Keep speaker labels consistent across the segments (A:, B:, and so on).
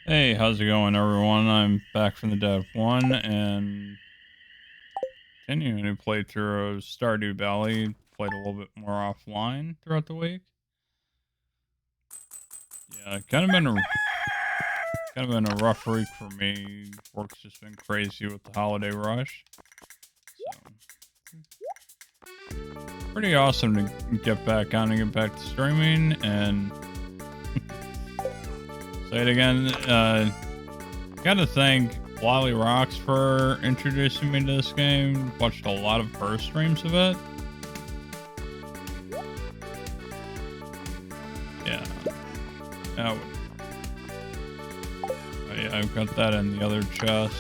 A: Hey, how's it going, everyone? I'm back from the Dev 1 and continuing to play through Stardew Valley. Played a little bit more offline throughout the week. Yeah, kind of been a rough week for me. Work's just been crazy with the holiday rush. So, pretty awesome to get back on and get back to streaming and say it again. Gotta thank Lolly Rocks for introducing me to this game. Watched a lot of her streams of it. Yeah. Oh, yeah, I've got that in the other chest.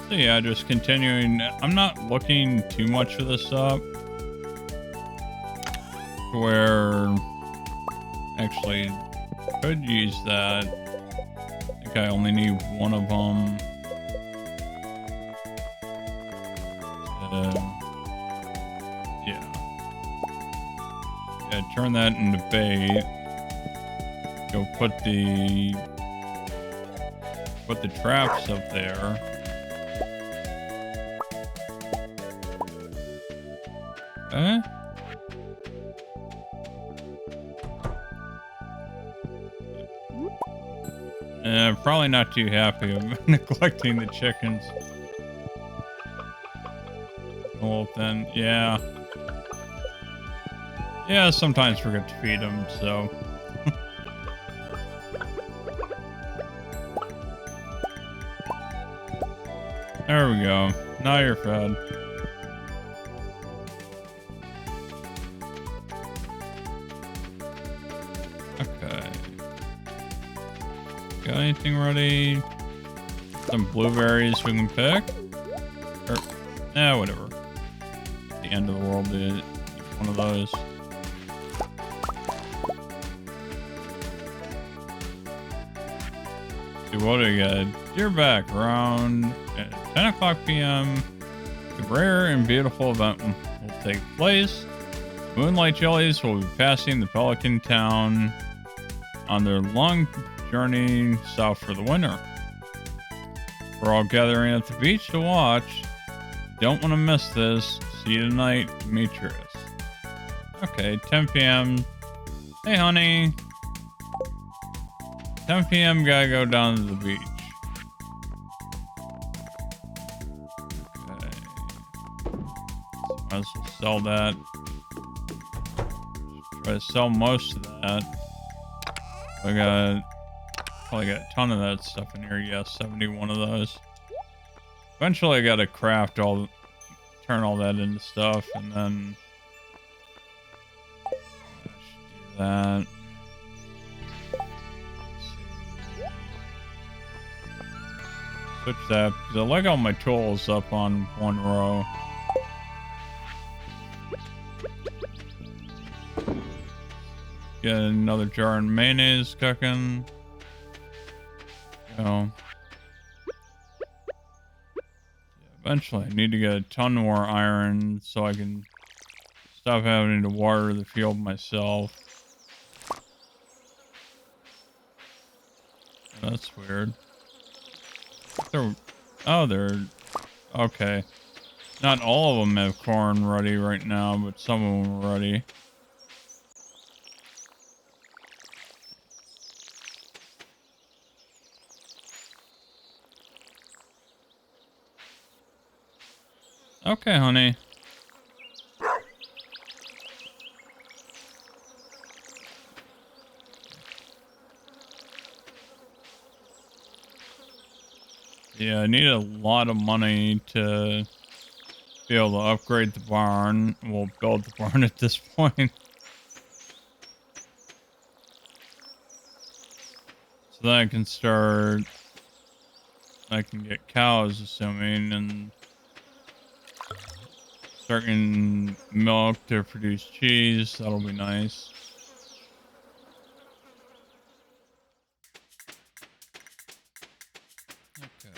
A: So yeah, just continuing. I'm not looking too much of this up. Where actually could use that. I think I only need one of them. Yeah. Yeah, turn that into bait. Go put the traps up there. Okay. Probably not too happy of neglecting the chickens. Well then, yeah. Yeah, sometimes forget to feed them, so. There we go. Now you're fed. Okay. Got anything ready? Some blueberries we can pick? Or, whatever. The end of the world is one of those. See what do we got? Deer back around at 10 o'clock p.m. A rare and beautiful event will take place. Moonlight Jellies will be passing the Pelican Town on their long journey south for the winter. We're all gathering at the beach to watch. Don't want to miss this. See you tonight, Demetrius. Okay, 10 p.m. Hey, honey. 10 p.m. Gotta go down to the beach. Okay. So might as well sell that. Try to sell most of that. Probably got a ton of that stuff in here. Yeah, 71 of those. Eventually I gotta turn all that into stuff, and then I should do that. Switch that, because I like all my tools up on one row. Get another jar of mayonnaise cooking. Go. Eventually, I need to get a ton more iron so I can stop having to water the field myself. That's weird. They're okay. Not all of them have corn ready right now, but some of them are ready. Okay, honey. Yeah, I need a lot of money to be able to upgrade the barn. We'll build the barn at this point. So then I can get cows, assuming, and start getting milk to produce cheese. That'll be nice. Okay.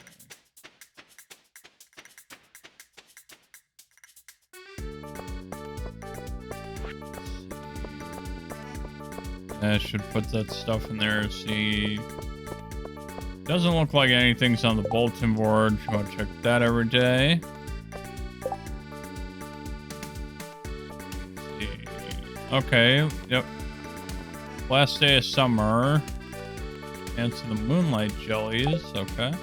A: I should put that stuff in there. See, doesn't look like anything's on the bulletin board. Go check that every day. Okay, yep. Last day of summer. Answer the moonlight jellies, okay.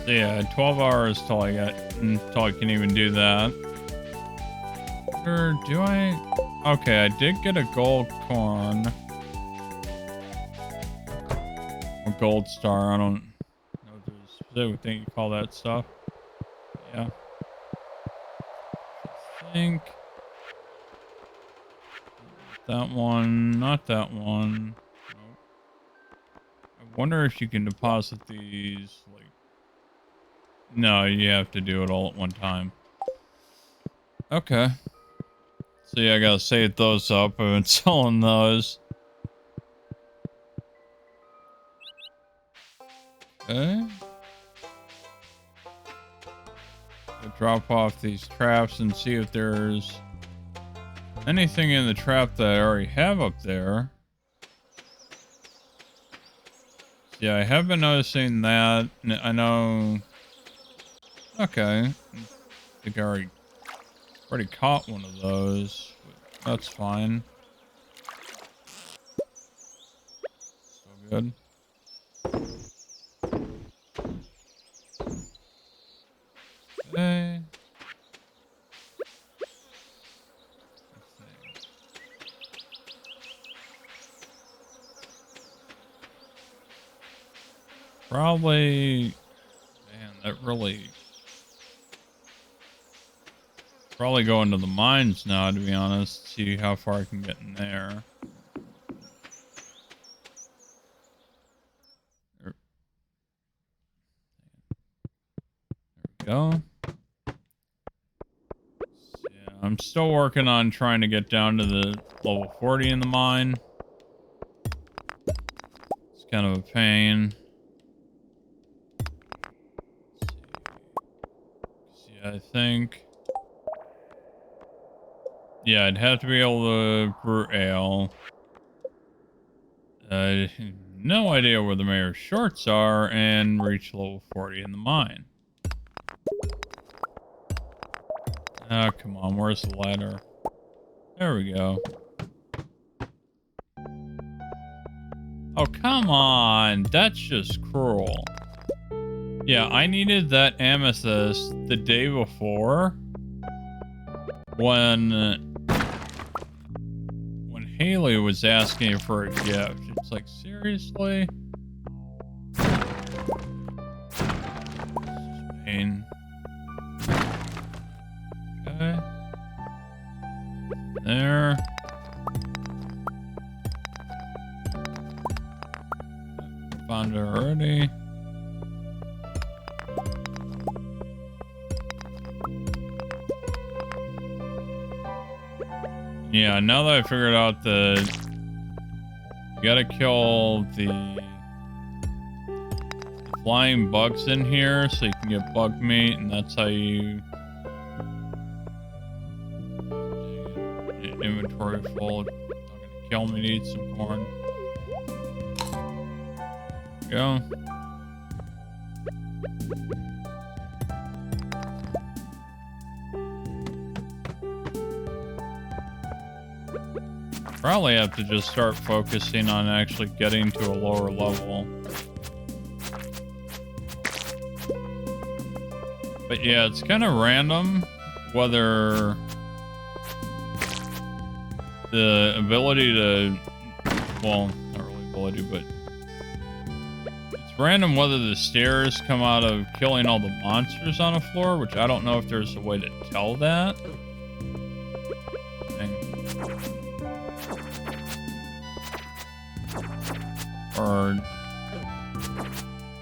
A: So yeah, 12 hours till I can even do that. Or do I? Okay, I did get a gold corn. A gold star, I don't know if there's a specific thing you call that stuff. Yeah. I think that one, not that one. Nope. I wonder if you can deposit these, like, no, you have to do it all at one time. Okay. So yeah, I gotta save those up. I've been selling those. Okay. I'll drop off these traps and see if there's anything in the trap that I already have up there. Yeah, I have been noticing that. I know. Okay. I think I already caught one of those. But that's fine. Still good. Okay. Probably, man, that really, probably go into the mines now, to be honest, see how far I can get in there. There we go. Yeah, I'm still working on trying to get down to the level 40 in the mine. It's kind of a pain. I think, yeah, I'd have to be able to brew ale. No idea where the mayor's shorts are, and reach level 40 in the mine. Ah, come on, where's the ladder? There we go. Oh, come on, that's just cruel. Yeah, I needed that amethyst the day before when Haley was asking for a gift. It's like, seriously? It's just pain. Okay. There. Found it already. Yeah, now that I figured out you gotta kill the flying bugs in here so you can get bug meat, and that's how you inventory full. I'm gonna kill me to eat some corn. There we go. Probably have to just start focusing on actually getting to a lower level. But yeah, it's kind of random whether the ability to, well, not really ability, but it's random whether the stairs come out of killing all the monsters on a floor, which I don't know if there's a way to tell that.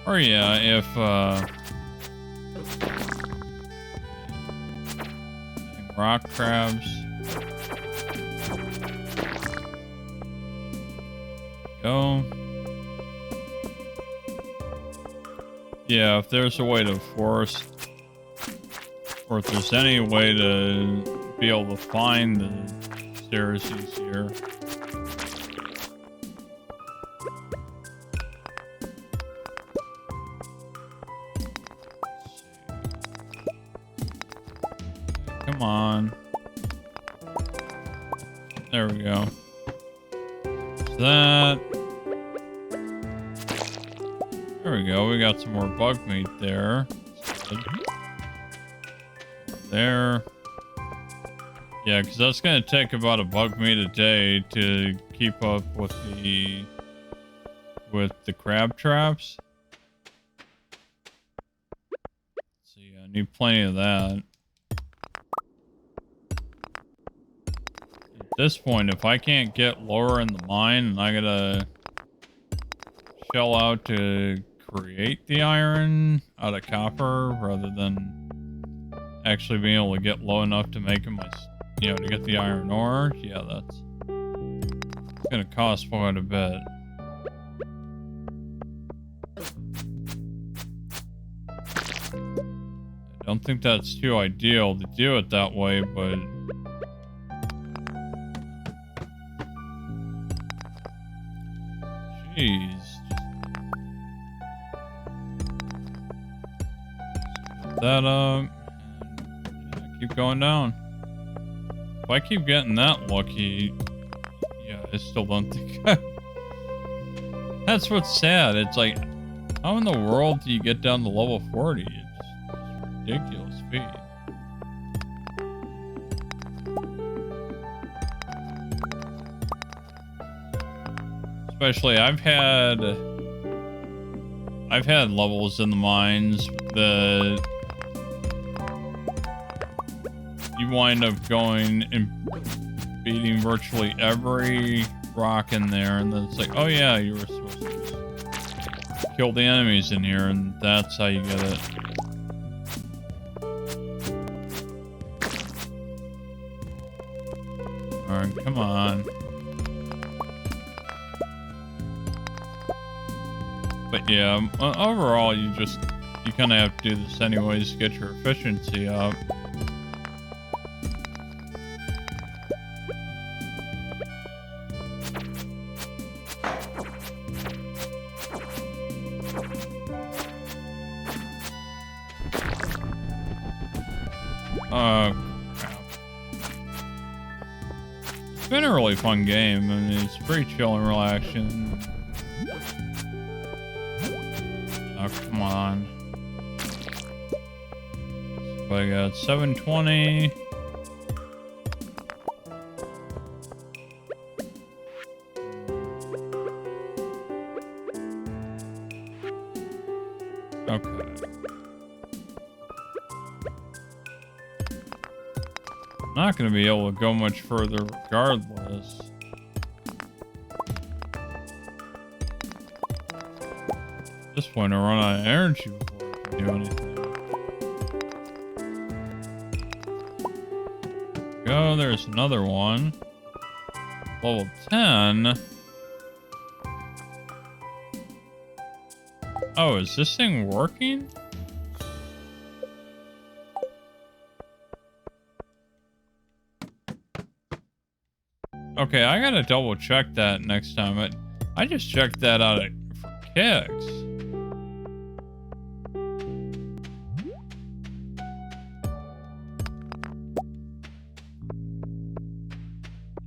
A: Or yeah, if rock crabs. Go. Yeah, if there's a way to force or if there's any way to be able to find the stairs easier. Come on. There we go. So that. There we go. We got some more bug meat there. There. Yeah, because that's going to take about a bug meat a day to keep up with the crab traps. So yeah, I need plenty of that. At this point, if I can't get lower in the mine and I gotta shell out to create the iron out of copper rather than actually being able to get low enough to make them, to get the iron ore, yeah, that's gonna cost quite a bit. I don't think that's too ideal to do it that way, but jeez. That keep going down. If I keep getting that lucky, yeah, I still don't think that's what's sad. It's like, how in the world do you get down to level 40? It's ridiculous feat. Especially, I've had levels in the mines that you wind up going and beating virtually every rock in there, and then it's like, oh yeah, you were supposed to just kill the enemies in here, and that's how you get it. Alright, come on. But yeah, overall, you kind of have to do this anyways to get your efficiency up. Oh, crap. It's been a really fun game. I mean, it's pretty chill and relaxing. Oh, come on. So I got 720. Okay. Not going to be able to go much further regardless. At this point, I run out of energy before I can do anything. Go, there's another one. Level 10. Oh, is this thing working? Okay, I gotta double check that next time. I just checked that out for kicks.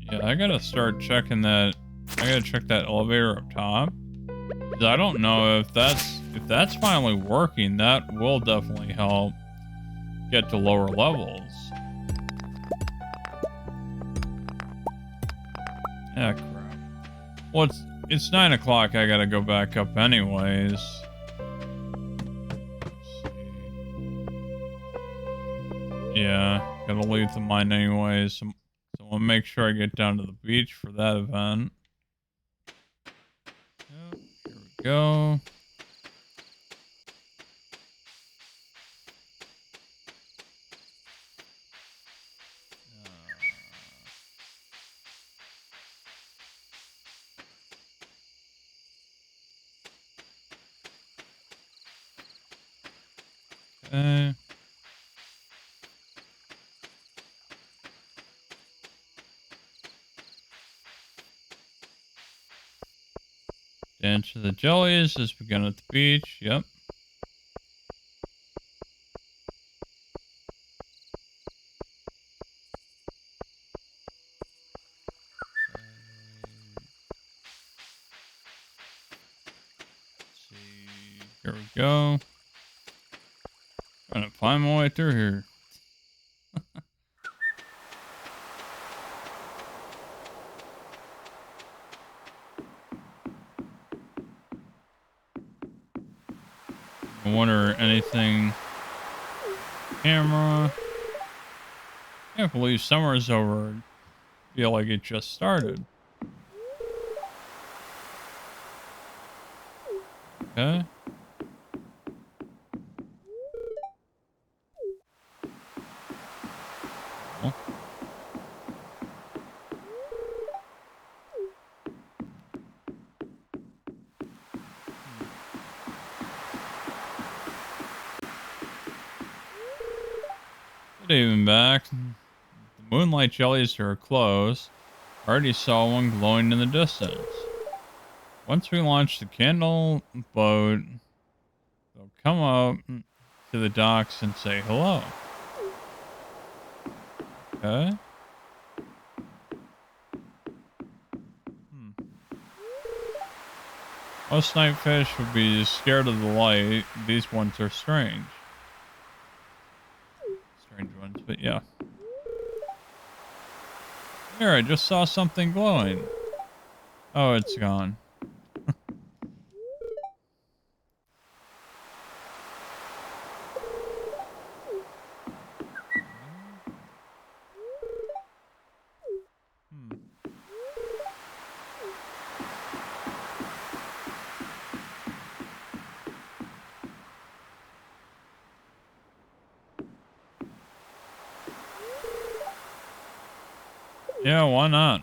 A: Yeah, I gotta start checking that. I gotta check that elevator up top. 'Cause I don't know if that's finally working. That will definitely help get to lower levels. Ah, crap. Well, it's 9 o'clock. I gotta go back up anyways. Yeah, gotta leave the mine anyways. So I'll make sure I get down to the beach for that event. Yep, here we go. Okay. Dance of the Jellies has begun at the beach. Yep. Let's see. Here we go. Trying to find my way through here. I wonder anything. Camera. Can't believe summer's over. Feel like it just started. Okay. Well. Good evening, back. The moonlight jellies are close. I already saw one glowing in the distance. Once we launch the candle boat, they'll come up to the docks and say hello. Okay. Most night fish would be scared of the light. These ones are strange. Strange ones, but yeah. Here, I just saw something glowing. Oh, it's gone. Yeah, why not?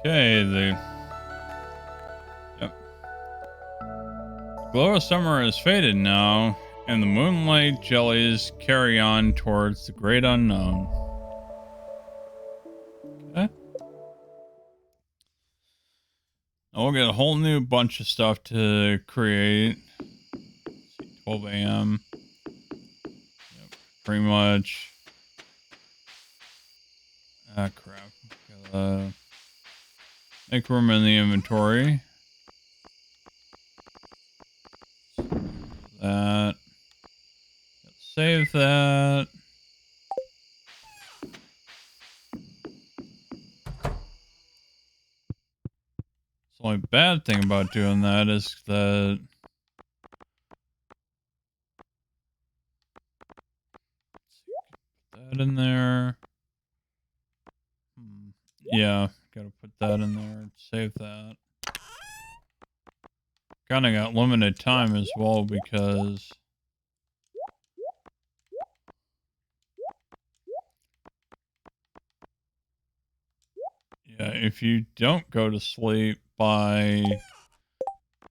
A: Okay, the glow of summer has faded now, and the moonlight jellies carry on towards the great unknown. Okay. Now we'll get a whole new bunch of stuff to create. 12 a.m. Yep, pretty much. Ah, crap. Gotta make room in the inventory. That. Save that. The only bad thing about doing that is that put that in there. Yeah, gotta put that in there. Save that. Kinda got limited time as well because yeah, if you don't go to sleep by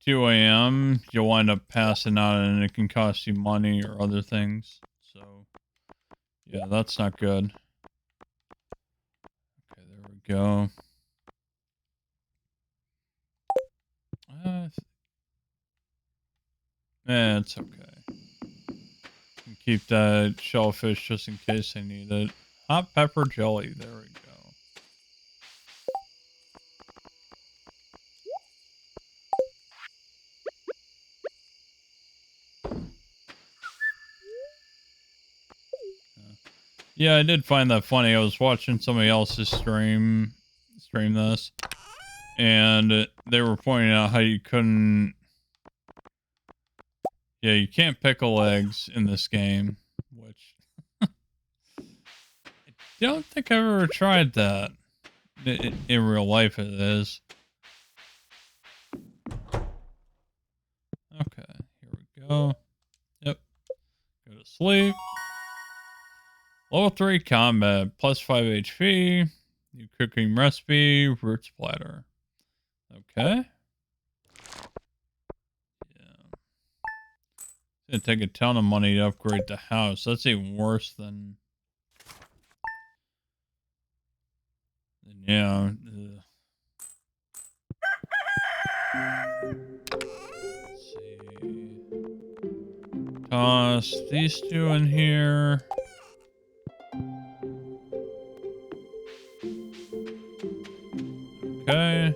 A: 2 a.m., you'll wind up passing out and it can cost you money or other things. So, yeah, that's not good. Okay, there we go. It's okay. Keep that shellfish just in case I need it. Hot pepper jelly, there we go. Yeah, I did find that funny. I was watching somebody else's stream this, and they were pointing out how you couldn't. Yeah, you can't pickle eggs in this game, which I don't think I've ever tried that. In real life, it is. Okay, here we go. Yep. Go to sleep. Level 3 combat, plus 5 HP. New cooking recipe, root splatter. Okay. Yeah. It's gonna take a ton of money to upgrade the house. That's even worse than. Yeah. Let's see. Toss these two in here. Okay.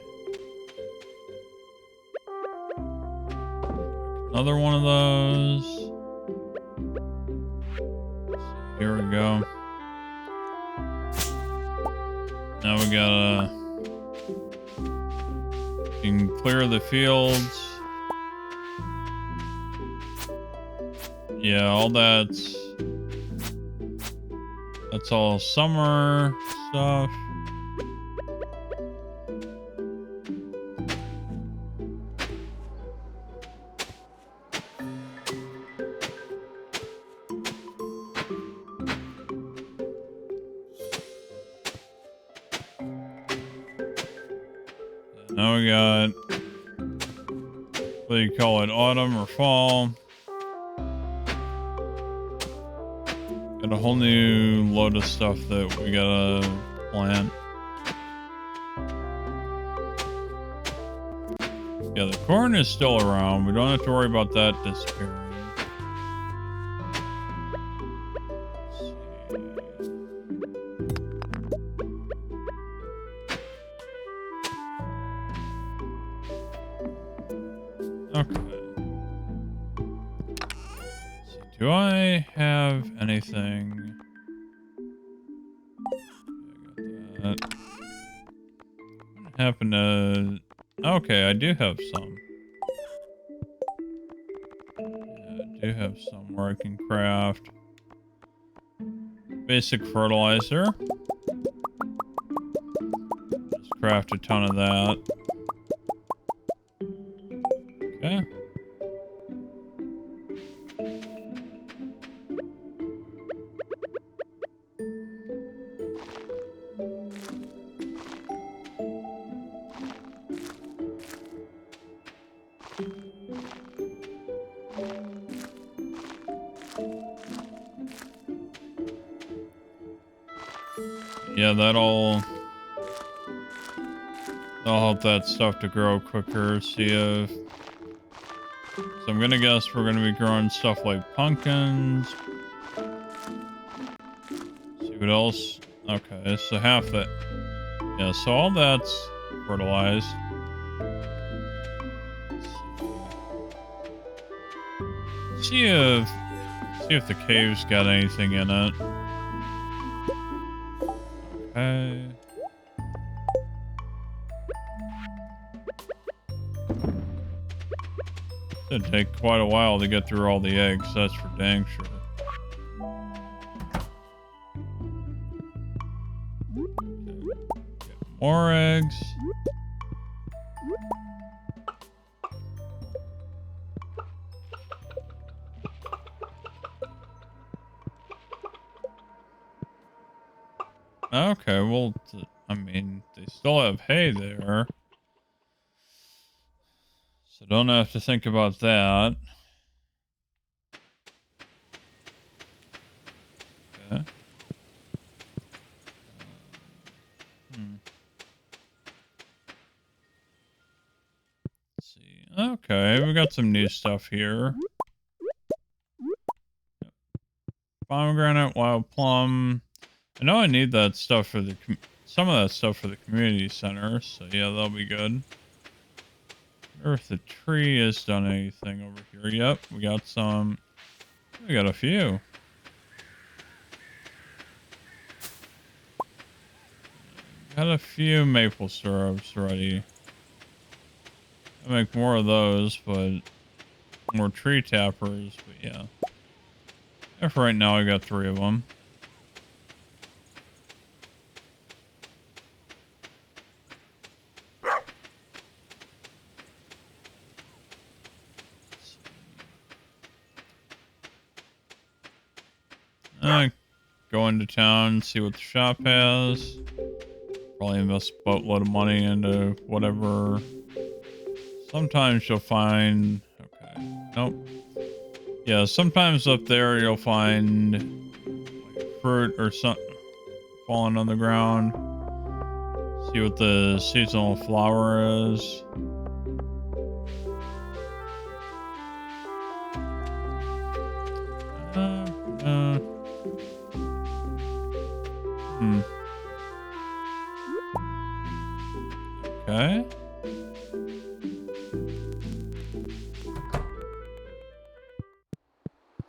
A: Another one of those. Here we go. Now we gotta can clear the fields. Yeah, all that's all summer stuff. Now we got, what do you call it, autumn or fall. Got a whole new load of stuff that we gotta plant. Yeah, the corn is still around. We don't have to worry about that disappearing. Do I have anything? I got that. What happened to... Okay, I do have some. Yeah, I do have some where I can craft basic fertilizer. Just craft a ton of that. Okay. Yeah, that'll help that stuff to grow quicker. See if... So I'm gonna guess we're gonna be growing stuff like pumpkins. See what else? Okay, so half that. Yeah, so all that's fertilized. See if the cave's got anything in it. Okay. It'd take quite a while to get through all the eggs, that's for dang sure. Okay. More eggs. Okay, well, I mean, they still have hay there. So don't have to think about that. Okay. Let's see. Okay, we got some new stuff here. Yep. Pomegranate, wild plum. I know I need that stuff for the some of that stuff for the community center, so yeah, that'll be good. I wonder if the tree has done anything over here. Yep, we got some. We got a few. Got a few maple syrups ready. I make more of those, but more tree tappers. But yeah, if right now I got 3 of them. Go into town, see what the shop has. Probably invest a boatload of money into whatever. Sometimes you'll find... Okay. Nope. Yeah, sometimes up there you'll find like fruit or something falling on the ground. See what the seasonal flower is. Okay. Let's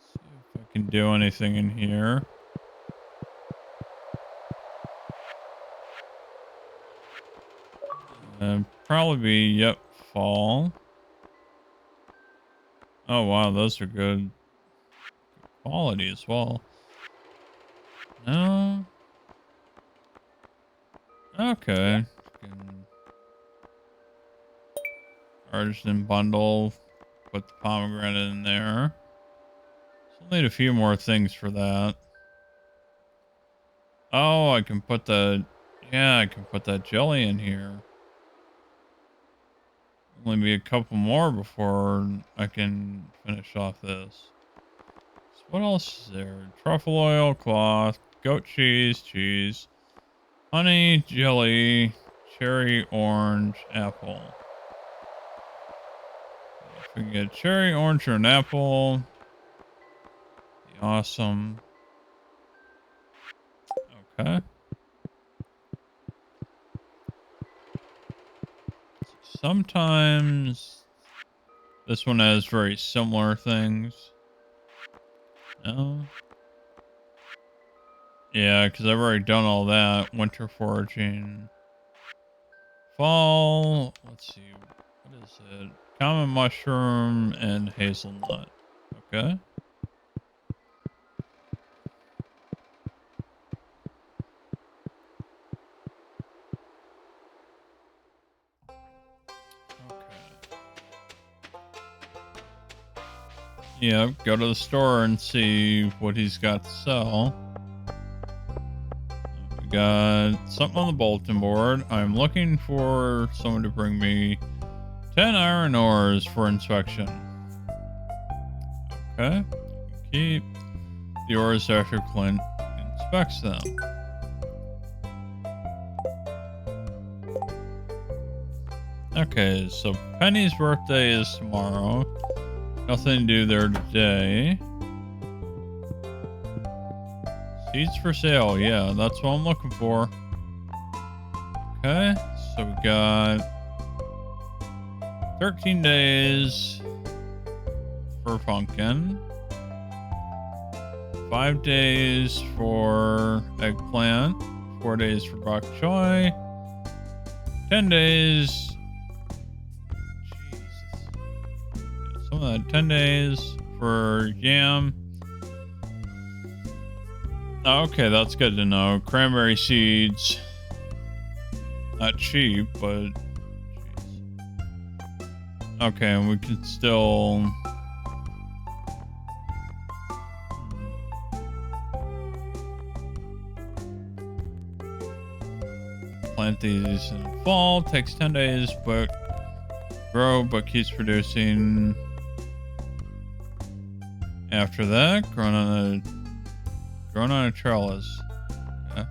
A: see if I can do anything in here. Probably be, yep, fall. Oh wow, those are good quality as well. No. Okay. Artisan bundle. Put the pomegranate in there. So I'll need a few more things for that. Oh, I can put the... Yeah, I can put that jelly in here. Only be a couple more before I can finish off this. So what else is there? Truffle oil, cloth, goat cheese, honey, jelly, cherry, orange, apple. If we can get cherry, orange, or an apple, be awesome. Okay. Sometimes this one has very similar things. No. Yeah, because I've already done all that. Winter foraging. Fall. Let's see. What is it? Common mushroom and hazelnut. Okay. Yeah, go to the store and see what he's got to sell. We got something on the bulletin board. I'm looking for someone to bring me 10 iron ores for inspection. Okay. Keep the ores after Clint inspects them. Okay, so Penny's birthday is tomorrow. Nothing to do there today. Seeds for sale. Yeah, that's what I'm looking for. Okay, so we got 13 days for pumpkin. 5 days for eggplant. 4 days for bok choy. 10 days. Jesus. Some of that. 10 days for yam. Okay, that's good to know. Cranberry seeds. Not cheap, but... Jeez. Okay, and we can still... Plant these in the fall. Takes 10 days, but... Grow, but keeps producing... After that, grown on a trellis. Okay.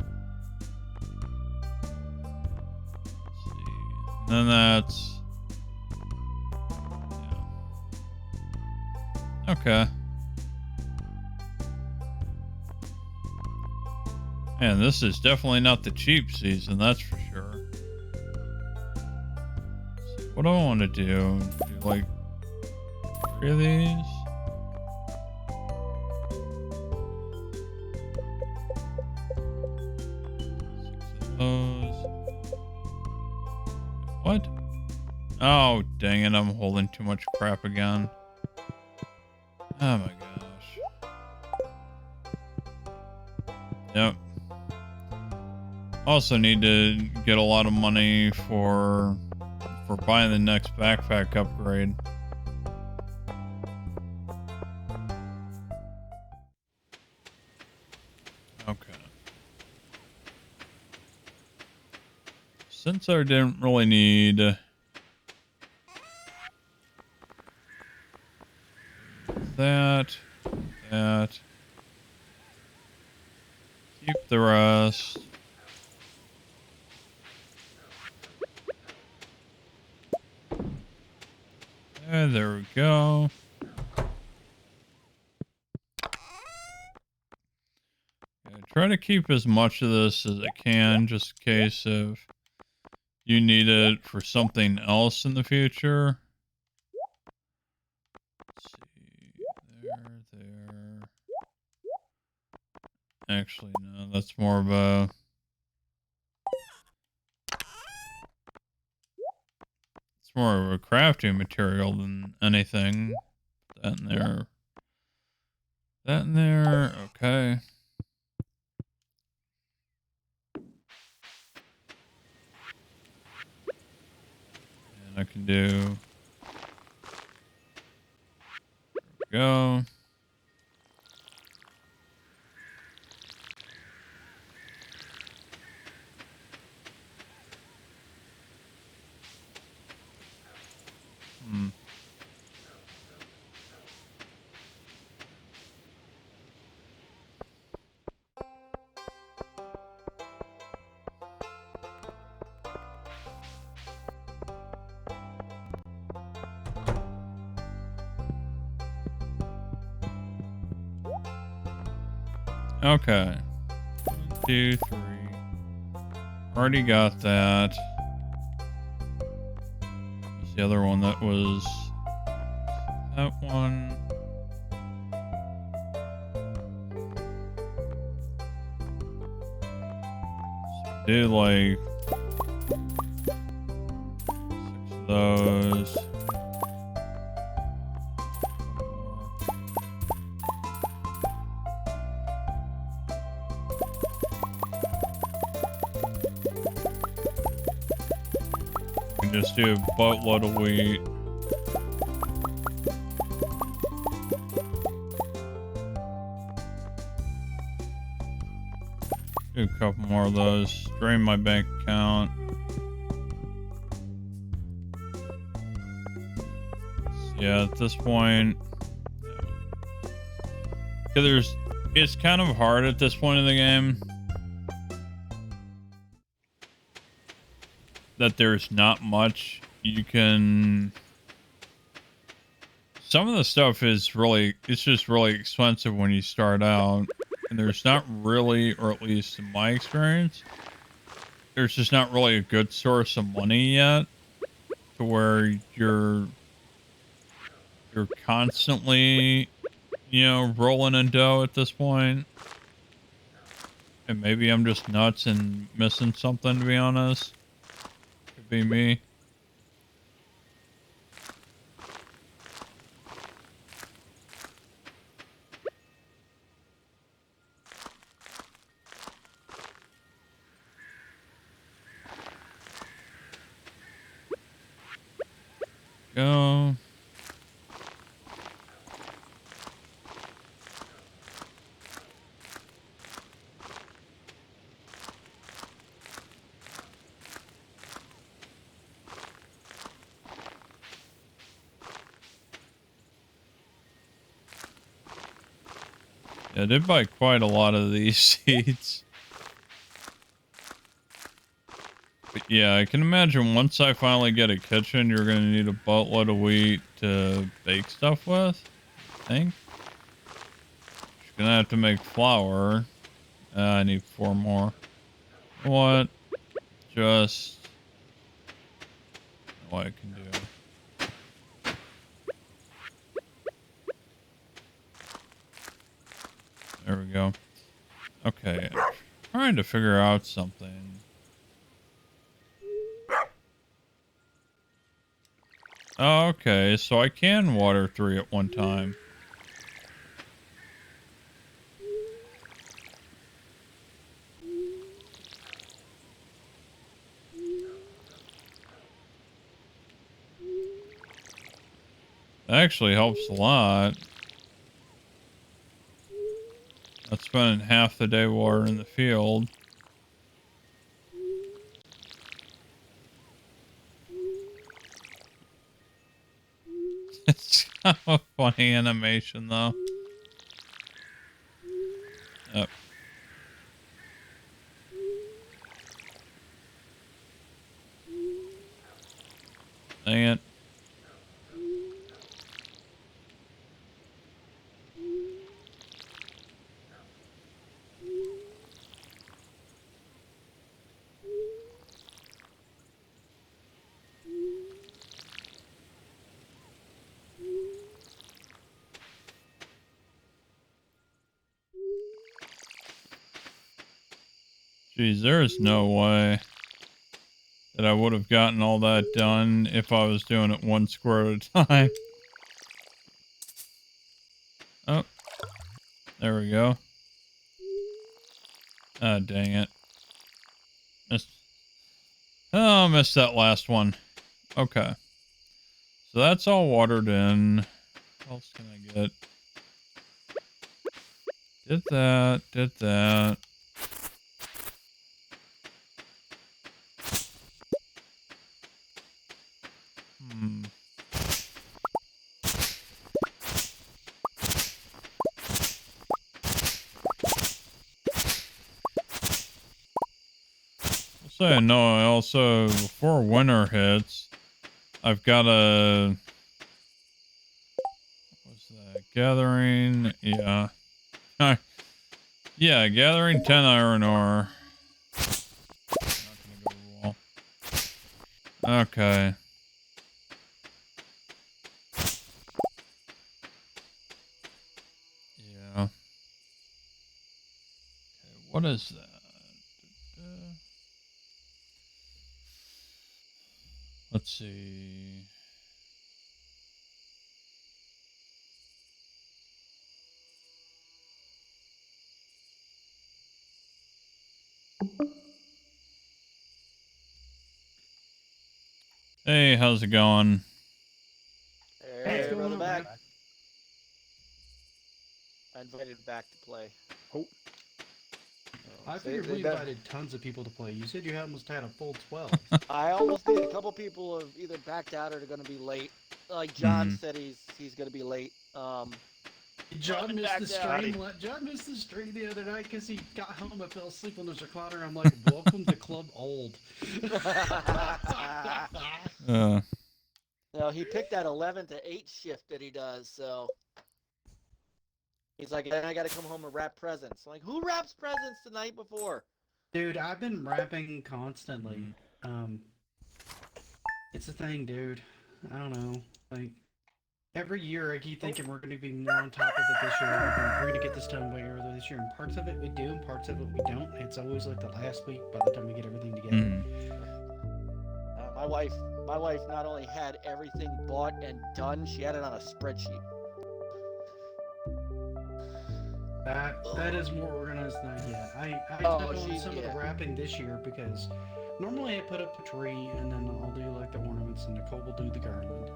A: Let's see. And then that's... Yeah. Okay. Man, this is definitely not the cheap season, that's for sure. Let's see, what do I want to do? Do like 3 of these? What? Oh, dang it, I'm holding too much crap again. Oh my gosh. Yep. Also need to get a lot of money for buying the next backpack upgrade. Okay. Since I didn't really need that, keep the rest. There we go. Try to keep as much of this as I can, just in case if you need it for something else in the future. Let's see. There. Actually, no, that's more of a... It's more of a crafting material than anything. Put that in there. That in there. Okay. And I can do... There we go. Okay. 1, 2, 3. Already got that. There's the other one that was that one. So do like 6 of those. Just do a boatload of wheat. Do a couple more of those. Drain my bank account. Yeah, at this point, Because it's kind of hard at this point in the game that there's not much you can. Some of the stuff is really, it's just really expensive when you start out, and there's not really, or at least in my experience, there's just not really a good source of money yet to where you're constantly, you know, rolling in dough at this point. And maybe I'm just nuts and missing something, to be honest. Could be me. Go. Yeah, I did buy quite a lot of these seeds. But yeah, I can imagine once I finally get a kitchen, you're going to need a boatload of wheat to bake stuff with, I think. You're going to have to make flour. I need 4 more. What? Just... what I can do. There we go. Okay. I'm trying to figure out something. Oh, okay, so I can water 3 at one time. That actually helps a lot. Not spending half the day watering the field. It's kind of a funny animation, though. Yep. Dang it. Jeez, there is no way that I would have gotten all that done if I was doing it 1 square at a time. Oh, there we go. Ah, dang it. Missed. Oh, missed that last one. Okay. So that's all watered in. What else can I get? Did that, did that. So no, I also, before winter hits, I've got a, what's that, gathering, yeah. Yeah, gathering 10 iron ore. Not gonna go well. Okay. Yeah. Okay, what is that? Let's see. Hey, how's it going?
B: Hey, brother, back. I invited him back to play.
C: Oh. I figured we invited tons of people to play. You said you almost had a full 12.
B: I almost did. A couple people have either backed out or are going to be late. Like John said, he's going to be late.
C: John missed
B: back
C: the
B: down.
C: stream. John missed the stream the other night because he got home and fell asleep on his recliner. I'm like, welcome to Club Old.
B: No, he picked that 11 to 8 shift that he does, so he's like, then I gotta come home and wrap presents. I'm like, who wraps presents the night before?
C: Dude, I've been rapping constantly. It's a thing, dude. I don't know. Like, every year I keep thinking we're going to be more on top of it this year. We're going to get this done by earlier this year. And parts of it we do, and parts of it we don't. It's always like the last week by the time we get everything together.
B: My wife not only had everything bought and done, she had it on a spreadsheet.
C: That is more organized than I get. I took on some of the wrapping this year because normally I put up a tree and then I'll do like the ornaments and Nicole will do the garland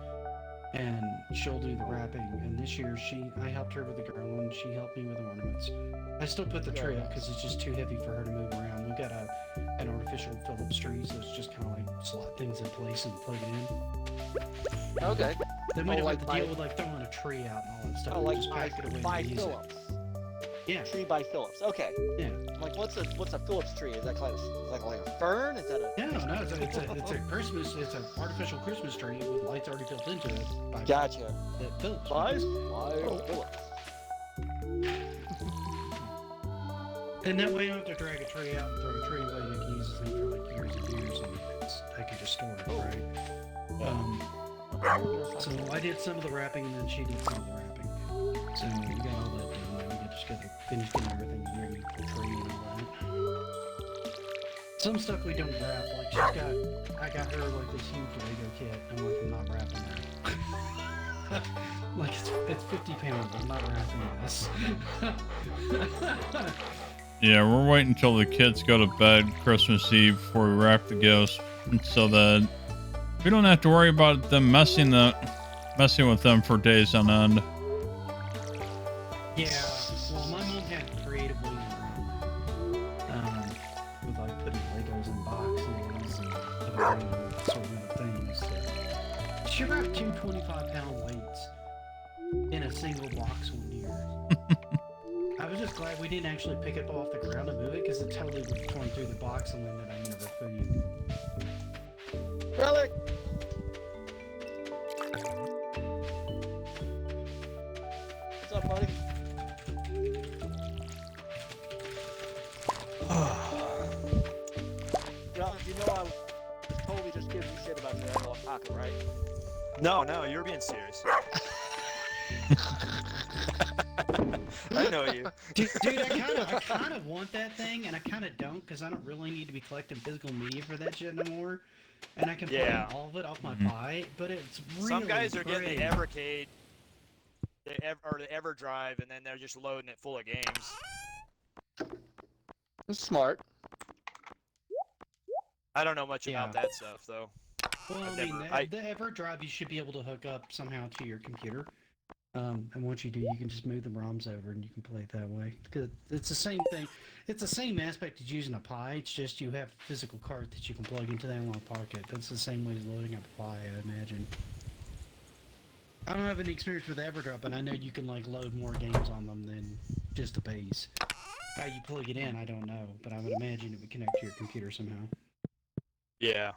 C: and she'll do the wrapping. And this year I helped her with the garland, she helped me with the ornaments. I still put the tree up because it's just too heavy for her to move around. We've got an artificial Phillips tree, so it's just kind of like slot things in place and plug it in.
B: Okay.
C: Then we don't have to deal with like throwing a tree out and all that stuff.
B: Oh,
C: We
B: like
C: just pack it away
B: by
C: and use
B: Phillips.
C: it. Yeah.
B: Tree by Phillips. Okay.
C: Yeah.
B: I'm like, what's a Phillips tree? Is that like a fern? Is that a?
C: No, it's an artificial Christmas tree with lights already built into it.
B: Gotcha.
C: That Phillips.
B: By Phillips.
C: And that way I don't have to drag a tree out and throw a tree away. You can use this thing for like years and years, and I can just store it, right? So I did some of the wrapping, and then she did some of the wrapping. So we got all that done. Now we just got to finish getting everything ready for the tree and all that. Some stuff we don't wrap. Like I got her like this huge Lego kit. I'm like, I'm not wrapping that. Like it's 50 pounds. I'm not wrapping this.
A: Yeah, we're waiting until the kids go to bed Christmas Eve before we wrap the gifts, so that we don't have to worry about them messing with them for days on end.
C: Yeah, well, my mom had creative ways around with like putting Legos in boxes and other assortment of things. So she wrapped 2 25-pound weights in a single box one year. I was just glad we didn't actually pick it off the ground and move it because it totally would have torn through the box and landed on the food.
B: Relic. What's up, buddy? John, you know I was totally just giving you shit about your analog pocket, right?
D: No, you're being serious. I know you.
C: Dude, I kind of want that thing, and I kind of don't, because I don't really need to be collecting physical media for that shit no more. And I can play all of it off my Pi, but it's really
D: Some guys are
C: pretty.
D: getting the Evercade, or the EverDrive, and then they're just loading it full of games.
B: That's smart.
D: I don't know much about that stuff, though.
C: Well, the EverDrive you should be able to hook up somehow to your computer. And once you do, you can just move the ROMs over and you can play it that way. Because it's the same thing. It's the same aspect as using a Pi. It's just you have a physical card that you can plug into the analog pocket. That's the same way as loading up a Pi, I imagine. I don't have any experience with EverDrive, but I know you can like load more games on them than just the base. How you plug it in, I don't know, but I would imagine it would connect to your computer somehow.
D: Yeah.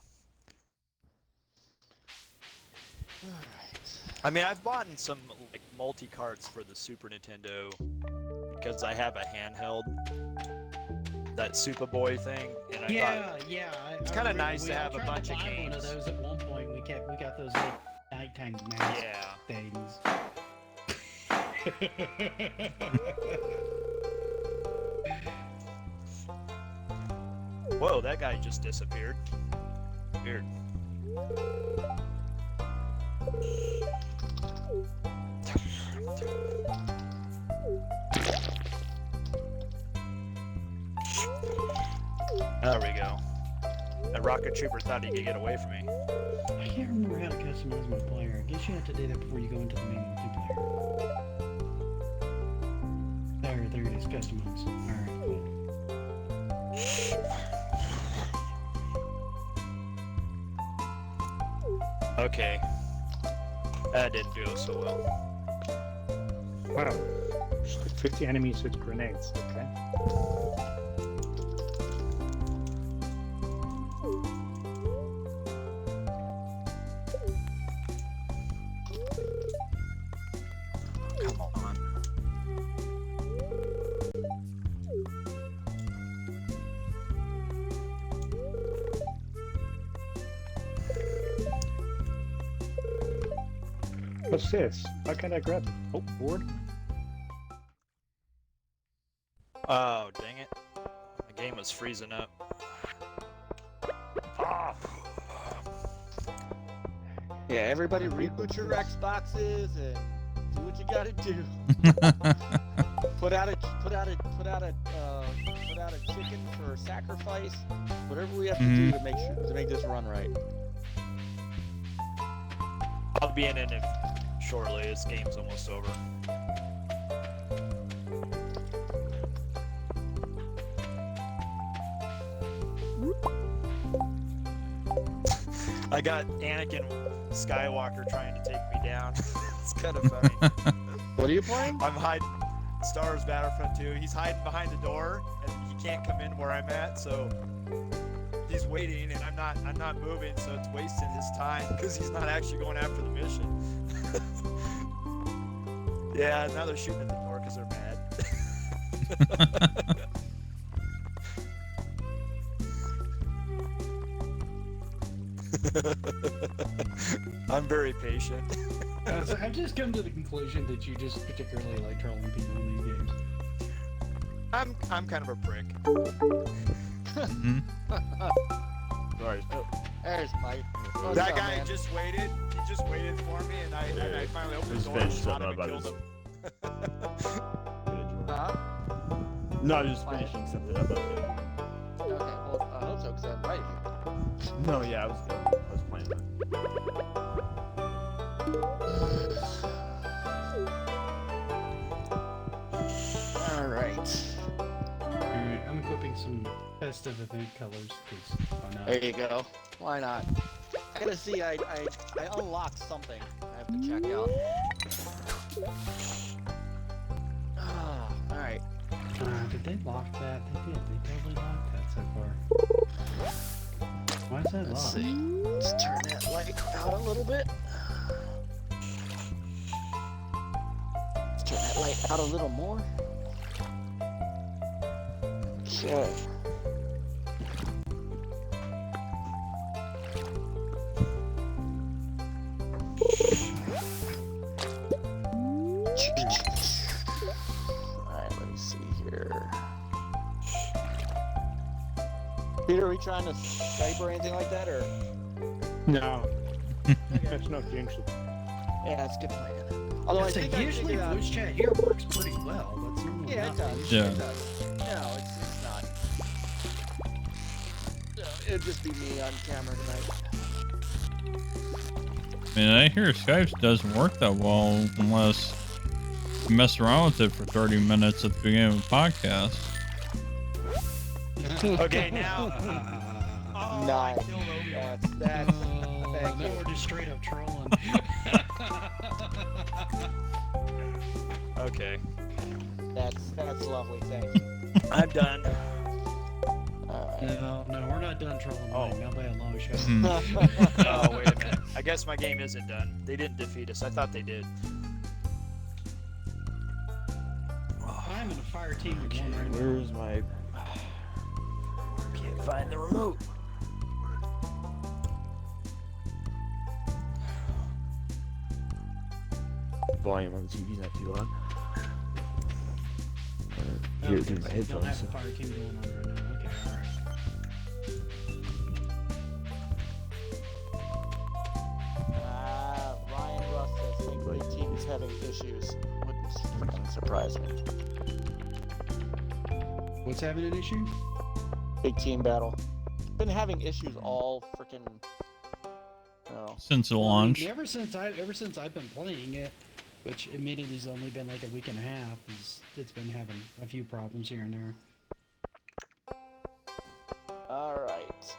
D: I mean, I've bought some like multi-carts for the Super Nintendo because I have a handheld, that Superboy thing, and I thought it's kind of nice to have a bunch of games.
C: One of those at one point. We got those like nighttime things.
D: Whoa, that guy just disappeared. Weird. There we go. That rocket trooper thought he could get away from me.
C: I can't remember how to customize my player. I guess you have to do that before you go into the main multiplayer. There it is, customize. Alright, cool.
D: Okay. That didn't do so well.
C: Wow.
E: 50 enemies with grenades. Okay.
D: Come on.
E: What's this? How can I grab it? Oh, board.
D: Oh, dang it. The game was freezing up. Ah.
B: Yeah, everybody reboot your Xboxes and do what you gotta do. Put out a chicken for sacrifice. Whatever we have to do to make this run right.
D: I'll be in it shortly. This game's almost over. I got Anakin Skywalker trying to take me down. It's kind of funny.
B: What are you playing?
D: I'm hiding. Star Wars Battlefront 2. He's hiding behind the door, and he can't come in where I'm at. So he's waiting, and I'm not moving. So it's wasting his time because he's not actually going after the mission. Yeah, now they're shooting at the door because they're mad. I'm very patient.
C: So I've just come to the conclusion that you just particularly like trolling people in these games.
D: I'm kind of a prick.
B: Sorry. There's Mike.
D: That guy just waited. He just waited for me, and I finally opened the door and shot him and killed him.
F: No, I was just finishing something up.
B: Okay, well, I hope so, because I invited you.
F: No, yeah, I was playing that.
B: Alright.
C: Alright, I'm equipping some festive event colors, because why not?
B: There you go. Why not? I gotta see, I unlocked something I have to check out. Alright.
C: Did they lock that? They did. They totally locked that so far. Why is that
B: Let's
C: locked?
B: see. Let's turn that light out a little bit. Let's turn that light out a little more. Okay. Alright, let me see here. Peter, are we trying to Skype or anything like that, or?
E: No. That's not jinx it.
B: Yeah, that's a good plan. Although I think
C: usually voice chat here works pretty well. That's normally
B: yeah,
C: not
B: it does.
A: Yeah.
B: It does. No, it's not. No, it'd just be me on camera tonight.
A: I mean, I hear Skype doesn't work that well unless you mess around with it for 30 minutes at the beginning of a podcast.
D: Okay, now. Oh,
B: Nice.
D: I killed Obi-Wan.
B: That's
C: Now we're just straight up trolling.
D: Okay.
B: that's lovely. Thank you.
D: I'm done.
C: No, we're not done trolling.
D: Oh.
C: Not by a long shot.
D: Oh, wait a minute. I guess my game isn't done. They didn't defeat us. I thought they did.
C: I'm in a fire team with one right now.
F: Where's my...
D: Can't find the remote.
F: volume on the TV's not too loud.
C: Oh,
F: Hear it
C: okay,
F: through my
C: so you don't
F: headphones.
C: have a fire team going on right now. Okay, alright.
B: Ryan Russ says Big League team is having issues. Wouldn't freaking surprise me.
C: What's having an issue?
B: Big team battle. Been having issues all freaking. Oh.
A: Since the launch.
C: Ever since I've been playing it, which admittedly has only been like a week and a half, it's been having a few problems here and there.
B: All right.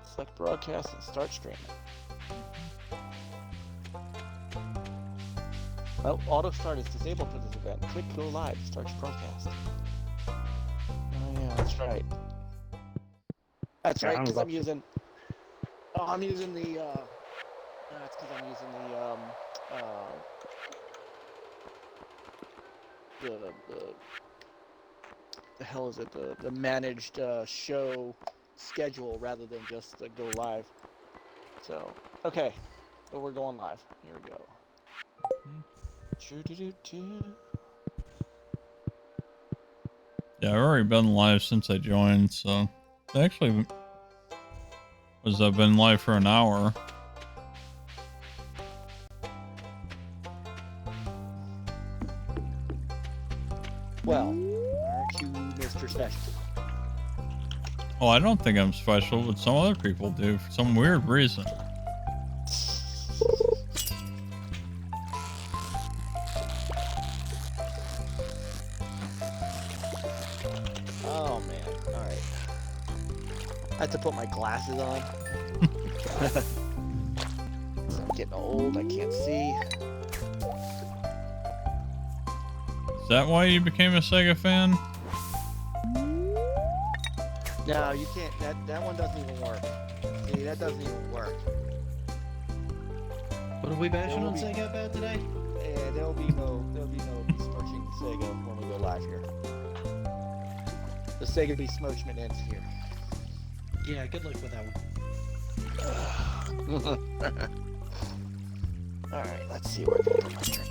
B: Select broadcast and start streaming. Well, auto start is disabled for this event. Click go live to start your broadcast. Oh yeah, that's right. That's
E: Yeah,
B: right,
E: I'm
B: because
E: about
B: I'm using. Oh, I'm using the. That's because I'm using the hell is it? The managed show schedule rather than just the go live. So okay, so we're going live. Here we go.
A: Yeah, I've already been live since I joined, so actually I've been live for an hour.
B: Well, aren't you Mr. Special?
A: Oh, I don't think I'm special, but some other people do for some weird reason.
B: Oh man, alright. I have to put my glasses on. I'm getting old, I can't see.
A: Is that why you became a Sega fan?
B: No, you can't. That one doesn't even work. See, that doesn't even work.
C: What are we bashing on
B: There will be-
C: Sega about today?
B: Yeah, there'll be no besmirching Sega when we go live here. The Sega besmirchment ends here.
C: Yeah, good luck with that one.
B: All right, let's see where I can put my drink.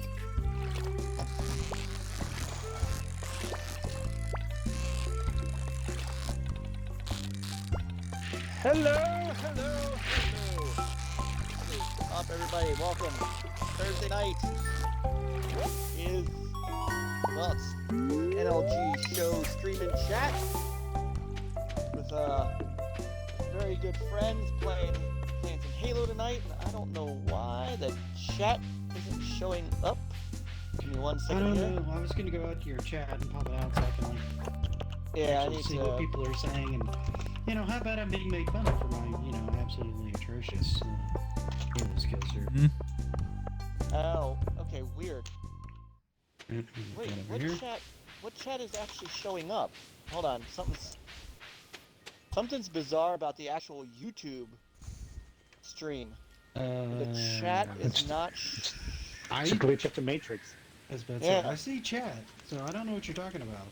B: Hello. What's up, everybody? Welcome. Thursday night is it's NLG show stream and chat with very good friends playing some Halo tonight. And I don't know why the chat isn't showing up. Give me 1
C: I
B: second
C: don't
B: here.
C: know. I was gonna go out to your chat and pop it out so I can
B: Yeah, I
C: actually
B: need
C: see
B: to.
C: what people are saying, and how about I'm being made fun of for my absolutely atrocious Halo skills here.
B: Oh, okay, weird.
C: Wait,
B: Wait,
C: over here.
B: what chat is actually showing up? Hold on, something's bizarre about the actual YouTube stream. The chat is not.
E: It's a glitch of the Matrix.
B: Yeah.
C: I see chat, so I don't know what you're talking about.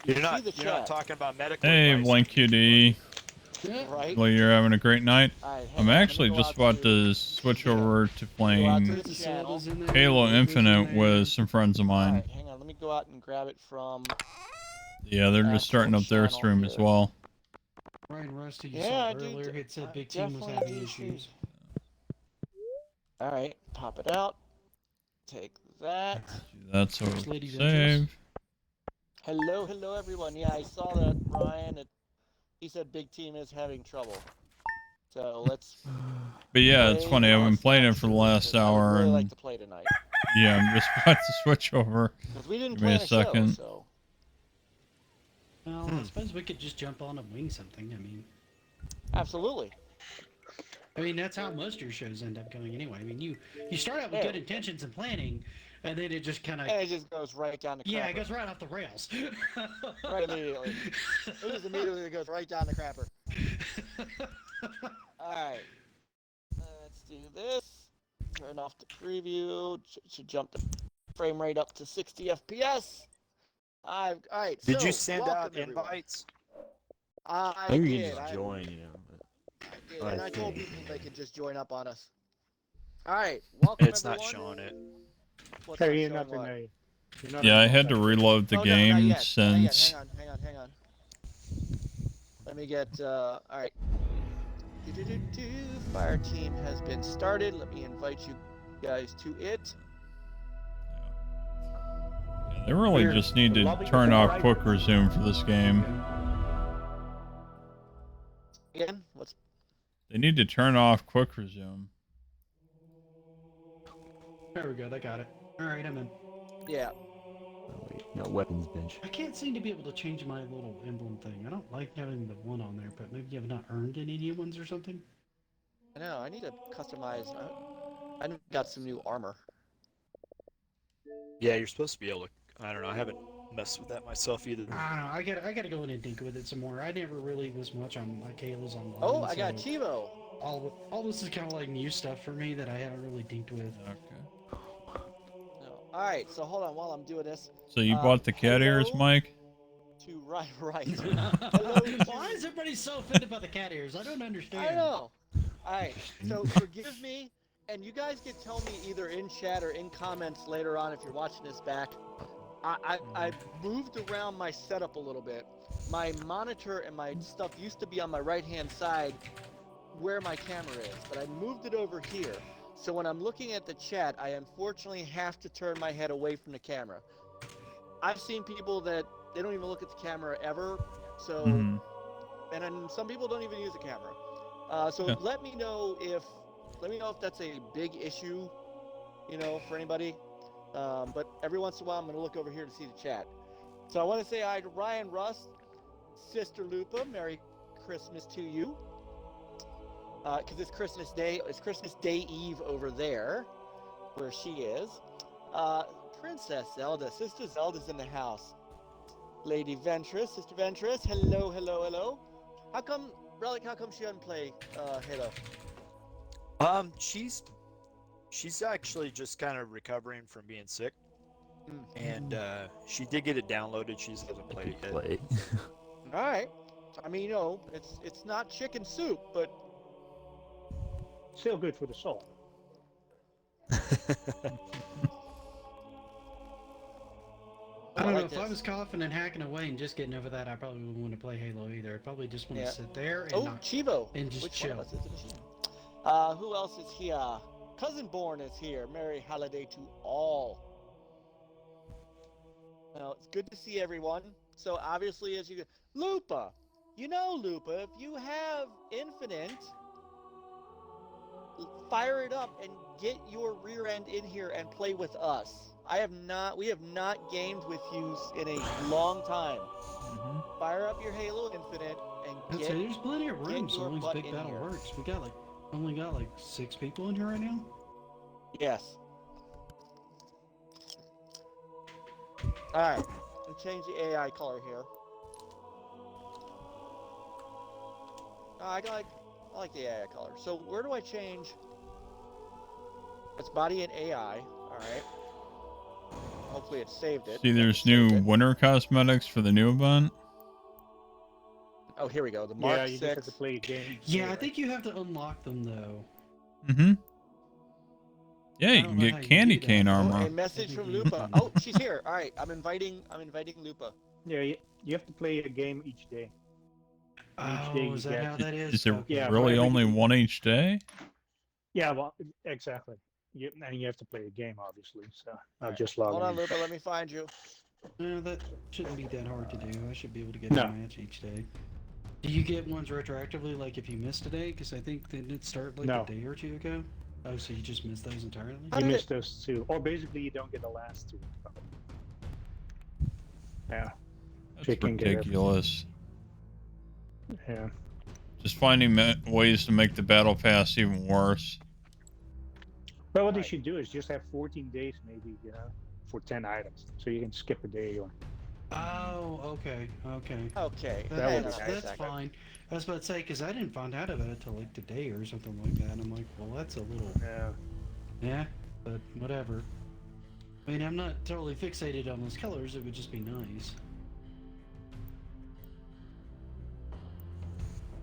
D: You're not
B: the
D: you're not
B: chat.
D: talking about medical
A: Hey,
D: devices.
A: Blank QD.
B: Right?
A: Well, you're having a great night.
B: Alright, hang
A: I'm
B: on, let me
A: actually
B: go
A: just
B: out
A: about to switch over to
B: go out
A: playing
B: to the channel.
A: Halo Infinite with some friends of mine.
B: Alright, hang on, let me go out and grab it from.
A: Yeah, they're just starting up their
B: Channel
A: stream as
B: here.
A: well.
C: Ryan Rusty, you
B: Yeah,
C: saw
B: I do.
C: earlier, it said
B: I
C: Big Team was
B: definitely
C: having
B: do
C: issues.
B: Alright, pop it out. Take that.
A: That's
C: First
A: over
C: Lady
A: save.
B: Hello everyone. Yeah, I saw that, Ryan. He said Big Team is having trouble. So let's.
A: But yeah, it's
B: play
A: funny. I've
B: our
A: been playing it for the last
B: I would
A: hour,
B: really
A: and
B: like to play tonight.
A: yeah, I'm just about to switch over.
B: Because we didn't
A: Give me
B: plan
A: a
B: a show,
A: second.
B: so.
C: Well, I suppose we could just jump on and wing something.
B: Absolutely.
C: That's how most of your shows end up going anyway. You start out with good intentions and planning, and then it just kind of.
B: And it just goes right down the crapper.
C: Yeah, it goes right off the rails.
B: Right immediately. It just immediately goes right down the crapper. Alright. Let's do this. Turn off the preview. Should jump the frame rate up to 60 FPS. Alright.
D: Did
B: so,
D: you send out
B: welcome, everyone.
D: invites?
B: I
F: Maybe you
B: did.
F: can just join, you know.
B: I did.
F: I
B: And I told
F: think.
B: people they could just join up on us. Alright. Welcome,
D: It's not
B: everyone.
D: showing it.
B: What's
E: Hey,
B: not
E: you're
B: showing
E: not
B: what?
E: in you're not
A: Yeah, I
E: in
A: had to
E: contact.
A: reload the
B: Oh, no, not
A: game
B: yet. Not yet.
A: since.
B: Hang on. Let me get, alright. Fire team has been started. Let me invite you guys to it.
A: Yeah, they really
E: We're
A: just need to
E: loving
A: turn
E: the
A: off
E: right-
A: quick resume for this game.
B: Again,
A: They need to turn off quick resume.
C: There we go. They got it. All right, I'm in.
B: yeah.
F: Oh, wait, no weapons bench.
C: I can't seem to be able to change my little emblem thing. I don't like having the one on there, but maybe I've not earned any new ones or something.
B: I know, I need to customize. I got some new armor.
D: Yeah, you're supposed to be able to. I don't know. I haven't messed with that myself either.
C: I don't know. I gotta go in and think with it some more. I never really was much on like Halo's online.
B: Oh, I got
C: so
B: Chivo.
C: all this is kind of like new stuff for me that I haven't really dinked with.
A: Okay.
B: No. All right, so hold on while I'm doing this.
A: So you bought the cat ears,
B: hello
A: Mike?
B: To right. Hello to-
C: Why is everybody so offended by the cat ears? I don't understand.
B: I know. All right, so forgive me, and you guys can tell me either in chat or in comments later on if you're watching this back. I moved around my setup a little bit. My monitor and my stuff used to be on my right-hand side where my camera is, but I moved it over here. So when I'm looking at the chat, I unfortunately have to turn my head away from the camera. I've seen people that they don't even look at the camera ever. So, and then some people don't even use a camera. So
A: Yeah.
B: let me know if that's a big issue, for anybody. But every once in a while, I'm going to look over here to see the chat. So I want to say hi to Ryan Russ, Sister Lupa, Merry Christmas to you. Because it's Christmas Day Eve over there, where she is. Princess Zelda, Sister Zelda's in the house. Lady Ventress, Sister Ventress, hello. How come she doesn't play Halo?
D: She's actually just kind of recovering from being sick, and she did get it downloaded. She just hasn't played it yet.
B: All right. I mean, it's not chicken soup, but
E: Still good for the soul.
C: I don't know,
B: like
C: if I
B: this.
C: was coughing and hacking away and just getting over that, I probably wouldn't want to play Halo either. I'd probably just want to sit there and not...
B: Chivo.
C: and just
B: Which
C: chill.
B: one of us is it? Chivo? Who else is here? Cousin Born is here. Merry holiday to all. Well, it's good to see everyone. So obviously, as you Lupa, Lupa, if you have Infinite, fire it up and get your rear end in here and play with us. We have not gamed with you in a long time. Fire up your Halo Infinite and
C: There's plenty of room,
B: get
C: so
B: your
C: long as
B: butt
C: Big
B: in
C: Battle
B: here.
C: works. We only got 6 people in here right now.
B: Yes. Alright. Let's change the AI color here. I like the AI color. So where do I change? It's body and AI. Alright. Hopefully it saved it.
A: See, there's
B: Saved
A: new
B: it.
A: winter cosmetics for the new event.
B: Oh, here we go. The Mark
E: Yeah, you
B: 6.
E: just have to play a game.
C: Yeah, I think you have to unlock them though.
A: Yeah,
C: I
A: you
C: don't
A: can
C: know
A: get
C: how you
A: candy
C: do that.
A: cane
B: Oh,
A: armor.
B: a message from Lupa. Oh, she's here. Alright, I'm inviting Lupa.
E: Yeah, you have to play a game each day. Each day
C: Oh, is
E: you
C: that
E: get-
C: how that is?
A: Is there
C: Okay.
E: Yeah,
A: really
E: for every-
A: only one each day?
E: Yeah, well, exactly. And you have to play a game, obviously. So I'll
B: Alright,
E: just log
B: Hold on,
E: in.
B: Lupa. Let me find you.
C: No, that shouldn't be that hard to do. I should be able to get
E: No.
C: a match each day. Do you get ones retroactively, like if you missed a day? Because I think they did start
E: No.
C: a day or two ago. Oh, so you just missed those entirely?
B: How
E: You
B: did
E: missed those two, or basically you don't get the last two. Yeah,
A: That's
E: Chicken get
A: ridiculous.
E: yeah.
A: Just finding ways to make the battle pass even worse.
E: But what they
B: Right.
E: should do is just have 14 days, maybe, for 10 items, so you can skip a day. Or
C: Oh, okay.
B: Okay.
E: That
B: hang
E: would
B: on
E: be
B: a
C: That's
B: second.
C: fine. I was about to say, because I didn't find out about it till today or something like that. I'm like, well, that's a little...
E: yeah,
C: Yeah, but whatever. I mean, I'm not totally fixated on those colors. It would just be nice.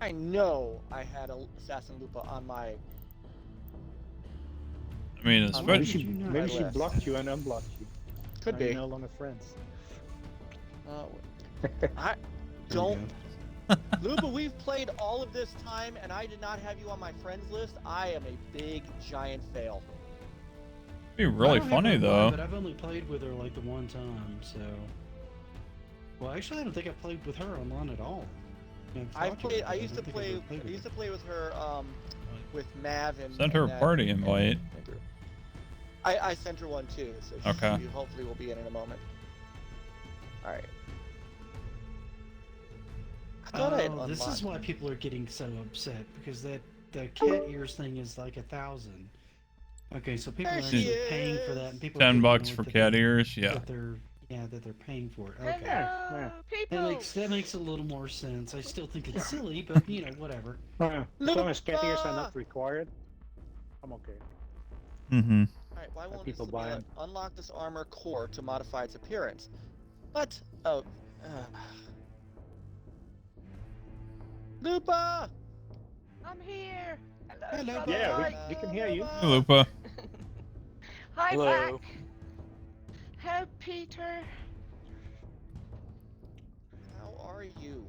B: I know I had Assassin Lupa on my.
A: I mean,
B: I'm
E: maybe
B: But-
E: she,
C: you know
E: maybe
B: my
E: she
B: list.
E: blocked you and unblocked you.
B: Could
E: Now
B: be.
E: you're no longer friends.
B: I
C: There we
B: don't.
C: go.
B: Lupa, we've played all of this time, and I did not have you on my friends list. I am a big giant fail.
A: It'd be
C: I
A: really
C: don't have
A: funny
C: her
A: though.
C: on, but I've only played with her the one time, so. Well, actually, I don't think I've played with her online at all.
B: I used to play. I used to play with her. With Mav and.
A: Sent her
B: and
A: a
B: that-
A: party invite.
B: I sent her one too, so
A: Okay.
B: she hopefully will be in a moment. All right. I thought I had
C: Oh, this is
B: unlocked.
C: why people are getting so upset because the cat ears thing is like 1,000. Okay, so people
B: There
C: are
B: she
C: actually paying for that, and people are
A: $10
C: getting
A: for
C: annoyed
A: cat
C: that
A: ears. Yeah.
C: that they're paying for it. Okay.
E: Yeah.
C: That makes a little more sense. I still think it's silly, but whatever.
E: As long as cat ears are not required, I'm okay.
A: Mm-hmm.
B: Alright, why won't
E: people
B: this
E: buy
B: be
E: 'em.
B: unlock this armor core to modify its appearance? But Lupa!
G: I'm here.
C: Hello.
E: Yeah, we can hear you.
A: Hey, Lupa.
G: Hi,
D: Hello.
G: back. Help, Peter.
B: How are you?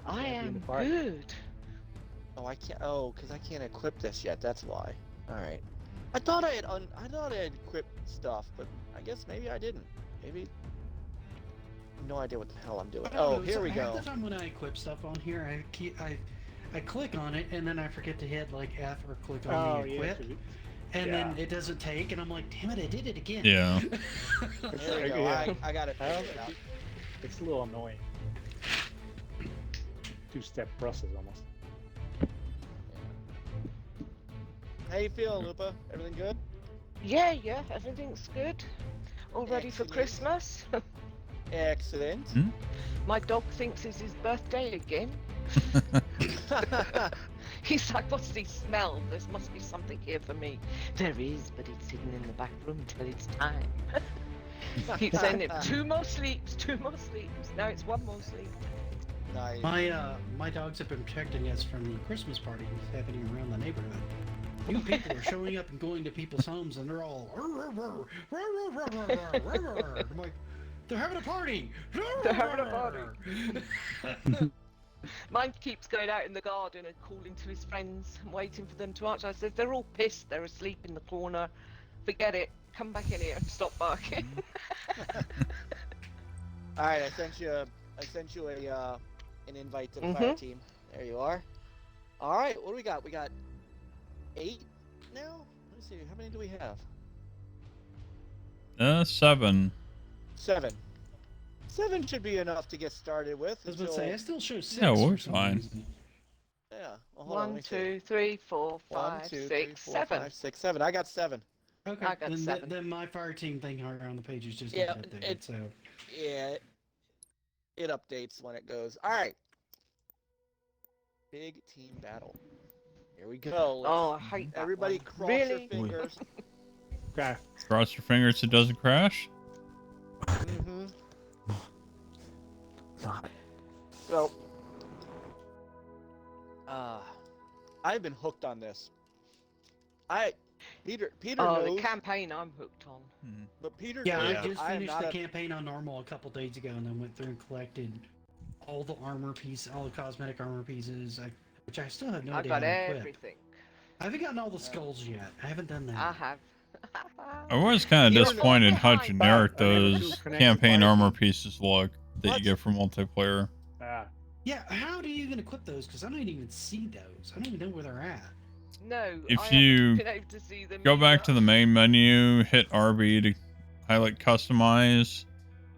G: I
E: Yeah, be in
G: am
E: the park.
G: good.
B: Oh, I can't. Oh, because I can't equip this yet. That's why. All right. I thought I had equipped stuff, but I guess maybe I didn't. Maybe. No idea what the hell I'm doing.
C: I don't
B: Oh,
C: know,
B: here
C: so
B: we
C: half
B: go.
C: the time when I equip stuff on here, I click on it and then I forget to hit like F or click on
E: Oh,
C: the
E: yeah.
C: equip, and then it doesn't take, and I'm like, damn it, I did it again.
A: Yeah.
B: There we go.
E: Yeah.
B: I got it figured out.
E: It's a little annoying. Two-step process almost.
B: How you feeling, Lupa? Everything good?
G: Yeah, everything's good. All ready for
B: Excellent.
G: Christmas.
B: Excellent.
G: My dog thinks it's his birthday again. He's like, what's this smell? There must be something here for me. There is, but it's hidden in the back room till it's time. Keep saying it. 2 more sleeps, 2 more sleeps. Now it's 1 more sleep.
B: Nice.
C: My dogs have been protecting us from the Christmas party that's happening around the neighborhood. New people are showing up and going to people's homes, and they're all. I'm like, they're having a party.
G: They're having a party. Mine keeps going out in the garden and calling to his friends and waiting for them to answer. I said, they're all pissed. They're asleep in the corner. Forget it. Come back in here and stop barking.
B: All right, I sent you a an invite to the fire team. There you are. All right, what do we got? We got 8 now. Let's see. How many do we have?
A: 7.
B: 7. 7 should be enough to get started with.
C: I was about to say, I still show 6.
A: Yeah,
C: for
A: we're
C: some
A: fine.
C: reason.
B: Yeah. Well, hold on, let
G: 1,
B: me see.
G: 2, 3, 4,
B: 1,
G: 5,
B: 2, 3,
G: 6,
B: 4,
G: 7.
B: 5, 6, 7. I got 7.
C: Okay,
G: I got 7.
C: then my fire team thing around the page is just
B: Yeah,
C: not updated, so.
B: Yeah. It updates when it goes. All right. Big team battle. Here we go.
G: Oh, I hate that
B: Everybody
G: one.
B: cross
G: Really?
B: your fingers.
E: Okay.
A: Cross your fingers it doesn't crash.
B: Mm-hmm. So, I've been hooked on this. Peter
G: Oh,
B: knows,
G: the campaign I'm hooked on.
B: but Peter
C: Yeah,
B: knows
C: I just
B: I am
C: finished
B: not
C: the
B: a-
C: campaign on normal a couple days ago, and then went through and collected all the armor pieces, all the cosmetic armor pieces, which I still have no
G: I
C: idea
G: got
C: how to equip.
G: everything.
C: I haven't gotten all the skulls yet. I haven't done that.
G: I have.
A: I was kind of
G: You're
A: disappointed how
G: behind.
A: generic
E: Are you able to
A: those
E: connect
A: campaign
E: the
A: armor
E: fire
A: pieces look that
B: What?
A: you get from multiplayer.
C: Yeah, how do you even equip those? Because I don't even see those. I don't even know where they're at.
G: No,
A: If
G: I
A: you
G: haven't been able to see them
A: Go back
G: either.
A: to the main menu, hit RB to highlight customize,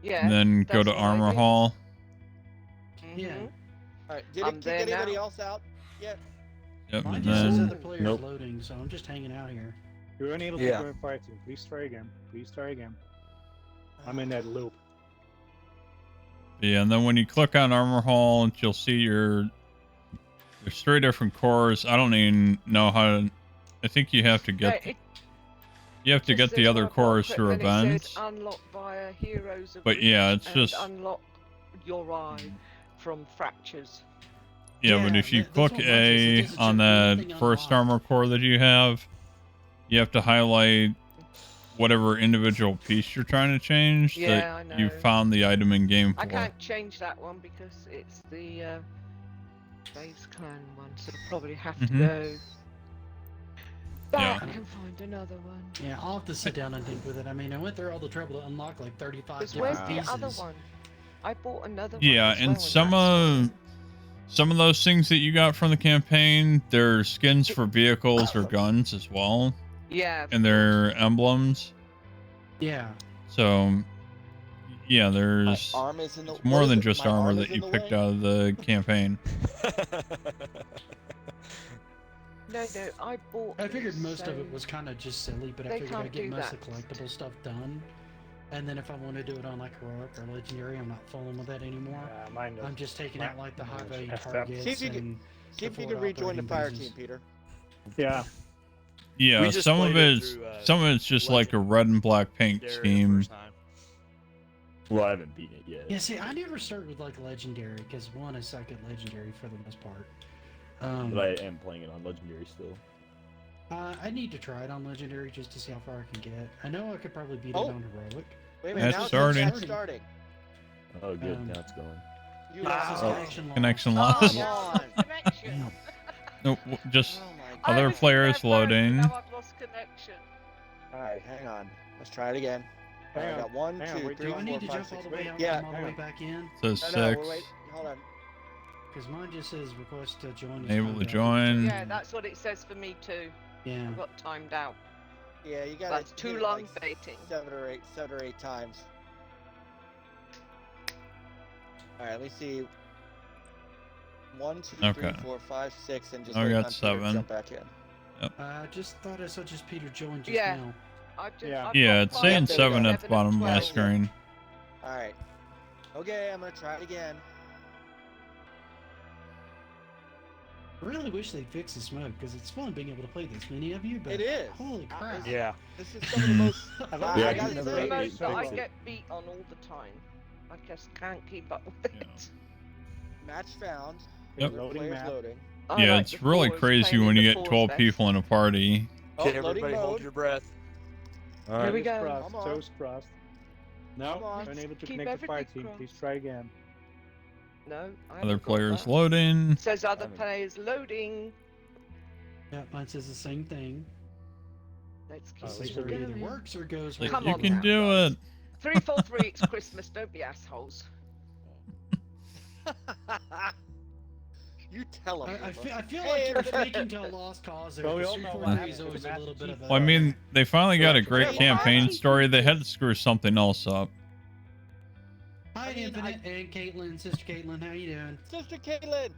G: Yeah.
A: and then go
G: that's
A: to
G: what I
A: Armor
G: did.
A: Hall.
C: Yeah.
G: Mhm.
B: All right, did
G: I'm
B: it kick
G: there
B: anybody
G: now.
B: else out yet?
A: Yep,
C: Mine
A: and
C: just says
A: then
C: other players
F: Nope.
C: loading, so I'm just hanging out here.
E: You're unable
F: Yeah.
E: to join fire team. Please try again. Please try again. I'm in that loop.
A: yeah, and then when you click on Armor Hall, you'll see there's 3 different cores. I don't even know how to. I think you have to
G: No,
A: get
G: it
A: you have to
G: just
A: get the
G: says
A: other
G: Armor,
A: cores
G: but
A: through
G: then it
A: events.
G: says unlock via Heroes of
A: But yeah,
G: Reach
A: it's
G: and
A: just
G: unlock your eye from fractures.
A: Yeah, but
C: Yeah,
A: if you
C: that's
A: click
C: what mine says. It
A: A
C: doesn't
A: on
C: show
A: that
C: anything
A: first
C: unlocked.
A: armor core that you have, you have to highlight whatever individual piece you're trying to change
G: Yeah, I
A: that you
G: know.
A: found the item in game for.
G: I can't change that one because it's the Base Clan one, so I'll probably have to
A: Mhm.
G: go
A: Yeah.
G: back and find another one.
C: Yeah, I'll have to sit down and think with it. I mean, I went through all the trouble to unlock like 35
G: Because
C: different
G: where's
C: pieces.
G: the other one? I bought another one.
A: Yeah,
G: as
A: and
G: well,
A: some
G: that's
A: some of those things that you got from the campaign, they're skins for vehicles or guns as well,
G: yeah, of
A: and they're emblems.
C: Yeah.
A: So, yeah,
B: My
A: there's
B: arm is in the.
A: it's more
B: what is
A: than
B: it?
A: just
B: My
A: armor
B: arm
A: that
B: is in
A: you
B: the
A: picked
B: way?
A: out of the campaign.
G: No, I bought.
C: I figured
G: it,
C: most of
G: so
C: it was kind of just silly, but I
G: they
C: figured
G: can't
C: I'd get
G: do
C: most of
G: that.
C: the collectible stuff done. And then if I want to do it on like heroic or legendary, I'm not fooling with that anymore.
E: Mine
C: I'm just taking out like the high value
E: effed up.
C: targets
B: See if you
C: and
B: See if you
C: forward
B: can rejoin the
C: operating
B: fire
C: bases.
B: team, Peter.
E: Yeah.
A: Yeah,
D: We just
A: some of
D: played it
A: it's
D: through,
A: some of it's just like a red and black paint
D: Darius
A: scheme.
D: first time.
F: Well, I haven't beaten it yet.
C: Yeah, see, I never start with like legendary because one, I suck at legendary for the most part.
F: But I am playing it on legendary still.
C: I need to try it on legendary just to see how far I can get. I know I could probably beat
B: Oh.
C: it on heroic.
B: Wait a minute,
A: That's
B: now
A: starting.
B: it's starting.
F: Oh, good.
C: Um,
F: Now it's going.
B: You
C: This is
B: lost.
C: connection
A: Connection
C: lost.
A: lost.
B: Come on.
G: Connection.
A: No, just
B: Oh my
G: I
A: Other
G: was in
A: players
G: there first,
A: loading.
G: Now I've lost connection.
B: Alright, hang on. Let's try it again.
E: Hang
B: I
E: on,
B: got 1,
E: hang on,
B: 2,
E: wait,
B: 3,
C: Do I
B: 4,
C: need to
B: 5,
C: jump all
B: 6.
C: the way out
B: Yeah.
C: and all the way back in?
A: says
B: No,
A: 6.
B: wait. Hold on.
C: Because mine just says request to join. is
A: Able to
C: timed out.
A: join.
G: Yeah, that's what it says for me too.
C: Yeah.
G: I got timed out.
B: Yeah, you got
G: That's too long baiting.
B: 7 or 8 times. Alright, let me see. 1, 2, 3,
A: Okay.
B: 4, 5, 6, and just
A: I
B: wait
A: got
B: on Peter to
A: 7.
B: jump back in.
C: I just thought I saw just Peter join just
G: Yeah.
C: now.
E: Yeah.
A: Yeah, it's saying
B: there we go.
A: 7 at the bottom of my
G: 12.
A: screen.
B: Alright. Okay, I'm gonna try it again.
C: I really wish they'd fix the smoke because it's fun being able to play this many of you. But
B: It is.
C: Holy crap!
E: Yeah.
B: This is some of the most.
E: I've
B: I
E: only
F: Yeah,
B: gotta
F: I
G: This is
F: never
G: the
B: say,
G: most that I
F: fix it.
G: get beat on all the time. I just can't keep up with
A: Yeah.
G: it.
B: match found.
A: Yep.
E: Loading
B: Players
E: map.
B: loading.
G: I
A: Yeah,
G: like
A: it's
G: the
A: really
G: fours,
A: crazy
G: playing
A: when
G: in
A: you
G: the
A: get
G: fours
A: 12
G: best.
A: people in a party.
B: Oh,
D: Okay,
B: loading
D: everybody hold
B: mode.
D: your breath.
F: All
G: Here
F: right.
G: we go.
E: Crossed,
B: Come on.
E: toes crossed. No,
B: Come on.
E: unable to
G: Keep
E: connect the fire
G: everything
E: team.
G: crossed.
E: Please try again.
G: No, I
A: Other
G: haven't got
A: players
G: that.
A: loading.
G: Says other
F: Haven't.
G: players loading.
C: Yeah, mine says the same thing.
G: Let's keep
E: Oh,
C: This
E: we
C: is
G: it
E: should
C: where it
E: read
C: either
G: going.
C: works or goes.
A: Like,
G: Come
A: you
G: on
A: can
G: now,
A: do
G: guys.
A: it.
G: 343, it's Christmas, don't be assholes.
B: You tell him.
C: I feel
B: Hey,
C: like you're speaking to a lost cause. There,
E: Well, we
C: because
E: all know
C: 343
E: what
C: is always a
E: happened
C: little
E: to
C: bit of
E: Master
C: a.
A: Well, I mean, they finally got a great
B: Yeah,
A: campaign
G: why?
A: story. They had to screw something else up.
C: Hi,
B: I mean,
C: Infinite and Caitlin, Sister Caitlin, how you doing?
B: Sister Caitlin.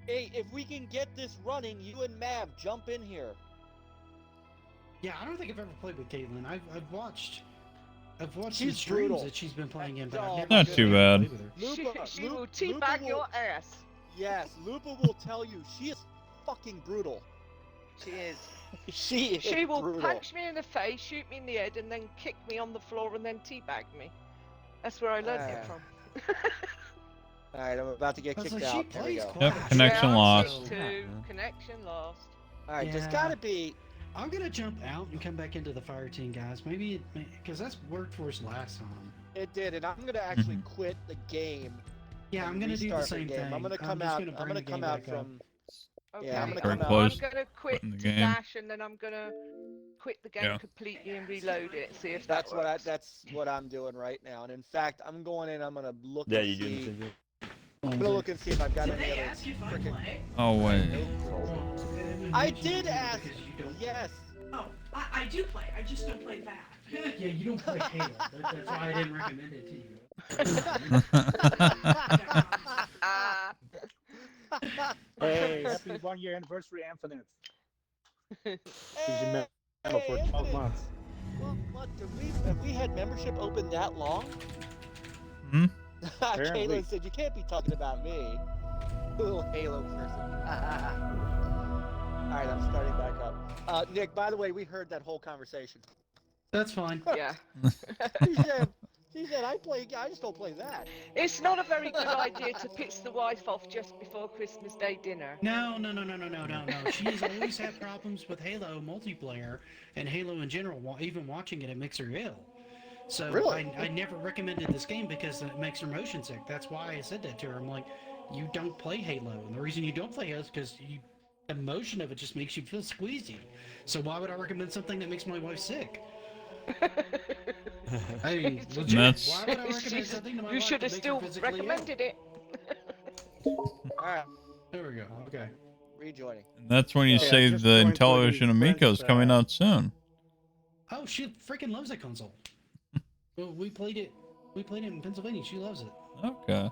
B: Hey, if we can get this running, you and Mav jump in here.
C: Yeah, I don't think I've ever played with Caitlin. I've watched
B: She's
C: some streams
B: brutal.
C: that she's been playing in, but
B: Oh,
C: I've never
A: Not
C: been
A: too
C: able to
A: bad.
C: play with her.
G: She will
B: Lupa
G: teabag
B: will-
G: your ass.
B: Yes, Lupa will tell you she is fucking brutal.
G: She is.
B: She is
G: She will
B: brutal.
G: punch me in the face, shoot me in the head, and then kick me on the floor and then teabag me. That's where I learned it from.
B: All right, I'm about to get
C: I was
B: kicked
C: like, she
B: out. Here we
C: plays
B: go.
C: quite
A: Yep,
C: a
A: connection
C: bit,
A: lost.
C: so-
G: Two, connection lost.
B: All right, there's
C: Yeah.
B: got to be.
C: I'm gonna jump out and come back into the fire team, guys. Maybe because that's worked for us last time.
B: It did, and I'm gonna actually
A: Mhm.
B: quit the game.
C: Yeah,
B: and
C: I'm gonna do the
B: restart
C: same
B: game.
C: thing.
B: I'm gonna come
C: just
B: out.
C: gonna
B: I'm
C: bring
B: gonna
C: the
B: come
C: game
B: out
C: back up.
B: from.
G: Okay.
B: Yeah, I'm gonna
A: Very
B: come out.
A: close.
G: I'm gonna quit
A: Putting the
G: to
A: game.
G: dash, and then I'm gonna quit the game
A: Yeah.
G: completely and reload it. See if that
B: That's what
G: works.
B: that's what I'm doing right now. And in fact, I'm going in. I'm gonna look.
F: Yeah,
B: and
F: you do
B: see.
F: the same thing.
B: I'm gonna look and see if I've got any other frickin'.
A: Oh, wait.
B: I did ask. Yes.
H: Oh, I do play. I just don't play that.
C: Yeah, you don't play Halo. That's why I didn't recommend it to you.
G: Ah,
E: Hey, happy 1-year anniversary, Infinite. He's
B: Hey,
E: a member for 12
B: Anthony.
E: months.
B: What? Have we had membership open that long?
A: Hmm?
E: Apparently.
B: Caitlin said, "You can't be talking about me." Little Halo person. All right, I'm starting back up. Nick, by the way, we heard that whole conversation.
C: That's fine.
G: yeah.
B: She said, I just don't play that.
G: It's not a very good idea to piss the wife off just before Christmas Day dinner.
C: No. She's always had problems with Halo multiplayer and Halo in general. Even watching it, it makes her ill. So
B: Really?
C: I never recommended this game because it makes her motion sick. That's why I said that to her. I'm like, you don't play Halo, and the reason you don't play Halo is because the motion of it just makes you feel squeezy. So why would I recommend something that makes my wife sick? I mean, legit,
A: That's-
C: why would I recommend something to my
G: You
C: wife
G: should
C: that
G: have
C: makes her
G: still
C: physically ill?
G: recommended it.
B: All right,
C: There we go. Okay.
B: rejoining.
A: That's when you
E: Yeah,
A: say
E: just
A: the
E: joined
A: Intellivision
E: 20
A: Amico's
E: friends,
A: coming out soon.
C: Oh, she freaking loves that console. Well, we played it in Pennsylvania. She loves it.
A: Okay.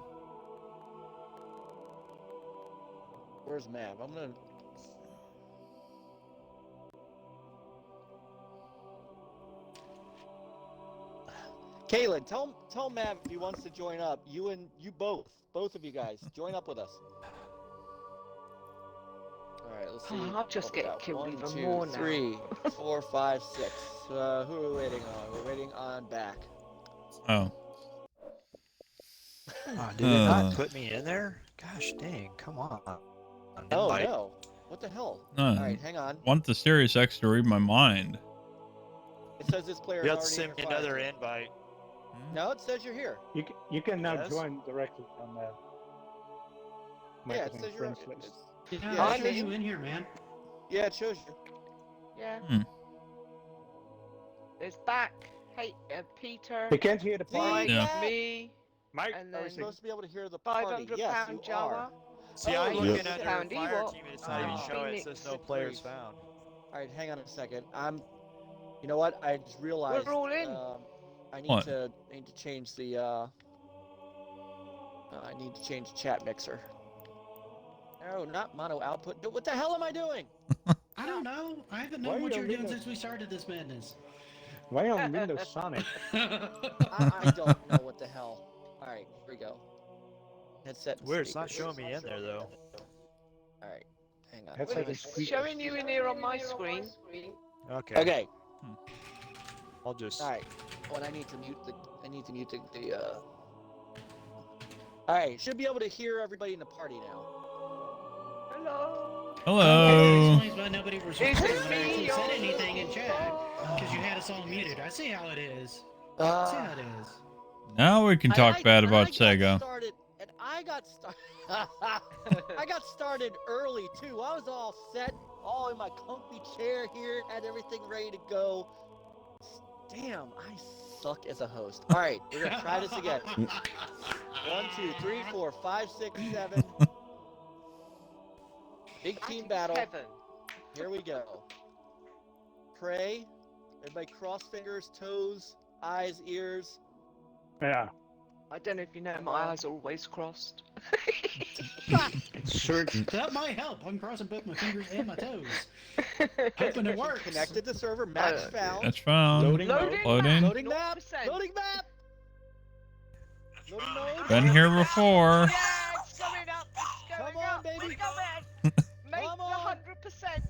B: Where's Mav? I'm gonna Kaylin, tell Mav if he wants to join up. You both of you guys, join up with us. All right, let's see.
G: I'll just get killed
B: One,
G: even
B: two,
G: more now.
B: 3, 4, 5, 6. Who are we waiting on? We're waiting on back.
A: Oh.
D: Oh, did it not put me in there? Gosh dang, come on.
B: Oh
D: Invite.
B: no! What the hell?
A: No.
B: All right, hang on.
A: Want the Sirius X to read my mind.
B: It says this player
D: You
B: is
D: have to
B: already
D: send
B: in
D: me
B: your fire
D: another
B: team.
D: invite.
B: No, it says you're here.
E: You can now
D: Yes?
E: join directly on the
B: Yeah, it
E: Microsoft
B: says you're.
E: friends list.
C: Yeah,
B: Yeah,
C: I
B: it
C: see
B: shows
C: you
B: you.
C: in here, man.
B: Yeah, it shows you.
G: Yeah.
A: Hmm.
G: There's back. Hey, Peter.
E: They can't hear the
B: See?
E: party.
A: Yeah.
G: Me.
E: Mike,
G: And
B: Are we
G: then
B: supposed to be able to hear the party?
G: 500
B: Yes,
G: pound
B: you are.
G: Jawa.
D: See,
B: Oh,
D: I'm
B: yeah.
D: looking
B: Yes.
D: under
G: Found
D: fire
G: Ewok.
D: team and it's not even
B: Oh.
D: showing. It
G: Phoenix.
D: says no players found.
B: All right, hang on a second. You know what? I just realized.
G: We're all in.
B: I need
A: What?
B: to change the. I need to change the chat mixer. No, not mono output. What the hell am I doing?
C: I don't know. I haven't
E: Why
C: known
E: you
C: what
E: don't
C: you're
E: read
C: doing
E: the-
C: since we started this madness.
E: Why on Windows Sonic?
B: I don't know what the hell. All right, here we go. Headset. and
D: Weird, it's not
B: speakers.
D: showing me in there though.
B: All right, hang on.
E: Headset
G: Wait,
E: and
G: it's
E: speakers.
G: showing you in here on my screen.
D: Okay.
B: Okay.
D: I'll just.
B: All right. Oh, and I need to mute the. All right, should be able to hear everybody in the party now.
G: Hello.
C: That
A: Hello.
C: explains why nobody responded
G: Is it
C: when I
G: me
C: actually
G: or
C: said anything in
G: you?
C: chat. Because you had us all muted. I see how it is. See
B: Uh,
C: how it is.
A: Now we can talk bad about Sega.
B: I got started early too. I was all set, all in my comfy chair here, had everything ready to go. Damn, I suck as a host. All right, we're gonna try this again. 1, 2, 3, 4, 5, 6, 7. Big team battle.
G: 7.
B: Here we go. Pray. Everybody cross fingers, toes, eyes, ears.
E: Yeah.
G: I don't know if you know, my eyes are always crossed.
E: Sure.
C: That might help. I'm crossing both my fingers and my toes. Hoping it works.
B: Connected to server. Match found.
A: That's found.
E: Loading mode.
G: Loading.
A: Loading.
B: Loading map.
G: 0%.
B: Loading map. Loading mode.
A: Been here before.
G: Yeah, it's going up. It's going
B: Come on,
G: up.
B: baby.
G: It's going. Make
B: Come
G: the
B: on.
G: 100%.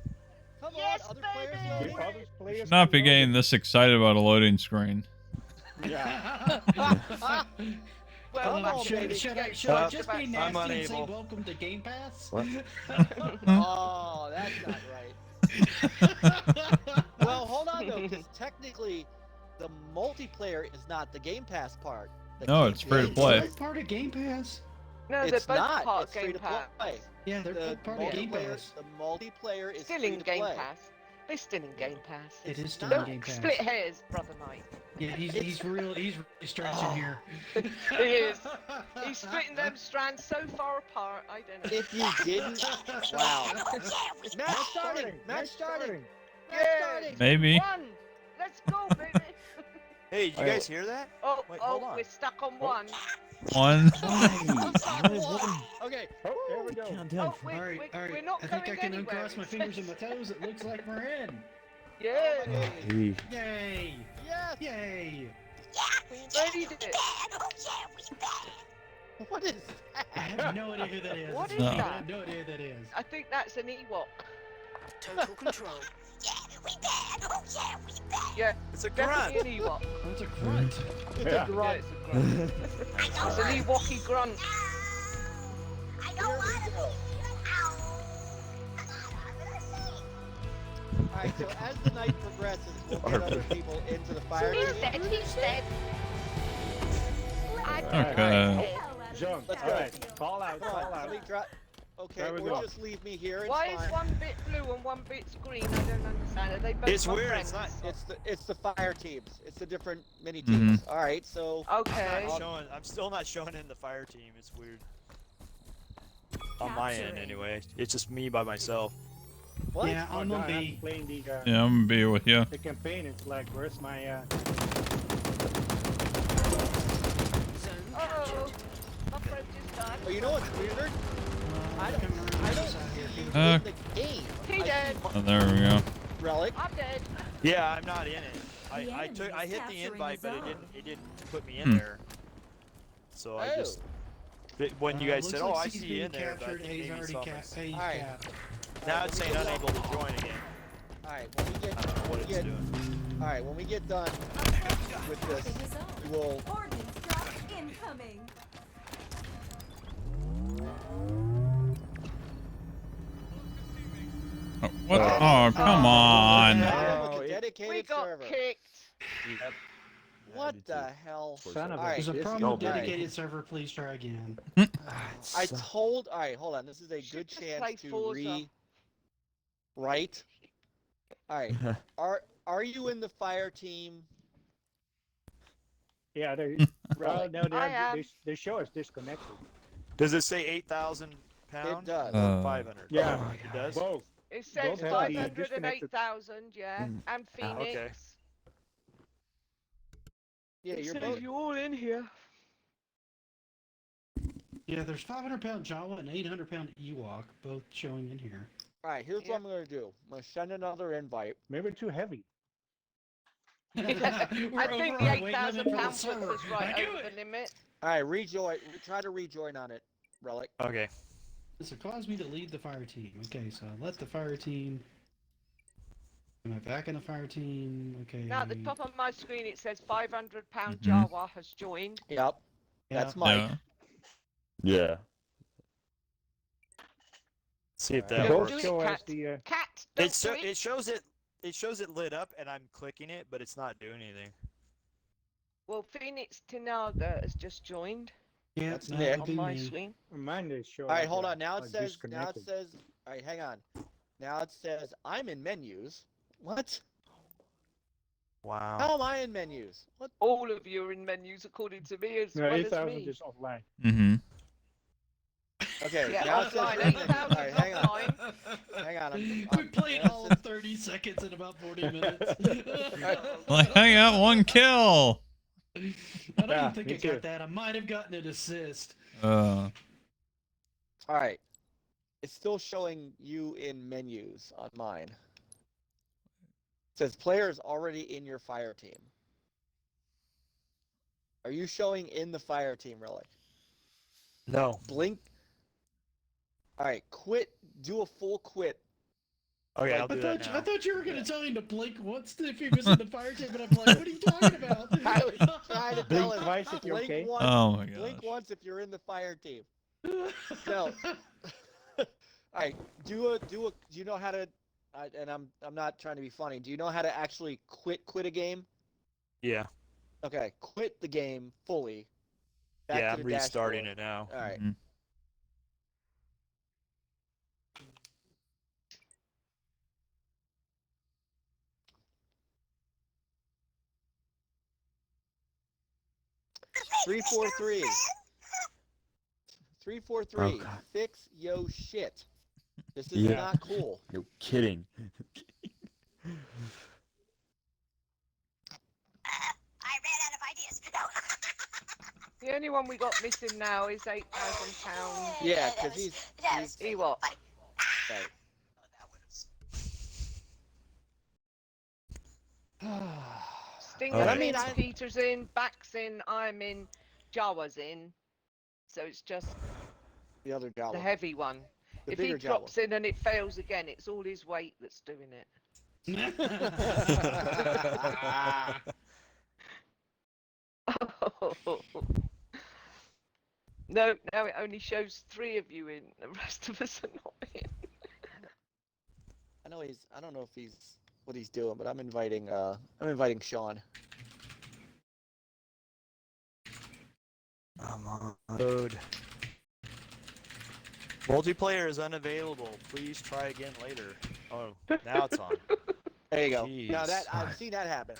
B: Come
G: Yes,
B: on, other players
G: baby.
B: loading.
E: The other players
A: Should not be
E: can
A: getting
E: load
A: this excited about a loading screen.
B: Yeah.
G: Well,
B: Come on,
C: should,
B: baby.
C: should I just be
D: I'm
C: nasty and say
D: unable.
C: welcome to Game Pass?
B: Oh, that's not right. Well, hold on though, because technically, the multiplayer is not the Game Pass part. The
A: No,
B: Game
A: it's free to
B: Pass-
A: play.
C: Is that part of Game Pass?
G: no,
B: It's
G: they're both
B: not.
G: part
B: It's
G: of
B: free
G: Game
B: to
G: Pass.
B: play.
C: Yeah, they're
B: The
C: both part of Game
B: multiplayer,
C: Pass.
B: the multiplayer is
G: Still
B: free
G: in
B: to
G: Game
B: play.
G: Pass. They're still in Game Pass.
C: It is
B: It's
C: still
B: not.
C: in Game Pass.
G: Split hairs, brother Knight.
C: Yeah, he's really stretching here.
G: He is. He's splitting them strands so far apart, I don't know.
B: If you didn't, wow. Match starting. Match starting. Match
G: Yeah.
B: starting.
A: Maybe.
G: One! Let's go, baby!
D: Hey, did you guys hear that?
G: Oh,
D: Wait, hold
G: oh,
D: on.
G: we're stuck on one.
A: One.
B: Okay.
E: Oh, there we go.
G: Oh,
C: All right.
G: we're not
C: I think I
G: going
C: can
G: anywhere.
C: uncross my fingers and my toes. It looks like we're in.
G: Yeah,
C: Yay!
B: Yes.
C: Yay!
G: we made it.
B: What is
C: I
B: that?
C: have no idea who that is.
G: What
A: is
C: I
G: that?
C: have no idea who that is.
G: I think that's an Ewok.
H: Total control.
G: Yeah,
D: It's a grunt.
G: definitely an Ewok.
C: That's a grunt.
B: It's
E: Yeah.
B: a grunt.
G: Yeah, it's a grunt. It's an Ewoky grunt.
B: Alright, so as the night progresses, we'll get other people into the fire team.
G: He's dead.
A: Okay.
E: John,
B: Let's
E: all
B: go.
E: right. Call out.
B: Come
E: Call
B: on,
E: out.
B: somebody drop. Okay,
E: There we
B: or
E: go.
B: just leave me here. It's
G: Why is
B: fine.
G: one bit blue and one bit green? I don't understand. Are they both
D: It's
G: my
D: weird,
G: friends?
D: it's not-
B: It's the fire teams. It's the different mini
A: Mm-hmm.
B: teams. All right, so
G: Okay.
D: I'm still not showing in the fire team. It's weird. On my end, anyway. It's just me by myself.
B: what?
C: Yeah,
E: Oh,
C: I'm
E: John,
C: gonna
E: I'm
C: be.
E: playing the
A: Yeah, I'm gonna be with you.
E: the campaign. It's like, where's my
H: Zone
G: Oh,
H: captured.
G: my friend just died.
B: Oh, you know what's weird? I don't see you in
A: Uh,
B: the game.
G: He
B: I
G: dead.
B: see
A: Oh, there we go.
B: Relic.
G: I'm dead.
D: Yeah, I'm not in it. I hit the invite, but it didn't put me in
A: Hmm.
D: there. So I just when you guys said, "Oh, I see you in there," but I think maybe some now it's saying unable to join again.
B: Alright, when we
D: I
B: get
D: don't know what it's doing.
B: alright, when we get done with this, we'll
H: Ordnance drop incoming.
A: Oh, what? Oh, come on.
B: with a dedicated
G: We got
B: server.
G: kicked.
F: Yep.
B: What
F: me
B: the
F: too.
B: hell?
E: Son of a
B: Alright,
C: There's a
B: this
C: problem with
B: is-
C: dedicated server. Please try again.
B: I told. All right, hold on. This is a
G: Should
B: good
G: just play
B: chance to
G: Forza.
B: rewrite. All right. Are you in the fire team?
E: Yeah, they
B: Really?
E: no,
G: I am.
E: they show us disconnected.
D: Does it say 8,000 pound?
B: It does.
D: Or 500?
E: Yeah,
D: It does.
E: both.
G: It says
E: Both have the
G: 500 and
E: disconnected-
G: 8,000, yeah, and Phoenix.
D: okay.
B: Yeah,
G: It
B: you're
G: says
B: both.
G: you all in here.
C: Yeah, there's 500-pound Jawa and 800-pound Ewok, both showing in here.
B: All right. Here's what I'm gonna do. I'm gonna send another invite.
E: Maybe too heavy.
C: We're
G: I think
C: over
G: the
C: our weight
G: 8,000
C: limit for the
G: pound puts
C: server.
G: us right
C: I knew
G: over
C: it.
G: the limit.
B: All right. Rejoin. Try to rejoin on it, Relic.
D: Okay.
C: This will cause me to leave the fire team. Okay, so I left the fire team. Am I back in the fire team? Okay.
G: Now at the top of my screen it says 500 pound
A: Mhm.
G: Jawa has joined.
B: Yep.
C: Yeah.
B: That's Mike.
A: Yeah.
F: Yeah.
D: See if
B: Alright.
D: that
G: Don't
E: Both
G: do
D: works.
G: it,
E: show us
G: Cat.
E: the
G: Cat, don't
D: It,
G: do it.
D: it shows it. It shows it lit up, and I'm clicking it, but it's not doing anything.
G: Well, Phoenix Tinaga has just joined
C: Yeah,
B: That's
C: that
B: Nick.
C: would
G: on
C: be
G: my
C: me.
G: screen.
E: mine. They show.
B: All right.
E: like
B: Hold
E: a-
B: on. Now it
E: like
B: says. Now it
E: disconnected.
B: says. All right. Hang on. Now it says I'm in menus. What?
D: Wow.
B: How am I in menus? What?
G: All of you are in menus according to me as
E: No,
G: well as
E: 8,000
G: me.
E: is offline.
A: Mm-hmm.
B: Okay.
G: Yeah,
B: now it says.
G: offline,
B: All right.
G: 8,000
B: Hang on.
G: offline.
B: Hang on.
C: We played all of 30 seconds in about 40 minutes.
A: Like, I got one kill.
C: I don't
E: Yeah,
C: even think
E: me
C: I
E: too.
C: got that. I might have gotten an assist.
B: All right. It's still showing you in menus on mine. It says players already in your fire team. Are you showing in the fire team, Relic?
D: No.
B: Blink. All right, quit. Do a full quit.
D: Okay,
B: Like,
D: I'll do
C: I
D: that
C: thought,
D: now.
C: I thought you were going to tell him to blink once if he was in the fire team, but I'm like, what are you talking about?
B: I was trying to tell
E: Blink
B: him.
E: twice if you're
B: Blink
E: okay.
B: once.
A: Oh my
B: Blink
A: gosh.
B: once if you're in the fire team. No. All right. Do you know how to? And I'm not trying to be funny. Do you know how to actually quit a game?
D: Yeah.
B: Okay, quit the game fully. Back
D: Yeah,
B: to
D: I'm
B: the
D: restarting
B: dashboard.
D: it now.
B: All right.
A: Mhm.
B: Three, four, three. 343.
F: Oh, God.
B: Fix yo shit. This is
F: Yeah.
B: not cool.
F: No kidding.
H: I ran out of ideas.
G: The only one we got missing now is 8,000 pounds.
B: Yeah, because he's
G: Ewok.
B: right.
G: Stinger's
D: Alright.
B: I mean,
G: in,
B: I-
G: Peter's in, Back's in, I'm in, Jawa's in. So it's just
B: The other
G: the
B: Jawa.
G: heavy one.
B: The
G: If he
B: bigger
G: drops in and it fails again, it's all his weight that's doing it.
B: Jawa.
G: No, now it only shows 3 of you in. The rest of us are not in.
B: I know he's. I don't know if he's what he's doing, but I'm inviting Sean.
D: I'm on mode. Multiplayer is unavailable. Please try again later. Oh, now it's on.
B: There you go.
D: Jeez.
B: Now that I've seen that happen.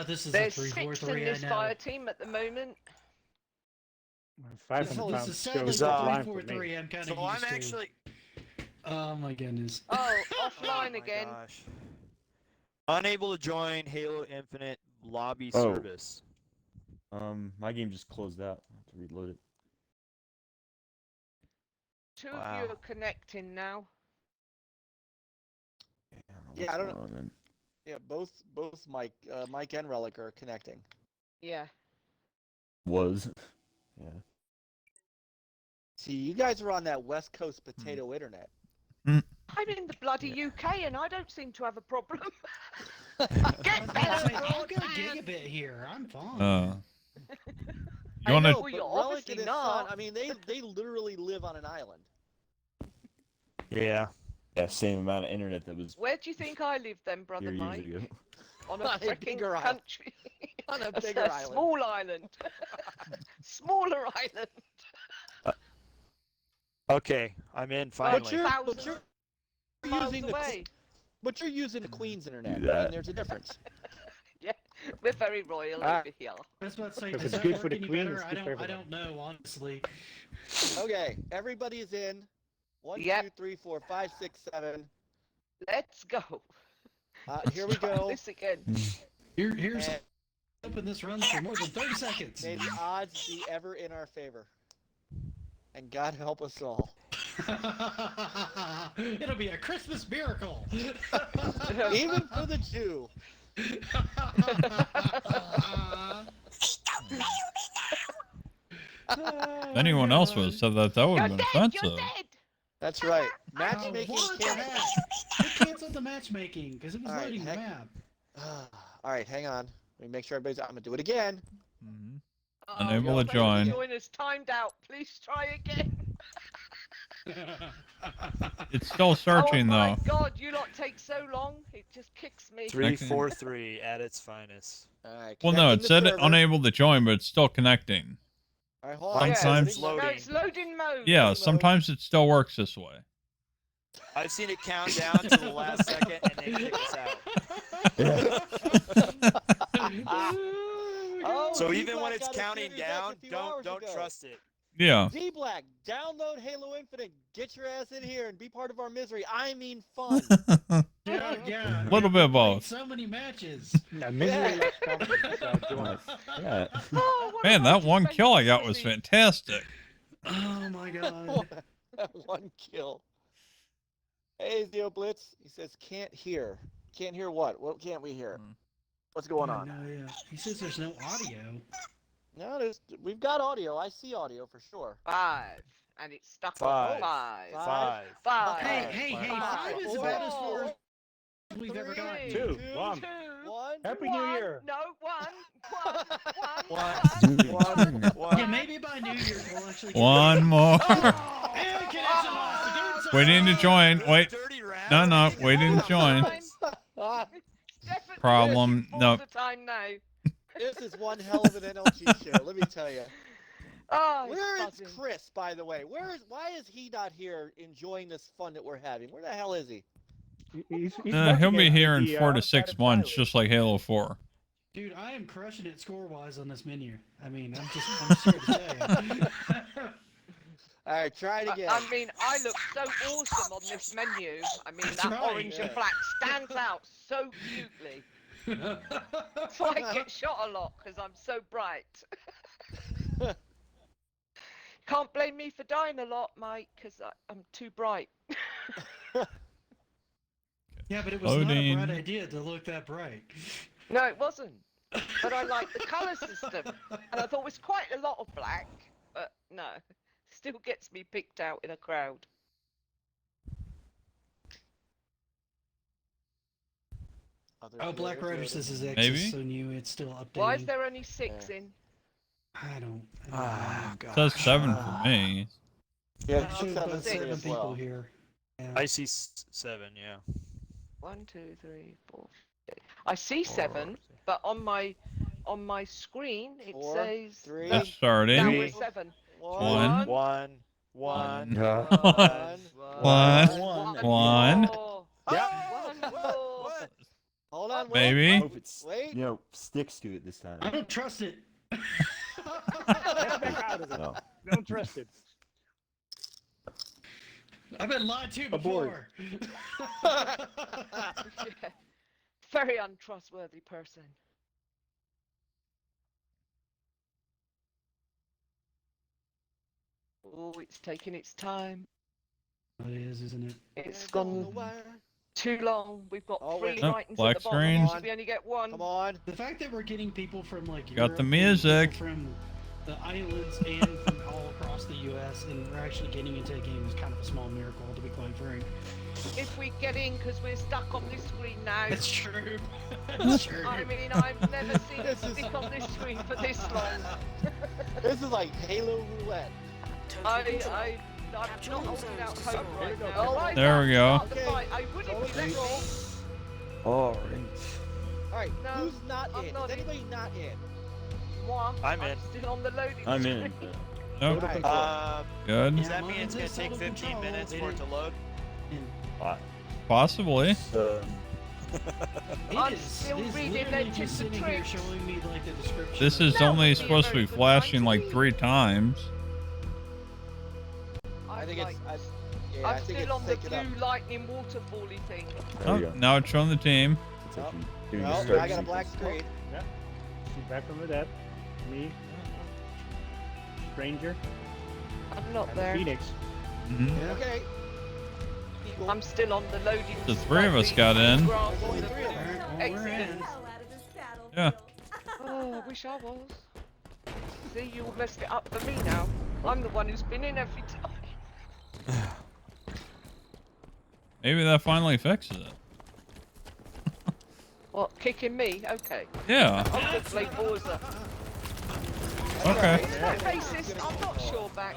C: This is
G: There's
C: a
G: 6 in
C: 3-4-3,
G: this
C: I know.
G: fire team at the moment.
E: 500
B: This
E: pounds
C: This is
E: still
C: sadly
E: offline for me.
C: 3-4-3, I'm kind of
D: So
C: used
D: I'm
C: to.
D: actually.
C: Oh my goodness.
G: Oh,
D: Oh
G: offline
D: my
G: again.
D: gosh. Unable to join Halo Infinite lobby
F: Oh.
D: service.
F: My game just closed out. I have to reload it.
G: 2
D: Wow.
G: of you are connecting now.
B: Yeah, I don't know.
F: know.
B: Yeah, both Mike and Relic are connecting.
G: Yeah.
F: Was. Yeah.
B: See, you guys are on that West Coast potato internet.
G: I'm in the bloody UK and I don't seem to have a problem. Get better
C: I'll go
G: broadband.
C: gigabit here. I'm fine.
A: You want to?
G: Well, you're
B: Relic
G: obviously
B: and his
G: not.
B: son, I mean, they literally live on an island.
D: Yeah.
F: Yeah, same amount of internet that was
G: Where do you think I live then, brother
F: 3 years
G: Mike?
F: ago.
G: On a
B: On a
G: freaking
B: bigger island.
G: country.
B: On a
G: A
B: bigger island.
G: small island. Smaller island.
D: Okay, I'm in finally.
B: But you're
G: Miles
B: using
G: away.
B: But you're using the Queen's internet.
F: Do
B: I mean,
F: that.
B: there's a difference.
G: Yeah, we're very royal
B: Ah.
G: over here.
C: I was about to say,
E: If
C: does
E: it's
C: that
E: good
C: work
E: for the
C: any
E: queen,
C: better?
E: it's
C: I
E: good for
C: don't
E: everyone.
C: know, honestly.
B: Okay, everybody's in. 1,
G: Yep.
B: 2, 3, 4, 5, 6, 7.
G: Let's go.
B: Here we
G: Try
B: go.
G: This again.
C: Here's
B: And
C: hoping this runs for more than 30 seconds.
B: may the odds be ever in our favor. And God help us all.
C: It'll be a Christmas miracle.
B: Even for the Jew.
A: If anyone else would have said that, that would
G: You're
A: have
G: dead.
A: been
G: You're
A: offensive.
G: dead.
B: That's right.
C: Oh,
B: Matchmaking
C: what the
B: canceled.
C: heck? They canceled the matchmaking because it was
B: All right,
C: loading the
B: heck.
C: map.
B: All right, hang on. Let me make sure everybody's. I'm gonna do it again.
A: Mhm.
G: Oh,
A: Unable
G: your
A: to join.
G: Join is timed out. Please try again.
A: It's still searching
G: oh my
A: though.
G: God, you lot take so long. It just kicks me.
D: 343 at its finest.
B: All right.
A: Well, no,
B: connecting
A: it
B: the
A: said
B: server.
A: unable to join, but it's still connecting.
B: All right, hold on.
A: Sometimes-
D: It's loading.
G: No, it's loading mode.
A: Yeah,
B: mode.
A: sometimes it still works this way.
D: I've seen it count down to the last second and then kick us out.
B: Oh,
D: So
B: D
D: even when
B: Black
D: it's
B: got a
D: counting
B: Series X
D: down,
B: a few
D: don't
B: hours ago.
D: trust it.
A: Yeah.
B: D Black, download Halo Infinite, get your ass in here, and be part of our misery. I mean, fun.
C: Yeah.
A: Little bit of both.
C: So many matches.
E: Now, misery loves company, so join us.
F: Yeah.
G: Oh, what
A: Man,
G: a
A: that one kill I got was
G: fantasy.
A: fantastic.
C: Oh my god.
B: One kill. Hey, Zeo Blitz. He says, can't hear. Can't hear what? What can't we hear? What's going on?
C: No, yeah. He says there's no audio.
B: No, we've got audio. I see audio for sure.
G: 5. And it's stuck
D: Five.
G: on 5.
B: Five.
D: 5.
C: Hey, five is
B: Four.
C: about as far as we've ever gotten.
E: Two. One.
G: 2.
B: One.
E: Happy New Year.
G: No, 1.
D: One.
C: Yeah, maybe by New Year's we'll actually get
A: One more.
C: Oh, and connection lost. The dude's
A: Waiting to join. Wait.
D: Dirty round.
A: No, no, waiting to join.
G: Definitely
A: Problem.
G: all
A: No.
G: the time now.
B: This is one hell of an NLG show. Let me tell you.
G: Oh, it's
B: Where is
G: buzzing.
B: Chris, by the way? Why is he not here enjoying this fun that we're having? Where the hell is he?
E: He's
A: He'll be
E: working
A: here
E: at
A: in
E: the,
A: 4 to
E: outside
A: 6
E: of
A: months,
E: Tyler.
A: just like Halo 4.
C: Dude, I am crushing it score-wise on this menu. I mean, I'm just here to say.
B: All right, try it again.
G: I mean, I look so awesome on this menu. I mean,
C: That's
G: that
C: right,
G: orange
B: yeah.
G: and black stands out so beautifully. So I get shot a lot because I'm so bright. Can't blame me for dying a lot, Mike, because I'm too bright.
C: Yeah, but it was
A: Loading.
C: not a bright idea to look that bright.
G: No, it wasn't. But I like the colour system. And I thought it was quite a lot of black, but no. Still gets me picked out in a crowd.
C: Oh, Black Rider says his X
A: Maybe?
C: is so new, it's still updating.
G: Why is there only 6 in?
C: I don't
D: Ah,
C: know.
A: It says 7 for me.
B: Yeah,
C: It showed about 7
B: as
C: people
B: well.
C: here. Yeah.
D: I see 7, yeah.
G: 1, 2, 3, 4. I see 7, but on my screen it
B: 4,
G: says
B: 3,
A: It's
G: now
A: starting.
G: we're 7.
A: One.
D: One.
A: One.
G: One.
A: One.
G: more.
B: Yeah.
G: One more.
B: Hold on, wait.
A: Maybe.
F: Hope it's
B: Wait.
F: sticks to it this time.
C: I don't trust it.
E: Get back out of it.
F: No.
E: Don't trust it.
C: I've been lied to
E: Abort.
C: before.
G: Yeah. Very untrustworthy person. Oh, it's taking its time.
C: It is, isn't it?
G: It's
B: On the
G: gone.
B: wire.
G: Too long. We've got
B: Oh,
G: 3
B: wait.
A: Oh,
G: Titans
A: black
G: at the bottom.
A: screen.
G: We only get 1.
B: Come on.
C: The fact that we're getting people from like
A: Got
C: Europe
A: the
C: and
A: music.
C: people from the islands and from all across the U.S. and we're actually getting into a game is kind of a small miracle, to be quite frank.
G: If we get in, because we're stuck on this screen now.
C: That's true. That's true.
G: I mean, I've never seen us stick on this screen for this long.
B: This is like Halo Roulette.
G: I'm not holding out hope right now. Oh, I
A: There we go.
G: start the fight. I would if you let me.
F: Alright.
B: Alright,
G: No,
B: who's not
G: I'm
B: in?
G: not
B: Is
G: in.
B: anybody not in?
G: Moi,
D: I'm in.
G: still on the loading
F: I'm
G: screen.
F: in.
A: Nope.
B: Alright.
A: Good.
D: Does
C: Yeah,
D: that mean it's
C: mine's
D: gonna
C: in
D: take 15
C: subtle
D: minutes
C: control.
D: for it to load?
A: Possibly.
G: I'm
C: It is-
G: still
C: it is
G: reading
C: literally
G: their
C: just
G: tips and
C: sitting here
G: tricks.
C: showing me like the description.
A: This is
G: No,
A: only
G: it's
A: supposed to be
G: very good.
A: flashing like 3 times.
B: I think
G: like,
B: it's. Yeah, I
G: I'm
B: think
G: still on the
B: it's syncing up.
G: blue lightning waterfally thing.
F: There
A: Oh,
F: we go.
A: now it's showing the team.
F: It's like
B: Oh.
F: doing the
B: Well,
F: start
B: I got a black
F: sequence.
B: screen.
E: Yeah. She's back from the dead. Me. Stranger.
G: I'm not
E: And
G: there.
E: Phoenix.
A: Mhm.
B: Okay. Eagle.
G: I'm still on the loading.
A: The 3 of us got in.
B: There's only 3 of them.
C: Alright, well, we're
G: Excellent.
C: in.
H: Hell out of this battlefield.
A: Yeah.
G: Oh, I wish I was. See, you all messed it up for me now. I'm the one who's been in every time.
A: Maybe that finally fixes it.
G: What, kicking me? Okay.
A: Yeah.
G: I'm gonna play Forza.
A: Okay.
G: Is that racist? I'm not sure back.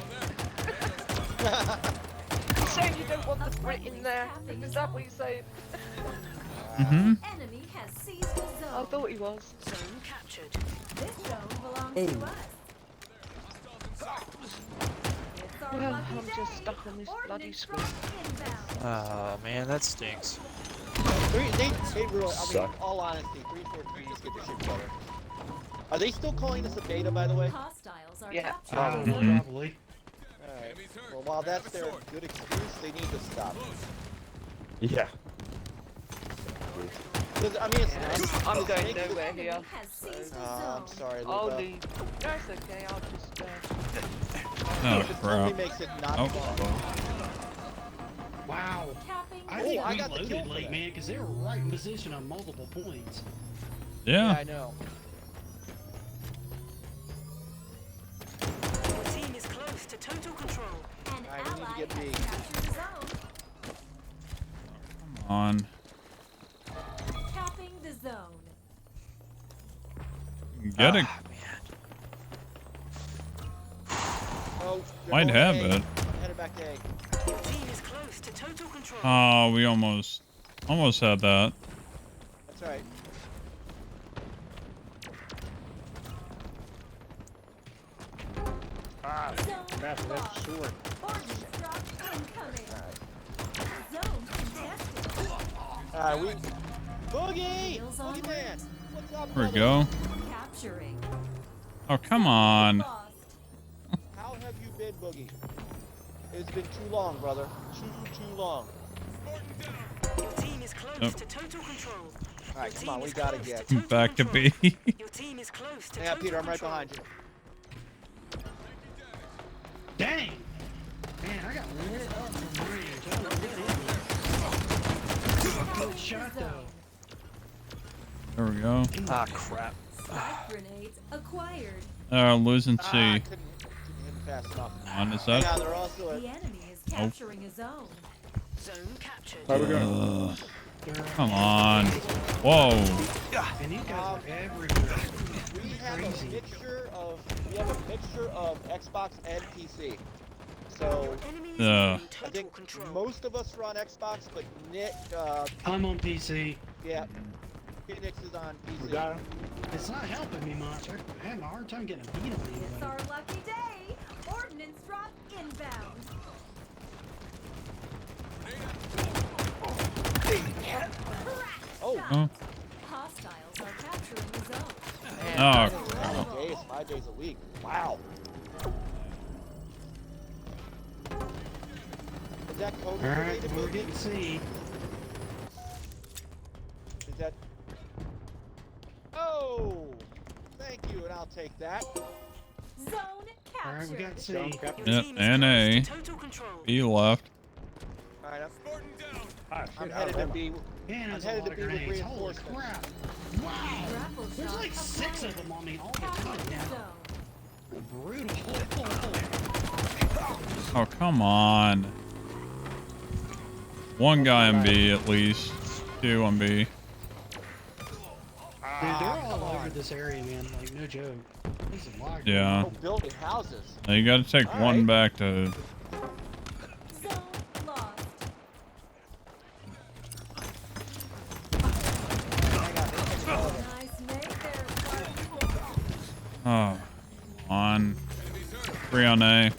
G: You're saying you don't want the Brit in there? Is that what you're saying?
A: Mhm.
H: Enemy has seized the zone.
G: I thought he was.
H: This zone belongs to us. It's our
G: Well,
H: lucky
G: I'm just
H: day.
G: stuck on this bloody
H: Ordnance
G: screen.
H: drop inbound.
D: Oh man, that stinks.
B: They really, I mean,
F: Suck.
B: all honesty, 343 just get their shit together. Are they still calling this a beta, by the way?
H: Hostiles are
G: Yeah.
H: capturing.
C: Probably.
B: Alright. Well, while that's their good excuse, they need to stop.
F: Yeah.
B: 'Cause, I mean, it's
G: I'm
B: it's
G: going
B: making it-
G: nowhere
H: Enemy
G: here.
H: has seized the
B: I'm
H: zone.
B: sorry,
G: I'll
B: Luca.
G: leave. That's okay, I'll just
A: Oh,
B: It only
A: crap.
B: makes it not
A: Oh.
B: fun.
C: Wow.
H: Capping
C: I
B: Oh,
C: think
B: I
C: we
B: got the kill
C: loaded
B: for
C: late,
B: that.
C: man, because they were right in position on multiple points.
B: Yeah,
A: Yeah.
B: I know.
I: Your team is close to total control.
H: An
B: Alright, we need to
H: ally
B: get
H: has
B: B.
H: captured the zone.
A: Come on.
H: Capping the zone.
A: Get it.
B: Oh, they're
A: Might
B: going
A: have
B: A.
A: it.
B: I'm headed back to A.
I: Your team is close to total control.
A: Oh, we almost had that.
B: That's right.
H: Zone
E: Master, that's
H: lost.
E: sword.
H: Ordnance drop incoming. Zone contested.
B: Alright, we. Boogie!
H: Wheels on
B: Boogie Man! What's up,
A: There we
B: brother?
A: go.
H: Capturing.
A: Oh, come on.
H: Lost.
B: How have you been, Boogie? It's been too long, brother. Too long.
I: Your team is close
A: Nope.
I: to total control.
B: Alright,
I: Your
B: come on,
I: team
B: we
I: is
B: gotta
I: close
B: get.
I: to total
A: Back to
I: control.
A: B.
I: Your team is close to
B: Yeah,
I: total
B: Peter, I'm right
I: control.
B: behind you.
C: Dang! Man, I got lit up from range. I don't know what it is. Good shot, though.
A: There we go.
D: Ah, crap.
H: Spike grenades acquired.
A: Losing
B: Ah, I
A: C.
B: couldn't hit him fast enough.
A: On is
B: Yeah,
A: that?
B: they're also
H: The
B: a.
H: enemy is capturing a zone.
I: Zone captured.
F: How we going?
A: Come on. Whoa.
C: And these guys are everywhere.
B: We have a mixture of Xbox and PC. So
I: Enemy is
A: Yeah.
I: in
B: I
I: total
B: think
I: control.
B: most of us are on Xbox, but Nick,
C: I'm on PC.
B: yeah, Phoenix is on
E: We
B: PC.
E: got him.
C: It's not helping me much. I'm having a hard time getting a beat on
H: It's
C: anybody.
H: our lucky day. Ordnance drop inbound.
B: Oh,
A: Oh.
H: Hostiles are capturing the zone.
B: man,
A: Oh,
B: 5 days a week. Wow. Is that COVID
C: Alright,
B: related?
C: we're
B: Boogie?
C: getting C.
B: Is that? Oh, thank you, and I'll take that.
H: Zone
C: Alright, we
H: captured.
C: got C.
E: Jump, cap-
I: Your
A: Yeah,
I: team is
A: and
I: close
A: A.
I: to total control.
A: B left.
B: Alright,
E: Ah,
B: I'm
E: shit,
B: headed to B.
C: Man,
B: I'm
C: there's a
B: headed
C: lot
B: to
C: of
B: B with
C: grenades. Holy
B: reinforcements.
C: crap! Wow!
H: Grapple
C: There's
H: shot
C: like 6 of
H: acquired.
C: them on me all the
H: Capture
C: time
H: the
C: now.
H: zone.
C: Brutal.
A: Oh, come on. One guy on B at least. 2 on B.
C: Dude,
B: Ah,
C: they're all over this area, man. Like, no joke. There's a lot of
A: Yeah.
B: Oh, building houses.
A: Now you gotta take
B: All
A: one
B: right.
A: back to.
H: Zone lost. Nice make there, Spartan.
A: Oh, on. 3 on A.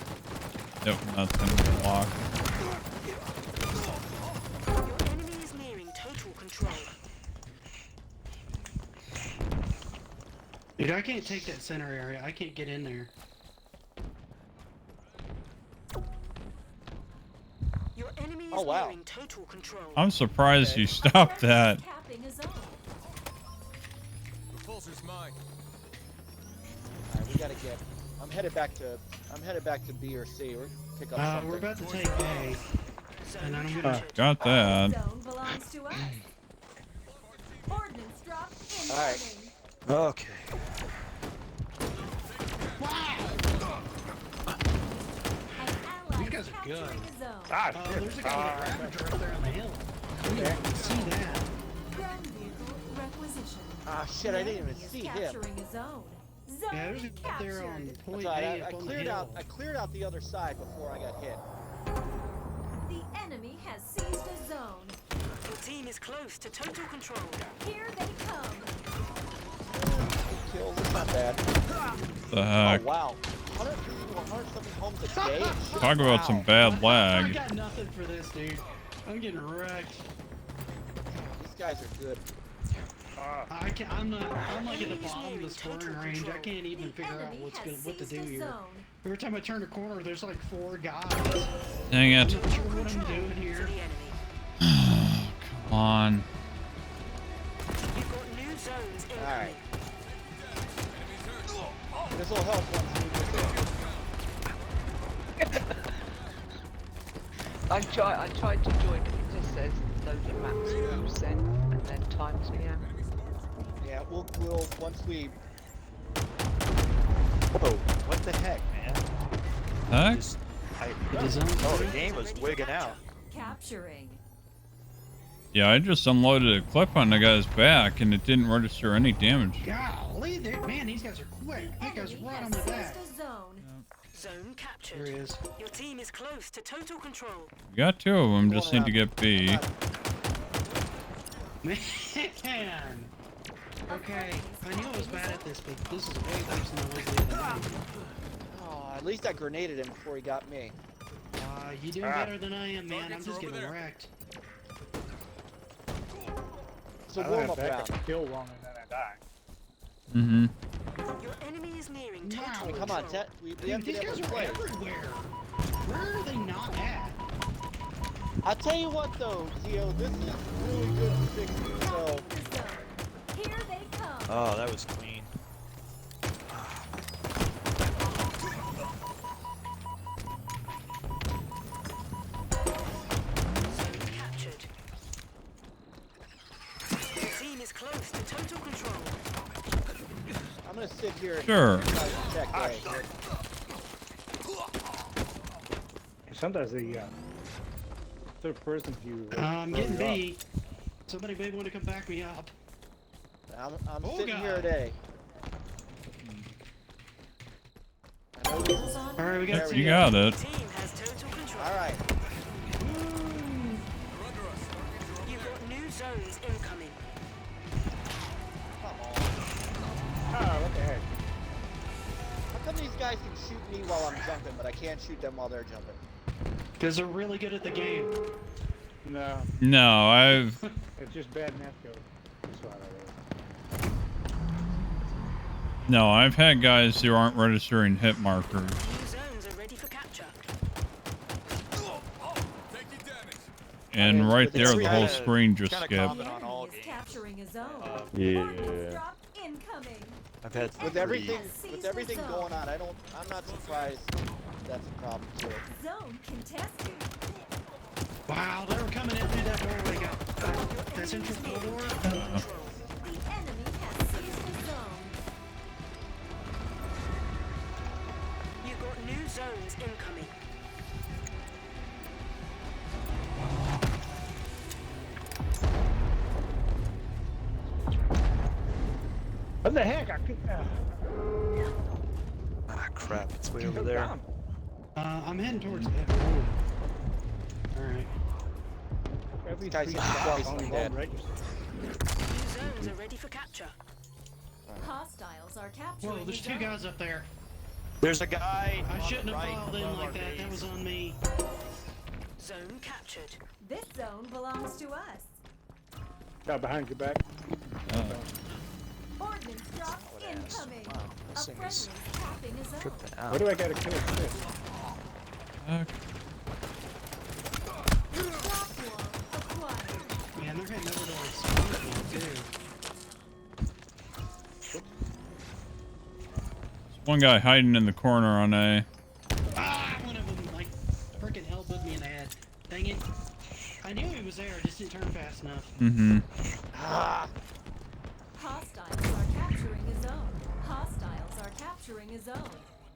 A: Yep, nothing. Block.
I: Your enemy is nearing total control.
C: Dude, I can't take that center area. I can't get in there.
I: Your enemy is
B: Oh, wow.
I: nearing total control.
A: I'm surprised you stopped that.
H: Capping a zone.
B: Alright, we gotta get. I'm headed back to B or C. We're pick up something.
C: We're about to take A. And then I'm gonna...
A: Got that.
H: Zone belongs to us. Ordnance drop incoming.
B: Alright.
D: Okay.
H: An ally
C: These guys are good.
H: capturing a zone.
E: Ah,
C: Oh,
E: shit.
C: there's a guy with a Ravager up there on the hill. You can see that.
H: Ground vehicle requisition.
B: Ah, shit! I didn't even
H: Enemy is
B: see him.
H: capturing a zone. Zone
C: Yeah, there's a guy up there on
H: captured.
C: point
B: That's all right,
C: A
B: I
C: up on the
B: cleared
C: hill.
B: out. I cleared out the other side before I got hit.
H: The enemy has seized a zone.
I: Your team is close to total control.
H: Here they come.
B: Kills. It's not bad.
A: The heck.
B: Oh wow. 100 homes a day.
A: Talk about some bad
C: I
A: lag.
C: got nothing for this, dude. I'm getting wrecked.
B: These guys are good.
C: I can't. I'm like at the bottom of the scoring range. I can't even figure out
H: Enemy
C: what to
H: has
C: do
H: seized a
C: here.
H: zone.
C: Every time I turn a corner, there's like 4 guys.
A: Dang
C: I'm
A: it.
C: not sure what I'm doing
I: To
C: here.
I: the enemy.
A: Come on.
I: You've got new zones incoming.
B: Alright. This will help once we get
G: I tried to join, but it just says loading maps you sent and then times me out.
B: there. Yeah, we'll once we. Whoa! What the heck, man?
A: Heck?
D: Just,
C: The zone's
D: oh, the
C: good.
D: game was wigging out.
H: Capturing.
A: Yeah, I just unloaded a clip on the guy's back and it didn't register any damage.
C: Golly, man, these guys are quick. That guy's
H: Enemy
C: right
H: has
C: on my
H: seized
C: back.
H: a zone.
I: Zone
C: There he
I: captured.
C: is.
I: Your team is close to total control.
A: We got 2 of them, just need to get B.
C: Man. Okay, I knew I was bad at this, but this is way worse than I was the other night.
B: Oh, at least I grenaded him before he got me.
C: You doing better than I am, man. I'm just getting wrecked.
B: It's a
E: I
B: warm
E: went
B: up
E: back
B: round.
E: and kill one and then I died.
A: Mm-hmm.
I: Your enemy is nearing
C: Wow.
I: total
B: I mean, come
I: control.
B: on, Ted. We
C: Dude,
B: have to
C: these
B: be able
C: guys
B: to
C: are
B: play.
C: everywhere. Where are they not at?
B: I'll tell you what, though, Zio, this is really good 60. So
H: The zone. Here they come.
D: Oh, that was clean.
I: Zone captured. Your team is close to total control.
B: I'm gonna sit here and
A: Sure.
B: try to check A.
E: Sometimes the third-person view.
C: I'm getting B. Somebody may want to come back me up.
B: I'm
C: Oh,
B: sitting
C: God.
B: here at A. I know these-
C: Alright, we got
B: There
A: You
B: we
A: got
I: Your
A: it.
I: team has total control.
B: All right.
I: You've got new zones incoming.
B: Come on.
E: Ah, what the heck?
B: How come these guys can shoot me while I'm jumping, but I can't shoot them while they're jumping?
C: Because they're really good at the game.
E: No,
A: No, I've...
E: it's just bad netcode. That's what it is.
A: No, I've had guys who aren't registering hit markers.
I: New zones are ready for capture.
A: And right
B: But the
A: there, the
B: three
A: whole
B: guys-
A: screen just
D: kinda
A: skipped.
D: common on all
H: Is
D: games.
H: capturing a zone.
F: Yeah.
H: Ordnance drop incoming.
D: I've had
B: With
D: three.
B: everything going on, I'm not surprised that's a problem too.
H: Zone contested.
C: Wow, they were coming in through that doorway. Got that central corridor.
H: The enemy has seized the zone.
I: You got new zones incoming.
E: What the heck? I could.
D: Ah, crap! It's way over there.
C: I'm heading towards it. Alright.
E: Every
B: Guys,
E: three
B: he's
E: shots
B: obviously
E: on
B: dead.
E: one register.
I: New zones are ready for capture.
H: Hostiles are capturing
C: Whoa, there's
H: the
C: two
H: zone.
C: guys up there.
D: There's a guy.
C: I
D: on
C: shouldn't
D: the
C: have
D: right
C: filed in
D: above our
C: like that. That
D: base.
C: was on me.
I: Zone captured.
H: This zone belongs to us.
E: Guy behind your back.
H: Ordnance drop
D: Oh, it is.
H: incoming.
D: Wow,
H: A
D: this thing
H: friendly
D: is
H: tapping a zone.
D: tripping out.
E: Where do I gotta kill this?
H: Drop wall acquired.
C: Man, they're heading over to our spawn point, too.
A: One guy hiding in the corner on A.
C: Ah, one of them, like, freaking elbowed me in the head. Dang it. I knew he was there, I just didn't turn fast enough.
A: Mm-hmm.
B: Ah,
H: Hostiles are capturing a zone. Hostiles are capturing a zone.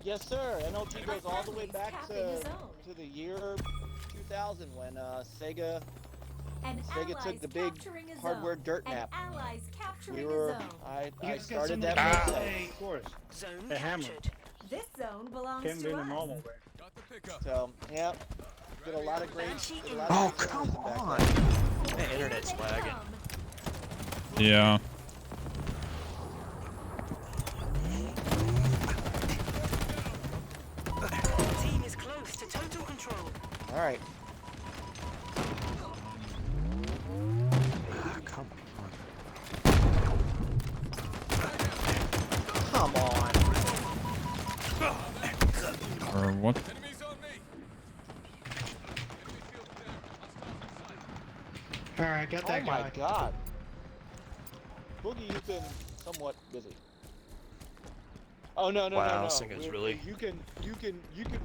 B: yes, sir. NLG goes all the way back
H: Capping a
B: to
H: zone.
B: the year 2000 when Sega
H: An
B: Sega took
H: allies
B: the big
H: capturing a
B: hardware
H: zone.
B: dirt
H: An
B: nap.
H: allies capturing
B: We were.
H: a zone.
B: I
C: You guys got
B: started
C: some
B: that
C: of the-
B: myself.
C: Hey,
E: Of course.
I: Zone
E: The hammer.
I: captured.
H: This zone belongs
E: Can't be
H: to
E: in the
H: us.
E: normal way.
B: So, yeah. Did a lot of great. Did a lot
D: Oh,
B: of great
D: come
B: journalism back
D: on!
B: then.
D: The internet's
H: Here they
D: lagging.
H: come.
A: Yeah.
I: Team is close to total control.
B: All right.
D: Ah, come on. Come on.
A: Or what?
C: alright, got
B: Oh
C: that
B: my
C: guy.
B: God. Boogie, you've been somewhat busy. Oh no no
D: Wow,
B: no
D: this
B: no!
D: thing is really-
B: You can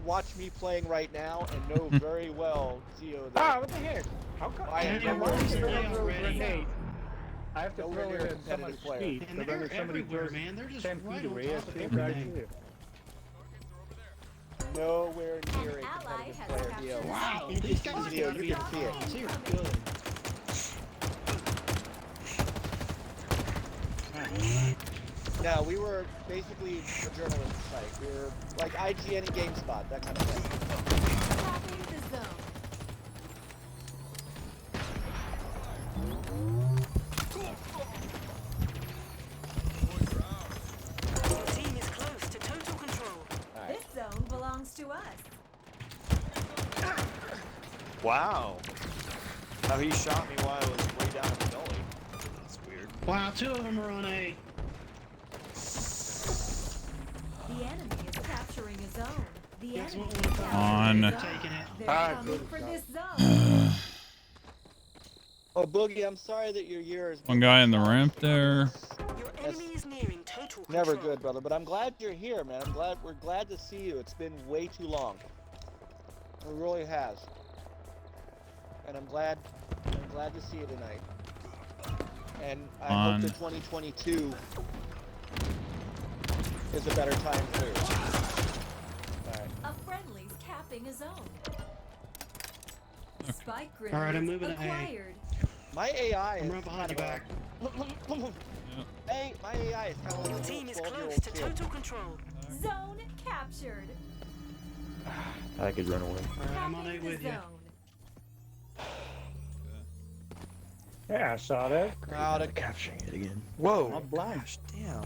B: watch me playing right now and know very well, Zio.
E: Ah,
B: That
E: what the heck? How come?
B: I am
C: Daniel,
B: nowhere
C: where's the
B: near-
C: layout
E: throw a
C: ready?
E: grenade. I have to
B: Nowhere
E: throw
B: near
E: it
B: a
E: at somebody's
B: competitive player.
E: feet.
C: And
E: So then
C: they're
E: if somebody
C: everywhere,
E: throws
C: man. They're just
E: 10
C: right
E: feet
C: on
E: away, I have
C: top
E: to
C: of
E: get back
C: everything.
E: to it.
B: Nowhere near a
H: An ally
B: competitive
H: has
B: player,
H: captured
B: Dio.
H: a
C: Wow,
H: zone.
C: these guys
B: Zio,
C: gotta
B: you
C: be
B: can see it.
C: pros. You're good.
B: No, we were basically a journalism site. We were like IGN and GameSpot, that kind of thing.
H: Tapping the zone.
I: Your team is close to total control.
H: This zone belongs to us.
D: Wow. How he shot me while I was way down in the gully. That's weird.
C: Wow, two of them are on A.
H: The enemy is capturing a zone. The
C: Guess
H: enemy
C: what
H: is
C: one
H: capturing
A: On.
H: a
C: They're
H: zone.
C: taking it.
H: They're
B: Ah,
H: coming
B: good
H: for
B: God.
H: this zone.
B: Oh, Boogie, I'm sorry that your year is.
A: One guy in the ramp there.
I: Your
B: That's
I: enemy is nearing total control.
B: Never good, brother. But I'm glad you're here, man. We're glad to see you. It's been way too long. It really has. And I'm glad to see you tonight. And I
A: On.
B: hope that 2022 is a better time for you. Alright.
H: A friendly's capping a zone. Spike grenades
C: Alright, I'm moving to A.
H: acquired.
B: My AI is
C: I'm right behind you back.
B: Hey, my AI is kind of like
I: Your
B: a
I: team is
B: 12-year-old
I: close to
B: kid.
I: total control.
H: Zone captured.
F: I could run away.
C: Alright, I'm on A
H: Capping the
C: with you.
H: zone.
E: Yeah, I saw that.
B: Crowd of
F: Capturing it again.
D: Whoa.
E: I'm blind.
D: Gosh, damn.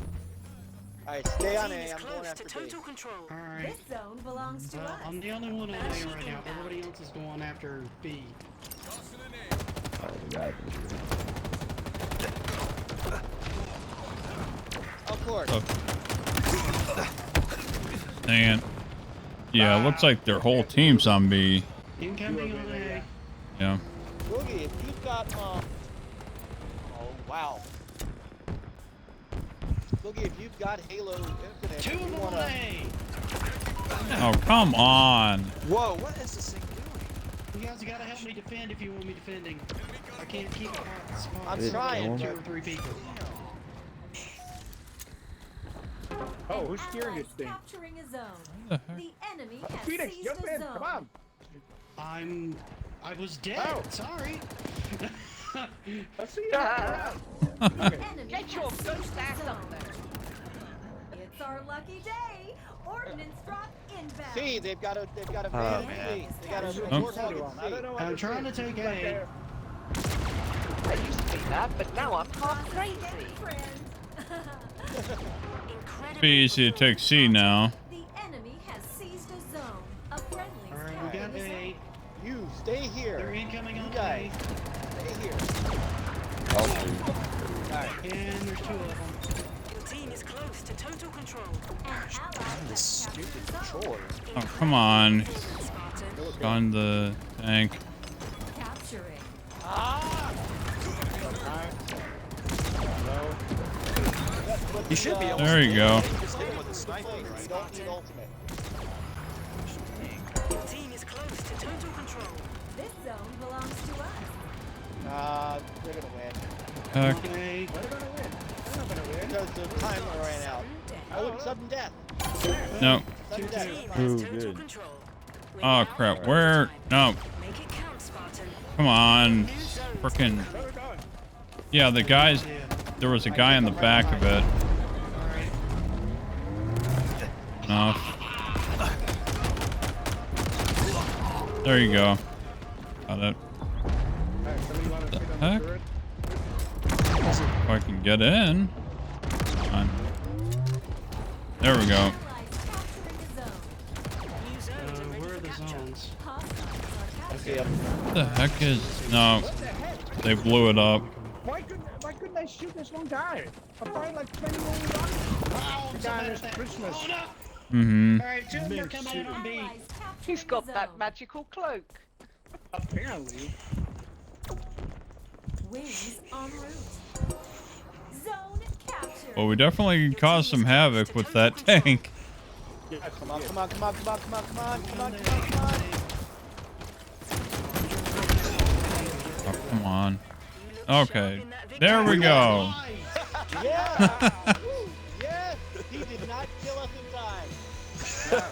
B: Alright, stay on
I: Team
B: A.
I: is
B: I'm going
I: close to
B: after B.
I: total control.
C: Alright.
H: This zone belongs to
C: Well,
H: us.
C: I'm the only one on A
H: Banshee
C: right now.
H: inbound.
C: Everybody else is going after B.
F: Oh, the guy from here.
B: Of course.
A: Dang it. Yeah, it looks like their whole team's on B.
C: Incoming on A.
A: Yeah.
B: Boogie, if you've got, oh, wow. Boogie, if you've got Halo Infinite,
C: Two
B: if
C: of
B: you
C: them on
B: wanna,
C: A.
A: Oh, come on.
D: Whoa, what is this thing doing?
C: You guys you gotta help me defend if you want me defending. I can't keep a hot spot.
B: I'm trying.
C: 2 or 3 people.
E: Oh, who's steering this thing?
H: Capturing a zone.
A: the heck?
H: The enemy has
E: Phoenix,
H: seized
E: jump
H: a
E: in!
H: zone.
E: Come on!
C: I was dead.
E: Oh.
C: Sorry.
E: Let's see.
H: Enemy
G: Get your
H: has seized
G: ghost
H: a
G: ass
H: zone.
G: up there.
H: It's our lucky day. Ordnance drop inbound.
B: See, they've got a
H: Oh,
B: man.
H: man.
B: They got a
A: Oh.
B: warthog
E: I don't
B: at
E: know.
C: I'm trying to take A.
G: I used to be that, but now I'm half crazy.
H: Friend.
I: Incredible.
A: Be easy to take C now.
H: The enemy has seized a zone. A friendly
C: Alright, we got A.
B: You stay here.
C: They're incoming on
B: You guys,
C: A.
B: stay here.
C: And there's 2 of them.
I: Your team is close to total control.
H: An ally
D: This
H: has captured
D: stupid
H: a zone.
D: controller.
A: Oh, come on.
I: Spartan.
A: On the tank.
H: Capturing.
D: You should be able to
A: There you go.
D: just hit him with a sniper,
B: You
D: right?
B: don't need ultimate.
I: Your team is close to total control.
H: This zone belongs to us.
B: They're gonna win.
A: Heck.
C: Okay.
E: They're gonna win. They're not gonna win.
B: Because the timer ran out. Oh, it's sudden death.
A: No.
B: Sudden
I: Your
B: death.
I: team
F: Ooh,
I: has total
F: good.
I: control. We're
A: Oh
I: now
A: crap.
I: in
A: Where?
I: overtime.
A: No.
I: Make it count, Spartan.
A: Come on.
I: New zones
A: Frickin'.
E: Where are we going?
A: Yeah, the guys.
C: Yeah.
A: There was a guy in the back of it.
C: Alright.
A: Enough. There you go. Got it.
E: Alright, somebody want to sit on
A: heck?
E: the turret?
A: If I can get in. Come on. There we go.
H: Allies capturing a zone.
I: New zones are ready
C: Where are
I: for
C: the
I: capture.
C: zones?
H: Hostiles are capturing.
B: Okay,
A: What the heck is? No. They blew it up.
E: Why couldn't I shoot this one guy? I'm firing like 20 million rounds.
C: Oh, I'm so
E: Guy
C: bad
E: is
C: at that.
E: Christmas.
C: Oh no!
A: Mm-hmm.
C: Alright, 2 of them are coming in on B.
H: Allies capturing
G: He's got
H: a
G: that
H: zone.
G: magical cloak.
E: Apparently.
H: Wings en route. Zone captured.
A: Well, we definitely caused some havoc with that tank.
E: Yes,
B: come on, come on, come on, come on, come on, come on, come on, come on, come on.
A: Oh, come on. Okay. There we go.
B: Yeah! Woo! Yes! He did not kill us in time.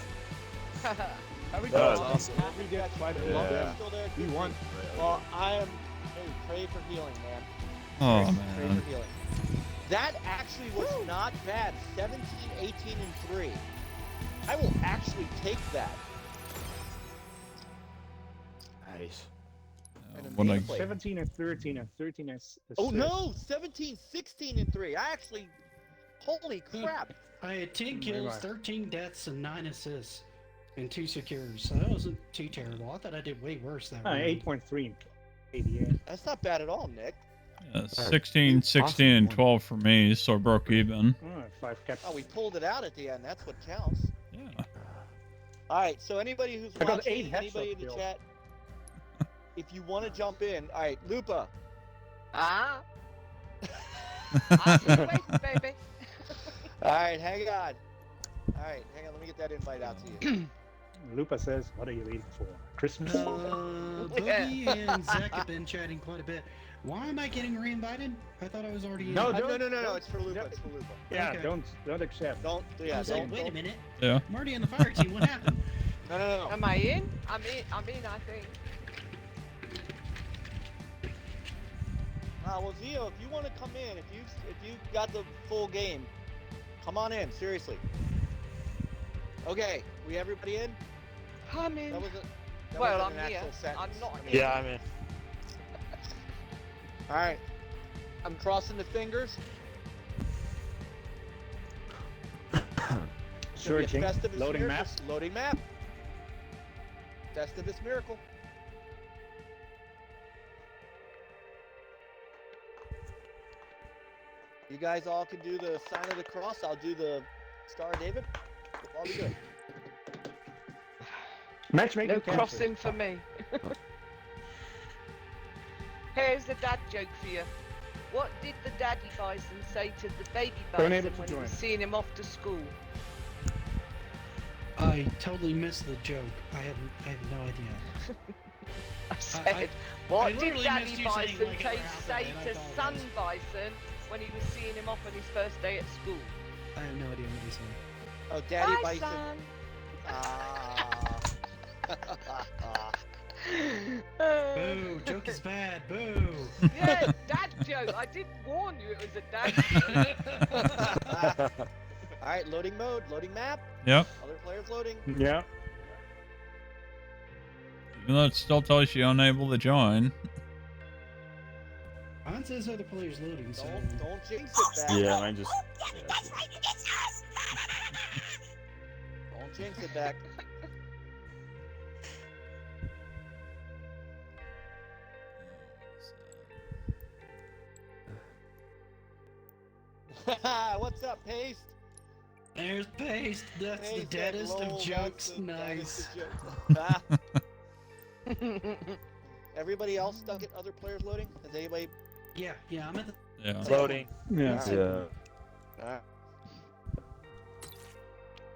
E: How we
F: That
E: go?
F: was
D: awesome.
B: We got quite a
F: Yeah.
B: still there.
F: We won.
B: Well, I am. Hey, pray for healing, man.
A: Oh
B: Pray
A: man.
B: for healing. That actually was not bad. 17, 18, and 3. I will actually take that.
F: Nice.
B: And
A: What I-
B: immediately-
E: 17 and 13 and 13 and
B: Oh no! 17, 16, and 3. I actually. Holy crap!
C: I had 10
E: my
C: kills,
E: God.
C: 13 deaths, and 9 assists. And 2 secures. So that wasn't too terrible. I thought I did way worse that round.
E: 8.3 and 88.
B: That's not bad at all, Nick.
A: 16, 16, and 12 for me, so I broke even.
E: Oh, 5 caps.
B: Oh, we pulled it out at the end. That's what counts.
A: Yeah.
B: All right. So anybody who's
E: I got
B: watching,
E: 8
B: anybody in the
E: headshot
B: chat, if you want to jump in, all right, Lupa.
G: Ah. I'm just waiting, baby.
B: All right, hang on. All right, hang on. Let me get that invite out to you.
E: Lupa says, what are you waiting for? Christmas?
C: Boogie and Zach have been chatting quite a bit. Why am I getting re-invited? I thought I was already in.
E: No,
B: No. It's for Lupa. It's for Lupa.
E: yeah,
C: Okay.
E: don't accept.
B: Don't.
C: I
B: Yeah.
C: was
B: Don't.
C: like, wait a
B: don't-
C: minute.
A: Yeah.
C: I'm already on the fire team. What happened?
B: No.
G: Am I in? I'm in. I'm in. I think.
B: Well, Zio, if you want to come in, if you got the full game, come on in. Seriously. Okay, we everybody in?
G: I'm in.
B: That was a. That
G: Well,
B: wasn't
G: I'm
B: an
G: here.
B: actual sentence.
G: I'm not
B: I mean-
G: here.
F: Yeah, I'm in.
B: All right. I'm crossing the fingers.
E: Searching.
B: Festivus
E: Loading
B: miracle.
E: map.
B: Loading map. Festivus miracle. You guys all can do the sign of the cross. I'll do the Star of David. I'll be good.
E: Matchmaking
G: No
E: cancelled.
G: crossing for me. Here's a dad joke for you. What did the daddy bison say to the baby
E: Unable
G: bison
E: to
G: when he
E: join.
G: was seeing him off to school?
C: I totally missed the joke. I have no idea.
G: I said, what did
C: literally
G: Daddy
C: missed you saying,
G: Bison
C: like,
G: say
C: half of it,
G: to
C: I
G: Son
C: apologize.
G: Bison when he was seeing him off on his first day at school?
C: I have no idea what he's saying.
B: Oh, Daddy
G: Bye,
B: Bison.
G: son.
C: Boo! Joke is bad. Boo!
G: Yeah, dad joke. I did warn you it was a dad joke.
B: All right, loading mode, loading map.
A: Yep.
B: Other players loading.
E: Yeah.
A: Even though it still tells you unable to join.
C: Mine says other players loading. So
B: Don't jinx it, back.
F: Yeah, mine just.
B: Don't jinx it, back. What's up, Paste?
C: there's Paste. That's the
B: Paste,
C: deadest
B: lol,
C: of
B: that's
C: jokes.
B: the
C: Nice.
B: deadest of jokes. Everybody else stuck at other players loading? Is anybody?
C: Yeah, I'm at the.
A: Yeah.
D: Loading.
E: Yeah.
F: Yeah.
B: Alright.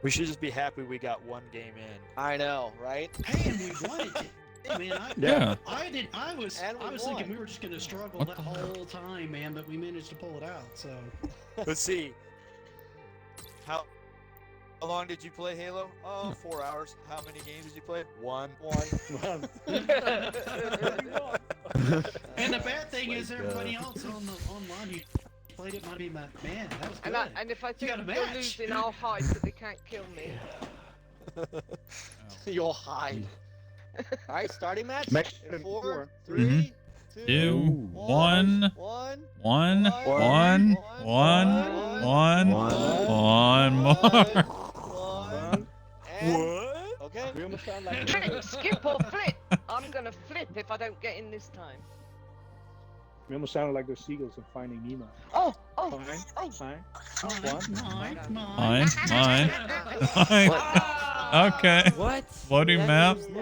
D: We should just be happy we got one game in.
B: I know, right?
C: Hey, and we won it. Hey, man,
A: Yeah.
C: I was
B: And we
C: thinking
B: won.
C: we were just gonna struggle
A: What
C: that
A: the hell?
C: whole time, man, but we managed to pull it out. So
D: Let's see. How long did you play Halo? Oh, 4 hours. How many games did you play? One.
C: and the bad thing
F: my
C: is everybody
F: God.
C: else on the online who played it might be man, that was
G: And,
C: good.
G: and if I think
C: got a
G: you're
C: match.
G: losing, I'll hide so they can't kill me.
B: You'll hide. All right, starting match.
E: Match
B: In
E: in
B: 4,
E: four.
B: 3, 2,
A: 2, 1,
B: 1.
A: 1, 1, 1 more.
B: And, okay.
E: We almost sound like.
G: Flip, skip or flip. I'm gonna flip if I don't get in this time.
E: We almost sounded like those seagulls in Finding Nemo.
G: Oh,
E: Fine.
G: oh.
E: Fine.
C: Mine.
A: Mine. Okay.
F: What?
A: Loading map.
G: Damn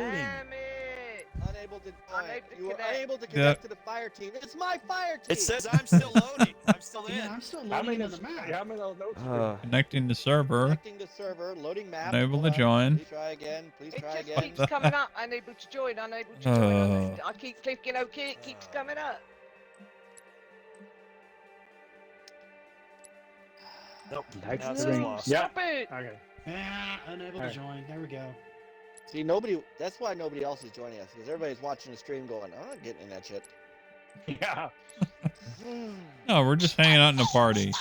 G: it.
B: Unable to
G: Unable to
B: You were
G: connect.
B: unable to connect to the fire team. It's my fire team.
D: It says I'm still loading. I'm still in.
C: Yeah, I'm still
E: How
C: loading
E: many?
C: on the map.
E: How many of those?
A: Connecting to server.
B: Connecting to server, loading map.
A: Unable
B: Hold
A: to
B: on.
A: join.
B: Please try again. Please
G: It
B: try
G: just
B: again.
G: keeps coming up. Unable to join. Unable to join. I keep clicking OK. It keeps coming up.
D: Nope.
E: Lights
D: Now it
E: and
D: says
E: rings.
D: lost.
E: Yeah.
G: Stop it.
E: Okay.
C: Unable to
E: Alright.
C: join. There we go.
B: See, nobody. That's why nobody else is joining us because everybody's watching the stream going, I'm not getting in that shit.
E: Yeah.
A: No, we're just hanging out in the party.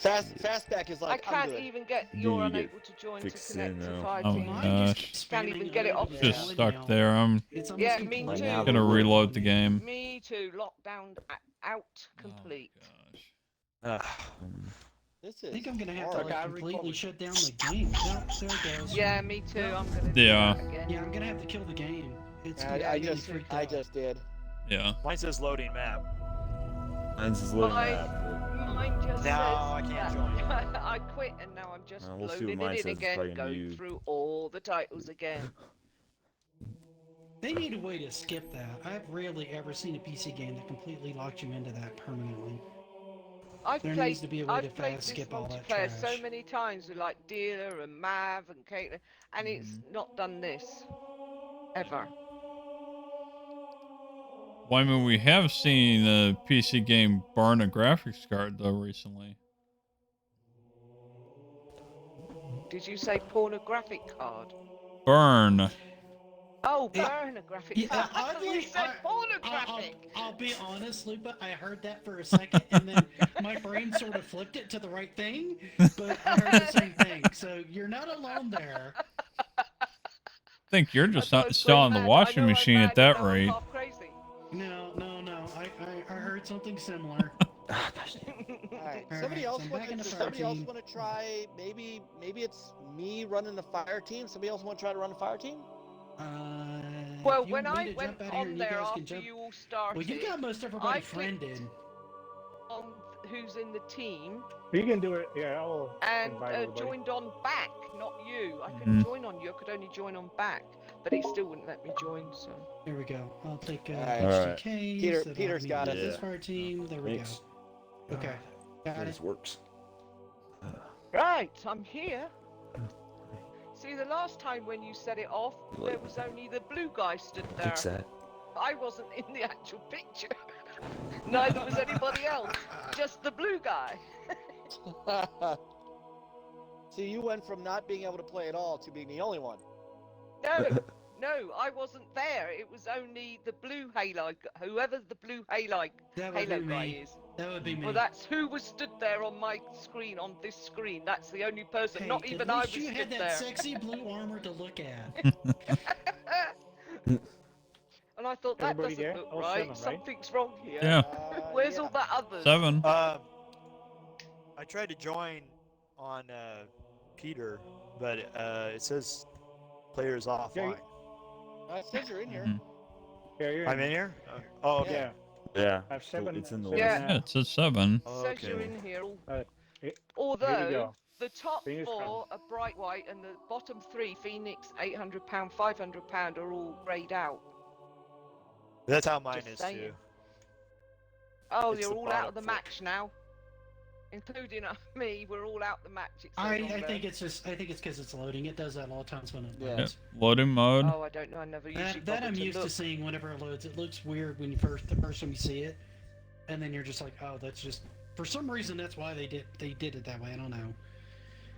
B: Fastback is like,
G: I can't
B: I'm good.
G: even get.
F: You
G: You're
F: need to
G: unable to join to
F: fix
G: connect
F: it
G: to
F: now.
G: fire
A: Oh,
G: team.
A: no.
C: Mine
A: gosh.
C: keeps
G: Can't even
C: spamming
G: get it
C: unable
G: off.
C: to
A: Just
C: join
A: stuck
C: now.
A: there. I'm
C: It's
G: Yeah,
C: almost
G: me
C: completely
G: too.
F: Now
A: gonna
F: loading.
A: reload the game.
G: Me too. Lockdown out complete.
B: This
C: I
B: is.
C: think I'm gonna have to
B: hard.
C: like completely shut down the game. No, there it goes.
G: Yeah, me too. I'm gonna do
A: Yeah.
G: that again.
C: Yeah, I'm gonna have to kill the game. It's
B: I
C: getting me
B: just,
C: freaked
B: I
C: out.
B: just did.
A: Yeah.
D: Mine says loading map.
F: Mine's just loading
G: Mine-
F: map.
G: Mine just
D: No,
G: says
D: I can't
G: that
D: join.
G: I quit and now I'm just
F: We'll see what
G: loading
F: mine
G: it
F: says.
G: in
F: It's
G: again,
F: probably gonna
G: going
F: be-
G: through all the titles again.
C: They need a way to skip that. I've rarely ever seen a PC game that completely locks you into that permanently.
G: I've
C: There
G: played,
C: needs to be a way to
G: I've played
C: fast
G: this
C: skip all that
G: multiplayer so
C: trash.
G: many times with like Dealer and Mav and Caitlin, and it's
C: Mm-hmm.
G: not done this ever.
A: Well, I mean, we have seen a PC game burn a graphics card though recently.
G: Did you say pornographic card?
A: Burn.
G: Oh,
C: Yeah.
G: burn a graphic
C: Yeah,
G: card. I thought
C: oddly,
G: you said
C: I'll,
G: pornographic.
C: I'll be honest, Lupa. I heard that for a second, and then my brain sort of flipped it to the right thing. But I heard the same thing. So you're not alone there.
A: I think you're just
G: I
A: not
G: thought
A: still on the
G: mad. I
A: washing
G: know I'm
A: machine
G: mad
A: at that
G: and now I'm
A: rate.
G: half crazy.
C: No. I heard something similar.
B: All right. Somebody
C: Alright,
B: else
C: so I'm
B: want
C: back in
B: to.
C: the fire
B: Somebody else
C: team.
B: want to try? Maybe it's me running the fire team. Somebody else want to try to run the fire team?
G: Well,
C: if you
G: when
C: want me
G: I
C: to
G: went
C: jump out here
G: on
C: and
G: there
C: you guys can
G: after
C: jump.
G: you all started,
C: Well, you got most everybody
G: I clicked-
C: friended.
G: on who's in the team
E: You can do it. Yeah, I'll
G: and
E: invite everybody.
G: joined on back, not you. I couldn't
A: Mhm.
G: join on you. I could only join on back, but it still wouldn't let me join. So
C: There we go. I'll take
B: Alright.
C: HDK.
B: Peter-
C: so that'll
B: Peter's
C: be
B: got
F: it.
C: This
F: Yeah.
C: fire team. There we
F: Thanks.
C: go. Okay. Got it.
F: This works.
G: right, I'm here. See, the last time when you set it off, there was only the blue guy stood there.
F: Fix that.
G: I wasn't in the actual picture. Neither was anybody else. Just the blue guy.
B: See, you went from not being able to play at all to being the only one.
G: No, I wasn't there. It was only the blue Halo. Whoever the blue Halo guy is.
C: That would be me.
G: Well, that's who was stood there on my screen, on this screen. That's the only person.
C: Hey,
G: Not even
C: at
G: I
C: least
G: was
C: you
G: stood
C: had that
G: there.
C: sexy blue armor to look at.
G: And I thought that
E: Everybody
G: doesn't
E: there?
G: look
E: All
G: right.
E: seven, right?
G: Something's wrong here.
A: Yeah.
G: Where's
B: Yeah.
G: all that others?
A: 7.
D: I tried to join on Peter, but it says players offline.
B: It says you're in here.
A: Mhm.
E: Yeah, you're
D: I'm in here. Oh, okay.
E: Yeah.
F: Yeah.
E: I have 7.
F: It's in the
G: Yeah.
A: Yeah, it says 7.
G: Says you're
D: Okay.
G: in here.
E: Here we
G: Although
E: go.
G: the top
E: Fingers
G: 4
E: crossed.
G: are bright white and the bottom 3, Phoenix, £800, £500, are all greyed out.
D: That's how mine
G: Just
D: is
G: saying.
D: too.
G: Oh,
D: It's
G: you're
D: the
G: all out of the
D: bottom 4.
G: match now, including me. We're all out the match. It says
C: I
G: on there.
C: think it's because it's loading. It does that a lot of times when it
B: Yeah.
A: Yep.
C: loads.
A: Loading mode.
G: Oh, I don't know. I never usually
C: That
G: bother
C: I'm
G: to
C: used
G: look.
C: to seeing whenever it loads. It looks weird when the first time you see it, and then you're just like, oh, that's just for some reason that's why they did it that way. I don't know.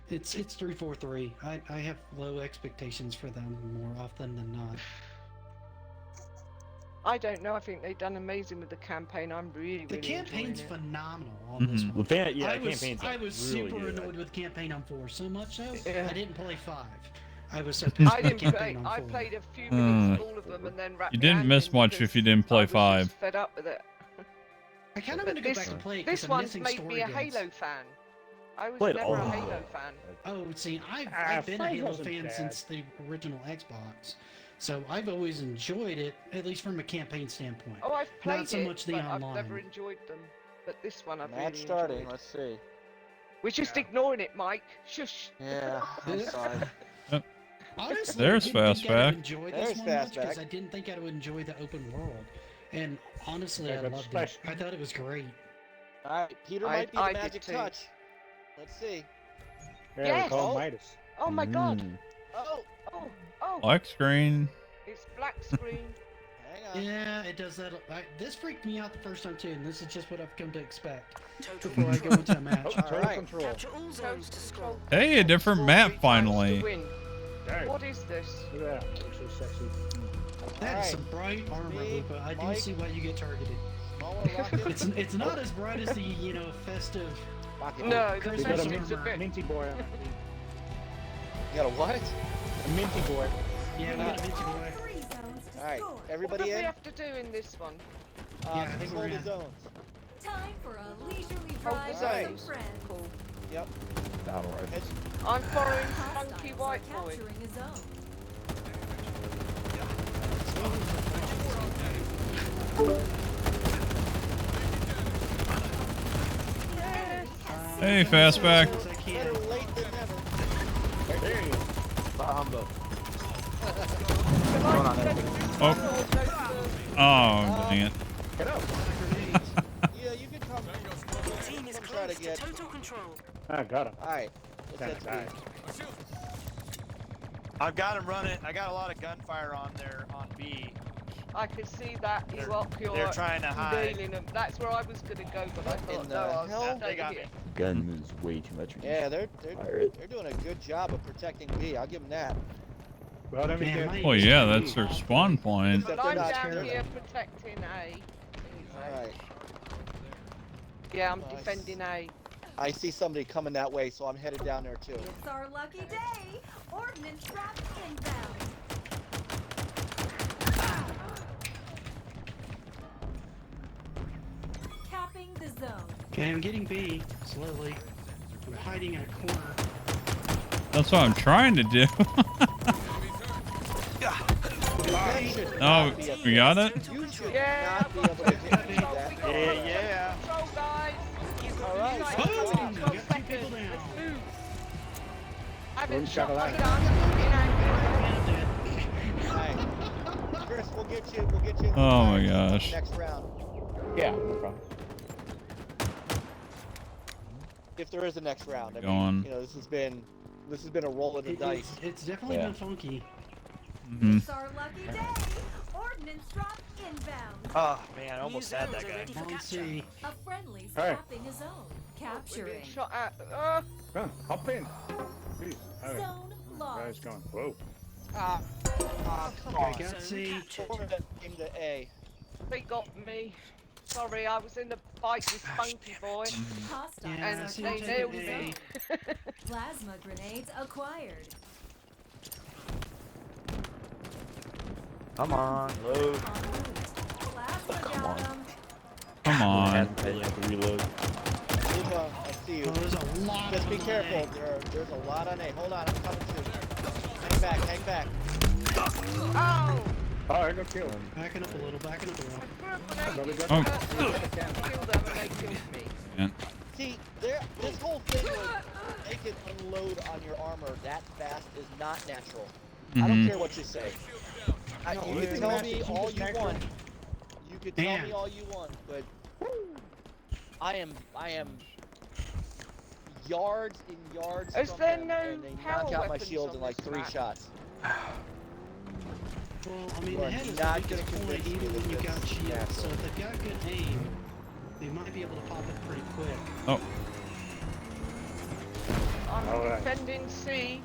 C: It's 343. I have low expectations for them more often than not.
G: I don't know. I think they've done amazing with the campaign. I'm really
C: The
G: enjoying
C: campaign's
G: it.
C: phenomenal on this
A: Mhm.
C: one.
F: Yeah,
C: I was
F: campaign's
C: I was
F: really
C: super
F: good.
C: annoyed with campaign on 4, so much so
G: Yeah.
C: I didn't play 5. I was so pissed
G: I
C: with
G: didn't play.
C: campaign on 4.
G: I played a few minutes of all of them and then wrapped
A: You
G: my
A: didn't
G: hand
A: miss
G: in
A: much
G: because
A: if you didn't play
G: I was
A: 5.
G: just fed up with it.
C: I kind of
G: But
C: want to go
G: this-
C: back and play it because
G: This
C: I'm
G: one's
C: missing
G: made
C: story
G: me a
C: games.
G: Halo fan. I was
F: Played
G: never
F: all
G: a
F: of
G: Halo
F: them.
G: fan.
C: Oh, see, I've been a
E: 5
C: Halo
E: wasn't
C: fan
E: bad.
C: since the original Xbox, so I've always enjoyed it, at least from a campaign standpoint.
G: Oh, I've played
C: Not so
G: it,
C: much the
G: but I've
C: online.
G: never enjoyed them. But this one I've
B: Match
G: really
B: starting.
G: enjoyed.
B: Let's see.
G: We're just ignoring it, Mike. Shush.
B: Yeah, I'm sorry.
C: Honestly,
A: There's
C: I didn't think I would
A: Fastback.
C: enjoy
B: There's
C: this one much because
B: Fastback.
C: I didn't think I would enjoy the open world, and honestly,
E: Yeah,
C: I
E: but
C: loved
E: Splash-
C: it. I thought it was great.
B: All right, Peter
G: I-
B: might be
G: I
B: the
G: did
B: magic
G: too.
B: touch. Let's see.
E: Yeah,
G: Yes.
E: we call
B: Oh.
E: him Midas.
G: Oh my god.
F: Mm.
B: Oh,
G: Oh.
A: Black screen.
G: It's black screen.
B: hang on.
C: Yeah, it does that. This freaked me out the first time too, and this is just what I've come to expect
I: Total
C: before I go into a match.
E: Oh, total
B: right.
E: control.
I: Capture all zones to score.
A: Hey, a different map finally.
E: Dang.
G: What is this?
E: Look at that. Looks so sexy.
C: That
B: Alright.
C: is some bright armor,
B: Me,
C: Lupa. I do
B: Mike.
C: see why you get targeted.
B: Smaller rocket.
C: It's not as bright as the festive.
B: rocket.
G: No, the
C: Chris
E: We got
G: first
C: Evans
G: one's a
C: armor.
G: bit.
E: Minty boy.
B: You got a what?
E: A minty boy.
C: Yeah, we got a bitchy boy.
H: 3 zones to
B: All right,
H: score.
G: What do
B: everybody
G: we
B: in.
G: have to do in this one?
C: Yeah, I think
B: Control
C: we're
B: the
C: in.
B: zones.
H: Time for a leisurely
G: Oh,
H: drive with
B: right.
H: some friends.
G: Cool.
B: Yep.
F: Battle rifle.
B: It's,
G: I'm following
H: Hostiles
G: Funky
H: are
G: White Boy.
H: capturing a zone.
A: Hey, Fastback.
C: As I can.
B: better late than never.
E: There he is.
A: Oh, dang it.
E: Get up.
B: Yeah, you can come.
I: The team is
B: Come try
I: close
B: to
I: to
B: get.
I: total control.
E: I got him.
B: All right. Let's
E: Kinda
B: head to
E: died.
D: I've got him running. I got a lot of gunfire on there on B.
G: I can see that you
D: They're-
G: up your
D: they're trying to hide.
G: nailing them. That's where I was gonna go, but I thought
B: In
G: no,
B: the
G: I'll
B: hell?
G: stay
D: They got
G: here.
D: me.
F: Gun moves way too much.
B: Yeah, they're
F: Pirate.
B: doing a good job of protecting B. I'll give them that.
E: Well, then we
C: Man,
E: get.
C: my-
A: Oh yeah, that's their spawn point.
G: But
B: Except they're
G: I'm
B: not
G: down
B: turning.
G: here protecting A.
B: All right.
G: Yeah, I'm
B: Nice.
G: defending A.
B: I see somebody coming that way, so I'm headed down there too.
H: It's our lucky day. Ordnance drop inbound. Capping the zone.
C: Okay, I'm getting B slowly. I'm hiding in a corner.
A: That's what I'm trying to do.
B: That should
A: Oh,
B: not be a
A: we got it?
B: You should
G: Yeah,
B: not be able to hit me
G: control,
B: that.
G: we got
D: Yeah,
G: it.
D: yeah.
G: Control, guys.
B: All right.
G: Like,
C: Boom!
G: 12
C: Got 2
G: seconds.
C: people down.
G: Let's move. I've
E: Boom
G: been shot by
E: shakalaka.
G: gun. In anger.
B: All right. Chris, we'll get you. We'll get you.
A: Oh my gosh.
B: Next round,
F: Yeah, no problem.
B: if there is a next round. I
A: Going.
B: mean, you know, this has been a roll of the dice.
C: It's definitely
F: Yeah.
C: been funky.
A: Mhm.
H: It's our lucky day. Ordnance drop inbound.
D: Oh man, I almost
I: New
D: had that
I: zones are
D: guy.
I: ready for
C: On
I: capture.
C: C.
H: A friendly's
E: Hey.
H: capping a zone.
G: We're
H: Capturing.
G: being shot at.
E: Come, hop in. Please. Okay.
H: Zone
E: Guys
H: lost.
E: going. Whoa.
B: Come
C: Okay,
B: on.
C: got
I: Zone
C: C.
I: captured.
B: Forward that came to A.
G: They got me. Sorry, I was in the fight with Spunky Boy.
H: Hostiles
C: Yeah, I
H: are
C: see
G: they
C: him
G: nailed
C: taking
G: me.
C: A.
H: Plasma grenades acquired.
F: Come on, load.
H: En route. Plasma got 'em.
A: Come on.
F: Then you have to reload.
B: I see
C: Oh,
B: you.
C: there's a lot
B: Just
C: of
B: be
C: them on
B: careful.
C: A.
B: There's a lot on A. Hold on, I'm coming too. Hang back, hang back.
G: Oh!
E: Oh, I got killed.
C: Backing up a little, backing up a little.
E: Another gun.
A: Oh.
G: Killed them and they killed me.
A: Man.
B: See, this whole thing with they can unload on your armor that fast is not natural. I don't
A: Mhm.
B: care what you say.
C: No,
B: You
C: it's
B: can tell
C: natural.
B: me
C: It's
B: all you
C: natural.
B: want. You can tell
C: Man.
B: me all you want, but I am yards and yards
G: Is
B: from
G: there
B: them,
G: no
B: and they
G: power
B: knock out my
G: weapons
B: shield
G: on
B: in like
G: this
B: 3
G: map?
B: shots.
C: Well, I mean,
B: You
C: the
B: are
C: head is
B: not
C: the weakest
B: gonna
C: point
B: convince me
C: even when
B: that
C: you got
B: that's
C: shields, so
B: natural.
C: if they've got good aim, they might be able to pop it pretty quick.
A: Oh,
G: I'm
E: Alright.
G: defending C.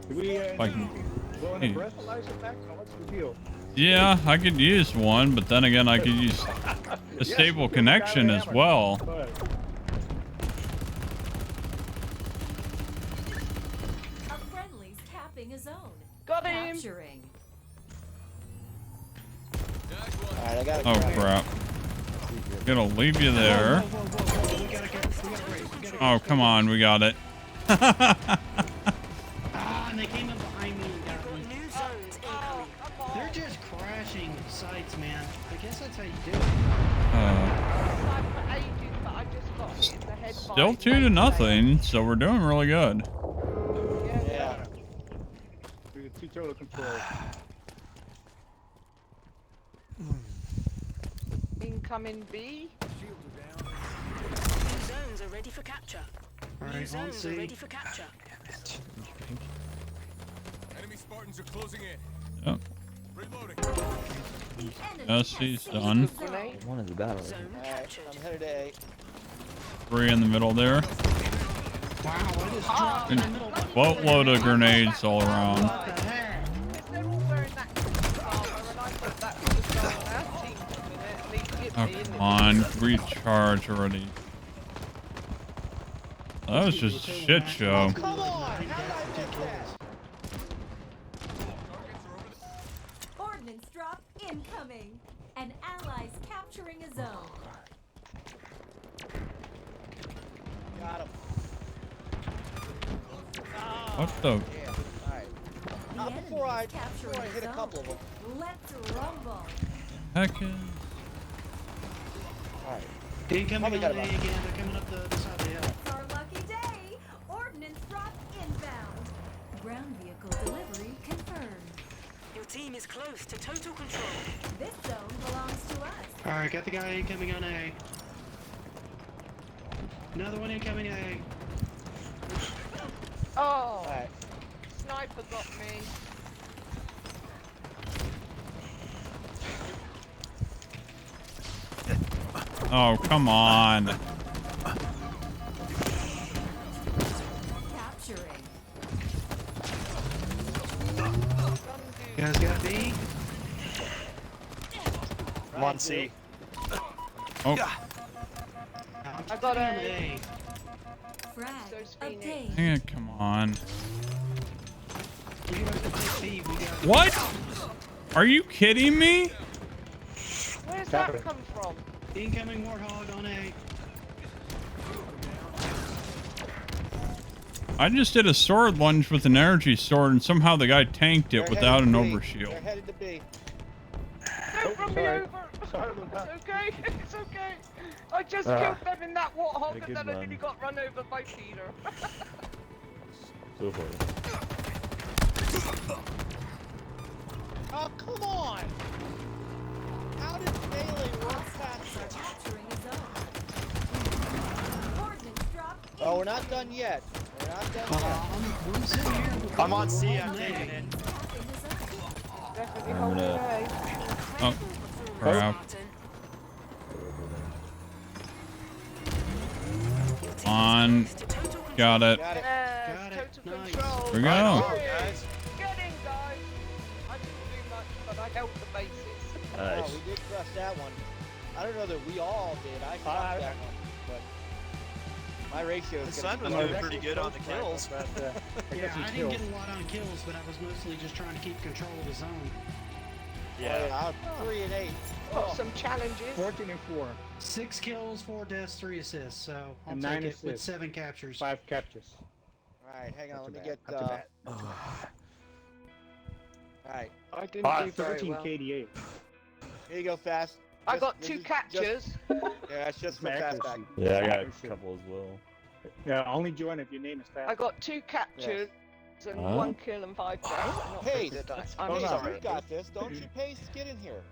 E: Do we
A: Like-
E: go in
A: Hey.
E: a breathalyzer back? Now what's the deal?
A: yeah, I could use one, but then again, I could use a stable connection as well.
E: Go ahead.
H: A friendly's capping a zone.
G: Got him!
H: Capturing.
B: Alright, I got
A: Oh crap. Gonna leave you there.
C: Whoa, we gotta break, we gotta
A: Oh, come on, we got it.
C: Ah, and they came up behind me and got me.
I: New zones incoming.
C: They're just crashing sites, man. I guess that's how you do it.
G: Tried for ages, but I just got hit in the head by
A: Still 2-0, so we're doing really good.
B: Yeah.
E: We got 2 total control.
G: Incoming B.
I: New zones are ready for capture. New
C: Alright, on
I: zones are
C: C.
I: ready for capture.
J: Enemy Spartans are closing in.
A: Yep.
J: Reloading.
H: The enemy
A: Yes,
H: has
A: he's
H: seized
A: done.
H: the zone.
G: Grenade.
F: One is the battle.
I: Zone
B: Alright,
I: captured.
B: I'm headed to A.
A: 3 in the middle there.
C: Wow, I just dropped in the middle.
A: Boatload of grenades all around.
C: What the heck?
G: Because they're all wearing that armor, and I thought that was just going on our team for a minute, and they hit
A: Oh,
G: me in
A: come
G: the
A: on. Recharge already. That was just a shit show.
B: Come on! How did I miss that?
H: Ordnance drop incoming. An ally's capturing a zone.
B: Got him.
A: What the?
B: Yeah, alright.
H: The
B: Not
H: enemy
B: before I
H: is capturing
B: hit a
H: a zone.
B: couple of them.
H: Let's rumble.
A: Heck is...
B: Alright.
C: Incoming
B: Probably
C: on
B: got
C: A
B: about-
C: again. They're coming up the side of the hill.
H: It's our lucky day. Ordnance drop inbound. Ground vehicle delivery confirmed.
I: Your team is close to total control.
H: This zone belongs to us.
C: Alright, got the guy incoming on A. Another one incoming A.
G: Oh,
B: Alright.
G: sniper got me.
A: Oh, come on.
H: Capturing.
C: You guys got B?
D: I'm on C.
A: Oh,
G: I got
C: on
G: A.
H: Frag
G: So's Phoenix.
H: obtained.
A: dang it, come on.
C: You guys can take B. We got
A: What? Are you kidding me?
G: Where's that come from?
C: incoming Warthog on A.
A: I just did a sword lunge with an energy sword and somehow the guy tanked it
B: They're
A: without
B: headed
A: an
B: to B.
A: overshield.
B: They're headed to B.
G: Don't run me
E: sorry.
G: over!
E: Sorry about that.
G: It's okay, it's okay. I just
F: Ah.
G: killed them in that warthog
F: Had a
G: and
F: good
G: then I
F: run.
G: nearly got run over by Peter.
F: So far.
B: Oh, come on! How did melee work
H: Hostiles are
B: past
H: capturing a zone. Ordnance drop
B: Oh, we're not done yet. We're not done yet.
C: I'm sitting here.
D: I'm on C. I'm
C: on A.
D: taking it.
H: capping a zone.
G: Definitely Might be holding A.
A: Oh, crap. On. Got it.
B: Got it.
G: Total
C: Nice.
G: control.
A: Here we go.
D: Guys.
G: Get in, guys. I didn't do much, but I held the bases.
B: Oh,
F: Nice.
B: we did crush that one. I don't know that we all did. I crushed that one, but my ratio
D: The
B: is
D: sun was
B: gonna
D: doing pretty good on the kills.
E: But, I
C: Yeah,
E: got some
C: I didn't
E: kills.
C: get a lot on kills, but I was mostly just trying to keep control of the zone.
D: Yeah.
B: I'm 3 and 8.
G: Got
B: Oh,
G: some challenges.
E: 14 and 4,
C: 6 kills, 4 deaths, 3 assists. So I'll
E: And
C: take
E: 9
C: it with
E: assists.
C: 7 captures.
E: 5 captures.
B: all right, hang on.
E: Not
B: Let
E: too
B: me
E: bad.
B: get.
E: Not too bad.
B: All right,
G: I didn't do very
E: 13
G: well.
E: KDA.
B: here you go, fast.
G: I
B: Just-
G: got
B: this
G: 2
B: is just-
G: captures.
B: Yeah, it's just for
E: My
B: fast back.
E: accuracy.
F: Yeah, I got
E: Accuracy.
F: a couple as well.
E: Yeah, only join if your name is fast.
G: I got 2 captures and
F: Huh?
G: 1 kill and 5 deaths. Not
B: Hey,
G: very good.
B: that's-
G: I'm
E: oh, no.
G: sorry.
B: You got this. Don't you, Pace? Get in here.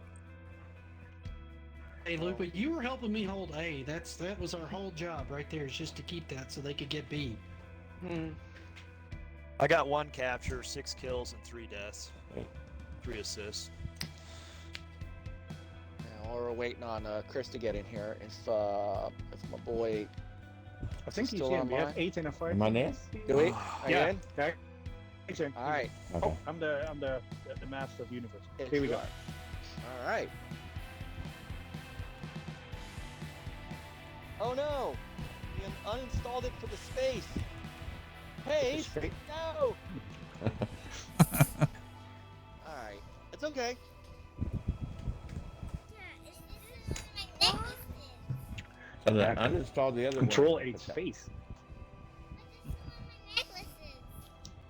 C: Hey, Luke, but you were helping me hold A. That was our whole job right there, is just to keep that so they could get B.
D: I got 1 capture, 6 kills, and 3 deaths. 3 assists.
B: Now we're waiting on Chris to get in here. If my boy,
E: I think he's
B: still
E: here. We have
B: online?
E: 8 and a 5.
F: Am I in?
B: do we? Are you
E: Yeah.
B: in?
E: Okay. He's in.
B: All right.
F: Okay.
E: Oh, I'm the master of the universe.
B: Yes,
E: Here we
B: you
E: go.
B: are. All right. Oh no! You uninstalled it for the space. Pace?
E: Straight.
B: No! Alright. It's okay.
F: So then uninstall the other
E: Control
F: one.
E: 8's face.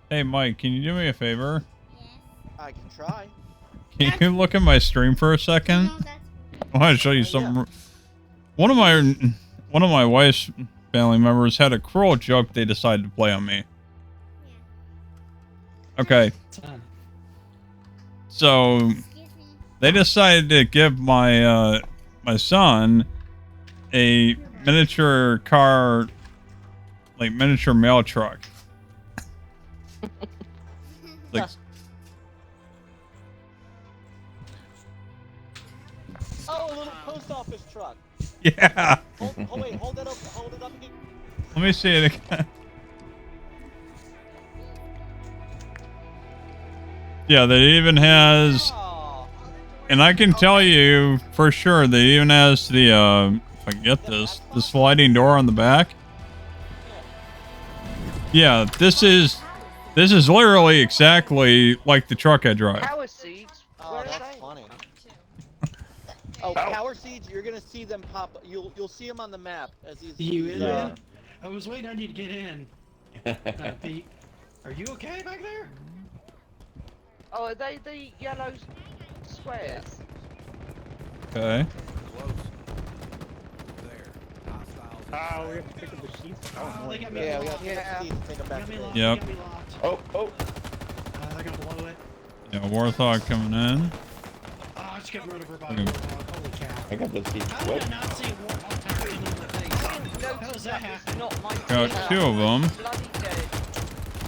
A: Hey, Mike, can you do me a favor?
B: I can try.
A: Can you look at my stream for a second? I want to show you something. One of my wife's family members had a cruel joke they decided to play on me. Okay, so they decided to give my my son a miniature car, like miniature mail truck. Like,
B: Oh, a little post office truck.
A: yeah.
B: Wait, hold it up again.
A: Let me see it again. Yeah, that even has,
B: Oh,
A: and I can tell you for sure that even has the, if I can get this, the sliding door on the back. Yeah, this is literally exactly like the truck I drive.
G: Power seeds.
B: oh
G: Where are
B: that's
G: they?
B: funny. Oh, power seeds, you're gonna see them pop. You'll see them on the map as he's.
C: You in,
B: uh,
C: man? I was waiting on you to get in. Pete, are you okay back there?
G: Oh, are they the yellow squares?
A: Okay.
E: Oh, we have to pick up the sheets.
C: Oh, they got me
B: Yeah, we
C: locked.
B: gotta
G: Yeah.
B: take the seeds, take them
C: They
B: back.
C: got me
B: to
C: locked.
B: the-
A: Yep.
C: They got me locked.
F: Oh.
C: They're gonna blow it.
A: Yeah, Warthog coming in.
C: Oh, I just got run over by a
A: Okay.
C: warthog. Holy cow.
F: I got those sheets.
C: How did I not see a warthog tire in the face? How does that happen?
G: Not my
A: Got
G: dinner.
A: 2 of them.
G: Bloody dead.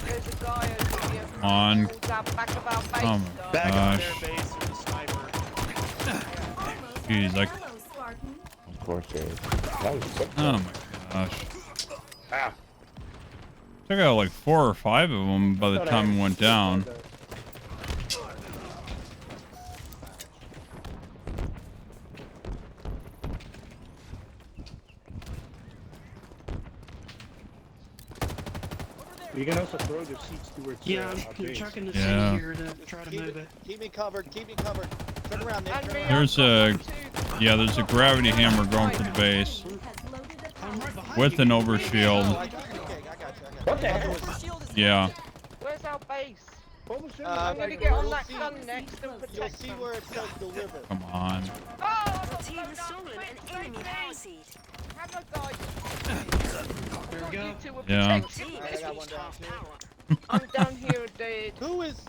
G: There's a guy over here.
A: Come on.
G: Pulls out back of our base,
A: Oh my
G: guys.
D: Back on
A: gosh.
D: their base with a sniper.
A: Jeez, like,
H: Hello, Spartan.
F: Of course there is. That was quick.
A: oh my gosh.
E: Ah.
A: Took out like 4 or 5 of them by the
E: Thought I
A: time
E: had
A: it went
E: sheets
A: down.
E: on the- You can also throw the sheets towards
C: Yeah,
E: our
C: I'm
E: base.
C: chucking the
A: Yeah.
C: seed here to try to move it.
B: Keep me covered. Keep me covered. Turn around, Nick.
G: And
B: Turn
G: me,
B: around.
A: There's
G: I've got
A: a-
G: one too.
A: Yeah, there's a gravity hammer going for the base
H: Enemy has loaded a
C: I'm right
H: palisade.
C: behind
A: with
C: you.
A: an
B: Oh,
A: overshield.
B: I got you. Okay, I got you.
E: What the hell?
A: Yeah.
G: Where's our base?
B: I'm
G: gonna get on
B: you'll
G: that
B: see-
G: gun next and
B: You'll
G: protect
B: see
G: them.
B: where it says deliver.
A: Come on.
G: Oh, I
I: Your
G: got
I: team
G: blown
I: has
G: up.
I: stolen an
G: Quick,
I: enemy
G: save
I: power
G: me.
I: seed.
G: Have a guy.
C: There we
G: You
C: go.
G: two were
A: Yeah.
G: protected.
I: Team
B: I
I: has
B: got
I: reached
B: one down,
I: half
B: too.
I: power.
G: I'm down here dead.
B: Who is?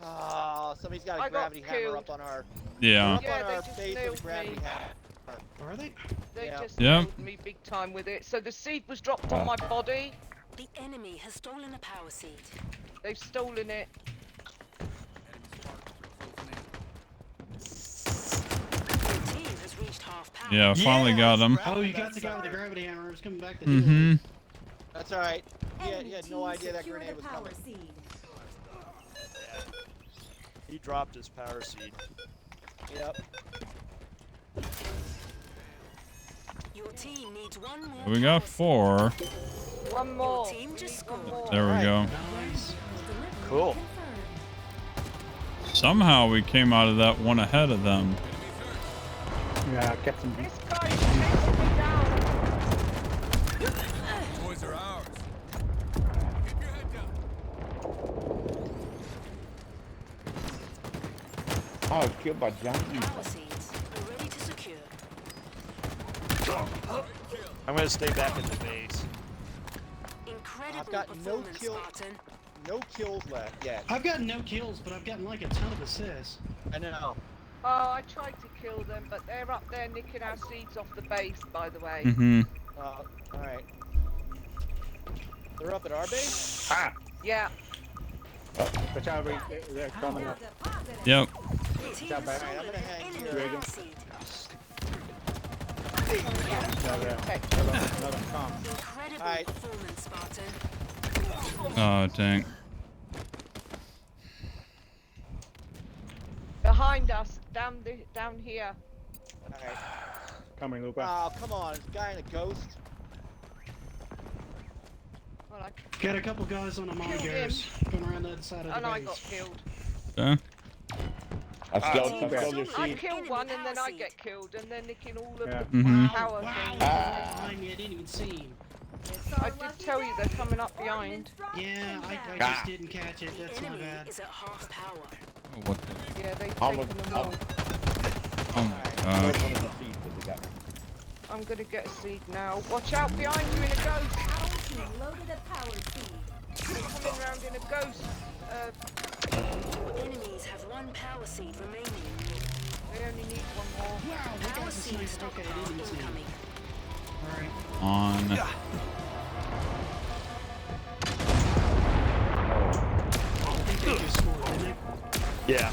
B: Oh, somebody's got a
G: I got
B: gravity hammer
G: killed.
B: up on our.
A: Yeah.
B: Up
G: Yeah,
B: on
G: they
B: our
G: just
B: base with
G: nailed
B: a gravity
G: me.
B: hammer.
C: Are they?
G: They
B: Yeah.
G: just
A: Yeah.
G: killed me big time with it. So the seed was dropped on my body.
I: The enemy has stolen a power seed.
G: They've stolen it.
I: half power.
A: Yeah, finally got him.
C: Oh, you got the guy with the gravity hammer. It's coming back to
A: Mm-hmm.
B: That's all right. He
H: Enemy
B: had no
H: team
B: idea that
H: secure
B: grenade
H: the
B: was
H: power
B: coming.
H: seed.
D: He dropped his power seed.
B: Yep.
I: Your team needs one more.
A: We got
I: power
A: 4.
G: One more.
I: Your team
G: We
I: just
G: need one
I: scored.
G: more.
A: There we go.
C: Nice.
H: Delivery
D: Cool.
H: confirmed.
A: Somehow we came out of that one ahead of them.
E: Yeah, Captain B.
G: This guy's chasing me down.
J: Toys are ours. Keep your head down.
K: Oh, killed by Johnny.
I: Power seeds are ready to secure.
D: I'm gonna stay back at the base.
I: Incredible
B: I've got no
I: performance,
B: kill.
I: Spartan.
B: No kills left yet.
C: I've gotten no kills, but I've gotten like a ton of assists.
B: I know.
G: Oh, I tried to kill them, but they're up there nicking our seeds off the base, by the way.
A: Mm-hmm.
B: All right. They're up at our base.
E: Ah!
G: Yeah.
E: Watch out, they're coming up.
H: Deposit.
A: Yep.
I: Your team
E: Job,
I: has
E: mate.
B: I'm gonna hang
I: enemy
B: here.
I: power seed.
E: Another comp.
I: Incredible
B: Alright.
I: performance, Spartan.
A: Oh, dang.
G: Behind us, down here.
B: All right.
E: Coming, Luca.
B: Oh, come on. This guy in a ghost.
G: Well, I,
C: Got a couple guys on a Mongoose going around the other side of
G: and
C: the
G: I got
C: base.
G: killed.
A: Okay.
K: I stole
I: team
K: some
I: has
K: their
G: I
K: seed.
G: kill
I: Enemy
G: one and then
I: power
G: I
I: seed.
G: get killed, and they're nicking all of
E: Yeah.
G: the
A: Mhm.
G: power
C: Wow,
G: things.
C: behind me, I didn't even see him.
H: It's
G: I
H: our
G: did
H: lucky
G: tell you they're
H: day.
G: coming up behind.
H: Ordnance drop
C: Yeah, I
H: inbound.
C: just didn't catch it. That's
I: The
C: my
I: enemy
C: bad.
I: is at half power.
A: Oh, what the?
G: Yeah, they've
K: Almost-
G: taken them all.
A: Oh my
K: One
A: god.
K: of the seeds that they got.
G: I'm gonna get a seed now. Watch out behind you in a ghost.
H: Our team loaded a power seed.
G: They're coming round in a ghost.
I: Enemies have one power seed remaining.
G: They only need one more.
C: Wow, we
I: Power
C: got the
I: seed
C: sniper. Okay, I
I: stockpile
C: didn't even see him.
I: incoming.
C: Alright.
A: On.
C: I think they just scored, didn't they?
D: Yeah.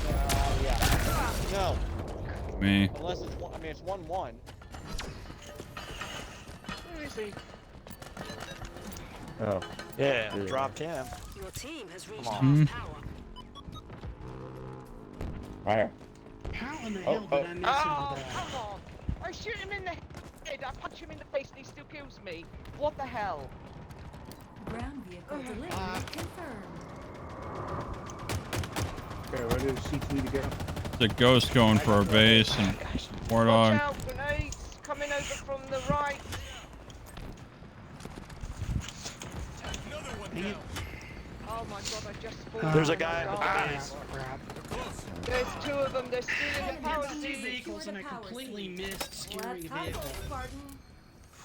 B: Yeah. No.
A: Me.
B: Unless it's one. I mean, it's 1-1.
G: Where is he?
F: Oh.
D: Yeah.
F: Yeah.
D: Dropped him.
I: Your team has reached
A: on.
I: half power.
K: Fire.
C: How in the hell did I miss
G: Oh,
C: into that?
G: come on! I shoot him in the head, I punch him in the face, and he still kills me. What the hell?
H: Ground vehicle delivery confirmed.
E: Okay, where did the seeds need to go?
A: The ghost going for a base and War
G: Watch
A: Dog.
G: out, grenades coming over from the right.
J: Another one
C: Dang it.
J: down.
G: Oh my god, I just fought.
D: There's a
G: Oh my
D: guy at the
G: God.
D: base.
C: Crap.
G: There's two of them, they're stealing the power
C: Two
G: seed.
C: vehicles and I completely missed securing
H: Let's
C: a vehicle.
H: hustle, Spartan.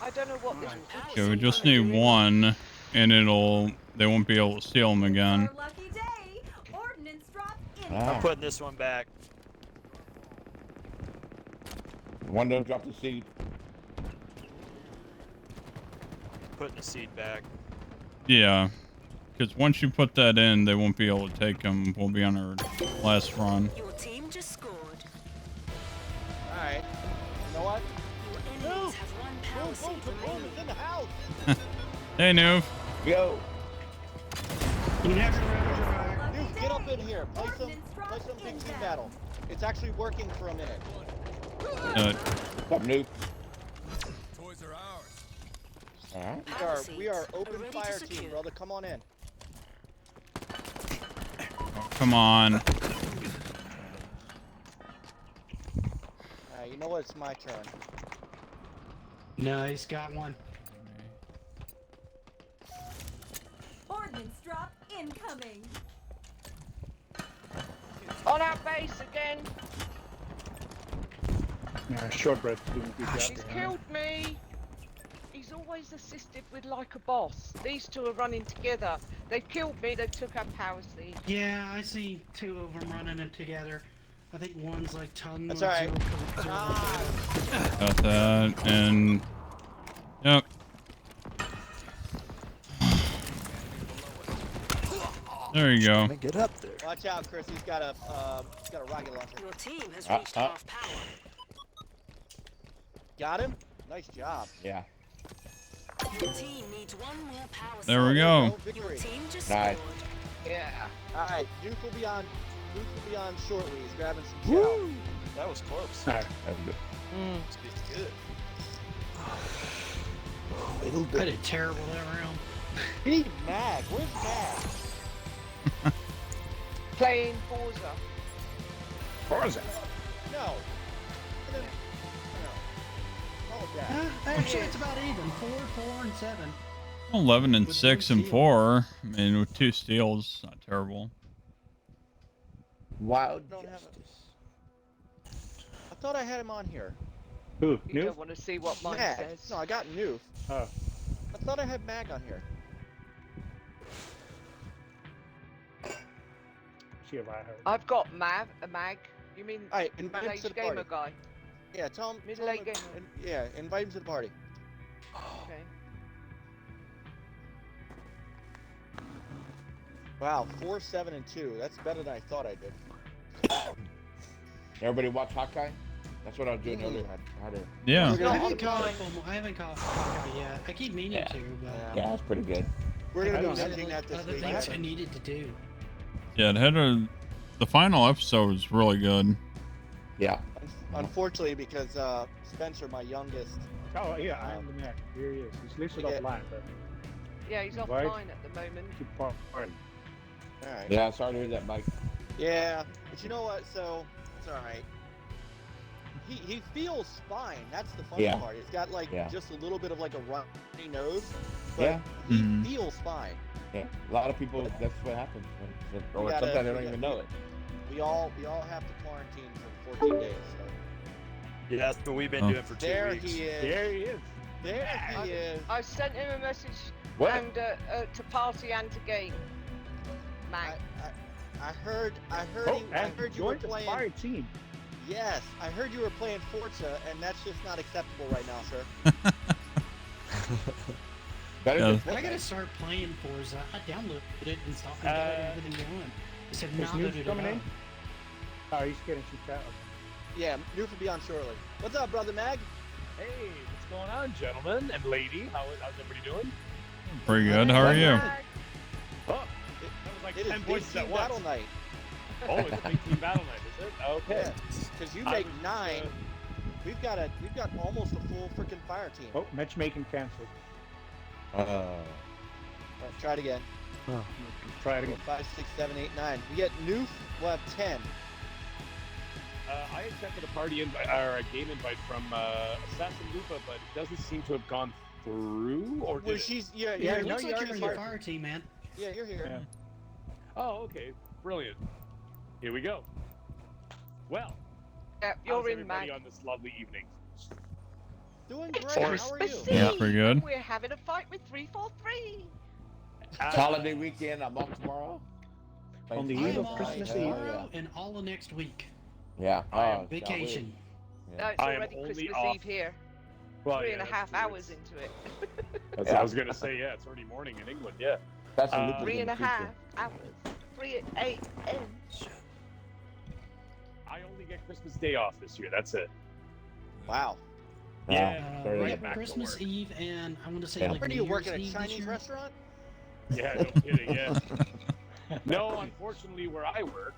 G: I don't know what this
A: Okay, we just need one, and they won't be able to steal them again.
H: Our lucky day. Ordnance drop
K: Ah.
H: inbound.
D: I'm putting this one back.
K: One don't drop the seed.
D: Putting the seed back.
A: Yeah, because once you put that in, they won't be able to take them. We'll be on our last run.
I: Your team just scored.
B: All right. You know what?
I: Your enemies have one power
B: Boom,
I: seed
B: boom, boom, boom.
I: remaining.
B: It's in the house.
A: Hey, Noob.
K: Go.
C: You never drive.
H: Lucky
B: Dude, get up
H: day.
B: in here. Play some big team battle. It's actually working for a minute.
K: What's up, noob?
J: Toys are ours.
K: Alright.
B: We are open
I: ready to
B: fire
I: secure.
B: team, brother. Come on in.
A: Oh, come on.
B: You know what? It's my turn.
C: Nice, got one.
H: Ordnance drop incoming.
G: On our base again.
E: Shortbread's doing a good job.
G: He's killed me. He's always assisted with like a boss. These two are running together. They killed me, they took our power seed.
C: Yeah, I see two of them running it together. I think one's like ton.
B: That's
C: like
B: alright.
C: 0.0.
A: Got that, and yep. There you go.
D: Let me get up there.
B: Watch out, Chris. He's got a rocket launcher.
I: Your team has reached half power.
B: Got him. Nice job.
K: Yeah.
I: Your team needs one more power
A: There we
I: cell.
A: go.
I: Your team just
K: Nice.
I: scored.
G: Yeah.
B: All right, Duke will be on. Duke will be on shortly. He's grabbing some chow.
D: That was close.
E: All right.
K: That's good.
D: This beat's good.
C: I did terrible that round.
B: We need Mag. Where's Mag?
G: Playing Forza.
K: Forza.
B: No. No. Oh,
C: Actually, it's about even. 4, 4, and 7.
A: 11 and
C: With
A: 6
C: no
A: and
C: steals.
A: 4. I mean, with 2 steals, not terrible.
K: Wild
B: Don't have
K: Justice.
B: I thought I had him on here.
E: Who?
G: You
E: Noof?
G: don't want to see what mine
B: Mag.
G: says.
B: No, I got Noof.
E: Oh.
B: I thought I had Mag on here.
E: See if I heard.
G: I've got a mag. You mean
B: All right, invite him to
G: middle-aged
B: the
G: gamer
B: party.
G: guy?
B: Yeah, tell him.
G: Middle-aged gamer.
B: Yeah, invite him to the party.
G: Okay.
B: Wow, 4, 7, and 2. That's better than I thought I did.
K: Everybody watch Hawkeye? That's what I was doing earlier. I had to.
A: Yeah.
B: We're
C: I
B: gonna,
C: haven't caught Hawkeye yet. I keep meaning to, but
K: Yeah, that's pretty good.
B: we're gonna
C: I
B: be
C: don't have,
B: binging that this
C: other
B: week.
C: things I needed to do.
A: Yeah, the final episode was really good.
K: Yeah.
B: Unfortunately, because Spencer, my youngest,
E: Oh yeah, I am the man. Here he is. He's listed
B: Yeah.
E: offline, but
G: Yeah, he's
E: Right.
G: offline at the moment.
E: keep party.
B: all right.
K: Yeah, sorry to hear that, Mike.
B: Yeah, but you know what? So it's all right. He feels fine. That's the funny
K: Yeah.
B: part. He's got like
K: Yeah.
B: just a little bit of like a runny nose, but
K: Yeah.
B: he
A: Mhm.
B: feels fine.
K: Yeah. A lot of people, that's what happens. Or
B: We gotta-
K: sometimes they
B: we
K: don't even
B: gotta-
K: know it.
B: We all have to quarantine for 14 days. So.
D: Yeah, that's what we've been
A: Oh.
D: doing for 2
B: There
D: weeks.
B: he is.
E: There he is.
B: There he is.
G: I sent him a message
K: What?
G: and to party and to game. Mag.
B: I heard
E: Oh,
B: you
E: and
B: were
E: joined the
B: playing.
E: fire team.
B: Yes, I heard you were playing Forza, and that's just not acceptable right now, sir.
K: Better
A: Yeah.
K: than
C: I gotta start playing Forza. I downloaded it and stopped and got everything going. I said,
E: Is
C: not
E: Noof
C: it
E: coming
C: up.
E: in? Oh, he's getting some chat.
B: Yeah, Noof will be on shortly. What's up, brother Mag?
L: Hey, what's going on, gentlemen and lady? How's everybody doing?
A: Pretty good. How are you?
L: Oh, that was like
B: It is
L: 10
B: Big
L: voices
B: Team
L: at once.
B: Battle Night.
L: Oh, it's a big team battle night, is it? Okay.
B: Because you
L: I
B: make
L: was,
B: 9. We've got almost a full freaking fire team.
E: Oh, matchmaking canceled.
B: Let's try it again.
E: Oh, try it again.
B: 5, 6, 7, 8, 9. We get Noof. We'll have 10.
L: I accepted a party invite or a game invite from Assassin Lupa, but it doesn't seem to have gone through. Or
B: Well,
L: did it?
B: she's
C: Yeah,
B: yeah.
C: it looks
B: no,
C: like you're in the
B: here.
C: fire team, man.
B: Yeah, you're here.
E: Yeah.
L: Oh, okay, brilliant. Here we go. Well,
G: Yeah,
L: how's
G: you're in,
L: everybody
G: Mag.
L: on this lovely evening?
B: Doing
G: It's
B: great. How are
G: Christmas
B: you?
A: Yeah,
G: Eve,
A: pretty good.
G: and we're having a fight with 343.
K: It's holiday weekend. I'm off tomorrow.
E: On the
C: I
E: eve
C: am
E: of
C: off
E: Christmas Eve.
C: tomorrow and all of next week.
K: Yeah. Oh,
C: Vacation.
G: No, it's
L: I am
G: already
L: only
G: Christmas
L: off-
G: Eve here.
L: Well,
G: 3.5
L: that's true.
G: hours into it.
L: That's
K: Yeah.
L: what I was gonna say. Yeah, it's already morning in England. Yeah.
K: That's a
L: Uh,
K: Lupa's in the
G: 3.5
K: future.
G: hours. 3 at 8 a.m.
L: I only get Christmas Day off this year. That's it.
B: Wow.
L: Yeah.
K: Sorry to
C: Right,
K: get
L: back to
C: Christmas
L: work.
C: Eve and I want to say
K: Yeah.
C: like
B: Where do
C: New
B: you work
C: Year's
B: at a
C: Eve this
B: Chinese
C: year.
B: restaurant?
L: Yeah, no kidding. Yeah. No, unfortunately, where I work,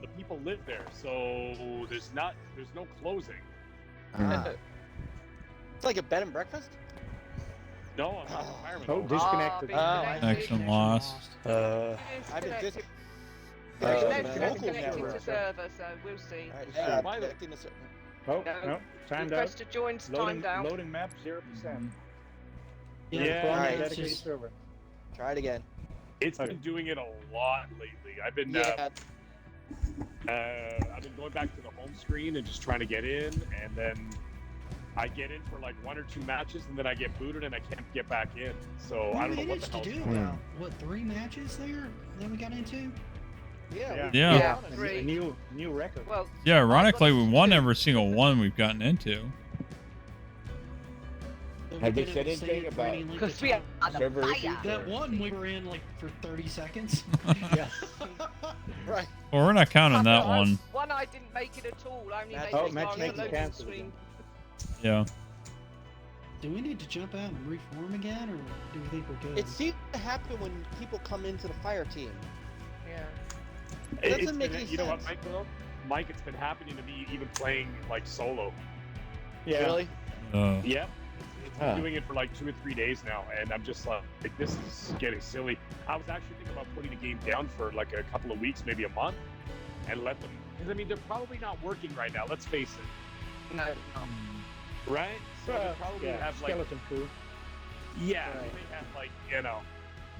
L: the people live there, so there's no closing.
B: Ah. It's like a bed and breakfast.
L: No, I'm not a fireman.
E: Oh, disconnected.
A: Connection lost.
B: I've been
G: Disconnected.
B: dis-
G: There's
B: Uh,
G: no
B: local
G: connecting
B: network.
G: to server, so we'll see.
B: All right,
K: Yeah.
L: By the-
B: connecting the ser-
E: Oh,
G: No.
E: no, timed out.
G: Request to join's
E: Loading,
G: timed out.
E: loading map 0%.
C: Yeah,
L: Yeah,
C: the
B: alright.
C: it's
E: Dedicated
C: just-
E: server.
B: Try it again.
L: It's
E: Okay.
L: been doing it a lot lately. I've been
B: Yeah.
L: I've been going back to the home screen and just trying to get in, and then I get in for like 1 or 2 matches, and then I get booted and I can't get back in. So
C: we
L: I don't know what
C: managed
L: the
C: to
L: hell's
C: do
L: going on.
C: about, what, 3 matches there that we got into?
B: Yeah.
E: Yeah.
A: Yeah.
G: Yeah,
E: A
G: 3.
E: new record.
G: Well,
A: Yeah, ironically, we won every single one we've gotten into.
C: But
K: Have
C: we
K: they
C: didn't
K: said
C: stay
K: anything
C: for
K: about
C: any length
G: because
C: of
G: we
C: time.
G: are the
K: server
G: fire.
K: issues?
C: That one we were in like for 30 seconds.
E: Yeah.
B: Right.
A: Well, we're not counting that one.
G: One I didn't make it at all. I only
B: Match-
G: made
E: Oh,
G: it on the
E: matchmaking
G: loading
E: cancelled
G: screen.
A: Yeah.
C: do we need to jump out and reform again, or do we think we're good?
B: It seems to happen when people come into the fire team.
G: Yeah.
B: It doesn't make any
L: You know what,
B: sense.
L: Mike, it's been happening to me even playing like solo.
E: Yeah.
B: Really?
L: Yep. It's been doing it for like 2 or 3 days now, and I'm just like, this is getting silly. I was actually thinking about putting the game down for like a couple of weeks, maybe a month, and let them. Because I mean, they're probably not working right now. Let's face it.
G: No.
L: Right? So they probably
E: Yeah,
L: have like.
E: skeleton crew.
L: Yeah,
B: Right.
L: they have like, you know,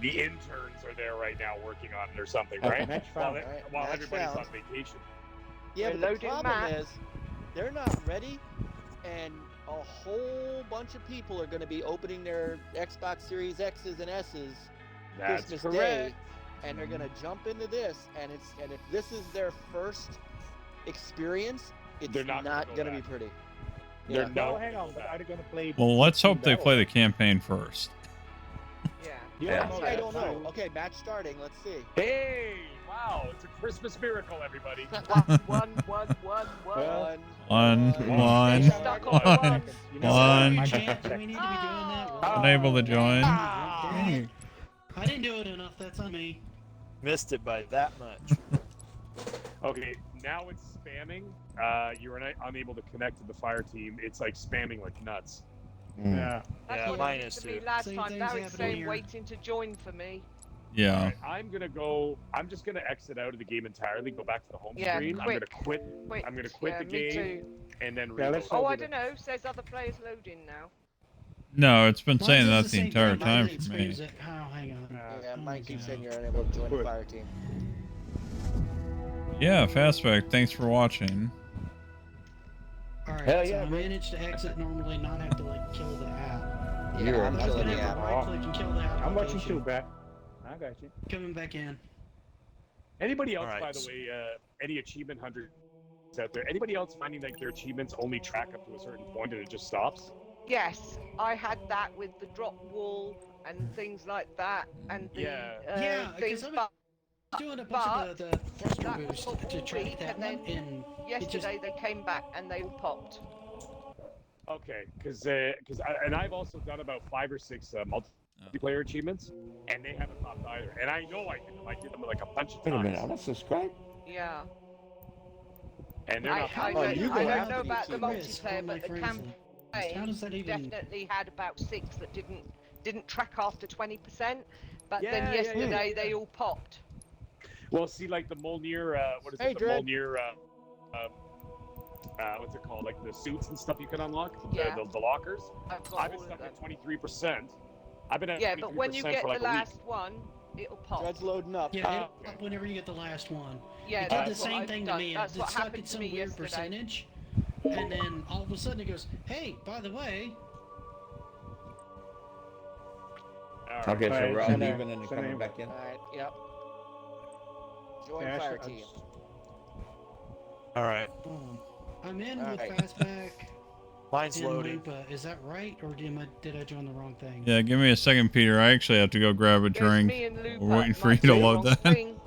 L: the interns are there right now working on it or something,
K: Okay.
L: right?
E: Match
L: While,
E: found.
B: Right,
L: while
B: match
L: everybody's
B: found.
L: on vacation.
B: Yeah,
G: They're
B: but the
G: loading
B: problem
G: maps.
B: is they're not ready, and a whole bunch of people are going to be opening their Xbox Series X's and S's
L: That's
B: Christmas
L: correct.
B: Day, and they're going to jump into this, and if this is their first experience, it's
L: They're not
B: not
L: gonna
B: going
L: go
B: to be
L: back.
B: pretty.
L: They're
B: Yeah.
L: not
E: No, hang on.
L: gonna
E: But
L: go
E: are they going to play?
A: Well, let's hope they
E: Battle?
A: play the campaign first.
G: Yeah.
E: Yeah.
B: That's what I don't know. Okay, match starting. Let's see.
L: Hey, wow, it's a Christmas miracle, everybody.
G: One.
E: Well,
A: One.
G: Stay stuck on one.
E: You know,
A: One.
E: I
C: Chant,
E: can
C: do we need to be doing that?
A: Unable to join.
C: Dang it. I didn't do it enough. That's on me.
D: Missed it by that much.
L: Okay, now it's spamming. You're unable to connect to the fire team. It's like spamming like nuts.
E: Yeah.
G: That's
D: Yeah,
G: what
D: mine
G: happened
D: is
G: to me
D: too.
G: last
C: Same
G: time.
C: thing's
G: Now it's
C: happening
G: saying
C: here.
G: waiting to join for me.
A: Yeah.
L: Alright, I'm just gonna exit out of the game entirely. Go back to the home
G: Yeah,
L: screen.
G: quick.
L: I'm gonna quit.
G: Wait.
L: I'm gonna quit
G: yeah,
L: the
G: me
L: game
G: too.
L: and then
E: Yeah,
L: reload.
E: let's
G: Oh,
E: do
G: I
E: that.
G: don't know. Says other players loading now.
A: No, it's been
C: Mine
A: saying
C: says
A: that
C: the
A: the
C: same
A: entire
C: thing, but
A: time
C: it
A: for me.
C: screams it. Oh, hang on.
B: Yeah,
C: Oh my
B: Mike keeps
C: God.
B: saying you're unable to join the
E: Good.
B: fire team.
A: Yeah, Fastback, thanks for watching.
C: Alright,
K: Hell
C: so
K: yeah,
C: I
K: bro.
C: managed to exit normally, not have to like kill the app.
K: You're
B: I'm
K: a
C: I was
B: killing
C: gonna
B: the
C: have to
B: app.
C: right click and kill the
E: I'm watching
C: application.
E: too, Brad. I got you.
C: Coming back in.
L: Anybody else,
D: Alright.
L: by the way, any achievement hunters out there? Anybody else finding like their achievements only track up to a certain point and it just stops?
G: Yes, I had that with the drop wall and things like that, and the
L: Yeah.
C: Yeah,
G: things.
C: because I'm
G: But
C: doing a bunch of the thruster
G: that was
C: boost
G: for
C: to
G: all
C: track
G: week,
C: that
G: and then
C: one, and
G: yesterday they came back and they all popped.
L: Okay, because I've also done about 5 or 6 multiplayer achievements, and they haven't popped either. And I know I did them. I did them like a bunch of
K: Wait a minute,
L: times,
K: I'm not subscribed.
G: Yeah.
L: and they're
G: I,
L: not.
G: I,
L: popping.
B: Oh,
G: don't,
B: you
G: I
B: go
G: don't
B: after
G: know
B: the
G: about the
B: achievements.
G: multiplayer, but the
C: How
G: campaign
C: does that even...
G: definitely had about 6 that didn't track after 20%. But
L: Yeah,
G: then
L: yeah, yeah.
G: yesterday they all popped.
L: Well, see, like the Molnir, what is
B: Hey,
L: it? The
B: Dread.
L: Molnir, what's it called? Like the suits and stuff you can unlock,
G: Yeah.
L: the lockers.
G: I've got
L: I've been
G: all of
L: stuck
G: them.
L: at 23%. I've been at
G: Yeah,
L: 23%
G: but when you get
L: for like
G: the
L: a week.
G: last one, it'll pop.
B: Dread's loading up.
C: Yeah,
L: Oh,
C: it'll pop whenever you get the last one.
G: Yeah,
C: It did the
G: that's what
C: same
G: I've
C: thing
G: done.
C: to me.
G: That's
C: It
G: what
C: stuck
G: happened
C: at
G: to
C: some
G: me
C: weird
G: yesterday.
C: percentage, and then all of a sudden it goes, "Hey, by the way."
L: All right.
K: Okay, so
E: Alright,
K: we're all
E: send her-
K: leaving and then
E: send her
K: coming
E: in.
K: back in.
B: Alright, yep. Join
E: Yeah,
B: fire
E: I
B: team.
D: All right,
C: I'm in with
B: Alright.
C: Fastback
D: mine's
C: and
D: loading.
C: Lupa. Is that right, or did I join the wrong thing?
A: Yeah, give me a second, Peter. I actually have to go grab a
G: There's
A: drink.
G: me and Lupa.
A: We're waiting for
G: Might
A: you to
G: be the
A: load
G: wrong
A: that.
G: thing.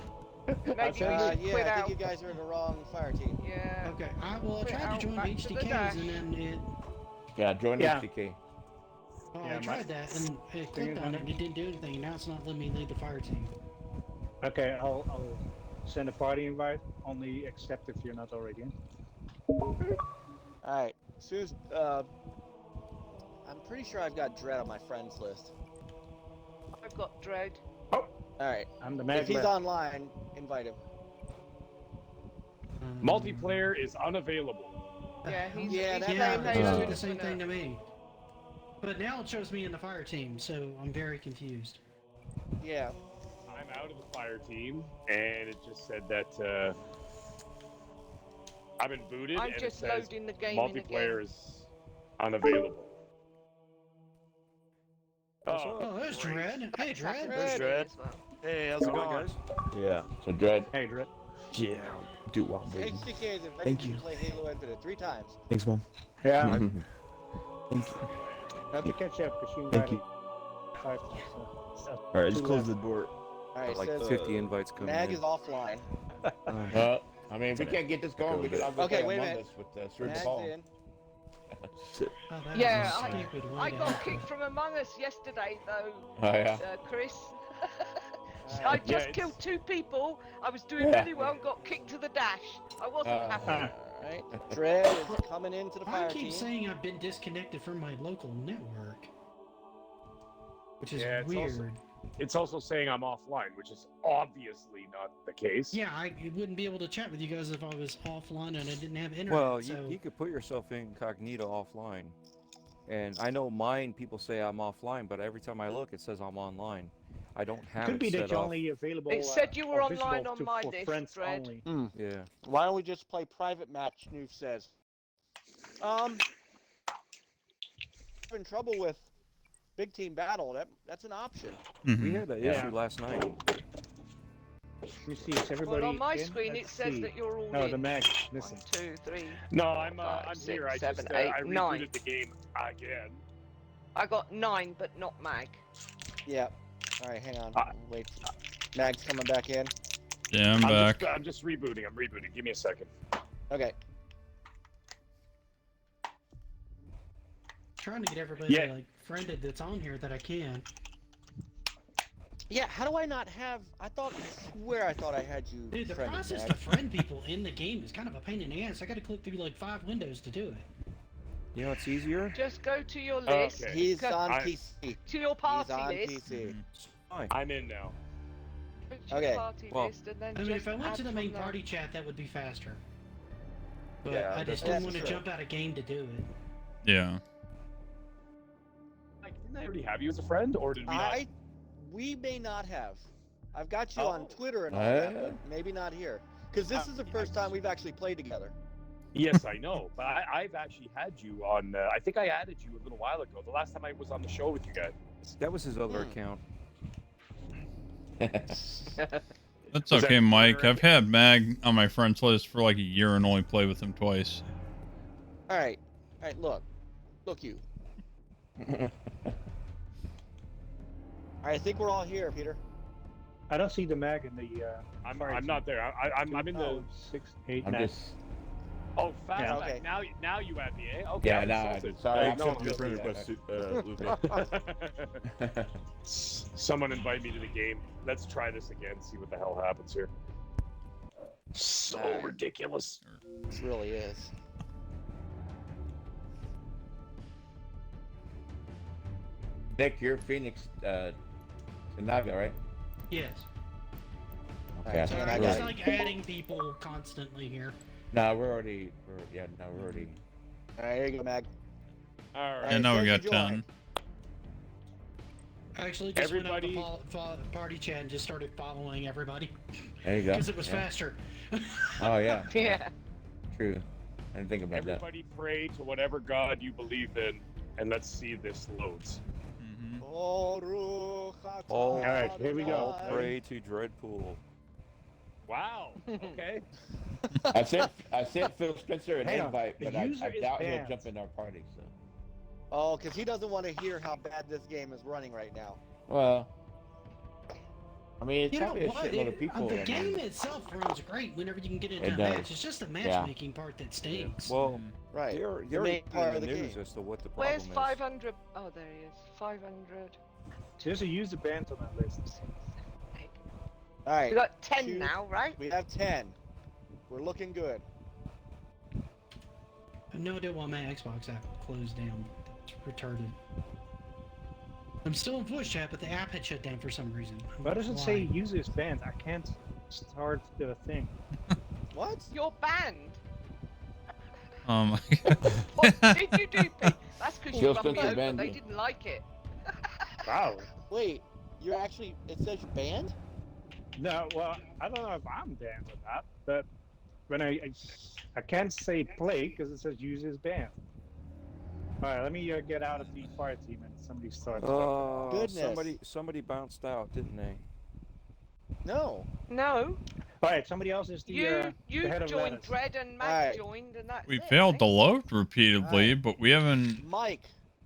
G: Maybe we
E: Yeah,
G: should
B: Yeah, I
G: quit
B: think
G: out.
B: you guys are in the wrong fire team.
G: Yeah.
C: Okay, I
G: Quit
C: tried
G: out
C: to join
G: back to the
C: HDKs,
G: dash.
C: and then it.
K: Yeah, join
E: Yeah.
K: HDK.
C: Oh,
E: Yeah,
C: I tried that, and it clicked on it, and it didn't do anything. And now it's not letting me lead the fire team.
E: Okay, I'll send a party invite. Only accept if you're not already in.
B: Alright, as soon as, I'm pretty sure I've got Dread on my friends list.
G: I've got Dread.
B: Alright,
E: I'm the
B: if he's
E: magnet.
B: online, invite him.
L: Multiplayer is unavailable.
G: Yeah, he's,
B: Yeah,
G: he's
B: that
C: Yeah,
G: playing
C: it
B: happens.
C: just
G: Halo
C: did the same
G: Infinite.
C: thing to me. But now it shows me in the fire team, so I'm very confused.
B: Yeah.
L: I'm out of the fire team, and it just said that I've been booted,
G: I'm
L: and
G: just
L: it says
G: loading the game in
L: multiplayer
G: again.
L: is unavailable.
C: Oh, there's
L: great.
C: Dread. Hey, Dread.
D: There's Dread. Hey, how's it going, guys?
K: Yeah. So Dread.
E: Hey, Dread.
K: Yeah. Do well, baby.
B: HDK is invited
K: Thank
B: you
K: you.
B: to play Halo Infinite 3 times.
K: Thanks, Mom.
E: Yeah,
K: Thank you.
E: I have to catch up because you
K: Thank
E: invited
K: you.
E: 5.
M: All right, just close the door.
B: Alright,
M: Like
B: says
M: 50 invites coming
B: Mag
M: in.
B: is offline.
K: I mean, if we can't get this going, we can all go
B: Okay,
K: play
B: wait a
K: Among
B: minute.
K: Us with Sir
B: Mag's
K: Paul.
B: in.
C: Oh, that
G: Yeah,
C: is a stupid way
G: I
C: to
G: got
C: have
G: kicked from Among Us yesterday, though.
K: Oh, yeah?
G: Chris. I
L: Yeah,
G: just killed 2 people. I was doing
K: Yeah.
G: really well and got kicked to the dash. I wasn't happy.
B: Alright. Dread is coming into the
C: I
B: fire
C: keep
B: team.
C: saying I've been disconnected from my local network, which is
L: Yeah,
C: weird.
L: It's also saying I'm offline, which is obviously not the case.
C: Yeah, I wouldn't be able to chat with you guys if I was offline and I didn't have internet.
M: Well,
C: so...
M: you could put yourself incognito offline. And I know mine, people say I'm offline, but every time I look, it says I'm online. I don't have
E: Could
M: it
E: be
M: set
E: that you're
M: up.
E: only available.
G: It said you were
E: or visible
G: online on my
E: for
G: list,
E: friends
G: Dread.
E: only.
M: Yeah.
B: Why don't we just play private match, Noof says. In trouble with big team battle. That's an option.
M: We had that issue last night.
E: We see is everybody.
G: Well, on my
E: in?
G: screen it
E: Let's
G: says
E: see.
G: that you're all
E: No,
G: in.
E: the match.
G: 1,
E: Listen.
G: 2, 3.
L: No, I'm
G: 5,
L: here.
G: 6,
L: I
G: 7,
L: just
G: 8,
L: I
G: 9.
L: rebooted the game again.
G: I got 9, but not Mag.
B: Yeah. Alright, hang on. Wait. Mag's coming back in.
A: Yeah, I'm back.
L: I'm just rebooting. I'm rebooting. Give me a second.
B: Okay.
C: Trying to get everybody like friended that's on here that I can.
B: Yeah, how do I not have... I thought I had you
C: Dude, the
B: friended,
C: process
B: Mag.
C: to friend people in the game is kind of a pain in the ass. I gotta click through like 5 windows to do it.
M: You know, it's easier.
G: Just go to your list.
L: Okay.
B: He's
G: Go
B: on PC.
G: to your party
B: He's on
G: list.
B: PC.
L: I'm in now.
G: Go to
B: Okay.
G: your party
M: Well,
G: list and then
C: I mean,
G: just
C: if I went
G: add
C: to the
G: from
C: main
G: there.
C: party chat, that would be faster. But
L: Yeah,
C: I just
B: that's
C: didn't want to
B: true.
C: jump out of game to do it.
A: Yeah.
L: Like, didn't I already have you as a friend, or did we not?
B: We may not have. I've got you on
L: Oh.
B: Twitter and all that, but maybe not here. Because this is the first time we've actually played together.
L: Yes, I know, but I've actually had you on. I think I added you a little while ago. The last time I was on the show with you guys.
M: That was his other account.
A: That's
L: Was
A: okay,
L: that
A: Mike.
L: your
A: I've had Mag on my friends list for like a year and only played with him twice.
B: Alright. Alright, look. Look, you. Alright, I think we're all here, Peter.
E: I don't see the mag in the.
L: I'm not there. I'm in the
E: 6, 8,
K: I'm
E: 9.
K: just.
L: Oh, fast
B: Yeah,
L: back.
B: okay.
L: Now you add me, eh? Okay.
K: Yeah,
L: I'm
K: now I
L: insulted.
K: did. Sorry, I
L: No,
K: accepted your friend request, Lupe.
L: Someone invite me to the game. Let's try this again. See what the hell happens here. So ridiculous.
B: This really is.
K: Nick, you're Phoenix, Naga, right?
C: Yes.
K: Okay.
C: So
B: and I
C: I
B: got
C: just
B: it.
C: like adding people constantly here.
K: No, we're already. We're already.
B: Alright, here you go, Mag.
L: All right.
A: And now we
B: Alright,
A: got
B: so you
A: 10.
C: I actually just went
L: Everybody-
C: out the party chat and just started following everybody.
K: There you go.
C: Because it was
K: Yeah.
C: faster.
K: Oh yeah.
G: Yeah.
K: True. I didn't think about that.
L: Everybody pray to whatever God you believe in, and let's see if this loads.
M: All
E: right, here we go.
M: All pray to Dreadpool.
L: Wow. Okay.
K: I sent Phil Spencer an
E: Hang on.
K: invite,
E: The
K: but I
E: user is
K: doubt he'll
E: banned.
K: jump in our party. So.
B: Oh, because he doesn't want to hear how bad this game is running right now.
K: Well. I mean, it's
C: You know
K: probably a
C: what?
K: shitload of people.
C: The
K: I mean,
C: game itself runs great whenever you can get into
K: It
C: a
K: does.
C: match. It's just the matchmaking part that stinks.
M: Well,
B: Right.
M: you're
B: The main
M: in
B: part
M: the
B: of the
M: news
B: game.
M: as to what the problem
G: Where's
M: is.
G: 500? Oh, there he is. 500.
E: There's a user bans on that list.
B: Alright.
G: We got 10
B: two-
G: now, right?
B: We have 10. We're looking good.
C: I have no idea why my Xbox app closed down. That's retarded. I'm still in voice chat, but the app had shut down for some reason.
E: Why does it say user is banned? I can't start the thing.
B: What?
G: You're banned.
A: Oh my
G: What did you do, Pete? That's because you
K: Phil
G: bumped me
K: Spencer
G: over.
K: banned
G: They
K: you.
G: didn't like it.
E: Wow.
B: Wait, you're actually, it says you're banned?
E: No, well, I don't know if I'm banned or not, but when I can't say play because it says user is banned. All right, let me get out of the fire team and somebody start.
B: Goodness.
M: Somebody bounced out, didn't they?
B: No.
G: No.
E: All right, somebody else is the
G: You
E: the head of
G: joined,
E: Lattice.
G: Dread and Mag
B: Alright.
G: joined, and that's
A: We
G: it,
A: failed
G: eh?
A: to load repeatedly, but we haven't.
B: Mike,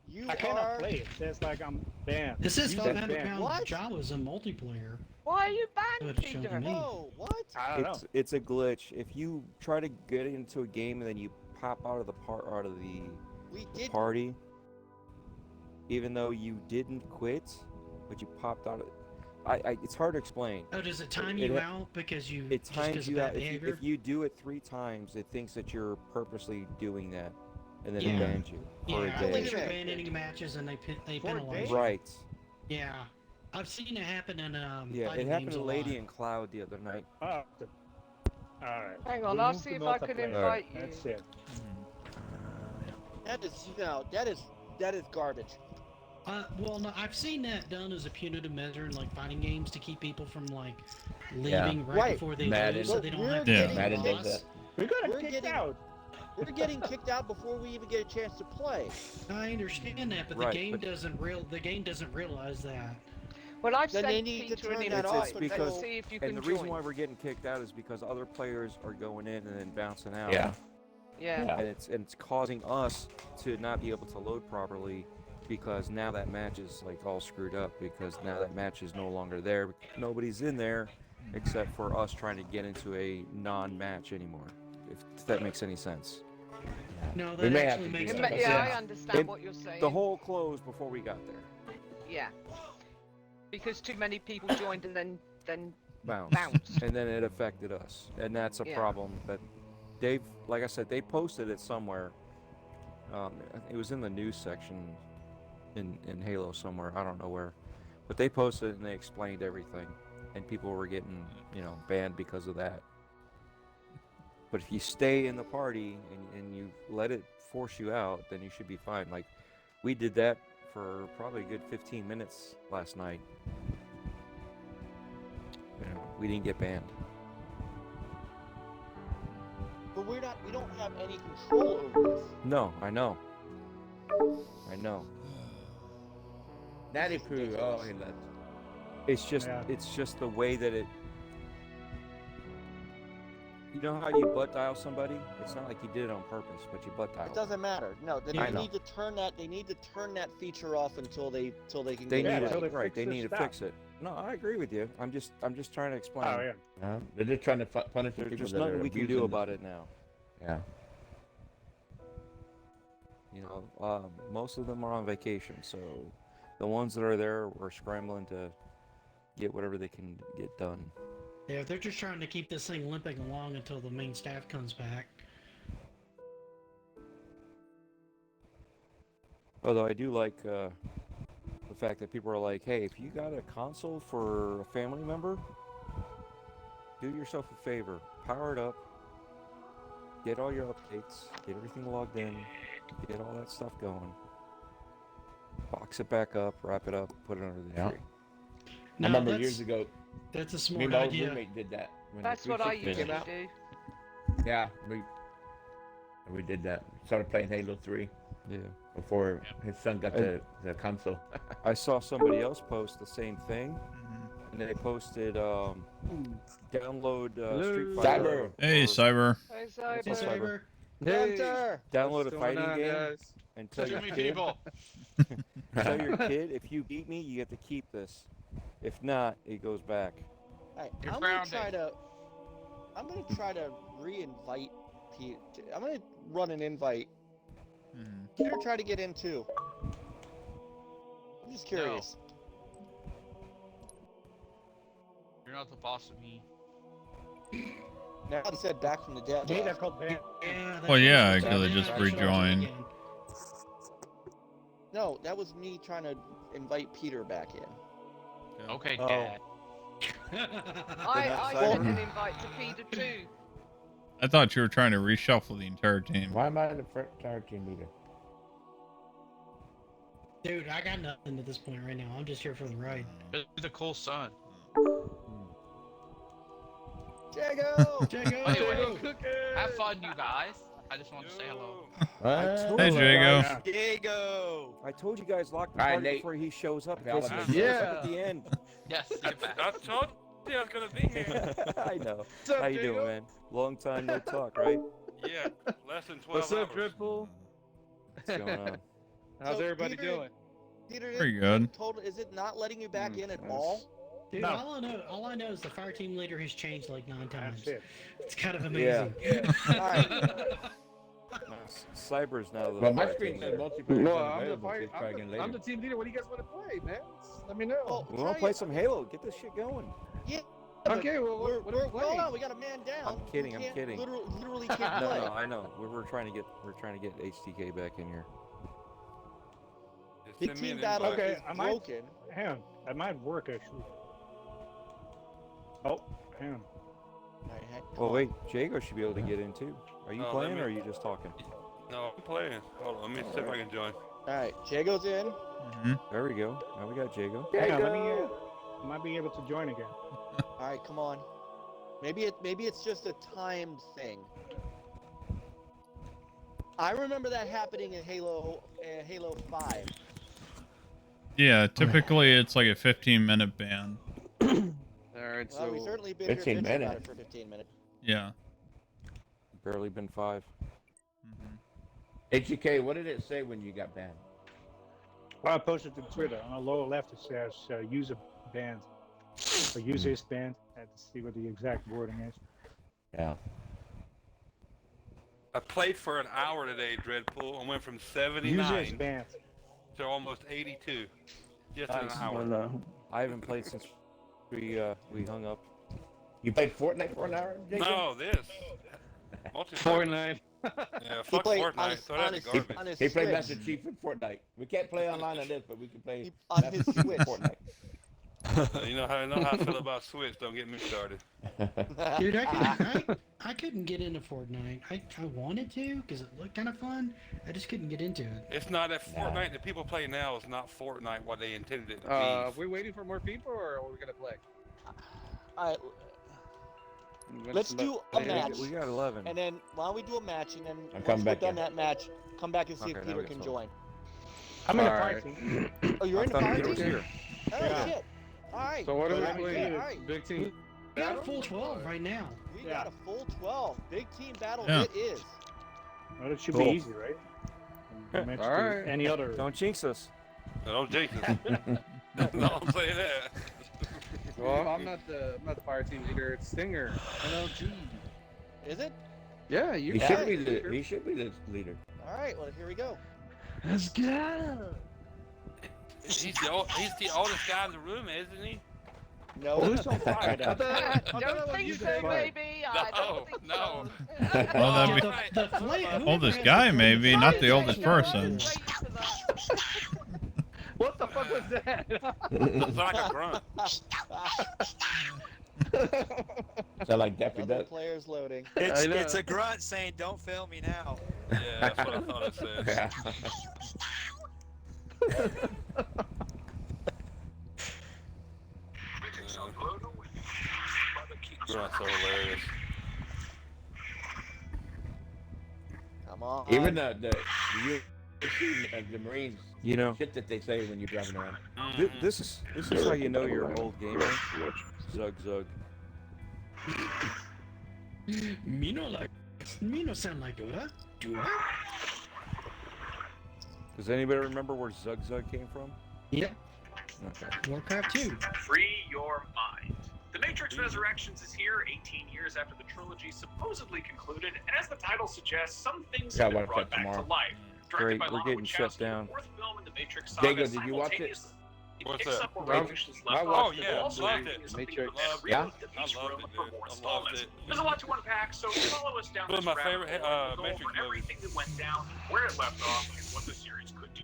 B: you
E: I cannot
B: are...
E: play. It says like I'm banned.
C: This is
E: User
C: 500
E: banned.
C: pound
B: What?
C: Jawas in multiplayer.
G: Why are you banned,
C: Good show to
G: Peter?
C: me.
B: Whoa, what?
E: I don't know.
M: It's a glitch. If you try to get into a game and then you pop out of the
B: We did.
M: party, even though you didn't quit, but you popped out. It's hard to explain.
C: Oh, does it time you out because you?
M: It
C: just
M: times
C: 'cause of
M: you
C: bad
M: out. If
C: behavior?
M: if you do it 3 times, it thinks that you're purposely doing that, and then
C: Yeah.
M: it bans you for
C: Yeah,
M: a
C: I think
M: day.
C: you're abandoning matches and they penalize you.
M: Right.
C: Yeah, I've seen it happen in
M: Yeah,
C: fighting
M: it happened
C: games
M: to
C: a
M: Lady
C: lot.
M: and Cloud the other night.
E: All right.
G: Hang on,
E: We'll
G: I'll
E: move
G: see
E: to
G: if I can
E: multiplayer.
G: invite you.
E: That's it.
B: That is that is garbage.
C: Well, no, I've seen that done as a punitive measure in like fighting games to keep people from like
K: Yeah.
C: leaving right
B: Right.
C: before they
K: Madden.
C: lose, so they don't
B: We're
C: have
A: Yeah.
C: to
K: Madden
C: pay
K: does
C: loss.
K: that.
E: We got
B: We're
E: kicked
B: getting-
E: out.
B: We're getting kicked out before we even get a chance to play.
C: I understand that, but
M: Right,
C: the game
M: but-
C: doesn't realize that.
G: Well, I've
B: Then
G: sent
B: they need to
G: Peter
B: turn
G: an
B: that
G: invite.
B: off
M: It's
B: until-
M: because,
G: See if you
M: and
G: can
M: the
G: join.
M: reason why we're getting kicked out is because other players are going in and then bouncing out.
K: Yeah.
G: Yeah.
K: Yeah.
M: And it's causing us to not be able to load properly because now that match is like all screwed up because now that match is no longer there. Nobody's in there except for us trying to get into a non-match anymore. If that makes any sense.
C: No,
K: We
C: that
K: may have
C: actually
K: to do
C: makes
K: that.
C: no
G: Yeah,
C: sense.
G: I understand
M: It-
G: what you're saying.
M: The whole closed before we got there.
G: Yeah. Because too many people joined and then
M: Bounced.
G: bounced.
M: And then it affected us. And that's a
G: Yeah.
M: problem that they've, like I said, they posted it somewhere. It was in the news section in Halo somewhere. I don't know where. But they posted it and they explained everything. And people were getting, banned because of that. But if you stay in the party and you let it force you out, then you should be fine. Like, we did that for probably a good 15 minutes last night. We didn't get banned.
B: But we don't have any control over this.
M: No, I know. I know.
K: Natty Crew. Oh, he left.
M: It's just
E: Yeah.
M: it's just the way that it. You know how you butt dial somebody? It's not like you did it on purpose, but you butt dial.
B: It doesn't matter. No, they
M: I know.
B: need to turn that. They need to turn that feature off until they can.
M: They
B: get
M: need
B: it
E: until
M: it
E: they
M: right.
E: fix
M: They
E: their
M: need to
E: stuff.
M: fix it. No, I agree with you. I'm just trying to explain.
E: Oh, yeah.
K: They're just trying to punish the
M: There's
K: people
M: just
K: that
M: nothing
K: are
M: we can
K: abusing
M: do
K: the-
M: about it now.
K: Yeah.
M: Most of them are on vacation, so the ones that are there are scrambling to get whatever they can get done.
C: Yeah, they're just trying to keep this thing limping along until the main staff comes back.
M: Although I do like the fact that people are like, hey, if you got a console for a family member, do yourself a favor, power it up, get all your updates, get everything logged in, get all that stuff going, box it back up, wrap it up, put it under the
K: Yeah.
M: tree.
C: No,
K: I remember
C: that's-
K: years ago,
C: That's a
K: me
C: smart
K: and my old
C: idea.
K: roommate did that. When the
G: That's what I
K: 360
G: usually
K: came out.
G: do.
K: Yeah, we did that. Started playing Halo 3
M: Yeah.
K: before his son got
M: And-
K: the console.
M: I saw somebody else post the same thing, and they posted download Street Fighter.
A: Hey, Cyber.
G: Hey,
M: What's up,
G: Cyber.
B: Hunter!
M: Download a fighting game and tell
J: Too
M: your
J: many
M: kid.
J: people.
M: Tell your kid, if you beat me, you get to keep this. If not, it goes back.
B: Alright,
J: You're
B: I'm gonna
J: grounded.
B: try to re-invite Pete. I'm gonna run an invite.
A: Mhm.
B: Peter, try to get in too. I'm just curious.
J: You're not the boss of me.
B: Now he said back from the dead.
E: Hey, they're called ban.
C: Yeah,
A: Well, yeah,
C: that's-
A: because I just
C: that's what I was
A: rejoined.
C: thinking.
B: No, that was me trying to invite Peter back in.
J: Okay,
M: Oh.
J: Dad.
G: I
M: Well-
G: sent an invite to Peter too.
A: I thought you were trying to reshuffle the entire team.
K: Why am I the entire team leader?
C: Dude, I got nothing at this point right now. I'm just here for the ride.
J: You're the cool son.
B: Jago!
C: Jago!
J: Anyway, have fun, you guys. I just wanted to say hello.
A: Hey, Jago.
E: Yeah.
D: Diego!
M: I told you guys lock the
K: All right,
M: party
K: Nate.
M: before he shows up.
K: Okay, I'll
M: because
K: let
M: he
K: you-
M: shows up at the end.
J: Yes, get back.
L: I told you I was gonna be here.
M: I know.
D: What's up,
M: How you
D: Diego?
M: doing, man? Long time no talk, right?
L: Yeah, less than 12
D: What's up,
L: hours.
D: Dripple?
M: What's going on?
D: How's
B: So,
D: everybody
B: Peter-
D: doing?
B: Peter,
A: Pretty good.
B: is it not letting you back in at
M: Nice.
B: all?
C: Dude,
E: No.
C: all I know is the fire team leader has changed like 9 times.
E: That's it.
C: It's kind of
M: Yeah.
C: amazing.
B: Alright.
M: Cyber's now the.
K: Well, my
M: fire
K: screen
M: team
K: says
M: leader.
K: multiplayer.
F: No,
K: is
F: I'm the
K: unavailable.
F: fire.
K: Please try again later.
F: I'm the team leader. What do you guys want to play, man? Let me know.
B: Oh,
M: We want to play some Halo. Get this shit going.
B: Yeah.
F: Okay, well,
B: we're
F: what are we
B: hold
F: playing?
B: on, we got a man down.
M: I'm kidding.
B: We
M: I'm
B: can't-
M: kidding.
B: Literally can't
M: No,
B: play.
M: no, I know. We're trying to get HTK back in here.
B: The team battle
E: Okay,
B: is
E: I might.
B: broken.
E: Hang on, that might work actually. Oh, hang on.
M: Well, wait. Jago should be able to get in too. Are you
N: Oh,
M: playing
N: let me-
M: or are you just talking?
N: No, I'm playing. Hold on, let me see if I can join.
B: All right, Jago's in.
M: There we go. Now we got Jago.
E: Hang on, let me. I might be able to join again.
B: All right, come on. Maybe it's just a timed thing. I remember that happening in Halo 5.
A: Yeah, typically it's like a 15-minute ban.
F: Alright,
B: Well, we've certainly been here
K: 15
B: bitching about
K: minutes.
B: it for 15 minutes.
A: Yeah.
M: Barely been 5.
K: HGK, what did it say when you got banned?
E: Well, I posted to Twitter. On the lower left, it says user banned. Or user is banned. I had to see what the exact wording is.
K: Yeah.
N: I played for an hour today, Dreadpool. I went from
E: User is
N: 79
E: banned.
N: to almost 82. Just in an
M: Nice.
N: hour.
M: I haven't played since we hung up.
K: You played Fortnite for an hour, Jacob?
N: No, this.
F: Fortnite.
N: Yeah, fuck Fortnite. Throw that in the garbage.
K: He played Master Chief in Fortnite. We can't play online on this, but we can play
B: on
K: Master
B: his
K: Chief in
B: Switch.
K: Fortnite.
N: You know how I feel about Switch. Don't get me started.
C: Dude, I couldn't get into Fortnite. I wanted to because it looked kind of fun. I just couldn't get into it.
N: It's not that Fortnite that people play now is not Fortnite what they intended it to be.
F: We're waiting for more people, or are we gonna play?
B: All right, let's do a match.
M: We got 11.
B: And then why don't we do a match, and then once
K: come
B: we're
K: back
B: done
K: in.
B: that match, come back and see
M: Okay,
B: if
M: now
B: Peter
M: we
B: can
M: got
B: join.
E: I'm in a
F: Alright.
E: fight team.
B: Oh, you're
M: I
B: in the
M: thought
B: fire
M: Peter was
B: team?
M: here.
B: Oh
E: Yeah.
B: shit! All right.
F: So what are we
B: Very
F: playing?
B: good, all right.
F: Big team.
C: We got a full 12 right now.
B: We got a full 12. Big team battle
A: Yeah.
B: it is.
E: Well, it should
M: Cool.
E: be easy, right? Match to
F: Alright.
E: any other.
M: Don't jinx us.
N: No, Jason. No, I'm saying that.
F: Well, I'm not the fire team leader. It's Stinger. NLG.
B: Is it?
F: Yeah, you.
K: He should be the leader.
B: All right. Well, here we go.
F: Let's go.
N: He's the oldest guy in the room, isn't he?
B: No.
E: Who's on fire?
G: I don't think so, baby. I don't think
N: No.
A: Well, that'd be
C: The flame.
A: oldest guy, maybe, not the oldest person.
F: What the fuck was that?
N: Looks like a grunt.
K: Sound like Daffy
B: Other
K: Duck.
B: players loading.
D: It's a grunt saying, "Don't fail me now."
N: Yeah, that's what I thought it said.
K: Yeah.
N: Grunt's so hilarious.
B: Come on.
K: Even the Marines,
M: You know,
K: shit that they say when you're driving around.
M: this is how you know you're an old gamer. Zug zug.
C: Me no sound like what? Do I?
M: Does anybody remember where Zug Zug came from?
C: Yeah.
M: Okay.
C: Warcraft 2.
O: Free your mind. The Matrix Resurrections is here 18 years after the trilogy supposedly concluded, and as the title suggests, some things
K: Yeah,
O: have been
K: watch
O: brought
K: that
O: back to
K: tomorrow.
O: life.
M: Great,
O: Directed by
M: we're
O: Lana
M: getting shut
O: Wachowski,
M: down.
O: the fourth film in the Matrix saga
K: Jacob, did you watch it?
O: simultaneously
N: What's
O: picks
N: that?
O: up where Matrix
F: I
O: left
F: watched
O: off,
N: it.
O: but
N: Yeah,
O: also
N: loved it.
O: is something
F: Matrix.
O: that
K: Yeah?
O: relived the
N: I
O: Beast
N: loved
O: Room
N: it,
O: for
N: dude.
O: more
N: I loved
O: installments.
N: it.
O: There's a lot to unpack, so follow us down
N: One of
O: this
N: my
O: rabbit
N: favorite,
O: hole and go
N: Matrix
O: over everything that went down, where it left off, and what the series could do.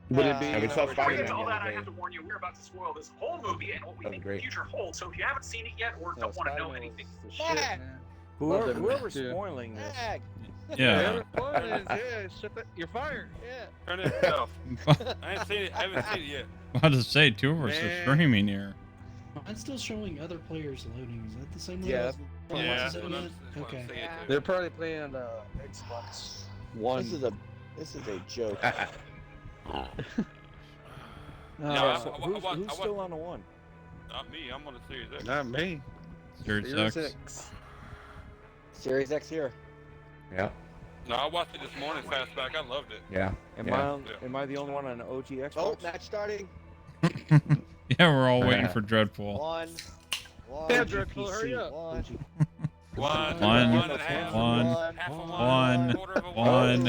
F: Would it be?
K: Yeah, we saw
O: Before we
K: Spider-Man
O: get to all
K: the
O: that,
K: other
O: I
K: day.
O: have to warn you, we're about to spoil this whole movie and what we
K: That was
O: think
K: great.
O: the future holds. So if you haven't seen it yet or don't want to know anything,
B: Mag!
M: Whoever's
F: too.
M: spoiling this.
B: Mag!
A: Yeah.
F: Yeah, shut that. You're fired.
B: Yeah.
N: Turn it off. I ain't seen it. I haven't seen it yet.
A: About to say, two of us are
F: Man.
A: streaming here.
C: I'm still showing other players loading. Is that the same
F: Yeah,
C: load?
N: Yeah,
C: Is
N: that's
C: that
N: what I'm
C: it? Okay.
N: saying too.
F: They're probably playing on Xbox One.
B: This is a joke.
N: No,
M: Who's still on the one?
N: Not me. I'm on the Series X.
F: Not me.
A: Series X.
B: Series X here.
K: Yeah.
N: No, I watched it this morning fastback. I loved it.
K: Yeah.
M: Am I the only one on an OG Xbox?
B: Oh, match starting.
A: Yeah, we're all waiting for Dreadpool.
B: One.
F: Yeah, Dreadpool, hurry up.
B: One.
N: One.
A: One.
N: One and a half.
A: One.
N: Half of
A: One.
N: quarter of a
A: One.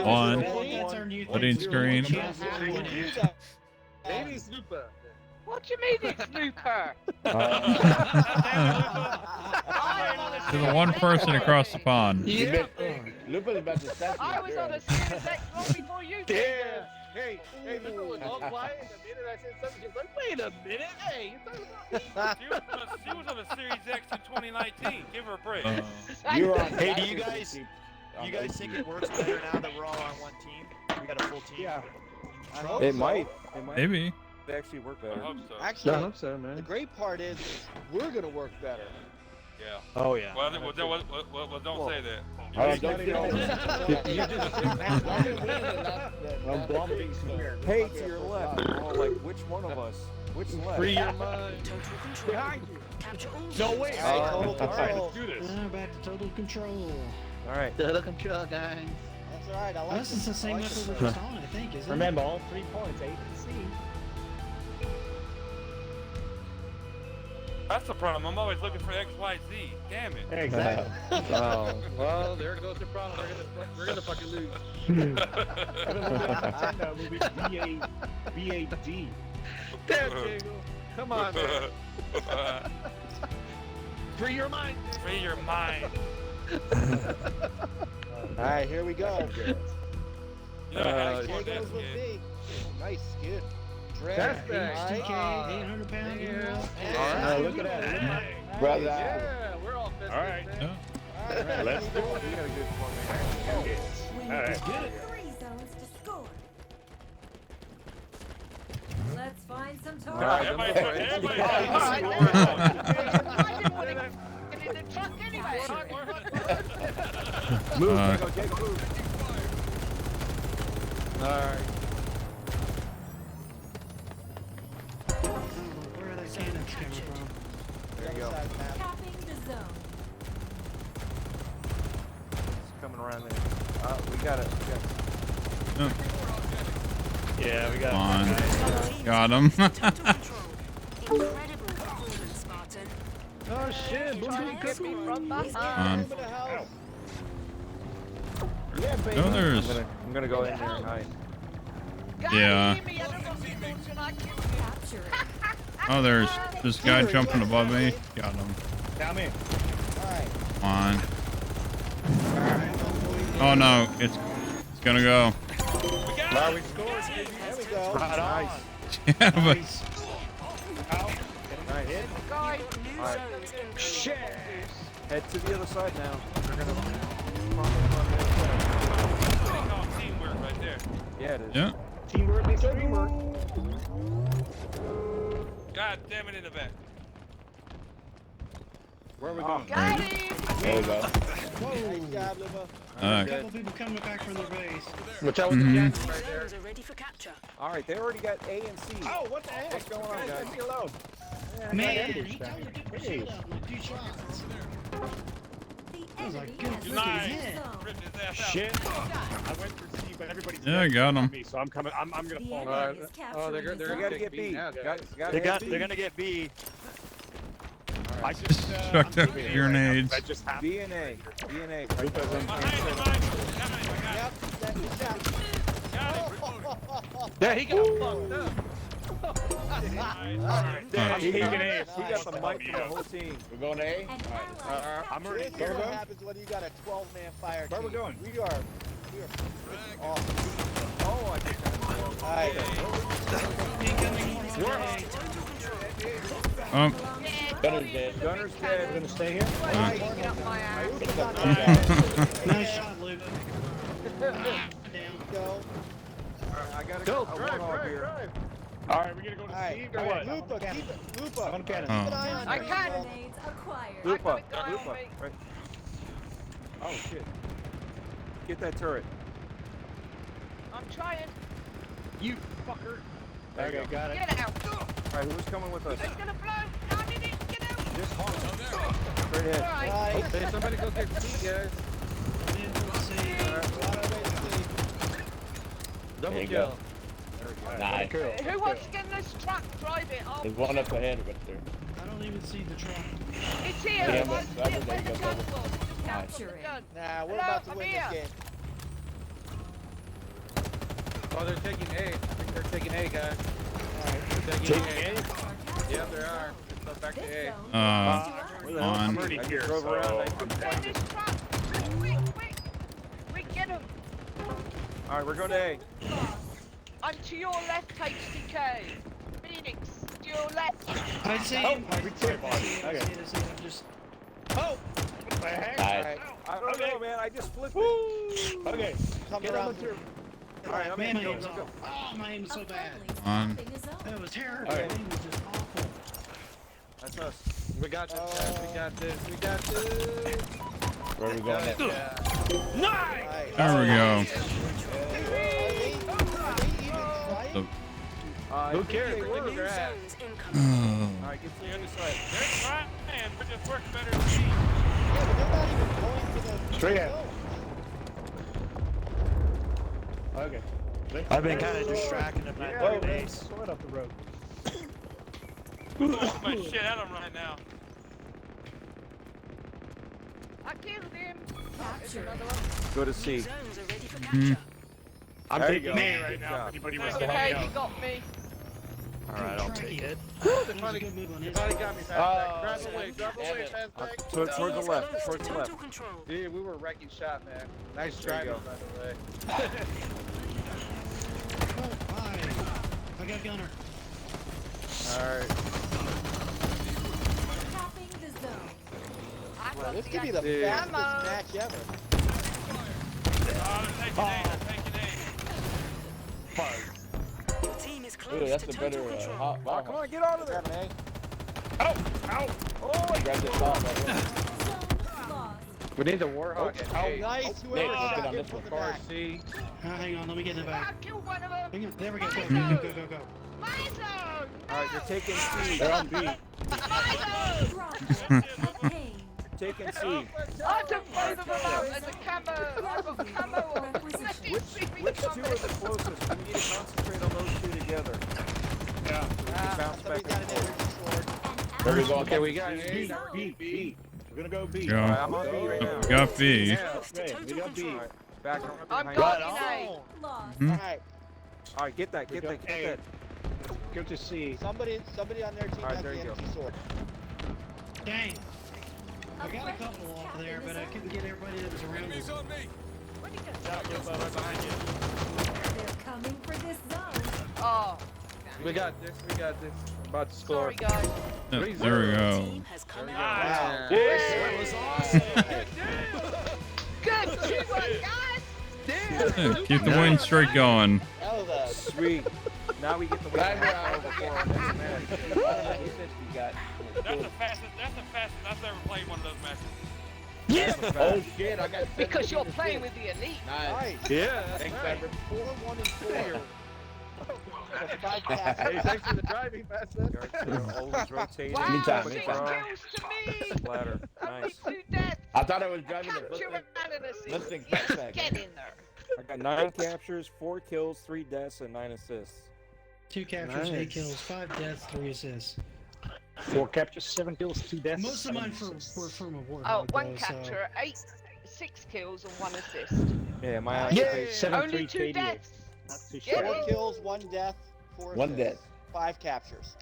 A: One. Loading screen.
F: Maybe Snooper.
G: What do you mean it's snooker?
A: To the one person across the pond.
K: Yeah. Lupa's about to stop
G: I was on a Series X long before you did.
F: Yeah. Hey, Lupa was all quiet, and the minute I said something, she was like, wait a minute, hey, you're talking about me?
N: She was on a Series X in 2019. Give her a break.
K: You're on.
D: Hey, do you guys think it works better now that we're all on one team? We got a full team.
E: Yeah.
B: I hope
M: It
B: so.
M: might. It might.
A: Maybe.
M: It actually work
N: I
M: better.
N: hope so.
B: Actually,
F: I hope so, man.
B: the great part is we're gonna work better.
N: Yeah.
D: Oh yeah.
N: Well, don't say that.
K: I'm bumping somewhere.
M: Hey, to your left. Oh, like which one of us? Which left?
F: Free your mind.
I: Total control.
F: Behind you.
I: Capture all
B: No
I: zones.
B: way.
K: Total
B: control.
E: Let's do this.
C: Back to total control.
M: All right.
C: Total control, guys.
B: That's alright. I like
C: This is the same
B: like
C: method
B: this.
C: we're just on, I think, isn't
E: Remember, all 3 points, A and C.
N: That's the problem. I'm always looking for X, Y, Z. Damn it.
E: Exactly.
F: Oh, well, there goes the problem. We're gonna fucking lose.
E: Nintendo will be BAD.
F: Damn, Diego. Come on, man. Free your mind.
N: Free your mind.
B: Alright, here we go.
N: You know, I
B: Here
N: scored that
B: goes with
N: skid.
B: me. Nice skid. Dread.
F: That's back.
C: HTK, 800 pound.
F: Yeah.
E: Look at that.
K: Brother.
F: Yeah, we're all festive.
E: All right.
F: man.
A: Yeah.
E: Let's do it.
M: You got a good one, man.
E: Alright.
H: Three zones to score. Let's find some
N: All
H: targets.
N: right, everybody,
G: Get in the truck anyway.
M: Move,
A: Uh,
M: Diego, Diego, move. All right.
C: Where are those cannons coming from?
M: There you go.
H: Capping the zone.
M: It's coming around there. We got it.
E: Yeah, we got
A: Come on. Got him.
I: Total control. Incredible performance, Spartan.
F: Oh shit!
G: Trying to get me from behind.
A: On.
B: Over the house.
E: Yeah, baby.
A: No, there's.
M: I'm gonna go in there and hide.
A: Yeah.
H: Capture it.
A: Oh, there's this guy jumping above me. Got him.
E: Down in.
B: Alright.
A: Come on. Oh no, it's gonna go.
E: Wow, we scored.
B: There we go.
M: Nice.
A: Yeah, but
M: Nice.
G: Guy.
M: Alright.
F: Shit!
M: Head to the other side now. They're gonna.
N: They call teamwork right there.
M: Yeah, it is.
A: yeah.
E: Teamwork makes dream work.
N: God damn it in the back.
E: Where are we going?
G: Got him.
K: There we go.
B: Nice job, Luba.
C: A couple people coming back from their base.
F: Watch out with the
A: Mhm.
F: cannons right there.
I: Zones are ready for capture.
M: All right, they already got A and C.
E: Oh, what the heck?
M: What's going on, guys?
E: Leave me alone.
C: Man,
E: Ambush
C: he
E: back.
C: totally took my
E: Hey.
C: shit out in like 2 shots.
H: The
C: That was a
H: enemy
C: good
H: has
C: freaking
N: Nice.
C: hit.
H: zone.
N: Ripped his ass out.
E: Shit. I went for C, but everybody's
A: Yeah, I got him.
E: on me, so I'm coming. I'm gonna
H: The
E: fall.
H: enemy is
F: Oh,
H: capturing
F: they're
H: the
F: gonna
H: zone.
M: You gotta get B.
F: now, guys.
D: They're gonna get B.
E: I just
A: Chucked
E: I'm
A: up
E: doing A
A: grenades.
E: Right now. That just happened.
M: B and A. B and A.
E: Lupa's in.
N: Behind you, behind you. Got it,
B: Yep, that good shot.
N: got it.
F: Yeah, he got fucked up.
E: I'm taking A.
M: He got the mic for the whole team.
K: We're going to A?
H: An ally
E: I'm already.
B: This is
E: Where we
B: what
E: going?
B: happens when you got a 12-man fire
E: Where we
B: team.
E: going?
B: We are freaking awesome.
M: Oh, I think that's
B: Alright.
K: Gunner's dead.
M: Gunner's
E: We're
M: dead.
E: gonna stay here.
G: Taking up my ass.
C: Nice shot, Luke.
B: Go.
M: I gotta
F: Go,
M: I
F: drive,
M: want all
F: drive,
M: here.
F: drive.
E: All right, we're gonna go to
B: Alright,
E: C or
B: alright,
E: what?
B: Lupa, keep it. Lupa.
E: I'm cannon.
A: Oh.
B: Keep an eye on
G: I
B: her.
G: can.
H: grenades acquired.
M: Lupa.
G: got a guy on
M: Lupa.
G: me.
M: Right. Oh shit. Get that turret.
G: I'm trying.
F: You fucker.
E: Okay, got it.
G: Get out.
M: Alright, who's coming with us?
G: It's gonna blow. No, I did it. Get out.
E: Just hold.
M: Straight ahead.
G: Right.
B: Nice.
F: Hey, somebody go get C, guys. Double
K: There you
F: kill.
K: go. Nice.
G: Who wants to get in this truck? Drive it.
K: There's one up ahead right there.
C: don't even see the truck.
G: It's here.
K: Yeah,
G: Where's
K: but-
G: the
K: there you go,
G: truck
K: brother.
G: was? Just out
H: Capture
G: from the
H: it.
G: gun.
B: Nah, we're
G: Hello,
B: about to
G: I'm
B: win
G: here.
B: this game.
F: Oh, they're taking A. I think they're taking A, guys. They're taking A. Yeah, they are. Let's go back to A.
A: On.
L: I'm already
M: I
L: here,
M: just drove
L: so
M: around.
L: I'm
G: Get this truck. Quick, quick. Quick, get him.
M: All right, we're going to A.
G: I'm to your left, HDK. Phoenix, to your left.
C: I see him. I see him. I see him. Just.
F: Oh! What the heck?
K: Nice.
M: I don't know, man. I just flipped it.
F: Woo! Okay.
B: Come
F: Get
B: around.
F: on the turn.
M: All right, I'm
C: Man,
M: in.
C: my aim's off. Oh, my aim's so bad.
A: On.
C: That was terrible.
F: All right.
C: My aim was just awful.
M: That's us.
F: We got this, guys. We got this. We got this.
K: Where are we going next?
F: Yeah.
B: Nice.
A: There we go. The-
F: Who cares? We're where they're at.
A: Oh.
M: All right, get to the other side.
N: They're trying, but just works better than me.
B: Yeah, but they're not even going for the
E: Straight ahead.
B: zone.
E: Okay.
D: I've been kind of distracting them at
E: Yeah,
D: third
E: man.
D: base.
E: Sort up the road.
N: My shit at him right now.
G: I killed him. There's
H: Capture.
G: another one.
M: Go to C.
I: Zones are ready for
A: Mhm.
I: capture.
L: I'm
M: There you
L: taking
M: go.
L: A right
M: Good
L: now.
M: job.
L: If anybody wants to help
G: Okay,
L: me
G: he
L: out.
G: got me.
D: Alright, I'll take it.
C: That was a good move on his
F: Somebody
C: part.
F: got me, Fastback. Drive away, drive away, Fastback.
M: Towards the left.
I: Close
M: Towards
I: to
M: the left.
I: total control.
F: Dude, we were wrecking shot, man. Nice
M: There you
F: driving,
M: go.
F: by the way.
C: Oh, hi. I got Gunner.
M: All right.
H: Tapping the zone.
G: I
B: Wow,
G: got
B: this
G: the
B: could be the
F: Dude.
B: fastest match ever.
N: Oh, they're taking A. They're taking A.
I: Your team is
K: Ooh,
I: close
K: that's
I: to
K: a
I: total
K: better
I: control.
K: hot
M: Oh,
K: ball.
M: come on, get out of there.
B: Grab an
L: Ow! Ow!
M: Oh,
K: Grab this ball right here.
H: Zone lost.
F: We need the Warhawk at
B: Oh,
F: A.
B: nice.
K: Nate,
B: Whoever
K: let's
B: shot
K: get on
B: him
K: this
B: from
K: one.
B: the
F: Car
B: back.
F: C.
C: Hang on, let me get in the
G: I
C: back.
G: killed one of them.
C: Hang on, there we go. Go,
G: My
C: go,
G: zone.
C: go, go, go.
G: My zone.
M: all right, you're taking C.
K: They're on B.
G: My zone.
H: Drop it. Pain.
M: Taking C.
G: I took both of them out as a camo. I got camo on.
M: Which two are the closest? We need to concentrate on those two together.
L: Yeah.
B: Ah,
M: Bounce
B: somebody's
M: back
B: got
M: and
B: an energy sword.
K: Where are we going
F: Okay, we
K: next?
F: got A.
H: Zone.
E: B. B. We're gonna go B.
A: Go.
M: All right, I'm on B right now.
A: We got B.
F: Yeah.
I: Close to
E: Okay, we
I: total
E: got B.
I: control.
M: Back around
G: I'm
M: behind
G: guarding
M: you.
G: A.
H: Lost.
A: Mhm.
B: Alright,
M: All right, get that, get that, get that.
E: Go to C.
B: somebody on their team
M: Alright,
B: has
M: there
B: the
M: you go.
B: energy sword.
C: Dang. I got a couple off there, but I couldn't get everybody that was around me.
J: Enemies on me.
G: Where'd he go?
N: Shot Gilbo right behind you.
H: They're coming for this zone.
G: Oh,
F: We got this. We got this. I'm about to score.
G: sorry guys.
A: There we go.
I: Team has come out.
B: Wow.
F: That was awesome.
G: Good teamwork, guys.
A: Yeah, keep the win streak going.
B: That was a
M: Sweet. Now we get the win.
K: Glad we're
M: back
K: out.
M: over for our next match.
K: We got.
N: That's the fastest I've ever played one of those matches.
K: Oh shit! I got.
G: Because
K: 17
G: you're
K: assists.
G: playing with the elite.
K: Nice.
B: nice.
F: Yeah, that's
K: Thanks,
F: right.
K: Cyber.
B: 4, 1, and 4. That's 5
F: Hey,
B: passes.
F: thanks for the driving, Fastback.
M: They're always rotating.
G: Wow,
K: Anytime,
G: 6
K: anytime.
G: kills to me.
M: Splatter.
G: Only
M: Nice.
G: 2 deaths.
K: I thought I was driving the
G: Capture
K: Mustang.
G: and an assist.
K: Mustang
G: Yes,
K: Fastback.
G: get in there.
M: I got 9 captures, 4 kills, 3 deaths, and 9 assists.
C: 2 captures, 8
F: Nice.
C: kills, 5 deaths, 3 assists.
E: 4 captures, 7 kills, 2 deaths.
C: Most of mine
E: 7
C: were from a Warhawk.
G: Oh, 1
C: though, so-
G: capture, 6 kills, and 1 assist.
M: Yeah, my
B: Nice.
M: occupation.
E: 7
G: Only
E: 3
G: 2
E: KDA.
G: deaths.
E: Not too
G: Get
E: shabby.
B: 4 kills, 1 death, 4
K: One
B: assists,
K: death.
B: 5 captures.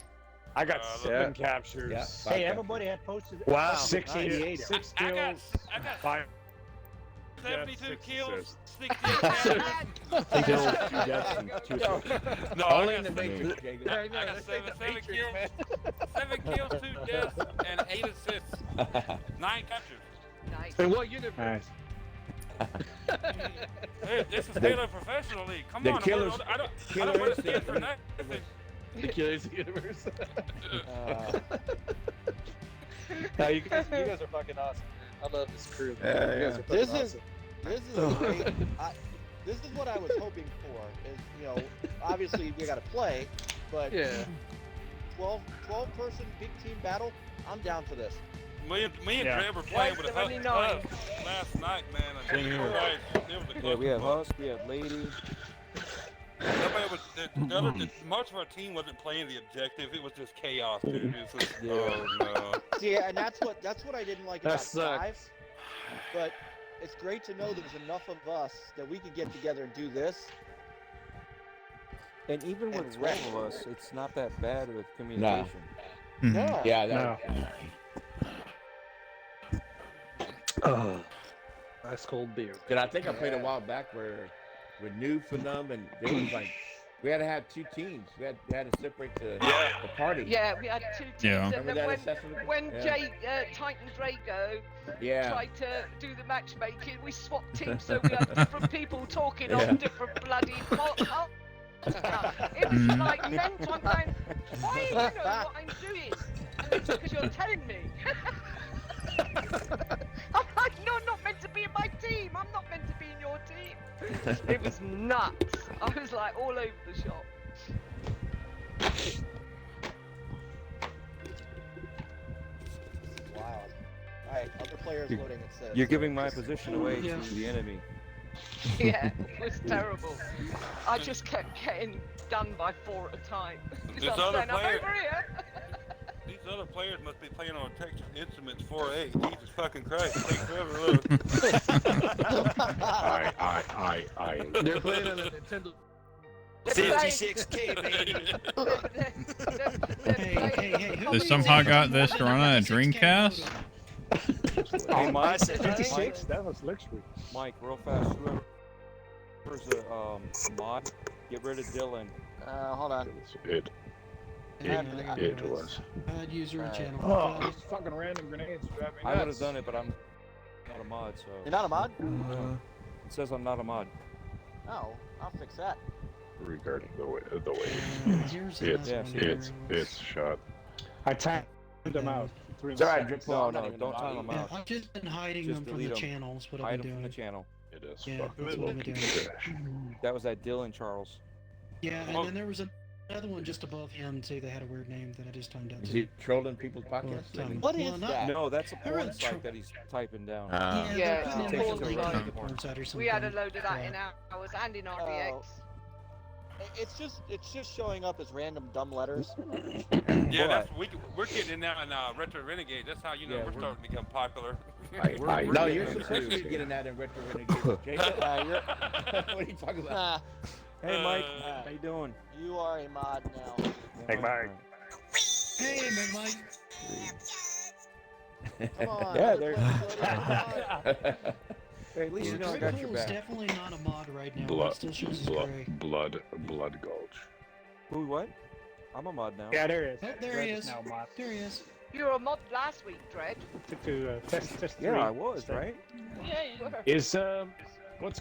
L: I got
N: Uh,
L: 7 captures.
K: Yeah.
E: Hey, everybody had posted
F: Wow.
E: 688.
L: 6
N: I got
L: kills,
N: 5
L: 5
N: 72
L: deaths, 6
N: kills,
L: assists.
N: 68 captures.
K: Kills, 2 deaths, and 2 assists.
N: No,
K: Only
N: I
K: in the
N: got
K: Matrix, Jacob.
N: I got 7 kills, 7 kills, 2 deaths, and 8 assists. 9 captures.
G: Nice.
F: In what universe?
E: Nice.
N: Hey, this is Halo Professional League. Come
K: the
N: on,
K: killers-
N: I don't
K: killer
N: want to stand
K: instinct.
N: for nothing.
F: The Killers universe.
K: Uh,
F: No, you guys are fucking awesome, man. I love this crew. Man.
M: Yeah,
F: You guys
M: yeah.
F: are fucking
B: This is
F: awesome.
B: this is a great. This is what I was hoping for. Is obviously we got to play, but
F: Yeah.
B: 12 person big team battle. I'm down for this.
N: Me and
L: Yeah.
N: Dre were playing with a
G: 79.
N: last night, man. And
M: Same here.
N: guys, it was a
M: Yeah, we have
N: clusterfuck.
M: Husk, we have Lady.
N: Nobody most of our team wasn't playing the objective. It was just chaos, dude. It was just, oh no.
B: See, and that's what I didn't like about 5. But it's great to know there's enough of us that we can get together and do this.
M: And even with 12 of us, it's not that bad with communication.
B: No.
K: Yeah,
F: No. Ice cold beer.
K: And I think I played a while back where with Noof and them, and they was like, we had to have 2 teams. We had to separate the party.
G: Yeah, we had 2 teams.
A: Yeah.
G: And then when Titan Drago tried to do the matchmaking, we swapped teams so we had different people talking on different bloody it was like mental. I'm going, why do you know what I'm doing? And it's because you're telling me. I'm like, you're not meant to be in my team. I'm not meant to be in your team. It was nuts. I was like all over the shop.
B: Wow. Alright, other players loading, it says.
M: You're giving my position away to the enemy.
G: Yeah, it was terrible. I just kept getting done by 4 at a time.
N: These
G: I'm
N: other
G: saying, I'm
N: players-
G: over here.
N: These other players must be playing on Texas Instruments 4A. Jesus fucking Christ, it takes forever to load.
F: They're playing on a Nintendo.
D: 56K, baby.
C: Hey, who
A: They
C: needs
A: somehow
C: a
A: got this to run on a
C: 56K
A: Dreamcast.
M: Hey, Mike,
E: 56? That was luxury.
M: Mike, real fast. Whoever's a mod, get rid of Dylan.
B: Hold on.
E: It was.
C: Bad user channel.
E: Oh, these fucking random grenades drive me
M: I would have
E: nuts.
M: done it, but I'm not a mod, so.
B: You're not a mod?
M: It says I'm not a mod.
B: Oh, I'll fix that.
P: Regarding the way it's shot.
E: I timed them out.
K: It's alright, Drip.
M: No, don't time them out.
C: I've just been hiding
M: Just
C: them from the
M: delete 'em.
C: channels. What
M: Hide
C: I've
M: them
C: been
M: from the
C: doing.
M: channel.
P: It is
C: Yeah,
P: fucking
C: that's what I've been
P: fucking
C: doing.
P: trash.
M: That was that Dylan Charles.
C: Yeah, and then there was another one just above him too. They had a weird name that I just timed out.
K: Is he trolling people's podcasts?
B: What is that?
M: No, that's a
C: They're
M: porn
C: in
M: site that he's typing down.
C: Yeah,
G: Yeah,
C: they're putting
G: it's
C: in
G: a
C: like a
G: porn
C: link
G: site.
C: to the porn site or something.
G: We had a load of that in ours and in RDX.
B: It's just showing up as random dumb letters.
N: Yeah, that's we're getting in now in Retro Renegade. That's how you know we're starting to become popular.
K: No, you're supposed to be getting that in Retro Renegade. Jacob, what are you talking about?
M: Hey, Mike, how you doing?
B: You are a mod now.
E: Hey, Mike.
C: Hey, Big Mike.
B: Come on.
M: Yeah,
B: other players loading.
M: Hey, at least you know I got your
C: Is
M: back.
C: definitely not a mod right now. It still shows as gray.
P: Blood Gulch.
M: Who, what? I'm a mod now.
E: Yeah, there he is.
C: Oh, there
E: Dredd
C: he is.
E: Now mod.
C: There he is.
G: You were a mod last week, Dredd.
E: To test
M: Yeah,
E: 3.
M: I was, right?
G: Yeah, you were.
E: Is what's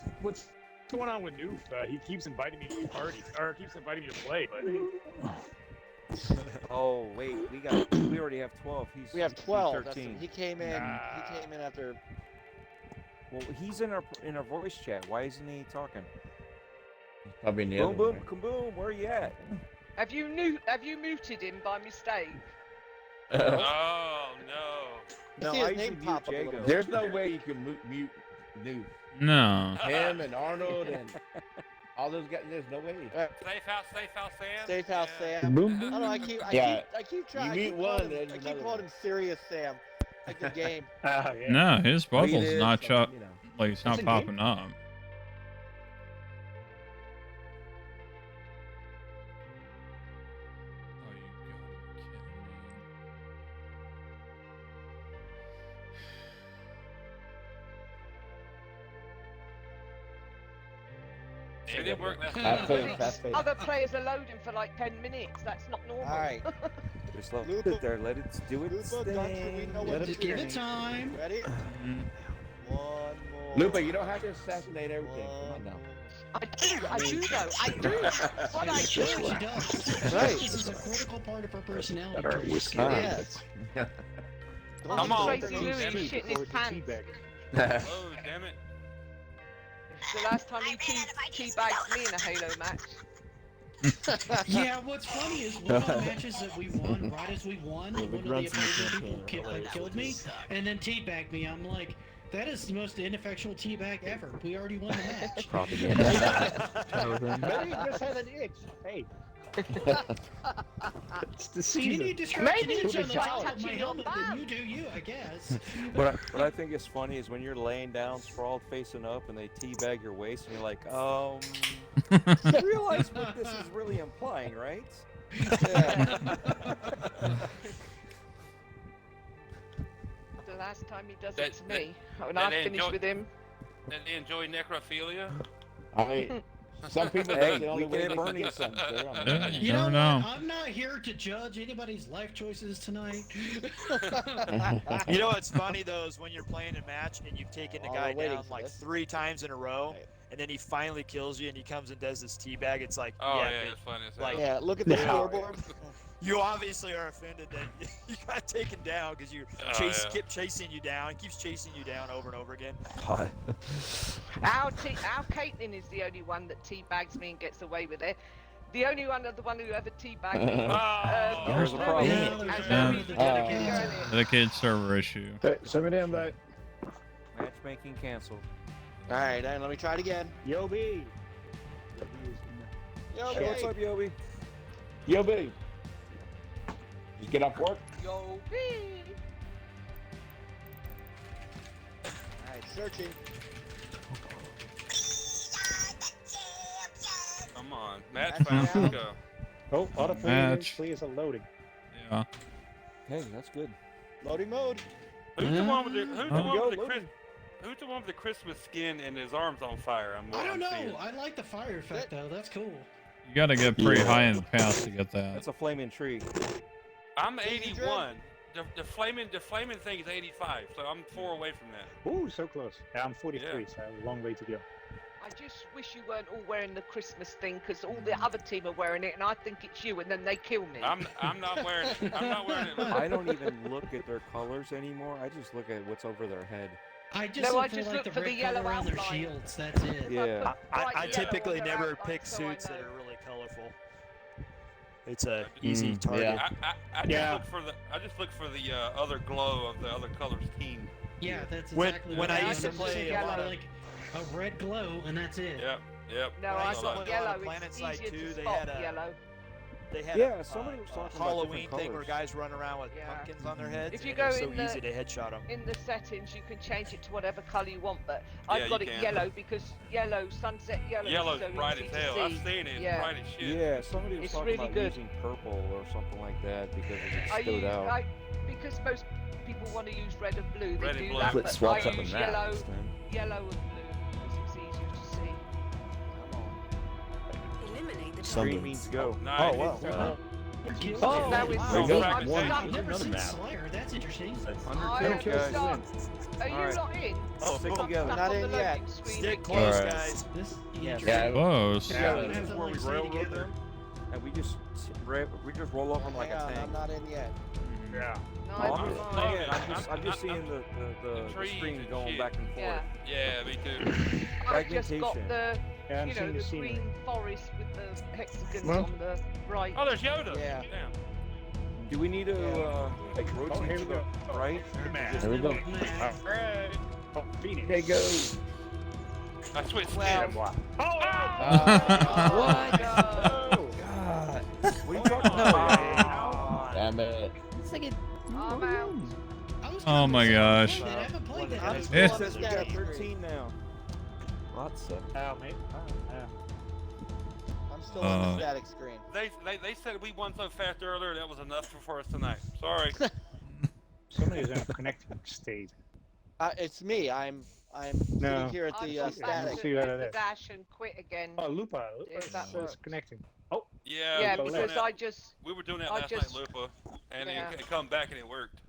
E: going on with Noof? He keeps inviting me to party, or keeps inviting me to play, but
M: Oh, wait, we already have 12.
B: We have 12.
M: He's
B: That's,
M: 13.
B: he came in. He came in after.
M: Well, he's in our voice chat. Why isn't he talking?
K: Probably in the
M: Boom,
K: other
M: boom,
K: one,
M: kaboom. Where you at?
G: Have you muted him by mistake?
N: Oh no.
M: No,
B: see
M: I
B: his name
M: usually
B: pop
M: mute
B: up a little
M: Jago.
B: bit.
K: There's no way you can mute Noof.
A: No.
K: Him and Arnold and all those guys. There's no way.
N: Safe house, Sam.
B: Safe House
N: Yeah.
B: Sam.
E: Boom,
B: I don't know. I keep trying.
K: You
B: I
K: meet
B: keep
K: one,
B: calling him,
K: there's
B: I keep
K: another
B: calling
K: one.
B: him Serious Sam, like the game.
E: yeah.
A: No, his
K: Well, he
A: bubble's
K: is,
A: not
K: so,
A: like
K: you know.
A: it's not
E: It's a
A: popping up. Oh, you gotta be kidding
N: It didn't work last
K: Fast
N: time.
K: food, fast food.
G: Other players are loading for like 10 minutes. That's not normal.
B: All right.
M: Just let
B: Lupa-
M: it there. Let it do its
B: Lupa, Gunter, we
M: thing.
B: know
M: Let
B: what
M: it
B: to
C: Just give
B: do.
C: it time.
B: Ready?
A: Mm.
B: One more.
K: Lupa, you don't have to assassinate everything. Come on now.
G: I do though. I do. What I
C: She
G: do.
C: does.
K: Right.
C: This is a critical part of her personality.
P: Better
C: trait.
P: whiskey.
B: Yes.
N: Come on,
G: Tracy
N: bro,
G: Lewis
N: damn it.
G: shit in his pants.
N: Oh, damn it.
G: The last time he teabagged me in a Halo match.
C: Yeah, what's funny is one of the matches that we won, right as we won, one of the opposing people killed me, and then teabagged me. I'm like, That is the most ineffectual teabag ever. We already won the match.
E: Maybe he just had an itch. Hey. It's the
C: You
E: season.
C: need to scratch an itch on the top of my helmet, then you do you, I guess.
M: What I think is funny is when you're laying down, sprawled, facing up, and they teabag your waist, and you're like, you realize what this is really implying, right? Yeah.
G: The last time he does it to me, when I finish with him.
N: Did they enjoy necrophilia?
K: Some people
M: Hey,
K: the only
M: we
K: way
M: can
K: they
M: burn
K: can get
M: it.
K: some.
C: You
A: never
C: know
A: know.
C: what? I'm not here to judge anybody's life choices tonight.
D: You know what's funny though is when you're playing a match and you've taken the
B: Oh,
D: guy
B: we're waiting
D: down
B: for
D: like
B: this.
D: 3 times in a row, and then he finally kills you, and he comes and does this teabag. It's like,
N: Oh yeah,
D: but,
N: it's funny as hell.
D: like,
B: Yeah, look at the
D: Yeah.
B: scoreboard.
D: you obviously are offended that you got taken down because you
N: yeah.
D: kept chasing you down, keeps chasing you down over and over again.
G: Our Caitlin is the only one that teabags me and gets away with it. The only other one who ever teabagged me.
M: There's a problem.
A: Dedicated server issue.
E: Somebody down back.
M: Matchmaking canceled.
B: All right, then let me try it again.
E: Yobi.
B: Yo,
M: Hey, what's up, Yobi?
K: Yo, B. Just get off work.
G: Yo,
B: All right, searching.
N: Come on, match found. Let's go.
E: Oh, autoplay
A: Match.
E: please are loading.
A: Yeah.
M: Hey, that's good.
B: Loading mode.
N: Who's the one with the Who's the
A: There we
N: one with the
M: go,
N: Chris, Who's the one with the Christmas skin and his arms on fire?
C: I don't
N: I'm seeing.
C: know. I like the fire effect though. That's cool.
A: You gotta get pretty high in the pass to get that.
M: That's a flaming tree.
N: I'm 81. The flaming thing is 85, so I'm 4 away from that.
E: Ooh, so close. Yeah, I'm 43,
N: Yeah.
E: so I have a long way to go.
G: I just wish you weren't all wearing the Christmas thing because all the other team are wearing it and I think it's you and then they kill me.
N: I'm not wearing it. I'm not wearing it.
M: I don't even look at their colors anymore. I just look at what's over their head.
C: I just
G: No,
C: look
G: I
C: for,
G: just
C: like,
G: look
C: the
G: for the
C: red
G: yellow
C: color on their
G: outline.
C: shields. That's it.
M: Yeah.
D: I typically never pick suits that are really colorful. It's a easy target.
K: Yeah.
N: I just look for the other glow of the other colors team.
C: Yeah, that's
D: When-
C: exactly
D: when
C: what
D: I
C: do.
D: used to
C: I'm just
D: play
C: looking
D: a lot
C: for,
D: of-
C: like a red glow and that's it.
N: Yep.
G: No,
D: When I
G: I
D: used to
G: got
D: play a lot
G: yellow.
D: of Planet
G: It's
D: Side
G: easier
D: 2,
G: to
D: they
G: spot
D: had a
G: yellow.
D: They had
M: Yeah, somebody was talking about
D: Halloween
M: different
D: thing where
M: colors.
D: guys run around with
G: Yeah.
D: pumpkins on their heads.
G: If you
D: and
G: go
D: it's so
G: in the-
D: easy to headshot them.
G: In the settings, you can change it to whatever color you want, but
N: Yeah,
G: I've got
N: you
G: it
N: can.
G: yellow because sunset yellow
N: Yellow's
G: is so
N: bright
G: easy
N: as
G: to
N: hell.
G: see.
N: I've seen it. It's
G: Yeah.
N: bright as shit.
M: Yeah, somebody was
G: It's
M: talking
G: really
M: about
G: good.
M: using purple or something like that because it
G: I
M: stood
G: use,
M: out.
G: because most people want to use red and blue, they
N: Red and
G: do
N: blue.
G: that,
N: Flip
G: but
K: swaps
G: I
K: up
G: use
K: on that
G: yellow,
K: instead.
G: yellow and blue because it's easier to see.
I: Eliminate the
K: Some
M: Green means go.
N: Nice.
E: Oh, wow.
K: Oh,
G: That was
K: there you go.
G: I'm
K: One.
G: stuck.
C: I've never
K: Another
C: seen
K: map.
C: Slayer. That's interesting.
G: I am
M: guys.
G: stuck. Are you
M: Alright.
G: not in?
M: Oh, stick
G: I'm
M: together.
G: stuck
B: Not
G: on
B: in
G: the
B: yet.
G: loading screen
D: Stick
G: again.
D: close,
K: Alright.
D: guys.
C: This
K: Yeah.
A: Close.
C: Yeah,
E: Yeah,
C: we have to
E: before
C: like
E: we
C: stay
E: railroad
C: together.
E: them.
M: And we just roll over like
B: Hang
M: a
B: on, I'm
M: tank.
B: not in yet.
E: Yeah.
G: No,
M: Oh,
G: I'm
M: I'm
G: not.
M: just saying, I'm just seeing the
N: trees
M: screen
N: and
M: going
N: shit.
M: back and forth.
G: Yeah.
N: Yeah, me too.
G: I've just got
M: Fragmentation.
G: the,
E: Yeah, I'm
G: you know,
E: seeing
G: the
E: the scenery.
G: green forest with the hexagons
E: Well.
G: on the right.
N: Oh, there's Yoda.
B: Yeah.
N: Damn.
M: Do we need to
E: Oh,
M: rotate
E: here
M: to
E: we
M: the
E: go.
M: right?
K: There we go.
E: Alright. Oh, Phoenix.
K: There you go.
N: I switched
G: Well,
N: skins.
E: Oh!
G: What?
K: God.
M: What are you talking about?
K: Damn it.
G: I'm out.
C: I was
A: Oh my gosh.
C: I haven't played that.
B: I'm
C: game.
B: still
A: Yeah.
B: on the
M: Says we got
B: static screen.
M: 13 now. Lots of.
E: Oh, mate.
B: I'm still on the static screen.
N: They said we won so fast earlier that was enough for us tonight. Sorry.
E: Somebody's in a connecting state.
B: It's me. I'm
E: No.
B: sitting here at
G: I'm
B: the
G: just about
B: static.
E: See
G: to
E: what
G: hit
E: it
G: the
E: is.
G: dash and quit again.
E: Oh, Lupa.
G: If that
E: Lupa
G: works.
E: is connecting. Oh,
N: Yeah.
G: Yeah,
N: we were doing
G: because
N: that-
G: I just
N: we were doing that
G: I
N: last
G: just-
N: night, Lupa, and
G: Yeah.
N: it come back and it worked.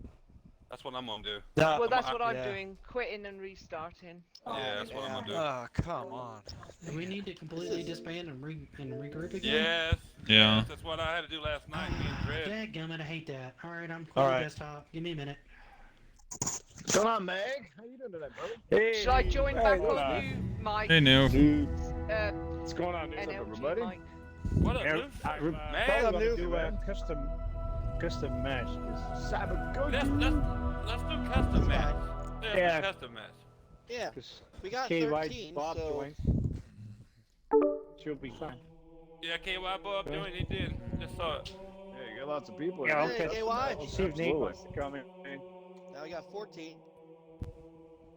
N: That's what I'm gonna do.
G: well, that's what I'm
D: yeah.
G: doing, quitting and restarting.
N: Yeah, that's what I'm gonna do.
D: Oh, come on.
C: Do we need to completely disband and regroup again?
N: Yes.
A: Yeah.
N: Yes, that's what I had to do last night. Me and Dread.
C: Dadgummit, I hate that. Alright, I'm
E: All
C: on
E: right.
C: desktop. Give me a minute.
E: what's going on, Meg? How you doing today, brother? Hey.
G: Should I join
E: Hey,
G: back
E: what's
G: on
E: up?
G: you, Mike?
A: Hey, new.
E: What's going on,
G: NLG,
E: everybody?
G: Mike.
N: What up,
E: Yeah,
N: dude?
E: I'm
N: Man.
E: probably gonna do a custom match. This Cyber
N: Let's do custom match.
E: Yeah.
N: Custom match.
B: Yeah,
E: Because
B: we got
E: KY
B: 13,
E: Bob
B: so
E: joins. She'll be fine.
N: Yeah, KY Bob doing, he did. Just saw it.
Q: Yeah, you got lots of people.
E: Yeah,
B: Hey,
E: okay.
B: KY.
E: We'll see if Nate wants to come in.
B: Now we got 14.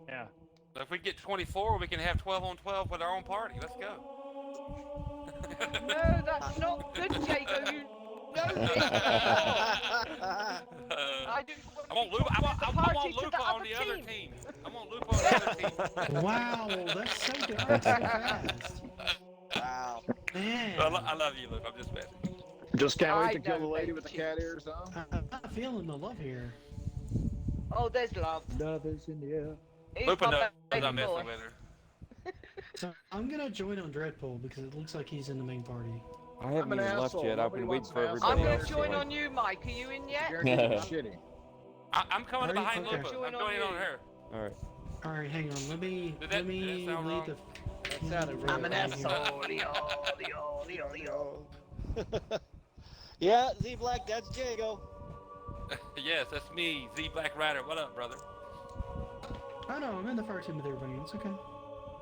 E: Yeah.
N: So if we get 24, we can have 12 on 12 with our own party. Let's go.
G: No, that's not good, Jago. You know this. I do.
N: I want Lupa. I want Lupa on the other team. I want Lupa on the other team.
C: Wow, that's so good. That's so fast.
B: Wow.
C: Man.
N: I love you, Lupa. I'm just messing.
Q: Just can't wait
G: I
Q: to kill the
G: don't
Q: lady
G: make
Q: with the
G: cheats.
Q: cat ears on.
C: I'm not feeling the love here.
G: Oh, there's love.
E: Love is in the air.
G: He's
N: Lupa
G: my
N: knows
G: baby
N: I'm messing
G: boy.
N: with her.
C: So I'm gonna join on Dreadpool because it looks like he's in the main party.
M: I haven't
Q: an
M: even left
Q: asshole.
M: yet. I've
Q: Nobody
M: been waiting
Q: wants
M: for
Q: an
M: everybody
G: I'm
Q: asshole.
G: going
M: else
G: to
M: to
G: join
M: like-
G: on you, Mike. Are you in yet?
Q: Guaranteed to be shitty.
N: I'm coming
C: Are you?
N: behind
C: Okay.
N: Lupa.
G: Join
N: I'm
G: on
N: joining
G: you.
N: on her.
M: All right.
C: All right, hang on. Let me
N: Did that
C: lead
N: sound wrong?
C: the.
B: That sounded really
C: I'm an
B: bad. Yeah, Z Black, that's Jago.
N: Yes, that's me, Z Black Rider. What up, brother?
C: Oh no, I'm in the fire team with everybody. It's okay.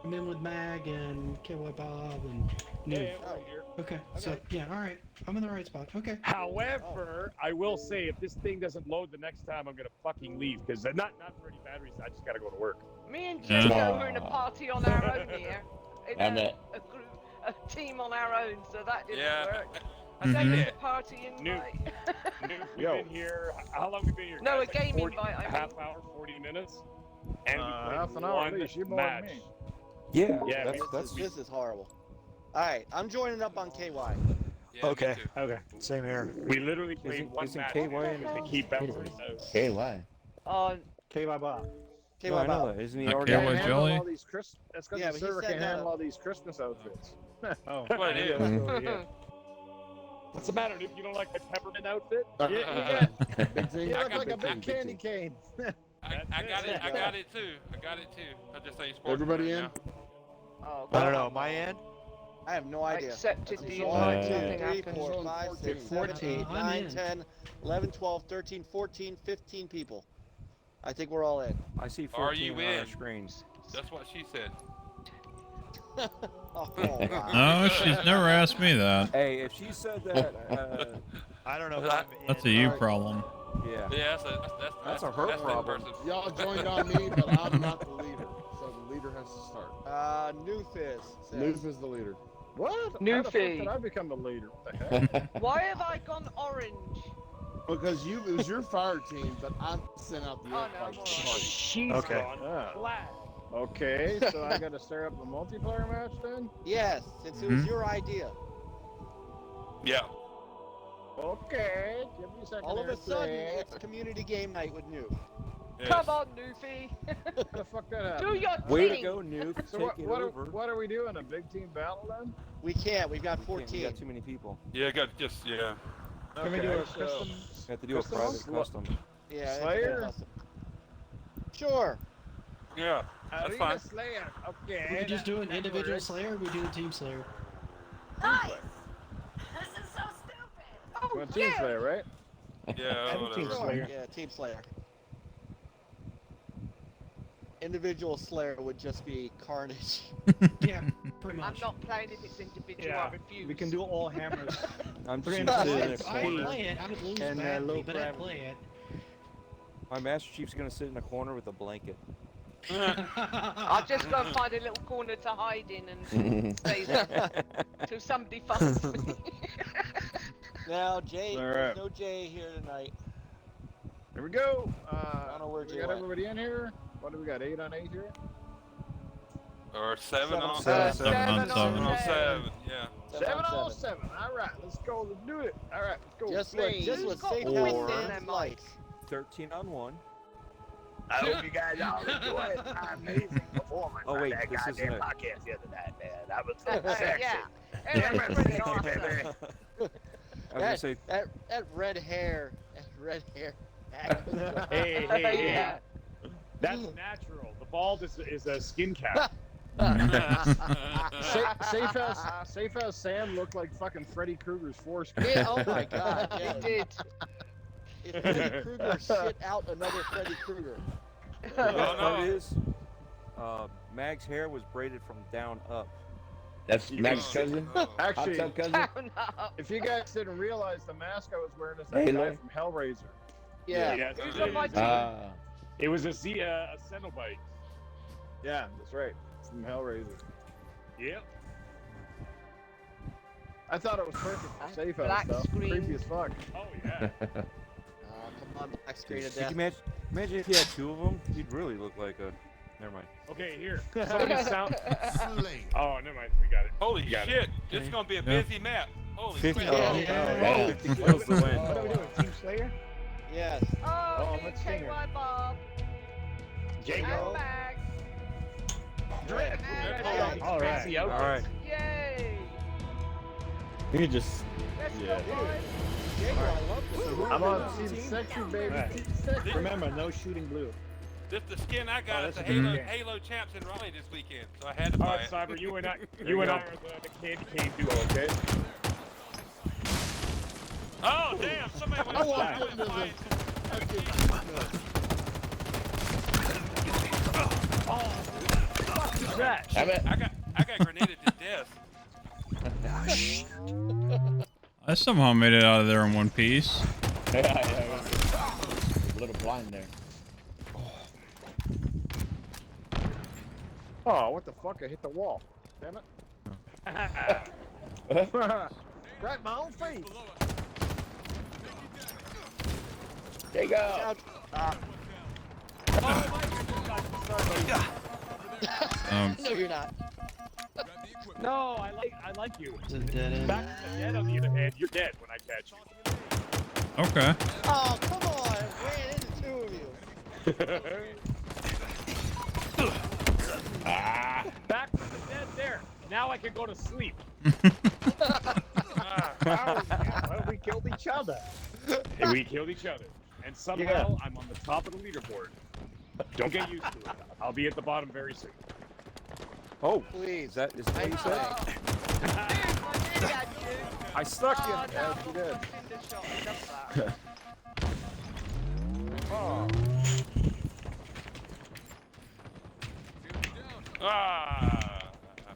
C: I'm in with Mag and KY Bob and Noob.
E: Yeah, we're here.
C: Okay, so yeah, all right. I'm in the right spot. Okay.
L: However, I will say if this thing doesn't load the next time, I'm gonna fucking leave because not for any bad reason. I just gotta go to work.
G: Me and
A: Yeah.
G: Jago were in a party on our own here. In
K: And
G: a group, a team on our own, so that didn't
N: Yeah.
G: work.
A: Mhm.
G: Send us a party
L: New.
G: invite.
L: We've been here. How long have we been here?
G: No,
L: guys?
G: a game
L: 40
G: invite, I mean.
L: Half hour, 40 minutes, and we played
Q: half an hour
L: one
Q: at least. You're more than
L: match.
Q: me.
M: Yeah,
L: Yeah,
B: This is horrible. All right, I'm joining up on KY.
N: Yeah,
D: Okay.
N: me too.
L: Okay.
D: Same here.
L: We literally played one
M: isn't
L: match.
M: KY
L: and
M: in
L: they keep bouncing us out.
K: KY.
B: KY
E: KY Bob.
M: No, I know
B: Bob.
M: that. Isn't he
A: Okay,
M: already?
A: what,
Q: Handle
A: Jelly?
Q: all these That's because
B: Yeah,
Q: the
B: but he
Q: server
B: said,
Q: can handle all these Christmas outfits.
E: Oh,
N: That's what it is.
E: yeah.
L: What's the matter, dude? You don't like my peppermint outfit?
Q: Yeah.
K: Big thing.
Q: You
N: I
Q: look
N: got
Q: like a
N: big
Q: big candy cane.
N: I got it. I got it too. I got it too. I just ain't sports
Q: Everybody
N: right
Q: in?
N: now.
G: Oh,
D: I don't know. My end.
B: I have no
G: I
B: idea.
G: accepted the
B: One,
G: invite.
B: two,
G: Nothing
B: three,
G: happened.
B: 4, 5, 6, 7, 8,
C: I'm
B: 9,
C: in.
B: 10, 11, 12, 13, 14, 15 people. I think we're all in.
M: I see
N: Are
M: 14
N: you
M: on our
N: in?
M: screens.
N: That's what she said.
B: Oh, wow.
A: No, she's never asked me that.
M: Hey, if she said that,
D: I don't know if I'm
A: That's a
D: in.
A: you problem.
M: yeah.
N: Yeah, that's
M: a her
N: that's
M: problem.
N: person.
Q: Y'all joined on me, but I'm not the leader. So the leader has to start.
B: New Fizz says,
Q: Noof is the leader. What?
G: New
Q: How the fuck
G: fee.
Q: did I become the leader? What the heck?
G: Why have I gone orange?
Q: Because it was your fire team, but I sent out the
G: Oh, no,
Q: invite
G: I'm
Q: to
G: all
Q: the
G: right.
Q: party.
L: She's
D: Okay.
L: gone flat.
Q: Okay, so I got to start up the multiplayer match then?
B: yes, since it was your idea.
N: Yeah.
Q: Okay, give me a second.
B: All of
Q: here,
B: a sudden,
Q: please.
B: it's community game night with Noob.
N: Yes.
G: Come on, Noofy.
Q: How the fuck that
G: Do
Q: happened?
G: your
M: Way
G: thing.
M: to go, Noob.
Q: So
M: Take it over.
Q: what are we doing? A big team battle then?
B: We can't. We've got
M: We
B: 14.
M: got too many people.
N: Yeah, got just yeah.
Q: Can we do a custom?
M: We have to do a
Q: Custom
M: private
Q: one?
M: custom.
B: Yeah, that's
Q: Slayer?
B: awesome. Sure.
N: Yeah, that's
Q: Arena
N: fine.
Q: Slayer. Okay.
C: We just do an
Q: that
C: individual
Q: works.
C: Slayer. Or we do a team Slayer.
H: Nice! This is so stupid!
G: Oh,
Q: Well, team
G: yeah.
Q: Slayer, right?
N: Yeah,
E: Team
N: whatever.
E: Slayer.
B: Yeah, Team Slayer. Individual Slayer would just be carnage.
C: Yeah, pretty
G: I'm
C: much.
G: not playing if it's individual.
E: Yeah,
G: I refuse.
E: we can do all hammers.
M: I'm
E: Three
M: just
E: and
M: gonna
E: four.
M: sit in a
C: I'd
M: corner.
C: play it. I would lose
E: And,
C: badly,
E: low
C: but I'd
E: gravity.
C: play it.
M: My Master Chief's gonna sit in a corner with a blanket.
G: I'll just go and find a little corner to hide in and stay there till somebody finds me.
B: Now, Jay,
Q: All
B: there's
Q: right.
B: no Jay here tonight.
Q: Here we go.
B: I don't know where
Q: We
B: Jay
Q: got
B: went.
Q: everybody in here. What do we got? 8 on 8 here.
N: Or 7 on
A: 7
N: 7
A: on 7.
N: on 7. Yeah.
Q: 7 on 7. All right, let's go. Let's do it. All right, let's go.
B: Just
Q: Play.
B: what
G: got
B: Safe
G: wins
B: House
G: in
B: Sam's
G: them,
B: like.
M: 13 on 1.
O: I hope you guys all enjoyed my amazing performance
M: Oh,
O: on
M: wait,
O: that
M: this isn't
O: goddamn
M: it.
O: podcast the other night, man. That was so sexy.
G: Yeah. It was pretty awesome.
O: Baby.
M: I was gonna say,
B: That red hair. That red hair.
L: Hey, hey, hey.
G: Yeah.
L: That's natural. The bald is a skin cap.
Q: Safe House Sam looked like fucking Freddy Krueger's foreskin.
B: Yeah, oh my god, yeah.
G: It did.
B: If Freddy Krueger shit out another Freddy Krueger.
M: the best part is, Mag's hair was braided from down up.
K: That's Mag's cousin?
Q: Actually,
K: Hot tub cousin?
Q: if you guys didn't realize, the mask I was wearing is that
K: Halo?
Q: guy from Hellraiser.
B: Yeah.
D: Who's
L: it
D: on my
L: is.
D: team?
L: It was a Cenobite.
Q: Yeah, that's right. From Hellraiser.
L: Yep.
Q: I thought it was perfect for safe house
G: Black
Q: stuff.
G: screen.
Q: Creepy as fuck.
L: Oh yeah.
B: Come on, black screen of
M: Could you
B: death.
M: imagine if you had two of them? You'd really look like a. Never mind.
L: Okay, here. Somebody sound. Oh, never mind. We got it.
N: Holy
L: We got
N: shit!
L: it.
N: This is gonna be a busy map. Holy
M: 50
N: crap!
M: 50 kills to win.
L: What are we doing? Team Slayer?
B: Yes.
G: Oh, me
Q: let's
G: and
Q: sing
G: KY Bob.
L: Django.
G: And Mag.
B: Right.
L: All right.
D: Fancy
M: All
D: outfits.
M: right.
G: Yay!
K: You could just.
G: Let's
K: Yeah.
G: go, boys.
B: Diego, I love this.
Q: I'm on Team Sexy, baby.
L: Right.
Q: Team Sexy.
L: Remember, no shooting blue.
N: This the skin I got
L: Oh,
N: at the
L: that's a good game.
N: Halo Champs in Raleigh this weekend, so I had to
L: All
N: buy
L: right,
N: it.
L: Cyber, you and I
Q: you
L: are
Q: go.
L: the candy cane duo, okay?
N: Oh damn! Somebody went
Q: I walked
N: inside.
Q: into
N: Find
L: Who's that?
K: Damn it.
N: I got grenaded to death.
A: I somehow made it out of there in one piece.
K: Yeah. A little blind there.
Q: Oh, what the fuck? I hit the wall. Damn it. Right my own face.
K: There you go.
B: No, you're not.
L: No, I like you.
C: It's a dead end.
L: Back from the dead, on the other hand, you're dead when I catch you.
A: Okay.
B: Oh, come on. I ran into two of you.
L: Back from the dead there. Now I can go to sleep.
Q: Well, we killed each other.
L: And we killed each other. And somehow I'm on the top of the leaderboard. Don't get used to it. I'll be at the bottom very soon.
M: Oh,
B: Please.
M: is that what you said?
Q: I stuck you.
G: Oh, no,
Q: Yes, you did.
G: the shot. I love that.
Q: Oh.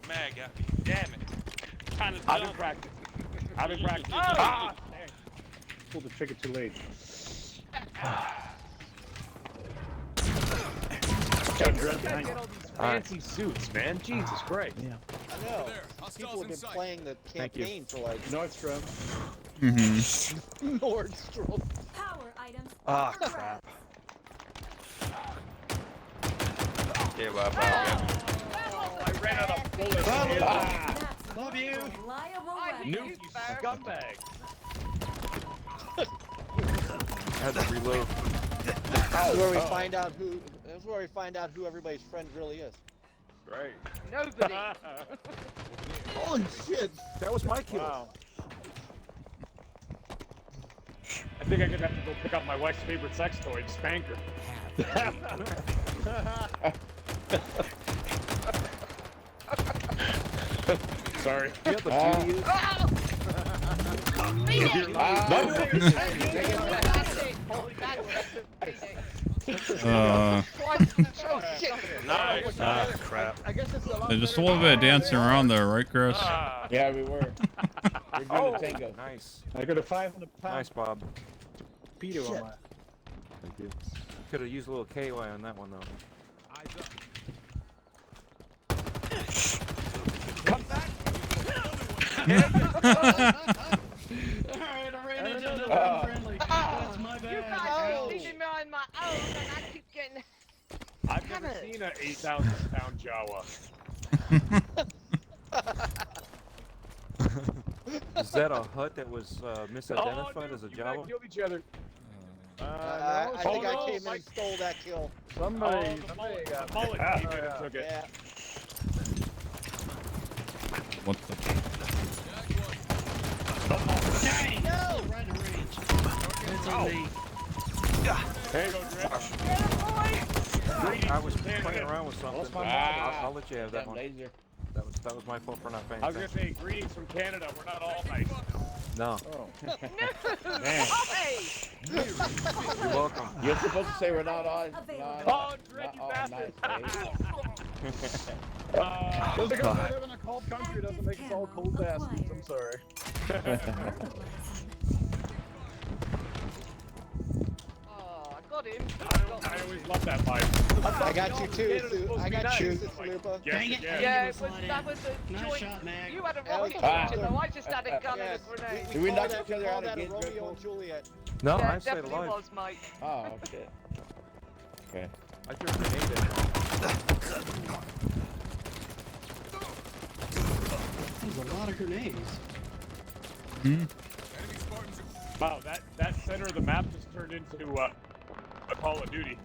N: Mag got me. Damn it. Trying to
L: I've been
N: jump.
L: practicing. I've been practicing.
N: Oh!
L: Ah! Dang. Pulled the trigger too late. Behind you. Fancy suits, man. Jesus Christ.
C: Yeah.
B: I know. People have been playing the campaign for like
L: Nordstrom.
A: Mm-hmm.
B: Nordstrom.
H: Power items.
D: Ah,
H: for
D: crap.
N: Yeah, well,
L: I ran out of bullets.
B: Ah.
C: Love you.
H: reliable
G: I
H: weapon.
L: Nuke, you scumbag.
M: I had to reload.
B: That's where we find out who. That's where we find out who everybody's friend really is.
L: Right.
G: Nobody.
Q: Holy shit.
M: That was my kill.
L: Wow. I think I'm gonna have to go pick up my wife's favorite sex toy and spank her. Sorry.
M: You got the beauty.
N: nice.
D: Ah, crap.
Q: I guess it's a lot
A: There's just a
Q: better
A: little bit of dancing around there, right, Chris?
K: Yeah, we were. We're doing the tango.
M: Nice.
L: I got a 500-pound
M: Nice, Bob.
L: torpedo on my.
M: Thank you. Could have used a little KY on that one, though.
L: Come back!
C: Alright, I ran into another friendly. That's my
G: You
C: bad.
G: guys are leaving me on my own, and I keep getting.
L: I've never
G: Damn it.
L: seen an 8,000-pound Jawa.
M: Is that a hut that was misidentified
L: Oh,
M: as a
L: you guys
M: Jawa?
L: killed each other.
B: I think
L: no,
B: I came in
L: Mike.
B: and stole that kill.
Q: Somebody,
L: the
Q: somebody
L: mullet,
Q: got
L: the mullet came in and took it.
B: Yeah.
A: What the?
C: Dang! No! Right in range. It's on me.
L: There you go, Drip.
M: I was playing around with something.
L: Lost my
M: I'll let you have that one.
K: Laser.
M: That was my fault for not paying
L: I was gonna
M: attention.
L: say greetings from Canada. We're not all nice.
M: No.
Q: Oh.
G: No!
L: Man.
G: Hey!
M: You're welcome.
K: You're supposed to say we're not all.
H: Available.
L: Oh, Drip,
K: Not
L: you
K: all
L: bastard.
K: nice, eh?
E: Just because we live in a cold country doesn't make us all cold bastards. I'm sorry.
G: Oh, I got him.
L: I always love that vibe.
B: I got you too, I got you, Lupa.
C: Dang it.
G: Yeah, that was a
C: Nice
G: joint.
C: shot, Mag.
G: You had a rocket
B: Ah.
G: launcher though. I just had a gun and a grenade.
K: Did we knock
B: called
K: each other out
B: that
K: again,
B: Romeo
K: Dreadful?
B: and Juliet.
M: No,
G: Yeah,
M: I
G: it
M: stayed
G: definitely
M: alive.
G: was, mate.
K: Oh, okay. Okay.
M: I threw a grenade in.
C: That was a lot of grenades.
L: Wow, that center of the map just turned into a Call of Duty.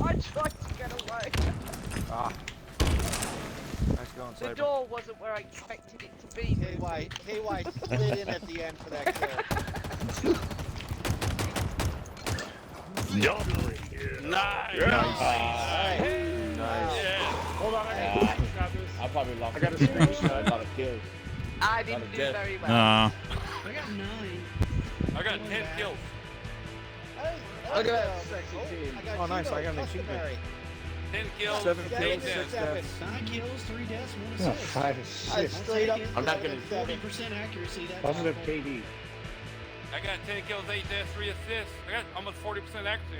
G: I tried to get away.
M: Ah. Nice going,
G: The
M: Cyber.
G: door wasn't where I expected it to be.
B: KY slid in at the end for that kill.
N: Nice.
L: Nice. Hold on, I got a screenshot this.
K: I probably lost.
L: I got a screenshot.
K: A lot of kills.
G: I didn't do very well.
A: Nah.
C: I got 9.
N: I got 10 kills.
Q: Look at that sexy team.
B: Oh, nice. I got an achievement.
N: 10 kills,
M: 7
N: 8
M: kills,
N: deaths.
M: 6 deaths.
C: 9 kills, 3 deaths, 1
E: Oh,
C: assist.
E: 5 and
B: I
E: 6.
B: straight up.
K: I'm not gonna.
C: 40% accuracy. That's
E: Positive
C: awful.
E: KD.
N: I got 10 kills, 8 deaths, 3 assists. I got almost 40% accuracy.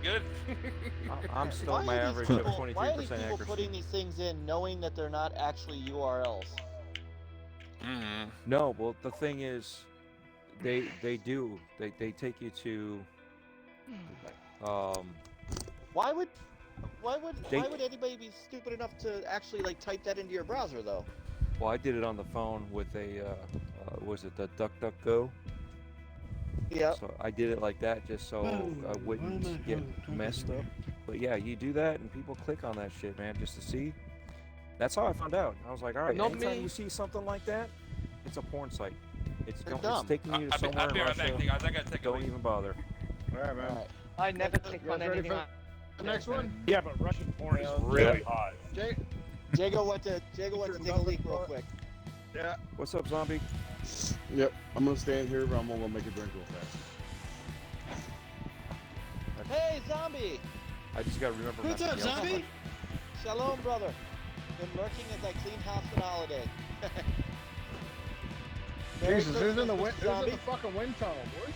N: That's good.
M: I'm still
B: Why
M: my
B: are
M: average
B: these
M: of
B: people,
M: 23%
B: why are these people
M: accuracy.
B: putting these things in knowing that they're not actually URLs?
N: Mm-hmm.
M: No, well the thing is, they do. They take you to
B: Why would
M: They-
B: why would anybody be stupid enough to actually like type that into your browser though?
M: well I did it on the phone with a was it the DuckDuckGo?
B: Yeah.
M: So I did it like that just so I wouldn't get messed up. But yeah, you do that and people click on that shit, man, just to see. That's how I found out. I was like, all right,
G: Not
M: anytime
G: me.
M: you see something like that, it's a porn site. It's
B: They're
M: it's
B: dumb.
M: taking you to
N: I'll
M: somewhere
N: be
M: in
N: right back,
M: Russia.
N: guys. I gotta take a
M: Don't
N: leak.
M: even bother.
E: All right, man.
B: Alright.
G: I never click
E: You
G: on
E: guys ready
G: anything.
E: for the next one?
L: Yeah, but Russian porn is really hot.
B: Jago went to take a leak real quick.
E: Yeah.
M: What's up, zombie?
Q: Yep. I'm gonna stand here, but I'm gonna make a drink real fast.
B: Hey, zombie!
M: I just gotta remember.
C: What's
M: not
C: up,
M: to yell.
C: zombie?
B: Shalom, brother. Been lurking as I clean house for the holiday. Merry
Q: Jesus, who's in the
B: Christmas,
Q: zombie?
B: zombie.
Q: Fucking wind tunnel, boys.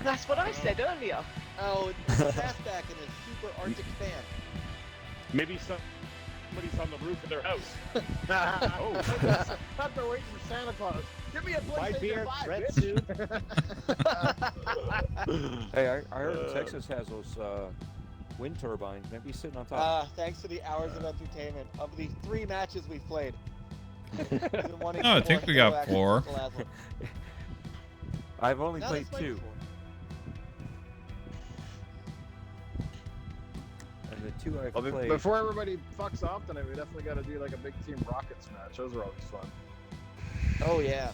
G: That's what I said earlier.
B: Oh, it's Fastback and his super Arctic fan.
L: Maybe somebody's on the roof of their house.
Q: Oh. Thought they're waiting for Santa Claus. Give me a PlayStation
E: beard,
Q: 5,
E: red
Q: bitch.
M: Hey, I heard Texas has those wind turbines. Maybe sitting on top.
B: Thanks to the hours of entertainment. Of the 3 matches we've played.
A: No, I think we got 4.
M: I've only
B: No,
M: played
B: this might be
M: 2.
B: 4.
M: And the 2 I've
Q: Well,
M: played.
Q: before everybody fucks off tonight, we definitely got to do like a big Team Rockets match. Those are always fun.
B: Oh yeah.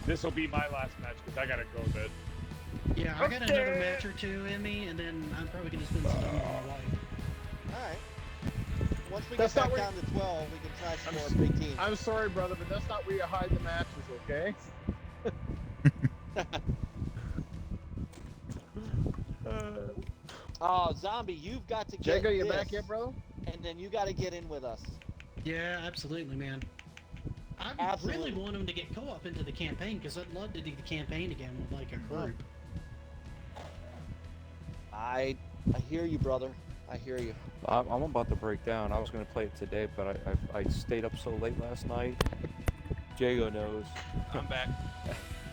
L: This will be my last match because I gotta go to bed.
C: Yeah, I got another match or 2 in me, and then I'm probably gonna spend some time with my wife.
B: Alright. Once we
Q: That's
B: get
Q: not
B: back
Q: where-
B: down to 12, we can try some more big teams.
Q: I'm sorry, brother, but that's not where you hide the matches, okay?
B: Oh, zombie, you've got to get
Q: Jago, you
B: this,
Q: back yet, bro?
B: and then you got to get in with us.
C: Yeah, absolutely, man. I
B: Absolutely.
C: really want them to get co-op into the campaign because I'd love to do the campaign again with like a group.
B: I hear you, brother. I hear you.
M: I'm about to break down. I was going to play it today, but I stayed up so late last night. Jago knows.
N: I'm back.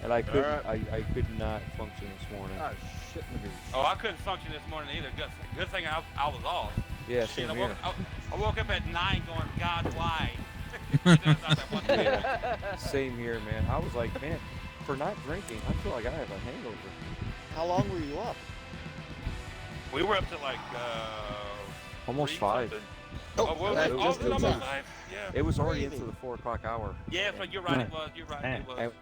M: And I couldn't. I could not function this morning.
Q: Ah, shit, nigga.
N: Oh, I couldn't function this morning either. Good thing I was off.
M: Yeah,
N: Shit,
M: same
N: I
M: here.
N: woke up at 9 going, God, why?
M: Same here, man. I was like, man, for not drinking, I feel like I have a hangover.
B: How long were you up?
N: We were up to like
M: Almost
N: 3
M: 5.
N: something.
B: Oh,
N: was
M: that
N: it?
M: just
N: Was it almost
M: in time.
N: 5? Yeah.
M: It was already
B: Crazy.
M: into the 4 o'clock hour.
N: Yeah, so you're right. It was. You're right. It was.
M: And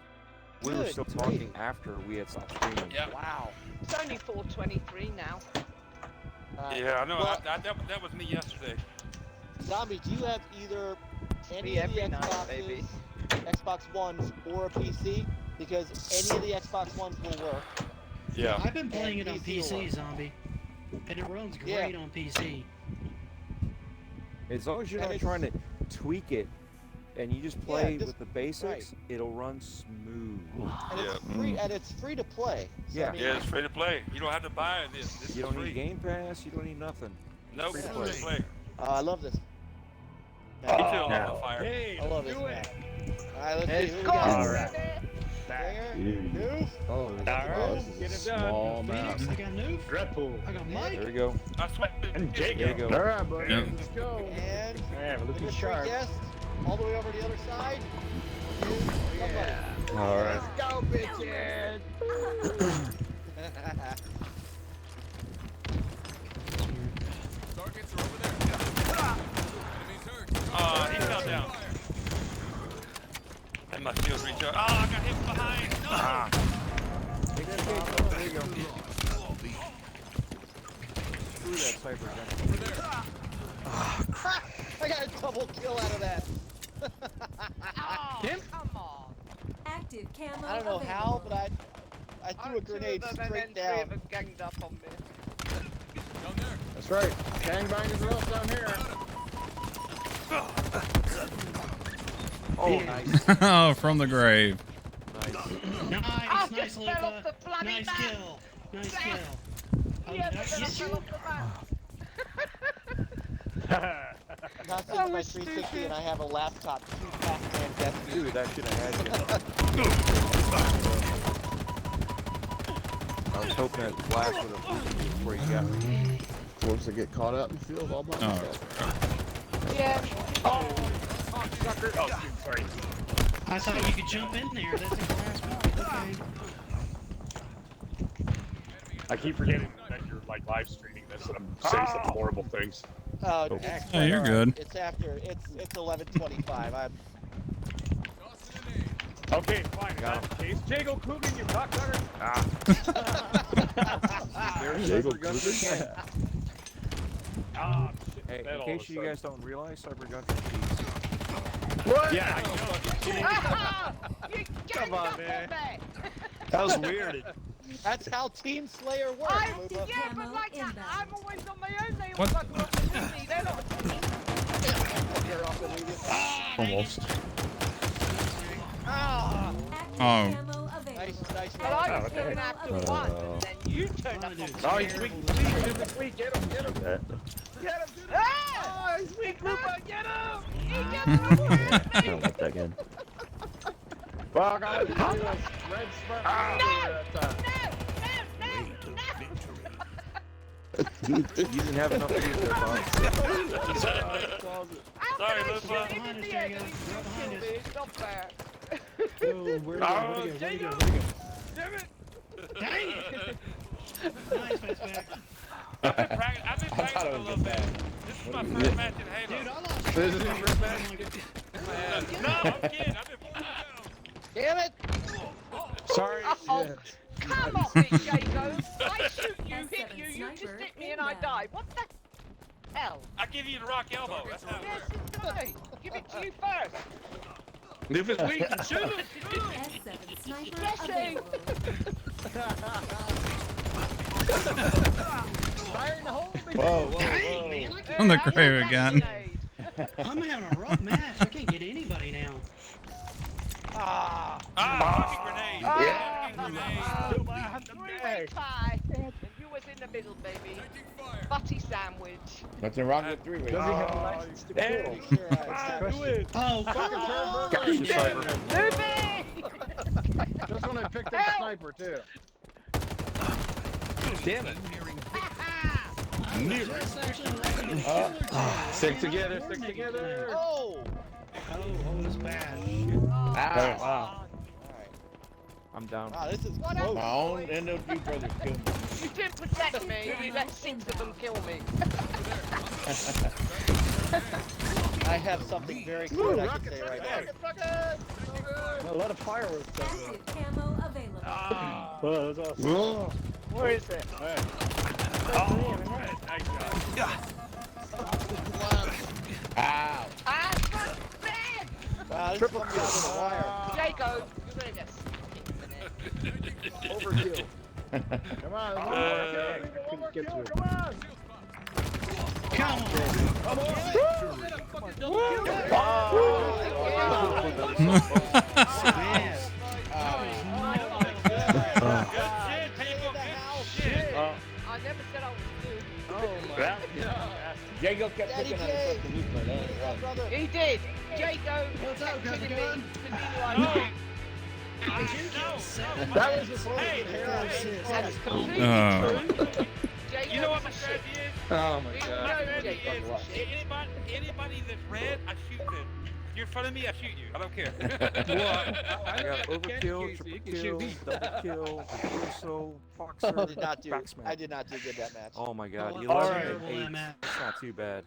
M: we were
B: Good
M: still talking after we had stopped streaming.
N: Yeah.
B: Wow.
G: It's only 4:23 now.
N: Yeah, I know.
B: Well,
N: That was me yesterday.
B: Zombie, do you have either any
G: Me
B: of the
G: every night,
B: Xboxes
G: baby.
B: Xbox Ones or a PC, because any of the Xbox Ones will work.
D: Yeah.
C: I've been playing it on
B: PC will
C: PC,
B: work.
C: Zombie, and it runs great on PC.
M: As long as you're
B: And
M: not
B: it's-
M: trying to tweak it, and you just play
B: just-
M: with the basics, it'll run smooth.
B: And it's free to play. So,
M: Yeah.
B: I mean,
N: Yeah, it's free to play. You don't have to buy this. This
M: You
N: is
M: don't
N: free.
M: need Game Pass. You don't need nothing.
N: Nope,
M: Free to
N: free to
M: play.
N: play.
B: I love this.
N: Me too, I'm on fire.
E: Hey,
B: I love this.
E: do it.
B: Map. All right, let's
E: Let's
B: see. Who we
E: go.
B: got?
E: All right.
B: Stinger,
Q: Dude.
B: Noof.
Q: Oh,
E: All right,
Q: this is
E: get
Q: a
E: it done.
Q: small map.
C: Phoenix, I got Noof.
E: Dreadpool.
C: I got Mike.
M: There we go.
N: I swear.
E: And
M: There you
E: Jacob.
M: go.
Q: All right, buddy.
A: Yep.
Q: Let's go.
B: And
E: Yeah, we're
B: the
E: looking
B: mystery
E: sharp.
B: guest, all the way over the other side.
Q: Yeah. All right. Let's go, bitches.
J: Targets are over there. Enemies hurt.
N: He fell down. And my shield recharge. Oh, I got hit from behind. No.
M: There you go. Through that sniper gun.
B: I got a double kill out of that.
G: Come on.
H: Active camo.
B: I don't know how, but I threw a grenade straight down.
G: Ganged up on me.
J: Down there.
Q: That's right. Gangbang is rough down here.
M: Oh, nice.
A: Oh, from the grave.
C: Nice,
G: I
C: nice,
G: just fell off the
C: Lupa.
G: bloody
C: Nice
G: map.
C: kill. Nice kill. Oh,
G: Yeah,
C: did I
G: but then I
C: get
G: fell
C: you?
G: off the map.
B: Not since my 360 and I have a laptop. Too Pac-Man death.
M: Dude, that should have had you. I was hoping that flash would have moved you before you got me.
Q: Forced to get caught up in the field all by
A: Oh.
Q: myself.
G: Yeah.
E: Oh, sucker. Oh, shoot, sorry.
C: I thought you could jump in there. That's a glass wall. Okay.
L: I keep forgetting that you're like live streaming this and I'm saying some horrible things.
B: Oh,
A: Oh,
B: excellent.
A: you're
B: All right.
A: good.
B: It's after. It's 11:25. I'm.
L: Okay, fine. In that case, Jago Coogan, you cocksucker.
M: There's
Q: Jago
M: Cyber Gun
Q: Coogan.
M: again.
L: Ah, shit.
M: Hey,
L: that
M: in
L: all
M: case
L: of a
M: you
L: sudden.
M: guys don't realize, Cyber Gun cheats.
L: What? Yeah, I know.
G: Ah, you
E: Come
G: ganged
E: on,
G: up
E: man.
G: me.
D: That was weird.
B: That's how Team Slayer works.
G: I,
B: Lupa.
G: yeah, but
H: Camo
G: like that,
H: inbound.
G: I'm always on my own. They all
A: What?
G: fucking up with me. They're not a team.
B: You're off immediately.
Q: Almost.
B: Ah!
H: Active
A: Oh.
H: camo available.
B: Nice.
G: But I was
B: Nice.
G: looking after one, and then you turned up on me.
E: Oh, he's weak. He's weak. Get him. Get him. Get him.
G: Ah!
E: Oh, he's weak, Lupa. Get him.
G: He just
Q: Let that again.
E: Well, I got to do this. Red spark.
G: No!
M: You didn't have enough to use there, Bob.
G: How
N: Sorry,
G: can I
N: Lupa.
G: shoot him in the head and he still kill me? It's not fair.
C: Oh, where'd he go? Where'd he go? Where'd he go?
N: Damn it.
C: Dang it! Nice, Fastback.
N: I've been practicing a little bit. This is my first match in Halo.
C: Dude, I lost.
E: This is your first match?
N: No, I'm kidding. I've been playing down.
B: Damn it!
E: Sorry.
G: Oh, come on, big Jago. I shoot you, hit you, you just
H: Sniper
G: hit me and I
H: inbound.
G: die. What the hell?
N: I give you the rock elbow. That's how it
G: Yes,
N: works.
G: it's right. Give it to you first.
N: If it's weak, then shoot him.
H: S7 sniper
G: Yes,
H: available.
E: Fire in the hole, big
Q: Whoa,
C: Dang, man. I
A: On the
C: can't-
A: grave again.
C: I'm having a rough match. I can't get anybody now.
N: Fucking grenade. Fucking grenade.
G: Three-way tie. And you was in the middle, baby. Butty sandwich.
K: Nothing wrong with three-way.
E: Does he have a license to
L: Hey.
E: kill?
B: Pretty sure I
E: Do it.
C: Oh,
E: Fucking
M: Gotcha, Cyber.
G: Ruby!
Q: Just when I picked up a sniper, too.
E: Damn it.
C: Just actually letting him kill her too.
E: Stick together, stick together.
B: Oh!
C: Oh, it's bad.
E: Wow.
M: I'm down.
B: Wow, this is
G: What
B: close.
K: My own NOG brothers killed me.
G: You didn't protect me. You let 6 of them kill me.
B: I have something very good I can say right now.
E: A lot of fireworks.
H: Active camo available.
E: Oh, that's awesome.
G: Where is it?
K: Ow.
G: Ah, fuck, man!
B: Wow, this
Q: Triple
B: is gonna be over the wire.
G: Jago, you're gonna get
Q: Overkill. Come on, one more kill, come on.
C: Come on.
G: I never said I was good.
K: Jago kept
B: Daddy
K: picking on
B: K.
K: himself to lose my name.
B: Brother.
G: He did. Jago kept killing me.
Q: That was his whole
G: That's completely true. Jago
N: You know what my
G: was a
N: strategy is?
F: Oh my
G: shit.
F: god.
N: My strategy is anybody that's red, I shoot them. If you're in front of me, I shoot you. I don't care.
M: I got overkill, triple kill, double kill, Urso, Foxer,
B: I did not do.
M: backsmash.
B: I did not do good that match.
M: Oh my god,
C: Oh,
M: 11
C: terrible,
M: and 8.
C: that match.
M: That's not too bad.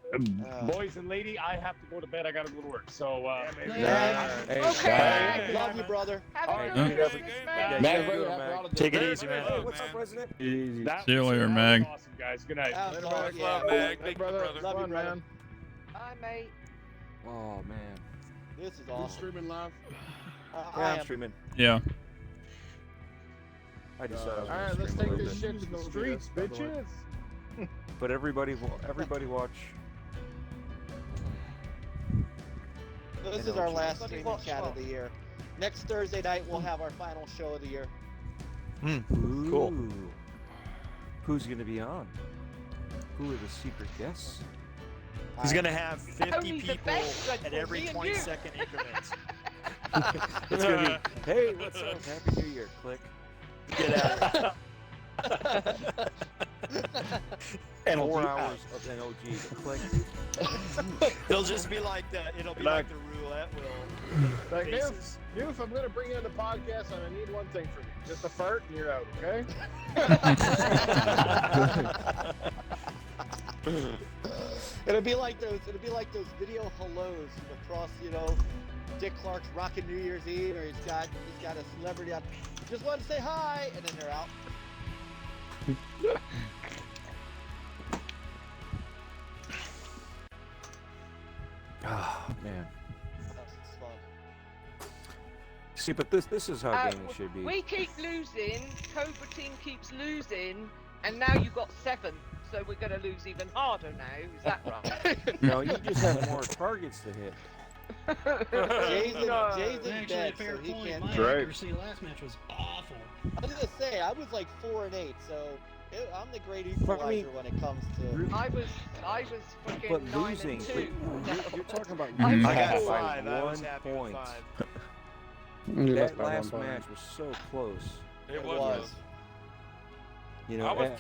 L: Boys and lady, I have to go to bed. I gotta go to work. So,
M: Hey,
G: Okay.
B: Love you, brother.
G: Have
L: All right.
G: a good
A: Yeah.
G: Christmas,
M: Yeah,
G: man.
M: you go, Mag.
D: Take it easy, man.
M: Hey, what's up, President?
A: See you later, Mag.
L: Awesome, guys. Good night.
B: Have
Q: Later,
B: fun,
Q: Mag.
B: yeah.
N: Mag.
Q: Hey,
N: Thank you,
Q: brother.
N: brother.
B: Love you,
Q: Fun,
B: brother.
Q: man.
G: Bye, mate.
M: Oh man.
B: This is
Q: You
B: awesome.
Q: streaming live?
M: Yeah,
B: I
M: I'm
B: am.
M: streaming.
A: Yeah.
M: I decided I was
Q: All
M: gonna
Q: right, let's
M: stream a
Q: take
M: little
Q: this
M: bit.
Q: shit to the streets, bitches.
M: But everybody watch.
B: This is
M: NLG.
B: our last streaming chat of the year. Next Thursday night, we'll have our final show of the year.
D: Cool.
M: Ooh. Who's gonna be on? Who are the secret guests?
D: He's gonna have 50
G: Only the
D: people
G: best
D: at
G: dreadful,
D: every
G: me and
D: 20-second increments.
M: It's gonna be, hey, what's up? Happy New Year, click.
D: Get out of
M: And 4 hours of NOG, click.
D: It'll just be like the like the roulette wheel.
Q: Like,
D: faces.
Q: Noof, I'm gonna bring you on the podcast, and I need one thing from you: just a fart, and you're out. Okay?
B: It'll be like those video hellos across, Dick Clark's Rockin' New Year's Eve, or he's got a celebrity on. Just wanted to say hi, and then they're out.
M: Ah, man.
B: That's fun.
M: See, but this is how gaming should be.
G: We keep losing. Cobra Team keeps losing, and now you got 7. So we're going to lose even harder now. Is that right?
M: No, you just have more targets to hit.
B: Jason's
C: Actually,
B: dead,
C: fair
B: so he
C: point.
B: can't.
C: My
P: Right.
C: accuracy last match was awful.
B: I was gonna say I was like 4 and 8, so I'm the great equalizer when it comes to.
G: I was fucking
M: But
G: 9
M: losing,
G: and 2.
M: you're talking about
A: Mhm.
M: losing
A: I
D: got
M: by
D: 5. I was
M: 1
D: happy with
M: point.
D: 5.
M: That last match was so close.
N: It
B: was.
N: was.
M: You know,
N: I was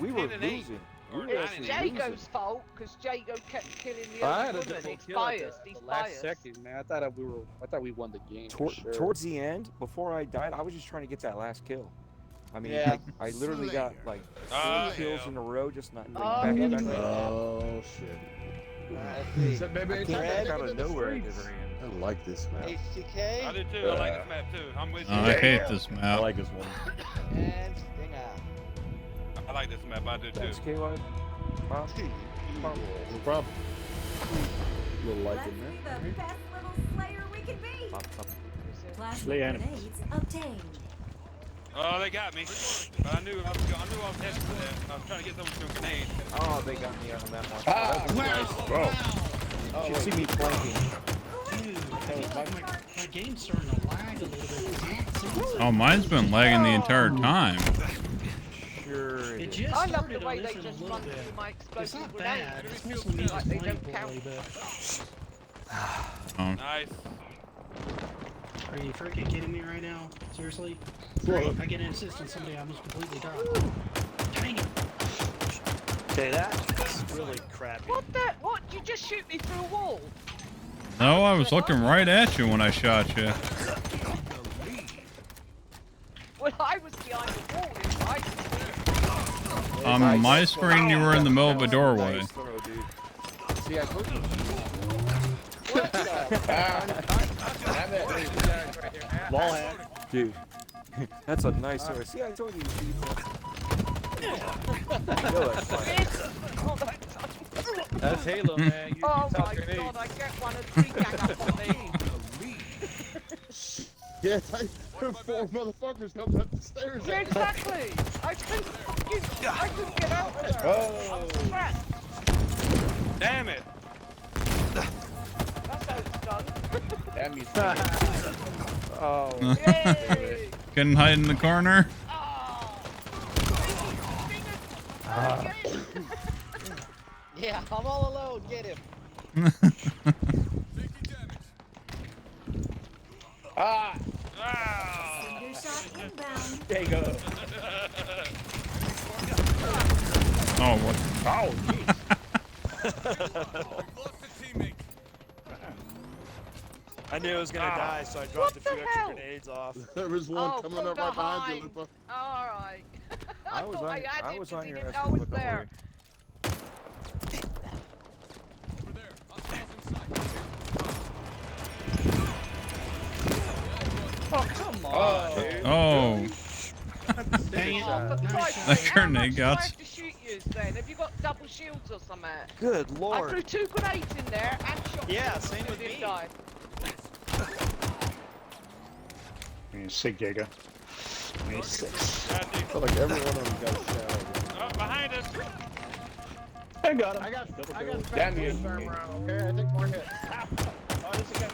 M: we were
N: 10 and 8.
M: losing. We were
G: It's
M: actually
G: Jago's
M: losing.
G: fault because Jago kept killing the
F: I
G: other
F: had a
G: woman.
F: double
G: It's
F: kill at
G: biased.
F: the
G: He's
F: last
G: biased.
F: second, man. I thought we won the game. for sure.
M: Towards the end, before I died, I was just trying to get that last kill. I mean,
B: Yeah.
M: I literally got like 4
N: Oh,
M: kills
N: hell.
M: in a row, just not like,
G: Oh,
M: back to back.
Q: Oh shit!
B: Let's see.
Q: So maybe
M: I
Q: it's
M: came
Q: time
M: back
Q: to
M: out
Q: get
M: of
Q: in the
M: nowhere at the
Q: streets.
M: very end.
Q: I like this map.
N: I
B: HCK
N: do too. I like this map too. I'm with you.
A: I hate this map.
E: this one.
B: and Stinger.
N: I like this map. I do too.
M: Thanks, K-Live. Huh?
Q: No problem. Little like
H: Let's
Q: in
H: be
Q: there.
H: the best little slayer we can be. Plasma
E: Slay animals.
H: grenades obtained.
N: Oh, they got me. But I knew I was heading for that. I was trying to get someone to a grenade.
M: Oh, they got me on that one.
Q: Ah,
M: You should see me flanking.
C: Dude, I feel like my game's starting to lag a little bit. It's not seeing
A: Oh, mine's been lagging the entire time.
M: Sure
C: It
M: it is.
C: just
G: I love
C: started
G: the way
C: on
G: they
C: this one
G: just
C: a little
G: run
C: bit.
G: through my
C: It's
G: explosive
C: not
G: grenade.
C: bad. It's mostly me
G: Like
C: just
G: they
C: playing
G: don't count.
C: poorly, but
A: Oh.
N: Nice.
C: are you freaking kidding me right now? Seriously?
Q: Look.
C: I get an assist on somebody I almost completely died. Dang it!
D: Okay, that's really crappy.
G: What the? What? You just shoot me through a wall?
A: No, I was looking right at you when I shot you.
G: Well, I was behind the wall. I
A: On my screen, you were in the middle of a doorway.
M: Nice throw, dude. See, I told you.
E: Wall hack.
M: Dude, that's a nice throw. See, I told you.
F: That's Halo, man. You
G: Oh
F: toss
G: my
F: grenades.
G: god, I get one of 3 gang up on me.
Q: Yeah, there were 4 motherfuckers coming up the stairs.
G: Yeah, exactly. I couldn't get out of there.
K: Oh.
G: I was trapped.
N: Damn it.
G: That's how it's done.
K: Damn you.
M: Oh.
G: Yay.
A: Couldn't hide in the corner.
B: Yeah, I'm all alone. Get him.
K: Ah!
H: Cinder shot inbound.
K: There you go.
A: Oh, what?
L: Oh, jeez.
D: I knew it was gonna die, so I dropped a few extra grenades off.
Q: There was one coming
G: pull
Q: up right behind you,
G: behind.
Q: Lupa.
G: Alright.
M: I was on.
G: I
M: I was
G: didn't
M: on your
G: even
M: ass.
G: know it was
M: Don't
G: there.
B: Oh, come on.
A: Oh.
C: Dang it.
G: Oh, for Christ's
A: That
G: sake, how much
A: grenade
G: do I
A: got-
G: have to shoot you then? Have you got double shields or something?
D: Good
G: I
D: lord.
G: threw 2 grenades in there and shot
D: Yeah,
G: you
D: same
G: and
D: with
G: didn't
D: me.
G: die.
L: Sick Giga. 26.
Q: I feel like every one of them got a shadow.
N: Oh, behind us.
E: I got him.
F: I got
K: Damn you.
F: this time around, okay? I think more hits.
E: Oh, this is good.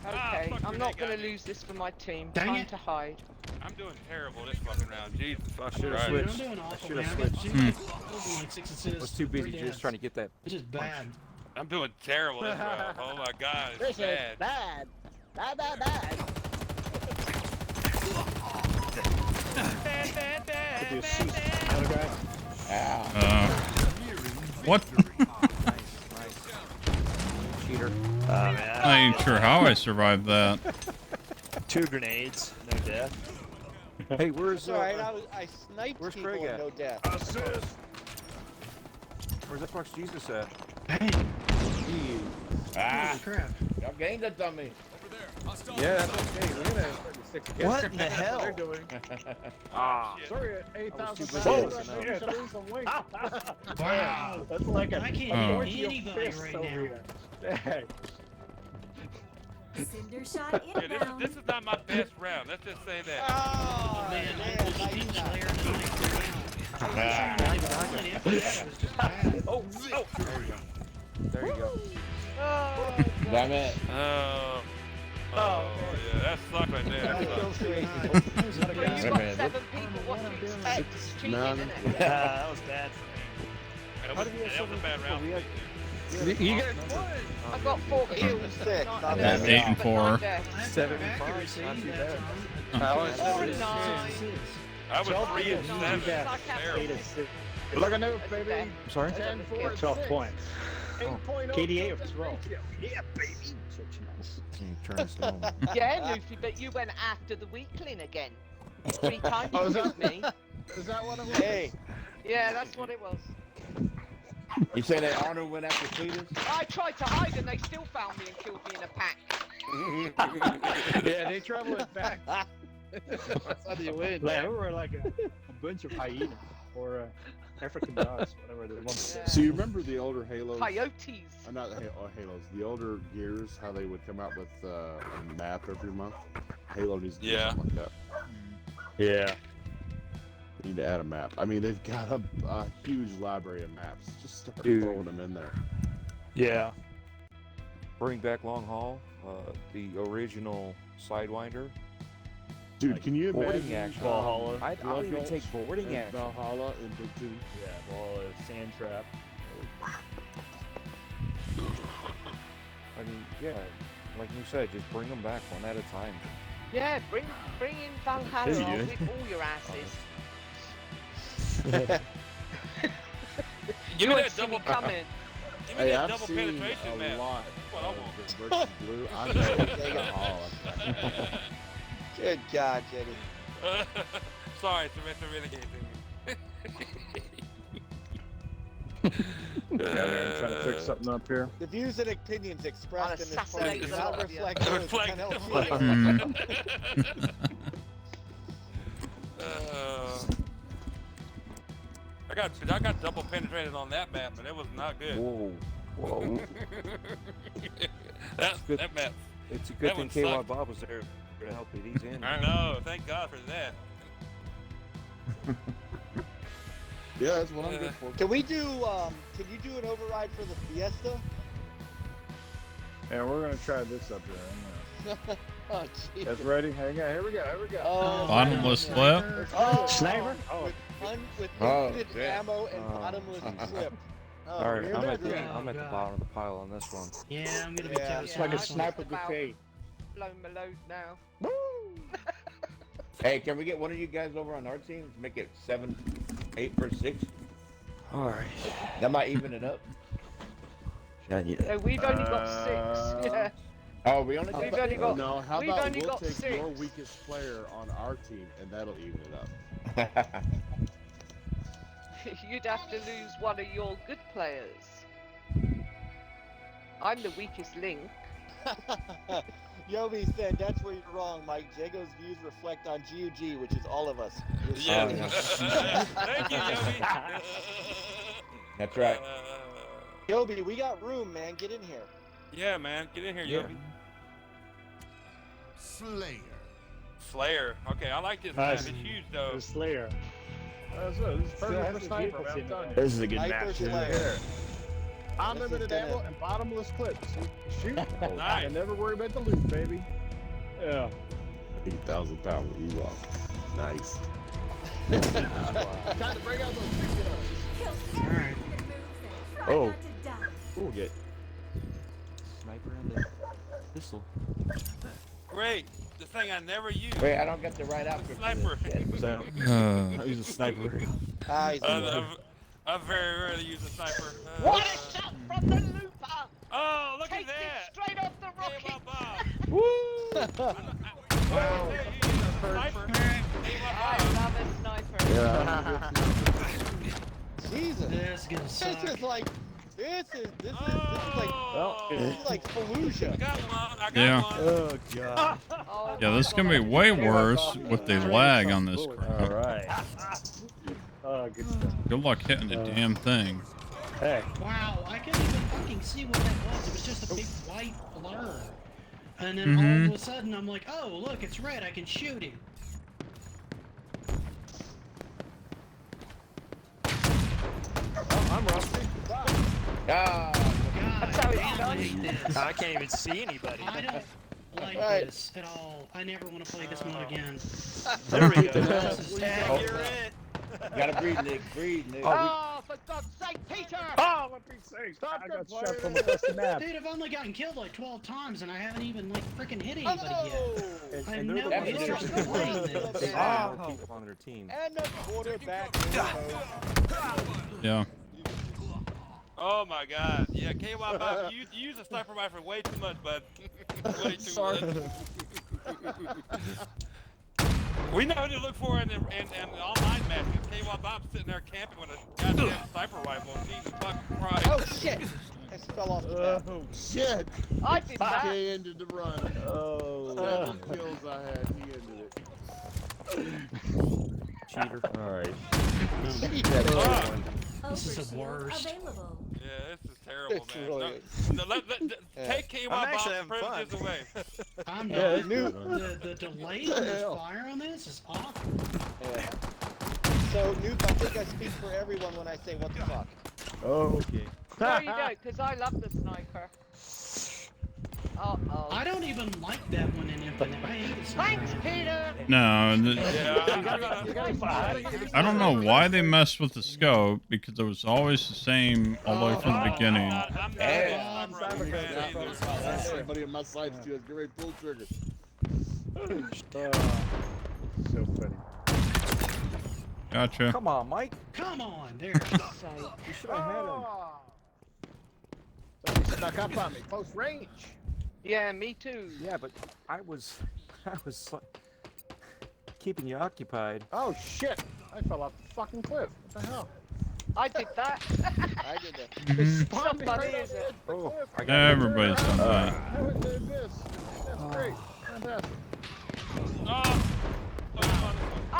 G: Okay,
N: fuck
G: I'm
N: grenade
G: not going
N: got
G: to
N: me.
G: lose this for my team.
C: Dang
G: Time
C: it.
G: to hide.
N: I'm doing terrible this fucking round. Jesus fucking
M: Should've
N: Christ.
M: switched.
C: I'm doing awful,
M: Should've
C: man. I got
M: switched.
C: 2 kills and like 6 assists.
M: I was too busy
C: 3
M: just
C: deaths.
M: trying to get that.
C: It's just bad.
N: I'm doing terrible this round. Oh my god, it's
B: This is
N: bad.
B: bad. Bad, bad, bad.
A: What?
M: Cheater.
D: Oh man.
A: I ain't sure how I survived that.
D: 2 grenades, no death.
M: Hey, where's
B: It's alright, I sniped
M: where's
B: people
M: Craig
B: with
M: at?
B: no death.
M: Where's that fuck's Jesus at?
C: Dang.
K: Ah!
C: Holy crap.
K: Y'all gained it on me.
F: Yeah, that's okay. We're gonna stick together.
D: What in the
F: That's
D: hell?
F: what they're doing.
N: Ah.
F: Sorry, 8,000
M: busy
F: pounds.
M: listening.
F: I'm just doing some weight.
C: Wow.
E: That's like a
C: I can't
A: Oh.
C: hit anybody right now.
E: Dang.
H: Cinder shot
N: Yeah,
H: inbound.
N: this is not my best round. Let's just say that.
B: Oh,
C: Man,
B: man,
C: I'm just
B: nice
C: being
B: shot.
C: player tonight.
N: Oh, oh.
M: There you go.
G: Oh,
K: Damn it.
N: Oh, yeah, that sucked right there. That
B: That
N: sucked.
B: feels crazy.
G: But you
K: Wait a
G: got
K: minute.
G: 7 people. What do you expect? It's cheating,
Q: None.
G: isn't it?
D: Yeah, that was bad for me.
N: That was a bad round.
F: You guys won.
G: I got 4 kills.
B: 6.
G: not
B: Not
G: enough.
B: bad.
A: 8 and 4.
G: Yeah.
M: 75. Not too bad.
F: I was
G: 9.
N: I was 3 and 7.
G: Terrible.
F: Look at new, baby.
G: Okay.
M: Sorry?
F: 10, 4,
E: 12
F: 6.
E: points.
F: 8.0.
E: KDA of 12.
F: Yeah, baby.
M: Can you turn this down?
G: Yeah, Luffy, but you went after the weakling again. 3 times
F: Oh,
G: you
F: is
G: killed
F: that-
G: me.
F: Is that what it was?
B: Hey,
G: Yeah, that's what it was.
K: You say that Arnold went after Cletus?
G: I tried to hide and they still found me and killed me in a pack.
F: Yeah, they traveled back. That's how you win.
E: Like, we were like a bunch of hyenas or African dogs, whatever they want.
G: Yeah.
Q: So you remember the older Halos?
G: Coyotes.
Q: Not Halos. The older Gears, how they would come out with a map every month. Halo needs to do
N: Yeah.
Q: something like that.
E: Yeah.
Q: They need to add a map. I mean, they've got a huge library of maps. Just start
M: Dude.
Q: throwing them in there.
D: Yeah.
M: Bring back Long Haul, the original Sidewinder.
Q: Dude, can you
M: Boarding
Q: imagine
M: action.
L: Valhalla.
M: I'll even take boarding
Q: and
M: action.
Q: Valhalla and Big Two?
L: Yeah, Valhalla, Sand Trap.
M: I mean, yeah, like you said, just bring them back one at a time.
G: Yeah, bring in Valhalla
L: There you
G: on
L: do.
G: with all your asses.
N: Give me
G: won't
N: that
G: see
N: double
G: me coming.
N: Give me
Q: Hey,
N: that
Q: I've
N: double
Q: seen
N: penetration
Q: a
N: map.
Q: lot
N: That's what I
Q: of
N: want.
Q: the Virtus Blue. I know Valhalla.
B: good God, Jenny.
N: Sorry, Samantha Renegade
E: Yeah, man, trying to fix something up here.
B: The views and opinions expressed in this
G: assassinate
B: post do
G: the
B: not
G: lot of you.
B: reflect those of
N: Reflect-
B: NLG.
N: I got double penetrated on that map, but it was not good.
M: Whoa. Whoa.
N: that map.
M: It's a good
N: that
M: thing
N: one
M: KY
N: sucked.
M: Bob was there to help you. He's in.
N: I know. Thank God for that.
Q: Yeah, that's what I'm good for.
B: Can we do? Can you do an override for the Fiesta?
E: Yeah, we're gonna try this up here.
B: Oh, jeez.
E: That's ready. Hang on. Here we go. Here we go.
B: Oh,
A: Bottomless clip.
B: Oh,
E: Sniper? Oh.
B: With
K: Oh,
B: infinite
K: shit.
B: ammo and bottomless clip. Oh,
M: All right,
B: you're
M: I'm
B: not
M: at the
B: doing-
M: I'm at the bottom of the pile on this one.
C: Yeah, I'm gonna be
B: Yeah.
C: jealous.
E: It's like a
C: of this one.
E: sniper buffet.
G: Blown my load now.
K: Hey, can we get one of you guys over on our team to make it 7-8 versus 6?
M: All right.
K: That might even it up.
G: No, we've only got 6. Yeah.
K: Oh, we only
G: We've
K: got
G: only got.
Q: No, how
G: we've
Q: about
G: only
Q: we'll
G: got
Q: take
G: 6.
Q: your weakest player on our team, and that'll even it up.
G: You'd have to lose one of your good players. I'm the weakest link.
B: Yobi said that's where you're wrong, Mike. Jago's views reflect on GUG, which is all of us.
N: Yeah. Thank you, Yobi.
K: That's right.
B: Yobi, we got room, man. Get in here.
N: Yeah, man. Get in here,
K: Yeah.
N: Yobi.
J: Slayer.
N: Slayer. Okay, I like this map. It's huge, though.
E: The Slayer. This is perfect for sniper, man. I'm telling you.
Q: This is a good
B: Sniper
Q: match.
B: Slayer.
Q: Unlimited
B: This is
Q: ammo
B: gonna-
Q: and bottomless clips. Shoot.
N: Nice.
Q: And never worry about the loot, baby.
E: Yeah.
Q: 8,000 pound Ewok. Nice. Time to bring out those big guns.
H: Kill
C: Alright.
H: everything that moves and try
Q: Oh.
H: not to die.
Q: We'll get.
M: Sniper and the pistol.
N: Great. The thing I never use.
K: Wait, I don't get the right outfit. for
N: Sniper.
K: this yet.
M: I use a sniper.
N: I very rarely use a sniper.
G: What a shot from the looper!
N: Oh, look
G: Takes
N: at that!
G: it straight off the rocket.
N: Sniper.
G: I love a sniper.
B: Jesus.
C: This is gonna
B: This
C: suck.
B: is like. This is like
N: I
B: Fallujah.
N: got one. I got
A: Yeah.
N: one.
Q: Oh, God.
G: Oh,
A: Yeah, this is gonna be way worse with the lag on this crap.
E: Alright. Oh, good stuff.
A: Good luck hitting the damn thing.
E: Hey.
C: Wow, I couldn't even fucking see what that was. It was just a big white blur. And then
A: Mhm.
C: all of a sudden I'm like, oh, look, it's red. I can shoot him.
E: I'm rusty.
K: Ah,
G: That's how it's
C: God,
G: done.
C: I hate this.
D: I can't even see anybody.
C: I don't like
B: Right.
C: this at all. I never want to play this mod again.
D: There we go.
C: This is
D: Tag,
C: terrible.
D: you're it.
K: gotta breathe, Nick. Breathe, Nick.
G: Oh, for God's sake, Peter!
E: Oh, what big sake. I got shot from across the map.
C: Dude, I've only gotten killed like 12 times and I haven't even like freaking hit anybody yet.
B: Oh!
C: I
E: And
C: have
E: they're
C: no
K: the ones
C: interest
K: that
C: in playing
K: are-
C: this.
M: They have more people on their team.
B: And the quarterback.
A: Yeah.
N: Oh my God. Yeah, KY Bob, you use a sniper rifle way too much, bud. Way too much. We know who to look for in the online matches. KY Bob's sitting there camping with a goddamn sniper rifle. Jesus fucking Christ.
B: Oh shit! I just fell off the map.
Q: Oh, shit.
G: I did that.
Q: He ended the run.
E: Oh,
Q: 7 kills I had. He ended it.
M: Cheater.
Q: Alright.
C: This is the worst.
H: Available.
N: Yeah, this is terrible,
B: It's
N: man.
B: really-
N: Take KY
D: I'm actually
N: Bob's
D: having fun.
N: privileges away.
C: I'm
E: Yeah,
C: not.
E: it's good.
C: The delay on this fire on this is awful.
B: Yeah. So, Noob, I think I speak for everyone when I say what the fuck.
E: Oh, okay.
G: No, you don't, because I love the sniper. Uh-oh.
C: I don't even like that one in Infinite. I hate it so
G: Thanks,
C: much.
G: Peter!
A: No,
N: Yeah,
A: I don't know why they messed with the scope because it was always the same all the way from the beginning.
N: I'm not
K: Hey.
N: a sniper rifle fan either.
Q: Everybody on my side too has great pull trigger.
E: So funny.
A: Gotcha.
M: Come on, Mike.
C: Come on, there.
M: You should have had him.
Q: Somebody snuck up on me. Close range.
G: Yeah, me too.
M: Yeah, but I was keeping you occupied.
Q: Oh shit! I fell off the fucking cliff. What the hell?
G: I did that.
B: I did that.
A: Mhm.
G: Somebody is it?
M: Oh, I got
A: Everybody's done that.
Q: I went to this. That's great. Fantastic.
N: Oh,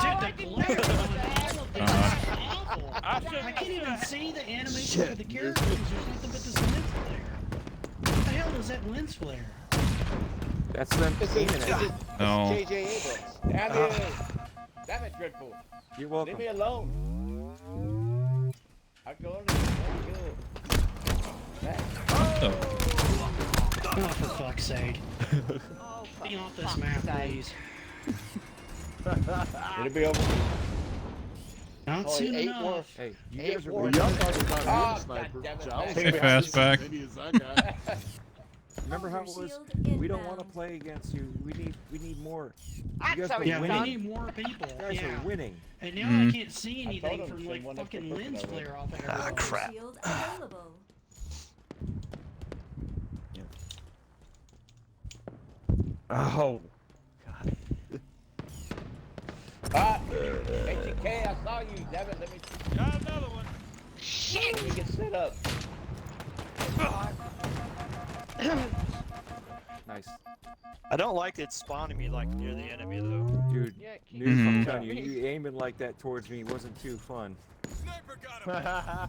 C: Dude,
G: I
C: the
G: didn't
C: glare
G: know
C: on
G: that.
C: all of this is awful.
B: beautiful.
C: I can't even see the animation for the characters. There's nothing but this lens flare. What the hell is that lens flare?
M: That's them aiming at it.
A: No.
B: J.J. Abrams.
K: Damn it, Dreadful.
M: You're welcome.
K: Leave me alone. I go on to
C: Oh, for fuck's sake. Get off this map, please.
K: It'll be over.
C: Not soon enough.
M: Hey, you
K: Eight
M: guys are
K: more.
M: really
Q: Y'all talking about
K: Oh,
Q: a sniper.
K: goddammit.
Q: Y'all
A: Hey, Fastback.
Q: maybe as that guy.
M: Remember how it was? We don't want to play against you. We need more. You guys are
C: Yeah, we
M: winning.
C: need more people.
M: You guys
C: Yeah.
M: are winning.
C: And now I can't see anything
K: told him
C: from
K: to
C: like
K: send one
C: fucking
K: extra
C: lens
K: person
C: flare off of
D: Ah,
C: everyone.
D: crap.
H: Shield available.
F: Oh.
K: HK, I saw you. Damn it, let me
N: Got another one.
K: let me get set up.
M: Nice.
D: I don't like it spawning me like near the enemy though.
M: Dude,
G: Yeah, keep
M: Noob, I'm
A: Mhm.
M: telling you aiming like that towards me wasn't too fun.
J: Sniper got him.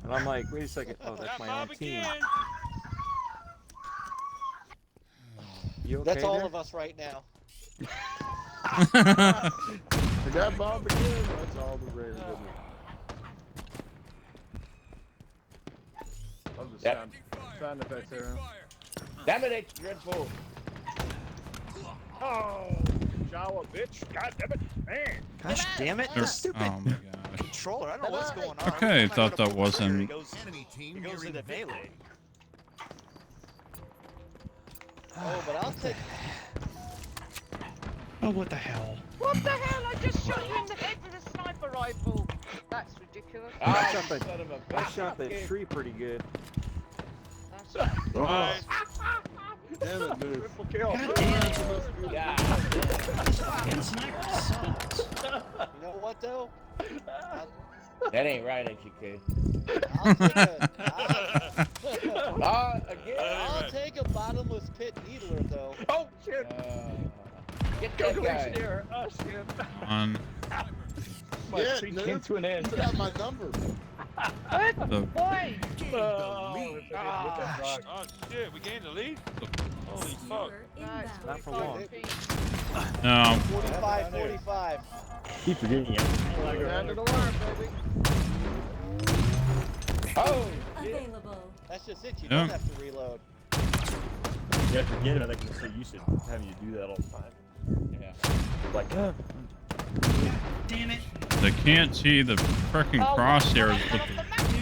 M: And I'm like, wait a second. Oh, that's
N: That
M: my own
N: mob
M: team.
N: again.
M: You okay
B: That's all
M: there?
B: of us right now.
Q: I got Bob again. That's all the rare, isn't it?
F: I'm just
K: Yep.
F: sound effects here.
K: Damn it, it's Dreadful.
L: Oh, Jawa, bitch. God damn it. Man.
D: Gosh damn it, the stupid
A: Oh my gosh.
D: controller. I don't know what's going on.
A: Okay,
D: Every
A: I
D: time
A: thought
D: go to
A: that
D: pull the trigger,
A: wasn't-
D: It goes into melee.
B: Oh, but I'll take.
C: Oh, what the hell?
G: What the hell? I just shot you in the head with a sniper rifle. That's ridiculous.
M: I
K: Ah,
M: shot
K: you
M: that-
K: son of a
M: I
K: bitch.
M: shot that tree pretty good.
G: That's
N: Nice.
Q: Damn it, dude.
L: Triple kill.
C: God damn.
K: Yeah.
C: This fucking sniper sucks.
B: You know what though?
K: That ain't right, HK.
B: I'll take
K: Again.
B: I'll take a bottomless pit needler though.
L: Oh, shit.
K: Get
L: Go
K: that guy.
L: there. Oh, shit.
A: On
L: My
Q: Yeah,
L: streak
Q: dude.
L: came to an end.
Q: You got my number.
A: the
G: Why?
L: Oh, shit. We gained the lead? Holy fuck.
G: Nice.
M: Not for long.
A: no.
B: 45-45.
F: Keep forgetting it.
L: Under the line, baby.
K: Oh,
H: Available.
B: That's just it. You
A: Yeah.
B: don't have to reload.
F: Yeah, forget it. I think I'm so used to having you do that all the time.
K: yeah.
F: Like,
C: Damn it.
A: They can't see the frickin' crosshairs with the.
C: Dude,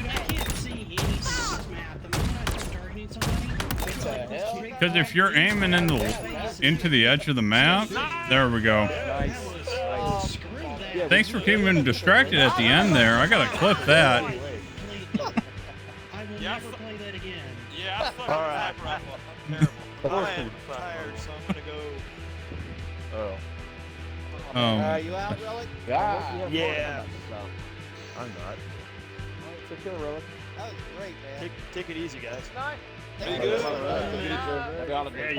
C: I can't see anything on this map. The moment I start targeting somebody, it's like
K: hell?
C: straight
A: Because if you're aiming into the edge of the map, there we go.
M: Nice.
C: screw that.
A: Thanks for keeping me distracted at the end there. I gotta clip that.
C: I will never play that again.
N: Yeah, I suck
D: All
N: at
D: right.
N: sniper rifle. Terrible.
D: I am tired, so I'm gonna go.
F: oh.
B: Are you out, Relic?
K: Yeah.
D: Yeah.
F: I'm not.
L: It's a kill, Relic.
B: That was great, man.
D: Take it easy, guys.
G: Nice.
B: Thank
K: Hey,
B: you.
K: good.
B: Mike,
K: Yeah,
B: you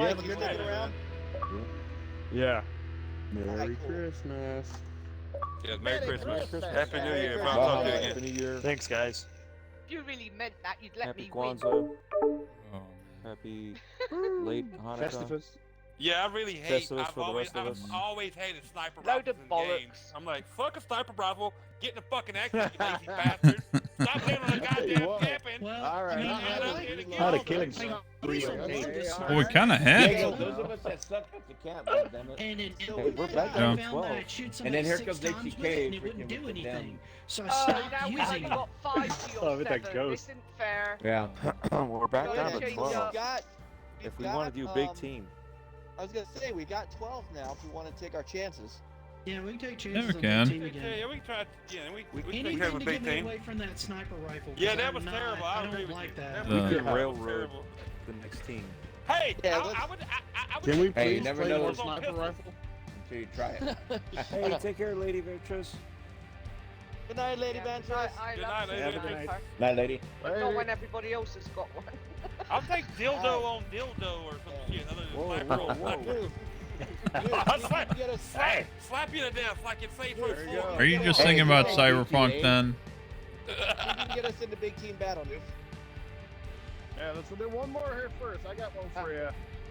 K: you have a
B: sticking
K: good night.
B: around?
L: Yeah.
Q: Merry Christmas.
N: Yeah, Merry Christmas.
K: Christmas.
N: Happy New Year. If I
K: Bye.
N: don't talk to you
K: Happy
N: again.
K: New Year.
D: Thanks, guys.
G: If you really meant that, you'd let
M: Happy
G: me win.
M: Kwanzaa. Happy late Hanukkah.
L: Festivus.
N: Yeah, I really hate.
M: Festivus for the rest of us.
N: I've always hated sniper
G: Load
N: rifles
G: of
N: in
G: bollocks.
N: games. I'm like, fuck a sniper rifle. Get in the fucking action, you lazy bastard. Stop playing on the goddamn camping.
C: Well,
B: All right.
C: I mean,
L: How to killing
C: I got
L: spree
C: some
L: on
C: load
L: me.
C: this
A: Well, we
C: summer.
A: kind of
K: Yeah,
A: had.
K: those of us that suck at the camp, goddammit.
C: And it,
B: So
C: and
B: we're
C: I
B: back
A: down
C: found
M: 12.
C: that I'd shoot
K: And
C: somebody
K: then here
C: 6
K: comes
C: times with
K: HTK
C: it and it wouldn't
K: freaking
C: do
K: with the
C: anything. So I
G: Oh,
C: stopped
G: now
C: using
G: you
C: it.
G: got 5 to your
L: Oh, with that
G: 7.
L: ghost.
G: This isn't fair.
K: Yeah.
M: We're back
G: Go
M: down
G: ahead,
M: to
G: change
M: 12.
G: up.
M: If we want to do a big team.
B: I was gonna say we got 12 now. If we want to take our chances.
C: Yeah, we can take
A: Yeah,
C: chances
A: we
C: on
A: can.
C: that team again.
N: Yeah, we tried. Yeah, we take care
C: Anything
N: of a
C: to
N: big
C: get me
N: team.
C: away from that sniper rifle. 'cause
N: Yeah, that
C: I'm
N: was
C: not-
N: terrible.
C: I
N: I
C: don't
N: agree with
C: like
N: you.
C: that.
N: That
A: The-
M: We
N: was
M: could
N: terrible.
M: railroad the next team.
N: Hey,
B: Yeah,
N: I
B: let's-
N: would. I would.
Q: Can we
K: Hey,
Q: please
K: you never
Q: play
K: know
Q: more
K: what's
N: on
Q: sniper
N: pistol.
Q: rifle?
K: Until you try it.
M: Hey, take care, Lady Beatrice.
B: Good night, Lady
G: Yeah,
B: Benches.
G: I
N: Good
G: love
N: night,
G: to
N: lady.
G: see
L: Have a good
G: that.
L: night.
K: Night, lady.
G: But not when everybody else has got one.
N: I'll take dildo on dildo or some shit other than sniper on sniper.
B: Dude,
N: I'll
B: you
N: slap,
B: can get a
N: hey, slap you to death like it's safe for
B: There you go.
A: Are you just thinking about Cyberpunk then?
B: You can get us into big team battle, Noof.
R: Yeah, let's do one more here first. I got one for you.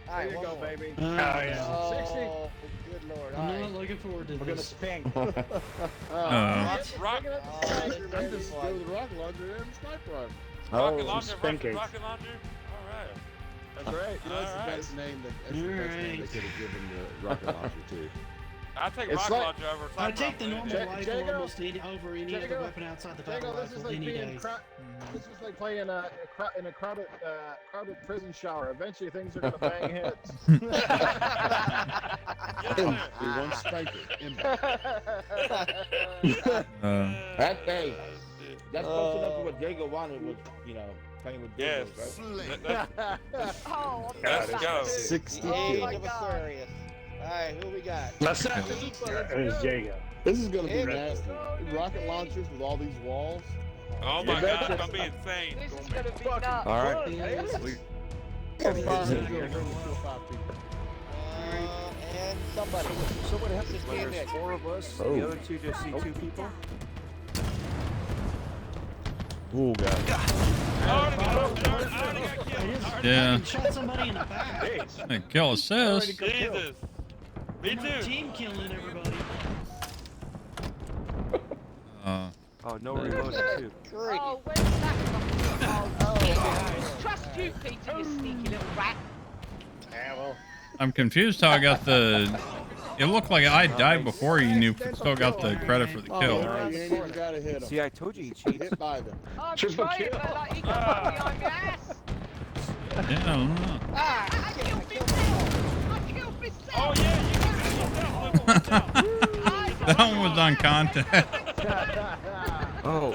B: All right,
R: There you
B: one
R: go,
B: more.
R: baby.
B: Oh,
R: 60.
B: good lord.
C: I'm
B: All
C: not looking forward to
E: We're gonna
C: this.
E: spank.
N: Rock.
Q: I'm just go with the rocket launcher and sniper rifle.
N: Rocket launcher
E: spank
N: versus
E: it.
N: rocket launcher. All right.
Q: That's right. You know, that's the
N: Alright.
Q: best name. That's the best name they could have given the rocket launcher too.
N: I take
R: It's
N: rocket
R: like-
N: launcher over.
C: I
N: sniper
C: take the
N: rifle.
C: normal rifle
R: Jago-
C: almost over any other
R: Jago-
C: weapon outside the battle
R: Jago, this is
C: rifle
R: like
C: any
R: being
C: day.
R: this is like playing in a crowded prison shower. Eventually, things are gonna bang heads.
Q: We want sniper.
K: That thing. That's close enough to what Jago wanted was, playing with
N: Yes.
K: dildos, right?
G: Oh,
N: Let's go.
Q: 60
B: Age
Q: kills.
B: of Aquarius. All right, who we got?
E: Let's It's Jago.
Q: This is gonna be
B: Yeah.
Q: nasty. Rocket launchers with all these walls.
N: Oh my god, it's gonna be insane.
G: this is gonna be nuts.
M: All right.
B: And somebody.
M: So what happens
B: This is
M: when
B: Game
M: there's
B: Nick.
M: 4 of us?
Q: Oh.
M: The other 2 just see 2 people?
Q: Oh god.
A: Yeah.
C: Shot somebody in the back.
A: Hey, kill assist.
N: Jesus. Me
C: We're not
N: too.
C: team killing everybody.
M: Oh, no reloading too.
G: Oh, where's that from? Oh, trust you, Peter, you sneaky little rat.
B: Yeah, well.
A: I'm confused how I got the. It looked like I died before you knew. Still got the credit for the kill.
Q: You ain't even gotta hit them.
M: See, I told you he cheats.
Q: Hit by them.
G: I'm trying, but like, he got behind my ass.
A: Yeah, I don't know.
G: I killed myself. I killed myself.
N: Oh yeah, you can kill yourself.
A: That one was on contact.
M: Oh.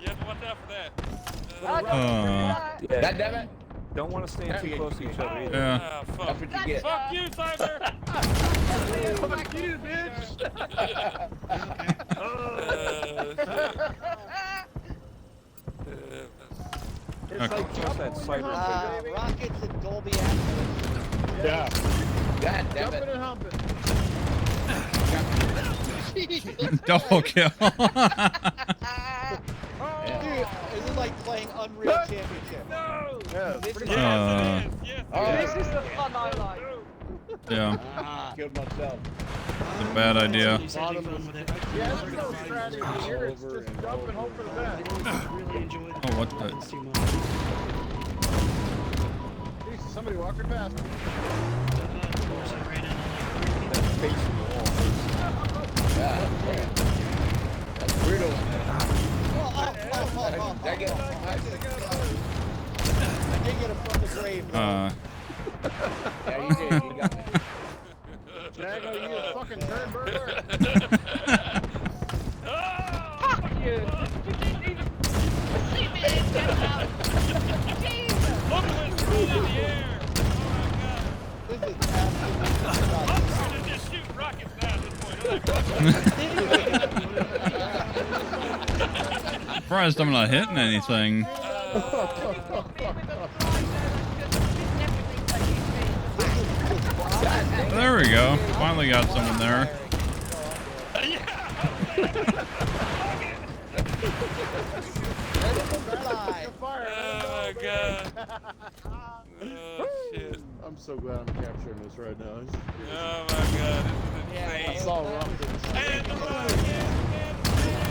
N: You have to watch out for that.
M: Yeah.
K: God damn it.
M: Don't want to stand too close to each other either.
A: Yeah.
N: Ah, fuck.
K: That's what you get.
N: Fuck you, Cypher.
R: Fuck you, bitch.
M: It's like just that sight baby.
B: Rockets and Dolby Atmos.
E: Yeah.
K: God damn
R: Jumping
K: it.
R: and humping.
A: Double kill.
B: Dude, this is like playing Unreal Championship.
N: No.
R: Yeah,
B: This
R: pretty
B: is-
A: Uh,
G: This is the fun I like.
A: yeah,
K: Killed myself.
A: it's a bad idea.
C: He's having fun with it.
R: Yeah, there's no strategy here. It's just jump and hope for the best.
C: Really enjoyed
A: Oh, what the?
C: weapons too much.
R: Jesus, somebody walking past me.
C: Of course, I ran into like 3 people.
K: God damn. That's brutal.
B: I did get him from the grave. though.
K: Yeah, you did. You got me.
R: Jago, you a fucking turd burglar.
G: Fuck you. You didn't even see me in there. Jesus.
N: Look at it's rolling in the air. Oh
B: This is absolutely
N: my god.
B: nuts.
N: I'm gonna just shoot rockets now at this point.
A: Surprised I'm not hitting anything. There we go. Finally got someone there.
N: Oh my god. Oh shit.
Q: I'm so glad I'm capturing this right now.
N: Oh my god, this is
Q: I
N: insane.
Q: saw rockets.
N: And the rocket.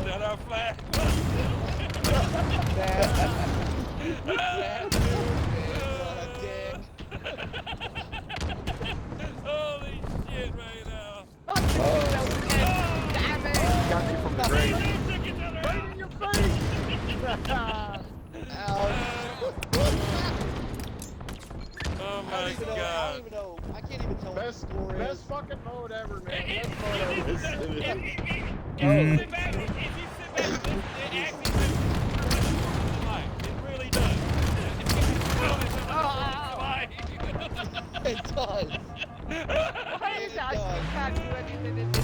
N: Shut up, Flash. Holy shit right now.
M: Got you from the grave.
R: Right in your face.
N: Oh my
B: I
N: god.
B: don't even know. I can't even tell what the
R: Best,
B: score is.
R: best fucking mode ever, man. Best mode ever.
N: If you sit back, it actually it really does.
B: It does.
G: Why is it I still can't do anything in this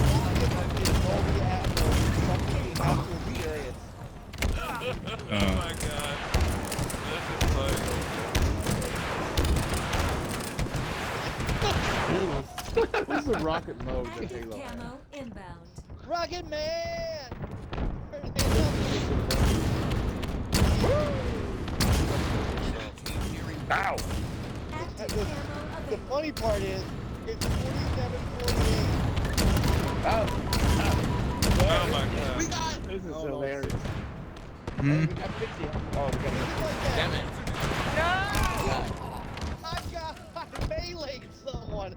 B: Dolby Atmos. Something you have to experience.
N: Oh my god. This is like...
Q: This is a the rocket mode that Halo has.
H: Camo inbound.
B: Rocket Man!
L: Ow!
B: The funny part is, it's 47-48.
K: Oh.
N: Oh my god.
B: We got.
E: This is hilarious.
K: We got 50. Oh, we got 50. Damn it.
B: No! I meleeed someone.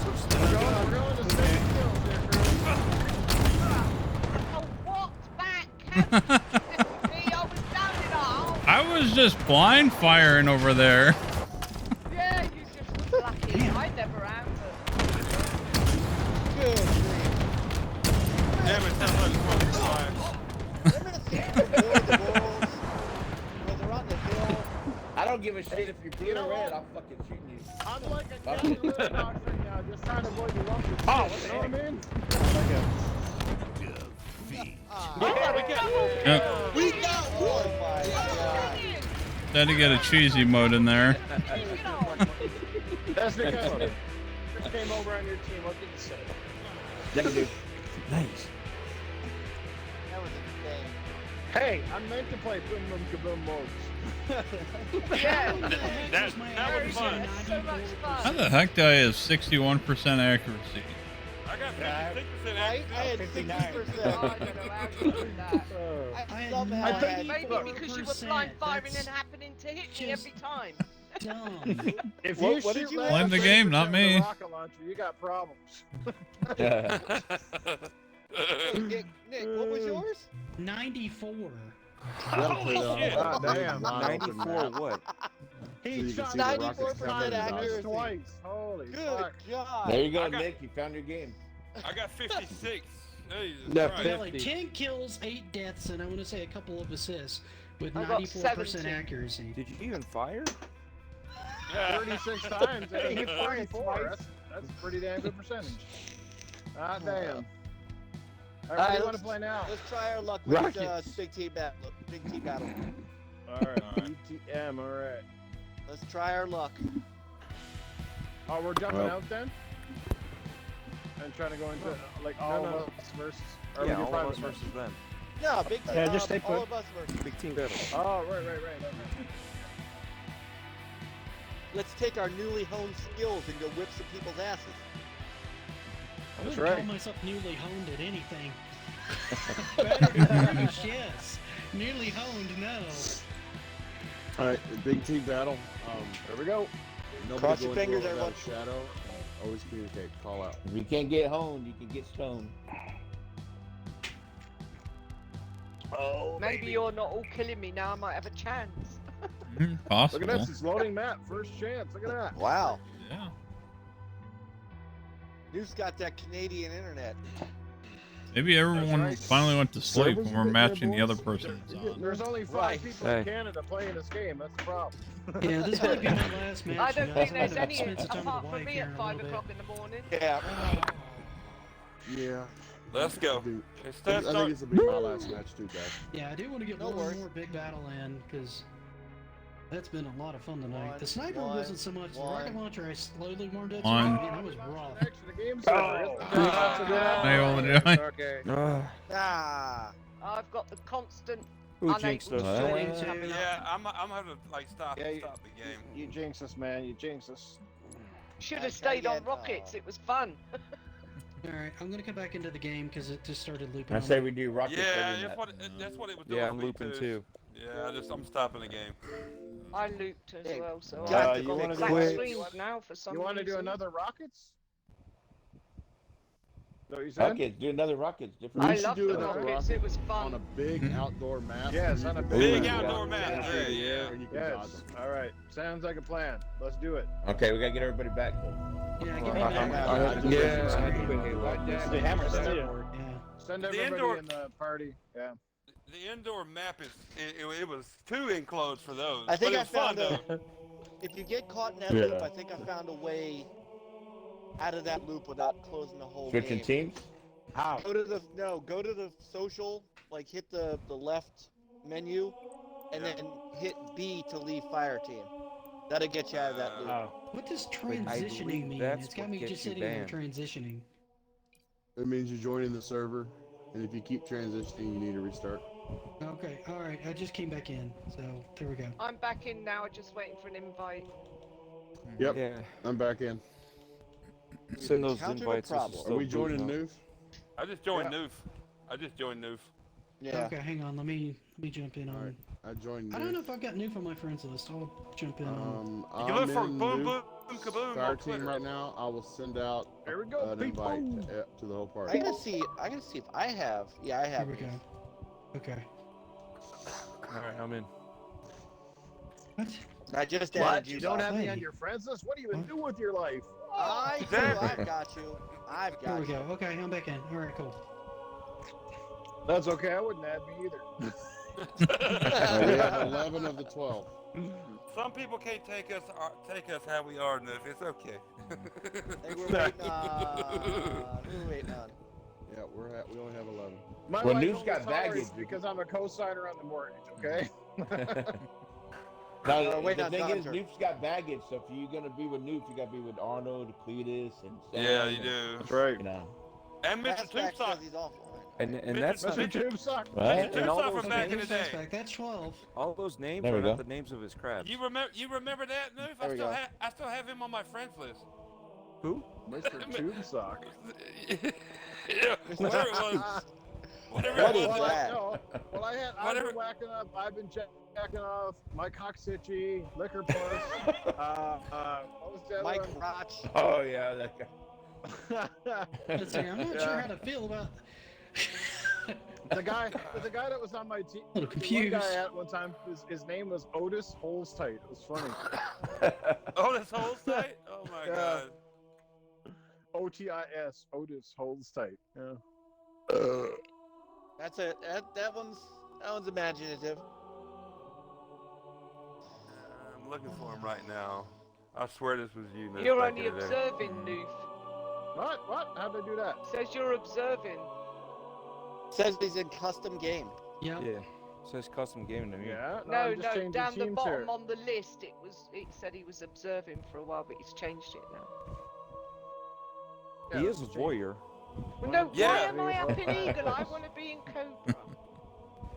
R: We're going to save kills here, crew.
G: Oh, what back? Me, I was down in a hole.
A: I was just blind firing over there.
G: Yeah, you just was lucky. I never answered.
B: Good.
N: Damn it, sounds like it's fine.
B: Remember the scene from War of the Worlds? Where they're on the hill?
K: I don't give a shit if you're blue or red. I'm fucking shooting you.
R: I'm like a Captain Little Box right now, just trying to avoid the lump of shit.
E: Oh,
R: You know what I mean?
A: Yep.
B: We got one! Oh my god.
A: Had to get a cheesy mode in there.
R: That's because Chris came over on your team. What did you say?
K: Negative.
M: Nice.
B: That was insane.
R: Hey, I meant to play Boom Boom Kaboom modes.
G: Yeah.
N: That was fun.
G: So much fun.
A: How the heck do I have 61% accuracy?
N: I got 56%
B: Right? I had
N: 59.
B: 60%.
G: I don't know how you did that.
B: I somehow had...
G: Maybe because you were blind firing and happening to hit me every time.
C: Dumb.
R: If
B: What-
R: you
B: what did
R: shoot
B: you
R: less
A: Blame the
R: than
A: game, not
R: 30%
A: me.
R: with a rocket launcher, you got problems.
B: Nick, what was yours?
C: 94.
R: God damn.
M: 94 what?
R: He shot
B: 94% accuracy.
R: twice. Holy
B: Good
R: fuck.
B: God.
K: There you go, Nick. You found your game.
N: I got 56. Jesus
F: No,
N: Christ.
C: Yeah, like 10 kills, 8 deaths, and I want to say a couple of assists with
G: I got
C: 94%
G: 17.
C: accuracy.
M: Did you even fire?
R: 36 times. And
E: He
R: hit
E: fired
R: 34.
E: twice.
R: That's a pretty damn good percentage. Ah, damn. All
B: Alright,
R: right, what do you want
B: let's-
R: to play now?
B: Let's try our luck with
K: Rockets.
B: Big Team Battle. Big Team Battle.
R: All right, BTM, all right.
B: Let's try our luck.
R: Oh, we're jumping
K: Well.
R: out then? And trying to go into, like, all of us versus... or we
M: Yeah,
R: do
M: all of
R: private
M: us versus them.
B: No, Big Team.
E: Yeah, just stay
B: all
E: put.
B: of us versus.
M: Big team battle.
R: Oh, right.
B: Let's take our newly honed skills and go whip some people's asses.
C: I
R: That's
C: wouldn't
R: right.
C: call myself newly honed at anything. Better yes. Newly honed, no.
Q: All right, big team battle.
R: Here we go.
Q: Nobody
B: Cross
Q: go
B: your
Q: into
B: fingers,
Q: it without
B: everyone.
Q: a shadow. Always communicate. Call out.
K: If you can't get honed, you can get stoned.
E: Oh,
G: Maybe you're not all killing me now. I might have a chance.
R: Look at
A: Possible.
R: this. It's loading map. First chance. Look at that.
B: Wow.
A: Yeah.
B: New's got that Canadian internet.
A: Maybe everyone
R: right.
A: finally went to sleep
Q: Servers
A: when we're
Q: are getting there,
A: matching the
Q: boys.
A: other person's on.
R: There's only 5
B: Right.
R: people
M: Hey.
R: in Canada playing this game. That's the problem.
C: Yeah, this might be my last match.
G: I don't
C: guys.
G: think
C: I'm
G: there's
C: gonna
G: any
C: spend some time with the
G: apart from
C: wife
G: me
C: here
G: at
C: in a
G: 5
C: little
G: o'clock
C: bit.
G: in the morning.
B: Yeah.
Q: Yeah.
N: Let's go.
Q: Dude,
N: It's
Q: I
N: time
Q: think
N: start.
Q: this will be my last match too, guys.
C: Yeah, I do want to get
B: No
C: one
B: worries.
C: more big battle in because that's been a lot of fun tonight.
B: One,
C: the sniper
B: one,
C: wasn't so much. The rocket
B: one.
C: launcher I slowly warmed up to.
A: One.
C: Man, that was rough.
R: Actually, the game's over.
A: Hey, old guy.
R: Okay.
B: Ah.
G: I've got the constant
M: Who
G: unable
M: jinxed us?
G: join
K: What?
G: coming up.
N: Yeah, I'm having to like stop
R: Yeah,
N: stop the game.
R: You jinx us, man. You jinx us.
G: Should
B: I
G: have stayed on
B: get,
G: rockets. It was fun.
C: All right, I'm gonna come back into the game because it just started looping.
K: I
C: on
K: say
C: me.
K: we do rockets
N: Yeah,
K: every
N: that's
K: night.
N: what it was doing.
M: Yeah,
N: for
M: I'm
N: me
M: looping too.
N: Yeah, I'm stopping the game.
G: I looped as
B: Hey,
G: well, so
B: got
G: I
B: to
R: you
B: go
R: wanna
G: black
R: do
G: screens now for some
R: You want to do
G: reason.
R: another rockets? Is that what you said?
K: Rockets. Do another rockets. Different.
G: I
Q: We should
G: love
Q: do
G: the
Q: another
G: rockets. It was
Q: on a
G: fun.
Q: big outdoor map.
R: Yes,
Q: where
R: on a
Q: you
R: big
Q: can
N: outdoor
Q: go
N: map.
Q: out
N: Yeah,
Q: in the
N: yeah.
Q: air and you can dodge
R: Yes.
Q: them.
R: All right. Sounds like a plan. Let's do it.
K: Okay, we gotta get everybody back.
C: Yeah, give me
K: I-
C: that.
E: The hammer still.
C: Yeah.
R: Send
N: The
R: everybody
N: indoor-
R: in the party. Yeah.
N: The indoor map is it was too enclosed for those.
B: I think
N: but it
B: I
N: was fun
B: found
N: though.
B: If you get caught in that
Q: Yeah.
B: loop, I think I found a way out of that loop without closing the whole
K: Switching
B: game.
K: teams.
E: How?
B: Go to the social, like hit the left menu, and then hit B to leave fire team. That'll get you out of that loop.
C: What does
M: Wait, I
C: transitioning
M: believe
C: mean?
M: that's
C: It's got
M: what
C: me
M: gets
C: just
M: you
C: sitting there
M: banned.
C: transitioning.
Q: It means you're joining the server, and if you keep transitioning, you need to restart.
C: Okay, alright, I just came back in, so there we go.
G: I'm back in now, just waiting for an invite.
Q: Yep,
M: Yeah.
Q: I'm back in.
M: Send those
B: encountered a
M: invites.
B: problem.
Q: Are we joining Noof?
N: I just joined Noof. I just joined Noof.
B: Yeah.
C: Okay, hang on, let me jump in on.
Q: Alright, I joined
C: I don't know
Q: Noof.
C: if I've got Noof on my friends list. I'll jump in on.
N: You can
Q: I'm
N: look for
Q: in
N: Boom
Q: Noof
N: Boom Kaboom
Q: Fire
N: on
Q: team
N: Twitter.
Q: right now. I will send out
R: There we go.
Q: an invite to the whole party.
B: I gotta see if I have. Yeah, I
C: Here
B: have.
C: we go. Okay.
M: Alright, I'm in.
C: What?
B: I just
R: What?
B: added
R: You
B: you.
R: don't
B: Bob.
R: have me on your friends list? What do you even do with your life?
B: I do. I've got you. I've
C: There
B: got
C: we
B: you.
C: go. Okay, I'm back in. Alright, cool.
R: That's okay. I wouldn't add me either.
Q: We have 11 of the 12.
N: Some people can't take us how we are, Noof. It's okay.
B: Hey, we're waiting on. We're waiting on.
Q: Yeah, we only have 11.
R: My
K: Well,
R: wife
K: Noof's
R: only
K: got
R: tolerates
K: baggage.
R: because I'm a co-signer on the mortgage. Okay.
K: Now,
B: wait,
K: the
B: no,
K: thing
B: it's
K: is,
B: not her.
K: Noof's got baggage, so if you're gonna be with Noof, you gotta be with Arnold, Cletus, and Sam.
N: Yeah, you do.
R: That's right.
K: You know.
N: And Mr.
B: That's back
N: Tombstock.
B: says he's offline.
M: And that's not.
R: Mr. Tombstock.
K: What?
N: And all those
M: Okay,
N: back in the
C: there's
N: day.
C: Fastback. That's 12.
M: All those names
K: There we
M: are not
K: go.
M: the names of his crabs.
N: You remember that, Noof?
B: There we go.
N: I still have him on my friends list.
M: Who?
R: Mr. Tombstock.
N: Yeah, whatever it was. Whatever
B: What
N: it
B: is
N: was.
B: that?
R: No. Well, I've
N: Whatever.
R: been whacking up. I've been jacking off Mike Hoxitchy, Liquor Plus. What was the other
B: Mike
R: one?
B: Roch.
K: Oh yeah, that guy.
C: Let's see, I'm not sure how to feel about.
R: The guy that was on my team.
C: A little
R: One
C: confused.
R: guy at one time, his name was Otis Holstight. It was funny.
N: Oh, this whole site? Oh my
R: Yeah.
N: god.
R: OTIS. Otis Holstight. Yeah.
B: That's it. That one's imaginative.
N: I'm looking for him right now. I swear this was you, Noof.
G: You're
N: back
G: only
N: in the day.
G: observing, Noof.
R: What? How'd they do that?
G: Says you're observing.
B: Says he's in custom game.
C: Yep.
M: Yeah. Says custom gaming to me.
R: Yeah.
G: No,
R: I'm just
G: no,
R: changing
G: down the
R: teams
G: bottom
R: here.
G: on the list, it said he was observing for a while, but he's changed it now.
M: He is a voyeur.
G: Well, no,
N: Yeah.
G: why am I up in Eagle? I want to be in Cobra.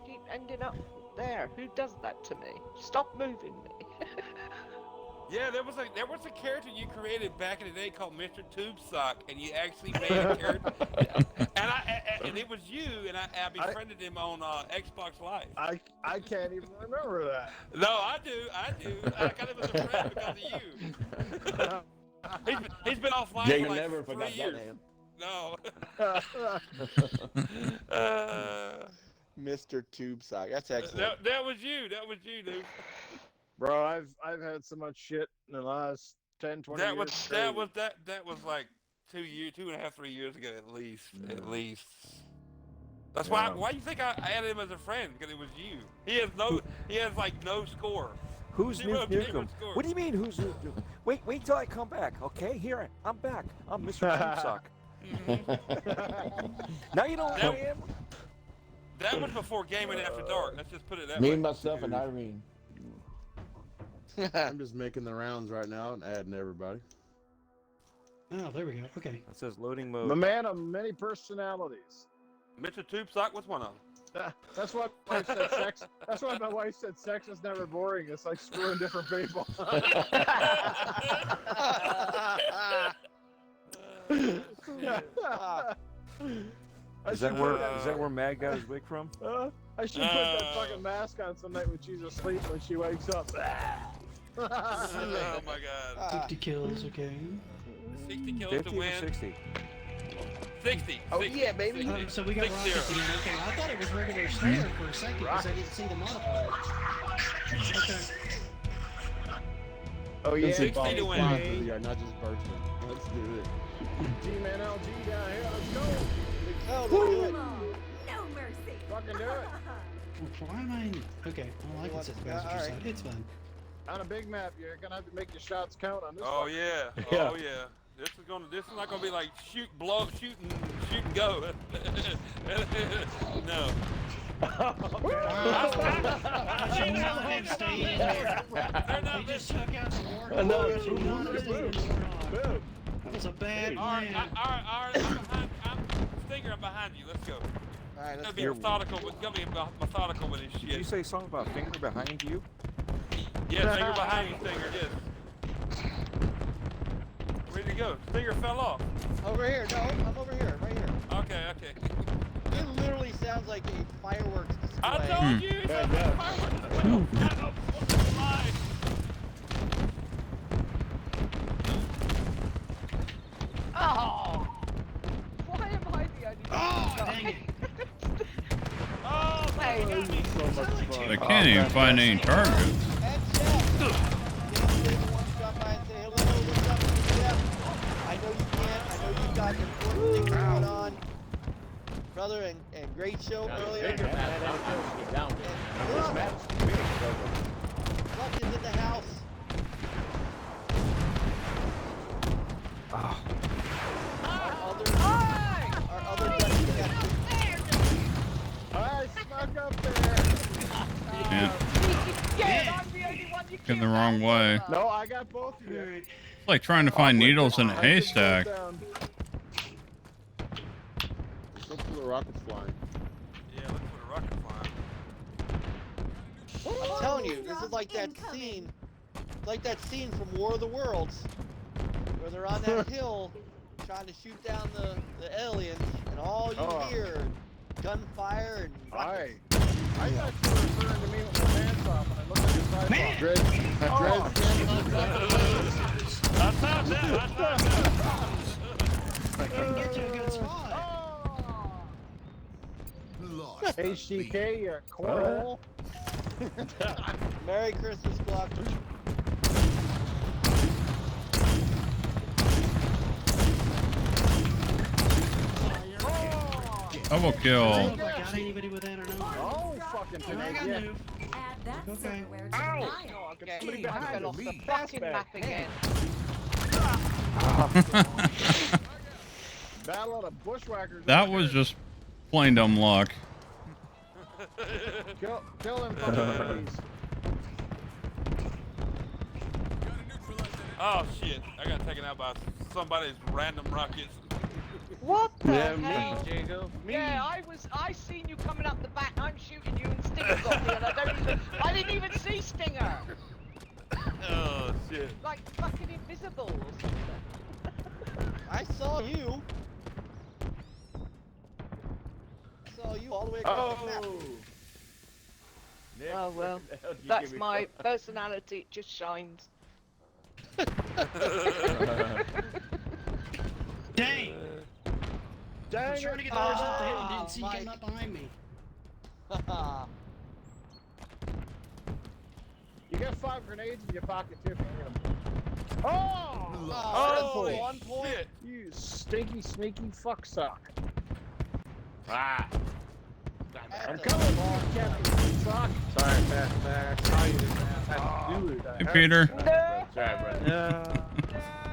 G: Keep ending up there. Who does that to me? Stop moving me.
N: Yeah, there was a character you created back in the day called Mr. Tubesock, and you actually made a character, and it was you, and I befriended him on Xbox Live.
R: I can't even remember that.
N: No, I do. I got him as a friend because of you. He's been offline
K: Jay,
N: for like
K: never
N: 3
K: forgot that
N: years.
K: name.
N: No.
B: Mr. Tube Sock. That's excellent.
N: That was you. That was you, dude.
R: Bro, I've had so much shit in the last 10, 20
N: That
R: years.
N: was that was like 2.5, 3 years ago at least. At least. That's why you think I added him as a friend? Because it was you. He has like no score.
M: Who's
N: Zero
M: Noof
N: gamer
M: Nukem?
N: score.
M: What do you mean, who's Noof Nukem? Wait till I come back, okay? Here, I'm back. I'm Mr. Tubesock. Now you know who I am?
N: That was before Gaming After Dark. Let's just put it that
K: Me,
N: way.
K: myself, and Irene.
Q: I'm just making the rounds right now and adding everybody.
C: Oh, there we go. Okay.
M: It says loading mode.
R: The man of many personalities.
N: Mr. Tubesock was one of them.
R: That's why my wife said sex. That's why my wife said sex is never boring. It's like screwing different people.
M: Is that where Mag got his wig from?
R: I should put that fucking mask on some night when she's asleep when she wakes up.
N: Oh my god.
C: 50 kills, okay.
N: 60 kills
M: 50
N: to
M: or
N: win.
M: 60?
N: 60.
B: Oh,
N: 60,
B: yeah, baby.
N: 60.
C: So we got
N: 60.
C: rockets again. Okay, I thought it was regular Slayer for a second because I didn't see the modifier. Okay.
R: Oh yeah,
N: 60 to win.
Q: We are not just bursting. Let's do it.
R: Team NLG down here. Let's go.
H: Come on, no mercy.
R: Fucking do it.
C: Why am I? Okay, well I can sit the passenger
B: Alright.
C: side. It's fine.
R: On a big map, you're gonna have to make your shots count on this.
N: Oh
R: one.
N: yeah.
R: Yeah.
N: Oh yeah. This is not gonna be like shoot and go. No.
C: He just took out some more.
R: I know.
C: That was a bad
N: Alright,
C: plan.
N: I'm Stinger, I'm behind you. Let's go.
B: Alright, let's
N: Be methodical methodical with his shit.
M: Did you say something about finger behind you?
N: Yeah, Stinger behind you, Stinger, yes. Where'd he go? Stinger fell off.
B: Over here, no, I'm over here, right here.
N: Okay.
B: It literally sounds like a fireworks display.
N: I told you, it sounds like a fireworks display.
G: Oh! Why am I the only one?
C: Dang it.
N: Oh,
G: Hey.
Q: So much fun.
A: They can't even find any targets.
B: And Jeff. Stop by and say hello. What's up, Jeff? I know you can't. I know you've got important things going on. Brother, and great show earlier. Luck is in the house. Our other Dutch connection.
R: I snuck up there.
A: Yeah.
G: Yeah, I'm the only one you
A: In the wrong way.
R: No, I got both of you.
A: It's like trying to find needles in a haystack.
Q: Look for the rockets flying.
N: Yeah, look for the rocket flying.
B: I'm telling you, this is like that scene. Like that scene from War of the Worlds, where they're on that hill trying to shoot down the aliens, and all you hear gunfire and rockets.
R: I thought you were referring to me with my pants off when I looked at your side.
N: I thought that.
C: I couldn't get to a good spot.
R: HTK, you cornhole.
B: Merry Christmas, Glock.
A: Double kill.
C: I got anybody with that or not?
R: Oh, fucking
C: I got
R: yeah.
C: new.
H: Add that silverware to the
R: Ow!
H: pile.
G: Okay,
R: Somebody
G: I
R: behind
G: fell off
R: me.
G: the fucking map again.
R: Battle of the bushwhackers.
A: That was just plain dumb luck.
R: Kill them fucking buddies.
N: Oh shit! I got taken out by somebody's random rockets.
G: What the
F: Yeah,
G: hell?
F: me, Jago.
G: Yeah, I seen you coming up the back. I'm shooting you, and Stinger got me, and I didn't even see Stinger.
N: Oh shit!
G: Like fucking invisible or something.
B: I saw you. I saw you all the way across the map.
K: Nick,
G: Oh well,
K: what the hell did you
G: that's
K: give me
G: my personality. It just shines.
C: Dang!
R: Dang
C: I'm trying to get the horse up the hill and didn't see you getting up behind me.
R: You got 5 grenades in your pocket too. Oh!
N: Oh,
B: 1 point.
N: shit!
R: You stinky, sneaky fucksock.
K: Ah.
R: I'm coming, Captain Sock.
F: Sorry, fast back. I saw you there, man. I had to do it.
A: Hey, Peter.
K: Sorry, brother.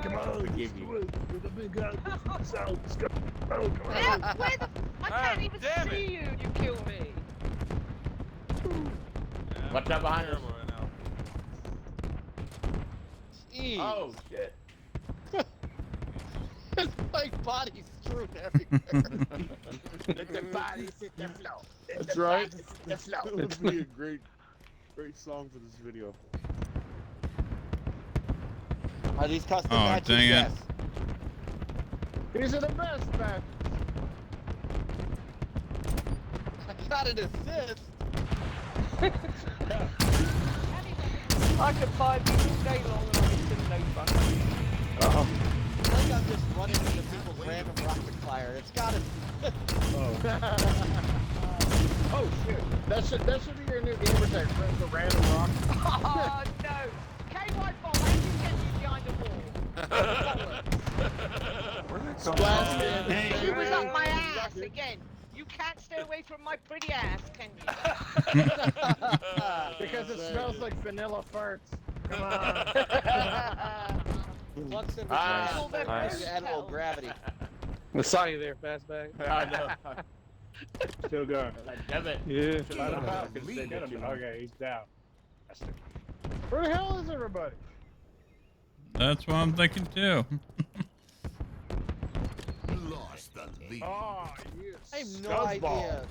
R: Come on,
K: Forgive you.
R: we're the big guys from the south. Let's go.
G: Where the? I can't even
N: damn
G: see you. You kill me.
K: What's up behind us?
N: Terrible right now.
B: Jeez.
K: Oh shit.
B: It's like bodies strewn everywhere.
K: Let the bodies hit the floor.
Q: That's right. That would be a great song for this video.
B: Are these custom
A: Oh,
B: matches?
A: dang it.
B: Yes.
R: These are the best, man.
B: I got an assist.
G: I could find you all day long and I'm still no fun.
B: I think I'm just running into people's random rocket fire. It's gotta.
R: Oh shit. That should be your new gamer tag, friends. The random rock.
G: Oh no! KY Bomb, how did you get you behind a wall?
C: Hey,
G: He was up my ass again. You can't stay away from my pretty ass, can you?
R: Because it smells like vanilla farts. Come on.
B: Flux in
K: Ah,
B: between
G: nice.
B: animal gravity.
F: I saw you there, fastback.
K: I know.
E: Still going.
K: Damn it.
F: Yeah.
E: Light him up. Get him. Okay, he's down.
R: Where the hell is everybody?
A: That's what I'm thinking too.
J: Lost the lead.
R: Oh, you
B: I have no
R: scuzzball.
B: idea.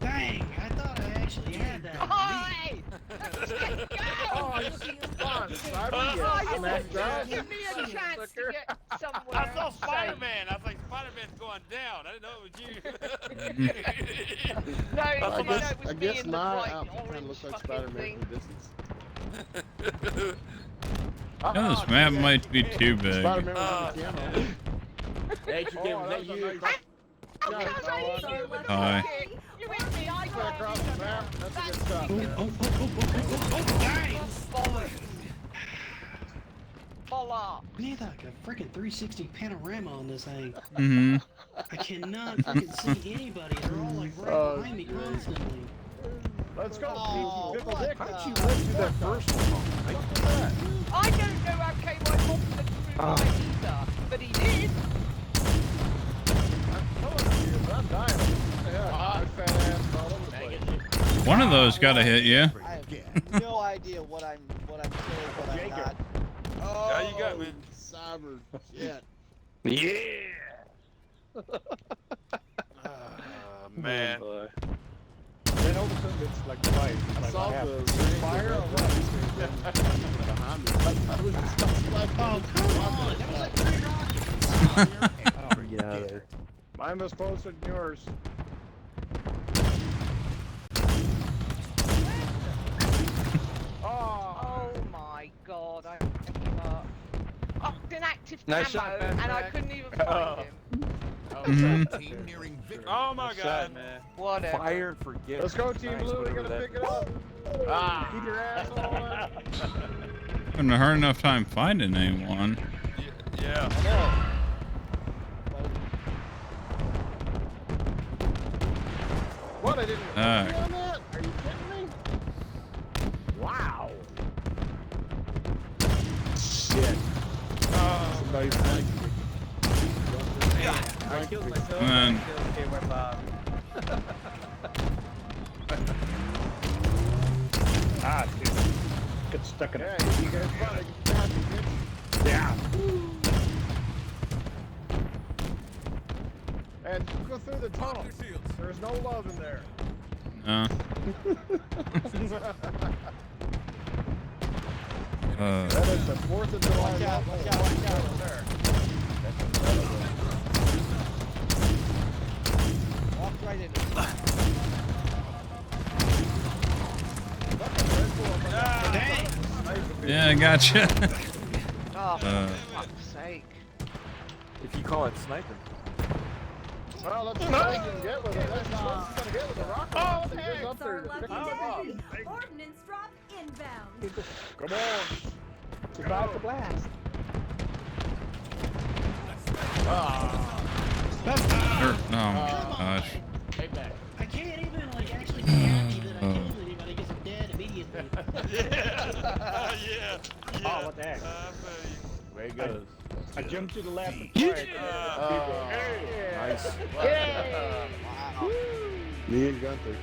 C: Dang, I thought I actually had that.
G: Hi!
R: Oh, you fun.
G: Give me a chance to get somewhere.
N: I saw Spider-Man. I was like, Spider-Man's going down. I didn't know it was you.
G: No,
Q: I
G: it was
Q: guess
G: me in the
Q: my
G: bright
Q: outfit kind of
G: orange
Q: looks like
G: fucking
Q: Spider-Man
G: thing.
Q: from distance.
A: Yeah, this map might be too big.
Q: Spider-Man was on the piano.
K: Hey, you give that you.
A: Hi.
G: You're with me, I got
R: Across the map. That's a good stuff.
C: Dang!
G: Voila.
C: We need like a freaking 360 panorama on this thing.
A: Mm-hmm.
C: I cannot freaking see anybody. They're all like right behind me constantly.
R: Let's go.
B: Oh,
R: Pickle
B: what
R: Dick.
B: the-
R: How'd you live through that first one?
G: I don't know how KY Thompson through mine either, but he did.
R: I'm dying. Yeah, fat ass all over the place.
A: One of those gotta hit you.
B: I have no idea what I'm killing, what I'm not. Oh,
N: How you got, man?
Q: Cyber jet.
N: Yeah. Man.
E: Then all of a sudden it's like light.
Q: I
E: Like
Q: saw
E: half.
Q: the
R: Fire or
Q: behind me. I was just like,
C: Oh, come on! That was like 3 rockets!
F: Get out of there.
R: Mine was closer than yours.
G: Oh my god, I give up. Oh, an active
F: Nice
G: camo,
F: shot, man.
G: and I couldn't even find him.
A: Mhm.
J: Team nearing victory.
N: Oh my
F: Nice
N: god.
F: shot, man.
G: Whatever.
M: Fire and forget.
R: Let's go, Team
M: Nice,
R: Blue. We
M: whatever
R: gotta
M: that
R: pick it up.
K: Ah.
R: Keep your ass on.
A: Having a hard enough time finding anyone.
N: Yeah.
B: I know.
R: What? I didn't.
A: Alright.
R: On that? Are you kidding me? Wow.
Q: shit. Somebody's like,
F: I killed myself.
A: Man.
F: I killed KY Bob.
E: Ah, dude. Get stuck in
R: Yeah,
E: it.
R: you guys finally got me, bitch.
E: Yeah.
R: And go through the tunnel. There's no love in there.
A: No.
R: That is the 4th of July.
B: Watch out, watch out, watch out.
R: There.
B: Walk right into it.
A: Yeah, I gotcha.
G: Oh, for fuck's sake.
M: If you call it sniping.
R: Well, let's see what we can get with it. Let's see what he's gonna get with the rocket.
H: Oh,
R: He's
H: hey.
R: up there to pick them up.
H: Ordnance drop inbound.
R: Come on.
E: It's about to blast.
A: Oh my gosh.
C: I can't even like actually be happy that I killed anybody because I'm dead immediately.
N: Yeah.
E: Oh, what the heck?
K: There he goes.
E: I jumped to the left.
N: Yeah.
M: Nice.
Q: me and Gunther.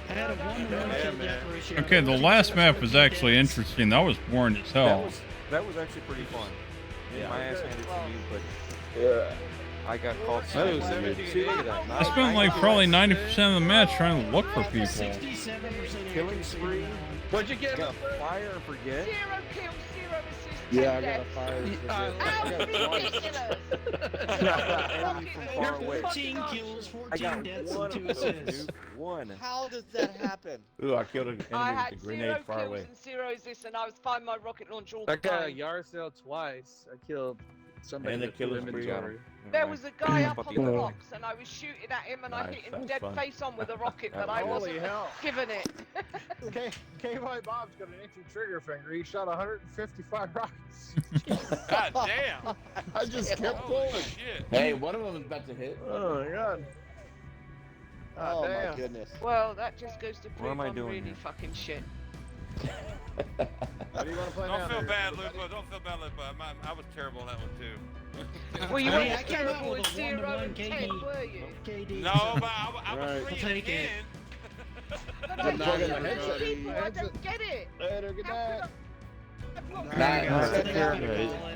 C: I had a 1-1 kill death ratio.
A: Okay, the last map was actually interesting. That was boring as hell.
M: That was actually pretty fun.
K: Yeah.
M: My ass handed to you, but I got called.
F: Oh,
M: sniping.
F: 17
M: See, look at
F: days.
M: that.
A: I spent like probably 90% of the match trying to look for people.
C: 67%
M: Killing spree.
F: What'd you get?
M: Got fire and forget.
G: 0 kills, 0 assists,
Q: Yeah, I
G: 10
Q: got a
G: deaths.
Q: fire.
G: How ridiculous!
M: Enemy from far away.
C: 14 kills,
M: I
C: 14
M: got
C: deaths,
M: one
C: and 2
M: of those,
C: assists.
M: dude. One.
B: How does that happen?
K: Ooh, I killed an
G: I
K: enemy
G: had
K: with a
G: 0
K: grenade far
G: kills
K: away.
G: and 0 assists, and I was finding my rocket launcher all the
F: I got a
G: time.
F: Yarcel twice. I killed somebody
K: And the
F: with full
K: killer's spree.
F: inventory.
G: There was a guy up
M: About
G: on
M: the
G: the
M: other
G: box, and I was shooting at him, and I
K: Nice,
G: hit
K: that
G: him
K: was
G: dead
K: fun.
G: face on with a rocket, but I
R: Holy
G: wasn't
R: hell.
G: giving it.
R: KY Bob's got an itchy trigger finger. He shot 155 rockets.
N: God damn.
Q: I just kept
N: Holy
Q: going.
N: shit.
K: Hey, one of them is about to hit.
R: Oh my god.
B: Oh
R: damn.
B: my goodness.
G: Well, that just goes to
M: What
G: prove
M: am I
G: I'm
M: doing
G: really
M: here?
G: fucking shit.
R: What do you want to play now?
N: Don't feel bad, Lupa. Don't feel bad, Lupa. I was terrible on that one too.
G: Well, you
C: I mean,
G: weren't
C: I came up
G: terrible
C: with
G: with
C: a
G: 0
C: 1-to-1
G: and 10,
C: KD.
G: were you?
C: KD.
N: No, but I was
Q: Right.
N: 3
C: I'll take
N: and
C: it.
N: 10.
G: But
Q: Good night,
G: I
Q: everybody.
G: people, I don't get it.
R: Later, good night.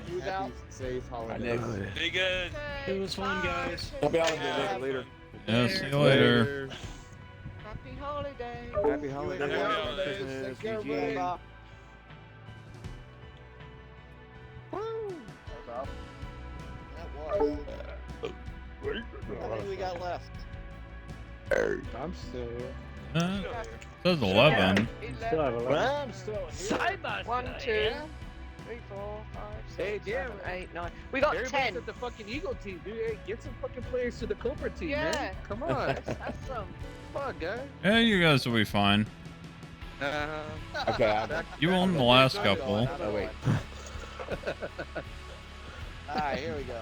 B: Who's out?
Q: Safe holidays.
N: Be good.
C: It was fun, guys.
K: Happy holidays.
M: Later.
A: Yeah, see you later.
G: Happy holiday.
M: Happy holidays.
N: Happy holidays.
M: Christmas,
B: Take care,
M: GG.
B: everybody. That was. How many we got left?
R: I'm still here.
A: Says 11.
R: Still have 11. I'm still here.
G: Cyber 1, 2, 3, 4, 5, 6, 7, 8, 9. We got
F: Everybody's
G: 10.
F: at the fucking Eagle team, dude. Hey, get some fucking players to the Cobra team,
G: Yeah.
F: man. Come on.
G: That's some.
F: Come on, guys.
A: Yeah, you guys will be fine.
K: Okay.
A: You won the last couple.
K: Oh, wait.
B: Alright, here we go.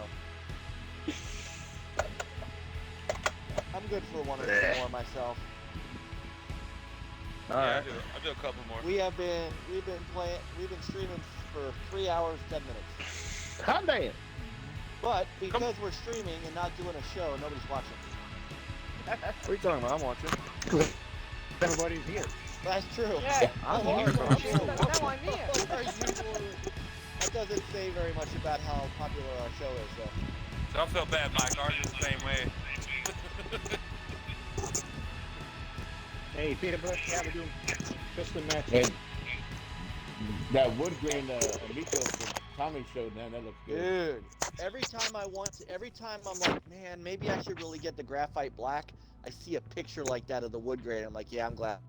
B: I'm good for 1 or 2 more myself.
N: Yeah, I'll do a couple more.
B: We've been streaming for 3 hours, 10 minutes.
R: Hot damn.
B: But because we're streaming and not doing a show, nobody's watching.
M: What are you talking about? I'm watching.
R: Everybody's here.
B: That's true.
G: Yeah.
M: I'm
B: Oh,
M: here,
B: are
M: bro.
B: you?
G: No, I'm here.
B: Are you? That doesn't say very much about how popular our show is, though.
N: Don't feel bad, Mike. Ours is the same way.
E: Hey, Peanut Butter, how we doing? Just a match.
K: Hey, that wood grain Amico from Tommy showed, man, that looks good.
B: Dude, every time I'm like, man, maybe I should really get the graphite black. I see a picture like that of the wood grain. I'm like, yeah, I'm glad.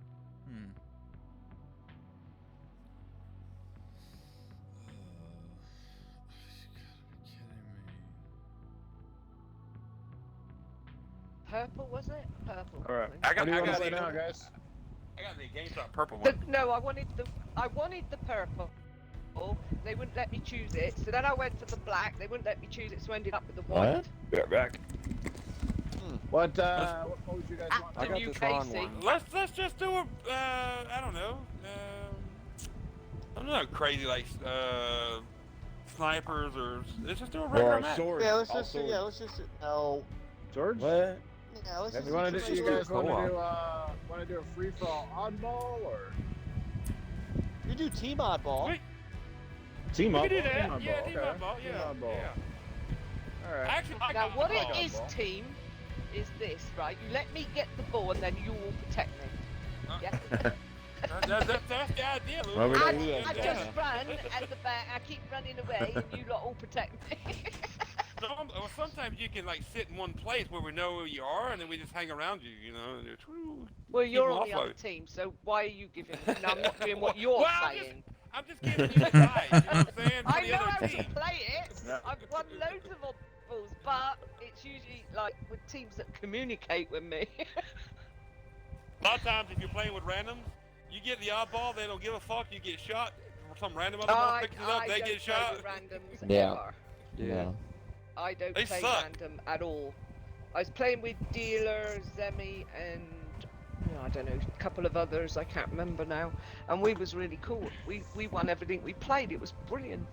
G: Purple, was it? Purple.
R: All right.
N: I got
R: What do you want to
N: the
R: play now, guys?
N: I got the GameStop purple one.
G: No, I wanted the purple. They wouldn't let me choose it. So then I went for the black. They wouldn't let me choose it, so I ended up with the white.
K: Be right back.
R: What would you guys want?
G: I got the Tron one.
N: Let's just do a I don't know. I'm not crazy like snipers or let's just do a regular match.
K: Swords.
B: Yeah, let's just no.
R: George?
B: What? Yeah, let's just.
R: You want to do? You guys want
B: co-op.
R: to do a free for all oddball or?
B: You do team oddball.
R: Team
N: We
R: oddball.
N: can do that.
R: Team oddball.
N: Yeah, team
R: okay.
N: oddball. Yeah.
R: Team oddball.
N: Yeah.
R: All right.
N: Actually, I
G: Now,
N: got
G: what
N: the
G: it
N: ball.
G: is, team, is this, right? You let me get the ball, and then you will protect me. Yeah.
N: That's the idea, Lou.
K: Well, we don't do
G: I
K: that.
G: just run at the back. I keep running away, and you lot all protect me.
N: Well, sometimes you can like sit in one place where we know where you are, and then we just hang around you, you know. And just,
G: Well,
N: keep
G: you're
N: them
G: on the
N: off
G: other
N: of it.
G: team, so why are you giving? No, I'm not doing what you're
N: Well,
G: saying.
N: I'm just giving you advice. You know what I'm saying? For
G: I
N: the
G: know
N: other
G: how
N: team.
G: to play it. I've won loads of balls, but it's usually like with teams that communicate with me.
N: A lot of times, if you're playing with randoms, you get the odd ball, they don't give a fuck. You get shot. Some random other one picks it up, they get shot.
G: Randoms
K: Yeah.
G: ever.
K: Yeah.
G: I don't
N: They
G: play
N: suck.
G: random at all. I was playing with Dealer, Zemi, and I don't know, a couple of others. I can't remember now. And we was really cool. We won everything we played. It was brilliant.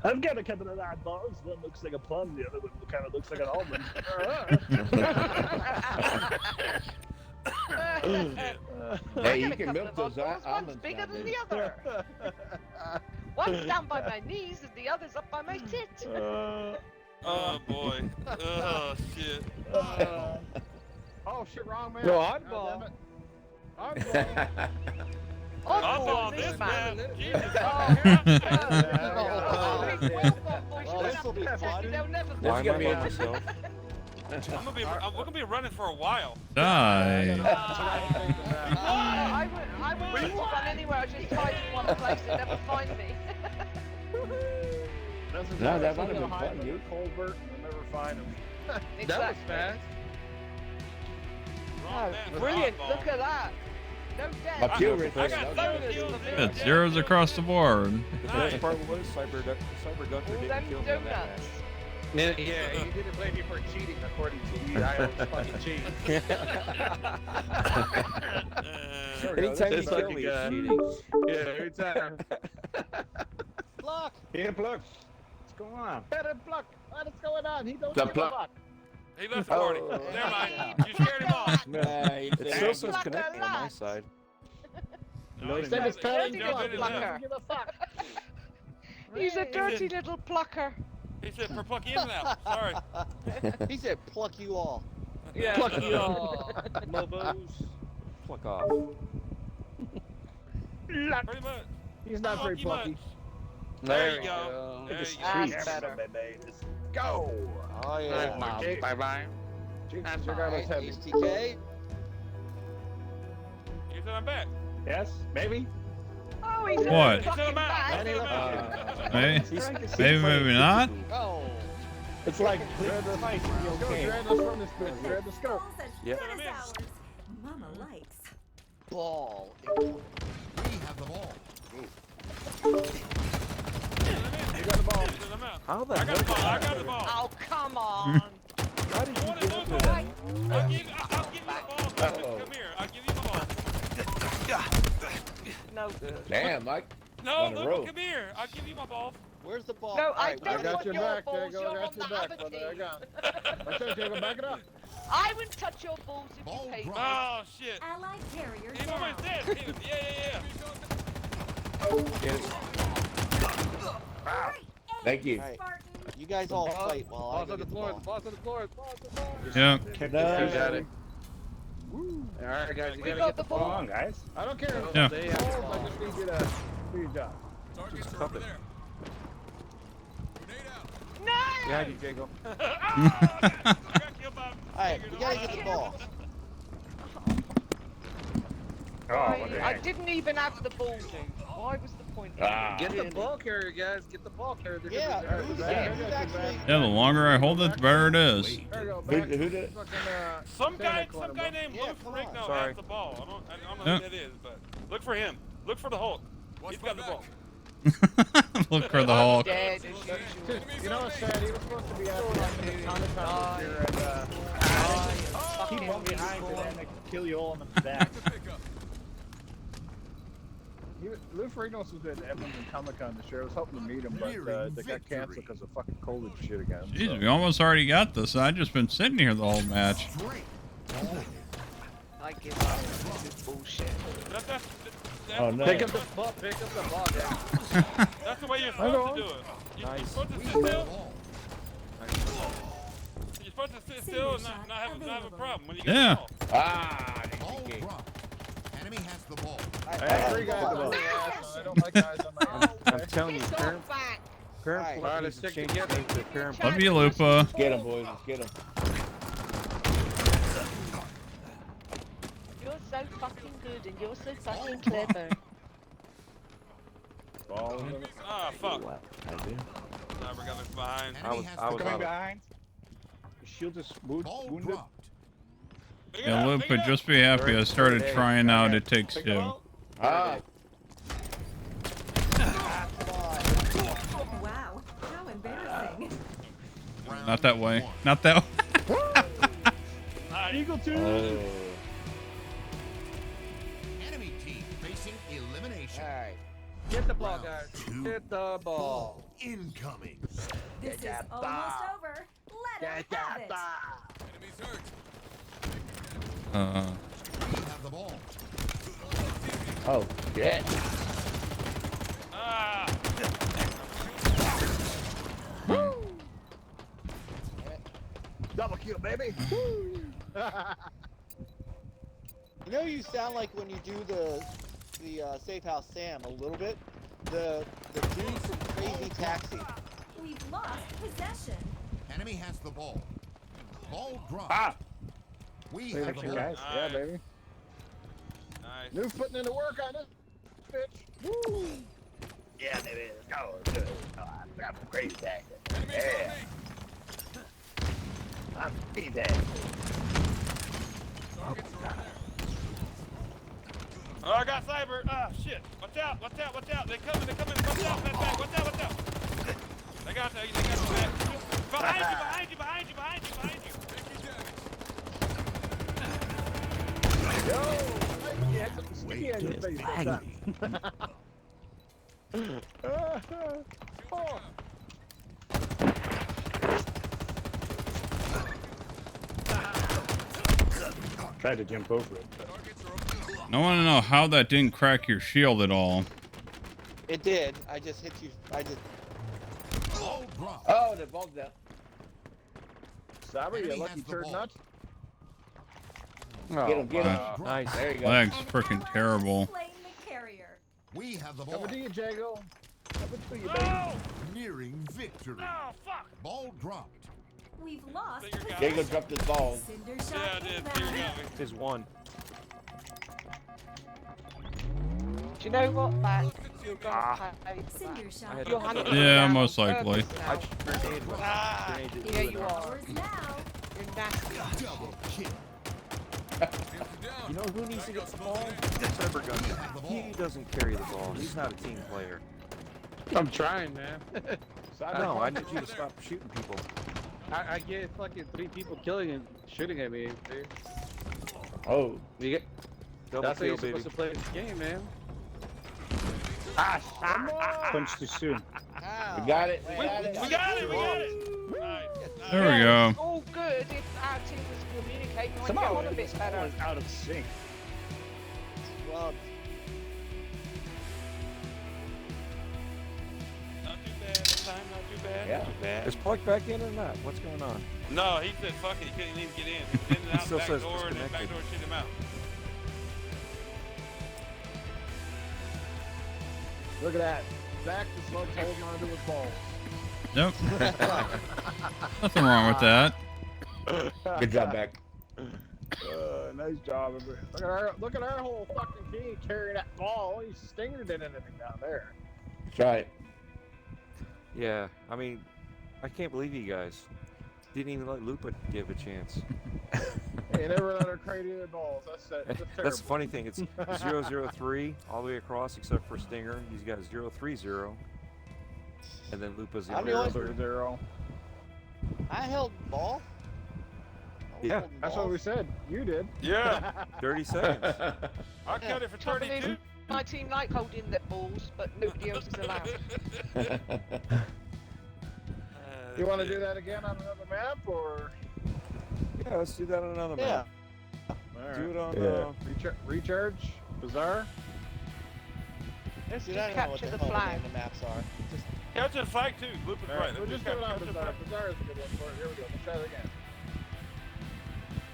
R: I've got a couple of oddballs. One looks like a plum. The other one kind of looks like an almond.
K: Hey, you
G: I got a
K: can
G: couple
K: milk
G: of
K: those
G: oddballs. One's
K: almonds
G: bigger than
K: nowadays.
G: the other. One's down by my knees and the other's up by my tit.
N: Oh boy. Oh shit.
R: Oh shit, wrong man.
F: No,
R: God
F: oddball.
R: damn it. Oddball.
N: Oddball,
G: this
N: this
G: man.
N: man. Jesus.
B: This will be fun.
G: They'll never
M: Why am I
G: forget
M: by
G: me.
M: myself?
N: We're gonna be running for a while.
A: Die.
G: I wouldn't run anywhere. I just hide in one place and never find me.
K: No, that might have been fun,
R: dude.
K: dude.
R: Colbert, you'll never find him.
F: That was
G: Exactly.
F: fast.
N: Wrong man for
G: Brilliant.
N: oddball.
G: Look at that. No
K: My
G: death.
K: kill rate
N: I
K: is
N: got
K: low.
N: 30 kills.
A: It's zeros across the board.
M: The best part was Cyber Gunter
G: All
M: didn't
G: them
M: kill me in that
G: donuts.
M: match.
F: Yeah, he didn't blame you for cheating, according to you. I always fucking cheat.
M: Anytime you
F: It's
M: kill
F: like
M: me,
F: a
M: it's
F: gun.
M: cheating.
R: Yeah, every time.
B: Block.
E: Here, Pluck. What's going on?
R: Better Pluck. What is going on? He don't
K: The
R: give a
K: Pluck.
R: fuck.
N: He left the party.
K: Oh.
N: Never mind. You scared him off.
M: It still says connecting on my side.
N: No,
R: He said it's
N: not.
R: Patty
G: Dirty
R: Pluck.
G: little
R: He
G: plucker.
R: doesn't give a fuck.
G: He's a dirty little plucker.
N: He said for pluck in and out. Sorry.
B: He said pluck you all.
G: Yeah.
R: Pluck you
G: all.
F: Lobos.
M: Pluck off.
N: Pretty much.
R: He's not very
N: Plucky
R: plucky.
N: much. There you go. There you go.
G: That's better.
R: Let's go.
B: Oh yeah.
F: Bye bye.
R: Jesus, your guy was heavy.
B: HTK.
N: You said I'm back.
E: Yes, maybe.
G: Oh, he's
A: What?
N: You said I'm back. You said I'm back.
A: Maybe not.
B: Oh.
E: It's like dread the fight.
R: Go, dread us from this bitch. Dread the scope.
H: Balls as
M: Yep.
H: good as ours. Mama likes.
B: Ball.
J: We have the ball.
R: You got the ball.
N: You said I'm out.
M: How the
N: I got the
M: heck?
N: ball. I got the ball.
G: Oh, come on.
M: How did
N: You
M: you
N: want
M: get
N: to
M: into
N: move
M: that?
N: I'll give you the ball. Come here. I'll give you the ball.
G: No good.
K: Damn, Mike.
N: No,
K: On the
N: Luca,
K: road.
N: come here. I'll give you my ball.
B: Where's the ball?
G: No,
B: All
G: I
B: right,
G: don't
R: I got
G: want
R: your
G: your
R: back,
G: balls.
R: Jago.
G: You're
R: I
G: on
R: got
G: the
R: your back,
G: other
R: brother. I
G: team.
R: got it. I said, Jago, back it up.
G: I would touch your balls if
J: Ball
G: you paid.
J: drop.
N: Oh, shit.
H: Allied carrier
N: He
H: down.
N: almost dead. Yeah.
M: Get it.
K: Thank you.
B: All right. You guys all fight while I
R: Balls
B: go
R: on the
B: get the
R: floor.
B: ball.
R: Balls on the floor. Balls on the floor.
A: Yeah.
F: You got it. All right, guys, you
G: We
F: gotta
G: got
F: get
G: the
F: the
E: Come
G: ball.
E: on, guys.
R: I don't care.
A: Yeah.
F: They have the
R: Balls,
F: ball.
R: I just need you to do your job.
J: Targets
M: Just
J: are
M: cup
J: over
M: it.
J: there. Grenade out.
G: No!
M: Behind you, Jago.
N: I got killed by
B: All right, we gotta get the ball.
E: Oh,
G: I didn't even have the ball, dude. Why was the point?
F: Get the ball carrier, guys. Get the ball carrier. They're
B: Yeah,
F: gonna be
B: who's
F: there.
B: who's actually?
A: Yeah, the longer I hold it, the better it is.
R: There you go.
K: Who
R: Back.
K: did it?
R: Fucking,
N: Some guy
R: corner,
N: named
B: Yeah,
N: Luke
B: come
N: Rigno
B: on.
M: Sorry.
N: has the ball. I don't know
A: Yeah.
N: who that is, but look for him. Look for the Hulk.
J: Watch
N: He's
J: my
N: got the
J: back.
N: ball.
A: Look for the Hulk.
G: Dead as usual.
R: You know what's sad? He was supposed to be out there in the Comic Con this year, and
E: Keep one behind and then they kill you all in the back.
R: Lou Ferrigno was at Edmonton Comic Con this year. I was hoping to meet him, but they got canceled because of fucking COVID shit again.
A: Jeez, we almost already got this. I just been sitting here the whole match.
G: I give up. This is bullshit.
N: That's
K: Oh, no.
F: Pick up the ball. Pick up the ball, guys.
N: That's the way you're supposed to do it. You're supposed to sit still. You're supposed to sit still and not have a problem when you get
A: Yeah.
N: the ball.
K: Ah,
J: Ball dropped. Enemy has the ball.
R: I have three guys on my ass. I don't like guys on my ass.
M: I'm telling you,
G: He's
M: current
G: gone back.
M: current
B: Alright.
M: play
F: Alright,
M: needs to
F: let's stick
M: change
F: together.
M: names to current
A: Love you, Lupa.
K: Let's get him, boys. Let's get him.
G: You're so fucking good and you're so fucking clever.
R: Ball.
N: Ah, fuck.
K: I do.
N: Never got us behind.
J: Enemy has
M: I
J: the
M: was
E: Coming
M: out of
E: behind. The shield is
J: ball
E: wounded.
J: dropped.
N: Pick it
A: Yeah,
N: up, pick it
A: Lupa,
N: up.
A: just be happy. I started trying out. It takes
E: Pick
A: two.
E: it up.
K: Ah,
H: Wow, how embarrassing.
A: Not that way. Not that way.
E: Eagle 2.
K: oh.
J: Enemy team facing elimination.
B: All right.
F: Get the ball, guys. Get the ball.
J: Incoming.
H: This is almost over. Let us have it.
J: Enemies hurt.
A: Uh,
J: We have the ball.
K: Oh, shit.
N: Ah.
R: Double kill, baby.
B: You know, you sound like when you do the Safe House Sam a little bit. The dude from Crazy Taxi.
H: We've lost possession.
J: Enemy has the ball. Ball dropped.
E: Ah.
J: We have the
E: Action,
J: ball.
E: guys. Yeah, baby.
N: Nice.
R: New putting in the work on this bitch. Woo.
K: Yeah, baby. Let's go. Let's do it. Oh, I got some crazy tag.
J: Enemies
K: Yeah. I'm crazy tag.
N: Oh, I got cyber. Ah, shit. Watch out, watch out, watch out. They're coming. Watch out, back. Watch out. They got you back. Behind you.
R: Yo, got something sticky on your face that time. Oh.
E: Tried to jump over it.
A: I want to know how that didn't crack your shield at all.
B: It did. I just hit you. I just.
K: Oh, the ball's out.
R: Sorry, you lucky turd nut.
K: Get him, get him.
M: Nice.
K: There you go.
A: Flag's freaking terrible.
H: Slain the carrier.
J: We have the ball.
R: Coming to you, Jago. Coming to you, baby.
J: Nearing victory.
N: Oh, fuck.
J: Ball dropped.
H: We've lost.
K: Jago dropped his ball.
H: Cinder
N: Yeah, I
H: shot
N: did.
H: inbound.
N: Here you go.
M: Is one.
G: Do you know what, Matt? You're going to pay for
H: Cinder
G: that.
H: shot.
G: You're hunting
A: Yeah,
G: down
A: most
G: on
A: likely.
G: purpose
M: I
G: now.
M: just grenade one. Grenade
G: Yeah, you are.
H: Ours now.
G: You're nasty.
J: Double kill.
M: You know who needs to get the ball? Cybergun. He doesn't carry the ball. He's not a team player.
F: I'm trying, man.
M: No, I need you to stop shooting people.
F: I get fucking 3 people killing and shooting at me, dude.
K: Oh.
F: You get,
M: Double
F: that's how
M: kill,
F: you're
M: baby.
F: supposed to play this game, man.
E: Punch too soon.
K: We got it. We got it.
N: We got it. We got it. Nice.
A: There we
G: Yeah,
A: go.
G: it's all good if our team was communicating when
E: Somehow
G: you're
E: one
G: a
E: of
G: bit
E: this
G: better.
E: ball is out of sync.
B: Well,
N: Not too bad this time. Not too bad.
K: Yeah.
N: Not too bad.
M: Is Plug back in or not? What's going on?
N: No, he said fuck it. He couldn't even get in. He was in and out
M: Still
N: back
M: says
N: door and then back
M: disconnected.
N: door shit him out.
R: Look at that. Zach the Slug's holding onto his balls.
A: Yep. Nothing wrong with that.
K: Good job, back.
R: Nice job. Look at our whole fucking team carrying that ball. Only Stinger did anything down there.
K: That's right.
M: Yeah, I mean, I can't believe you guys didn't even let Lupa give a chance.
R: They never let her carry the balls. That's
M: That's the funny thing. It's 003 all the way across except for Stinger. He's got 030. And then Lupa's the
B: I'm
M: only
B: the
M: other.
B: only-
R: 0.
B: I held ball. I was
M: Yeah,
B: holding
R: That's
B: balls.
R: what we said. You did.
N: Yeah.
M: 30 seconds.
N: I cut it for
G: Trouble is,
N: 32.
G: my team like holding their balls, but nobody else is allowed.
R: You want to do that again on another map, or?
M: Yeah, let's do that on another
B: Yeah.
M: map.
R: All
M: Do it on
R: Recharge. Bazaar.
B: Dude,
G: Just
B: I don't know what
G: capture
B: the
G: the
B: hell
G: flag.
B: name the maps are. Just
N: Capture the flag too. Loop is right.
R: We'll just
N: Let's
R: do it on
N: capture the
R: Bazaar.
N: flag.
R: Bazaar is a good one for it. Here we go. Let's try it again.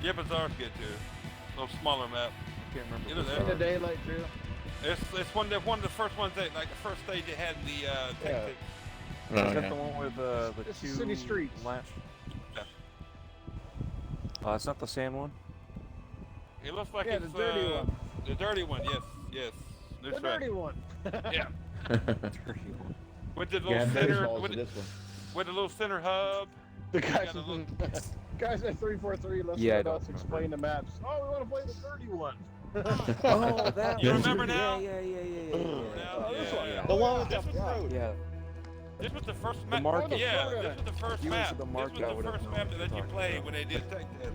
N: Yeah, Bazaar's good too. A little smaller map.
M: I can't remember.
N: You know
M: which
N: that.
R: In the daylight too.
N: It's one of the first ones that like the first stage they had the
K: Yeah.
N: tech.
K: Oh,
M: Is that
K: yeah.
M: the one with the
R: It's
M: two
R: city streets.
M: lamps? It's not the sand one?
N: It looks like
R: Yeah,
N: it's
R: the dirty one.
N: The dirty one, yes, yes.
R: The
N: That's right.
R: dirty one.
N: Yeah.
M: Dirty one.
N: With the little
K: Yeah,
N: center
K: balls
N: with
K: in
N: the,
K: this one.
N: with the little center hub.
R: The guys,
N: got a little-
R: guys at 343 listen
M: Yeah, I
R: to
M: don't
R: us explain the maps. Oh, we want to play the dirty one.
M: Oh, that
N: You
M: one.
N: remember now?
M: Yeah.
N: Now,
R: this one.
N: yeah.
B: the one with
N: This
B: the
N: was-
B: road.
M: Yeah.
N: This was the first
M: The
N: map.
M: market.
N: Yeah, this was the first
M: You
N: map.
M: into the
N: This
M: market, I
N: was the
M: would've
N: first
M: known
N: map
M: what
N: that
M: you're
N: you
M: talking
N: played
M: about.
N: when they did tech test.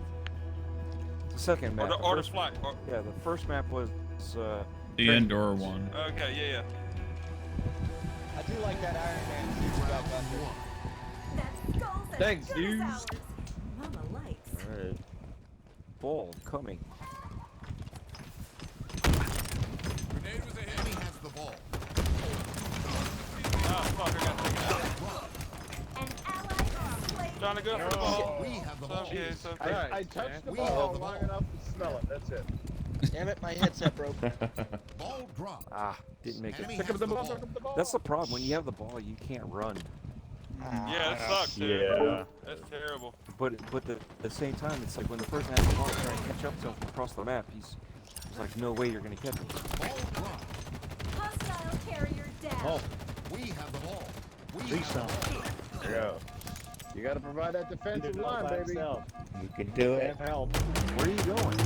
M: The second
N: Or
M: map.
N: the,
M: The
N: or the
M: first-
N: flight. Or,
M: Yeah, the first map was
A: The indoor one.
N: okay, yeah.
B: I do like that Iron Man suit you got back there.
H: That's skulls as
F: Thanks,
H: good as
F: dudes.
H: ours. Mama likes.
K: Alright.
M: ball coming.
J: Grenade was ahead. Enemy has the ball.
N: Oh, fuck, I got taken out.
H: An ally slain.
N: Trying to go for the ball.
J: We have the ball.
N: Okay, so
R: I touched the
J: We
R: ball
J: have the
R: long
J: ball.
R: enough to smell it. That's it.
B: Damn it, my headset broke.
J: Ball drop.
M: Ah, didn't make it.
J: Enemy
R: Pick
J: has
R: up the ball.
J: ball.
R: Pick up the ball.
M: That's the problem. When you have the ball, you can't run.
N: yeah, it sucks, dude.
E: Yeah.
N: That's terrible.
M: But at the same time, it's like when the person has the ball trying to catch up to him from across the map, he's like, no way you're gonna catch him.
J: Ball drop.
H: Hostile carrier down.
R: Oh,
J: We have the ball. We
R: please
J: have the ball.
R: yeah. You got to provide that defensive line, baby.
K: You can do it.
R: Can't help.
M: Where are you going?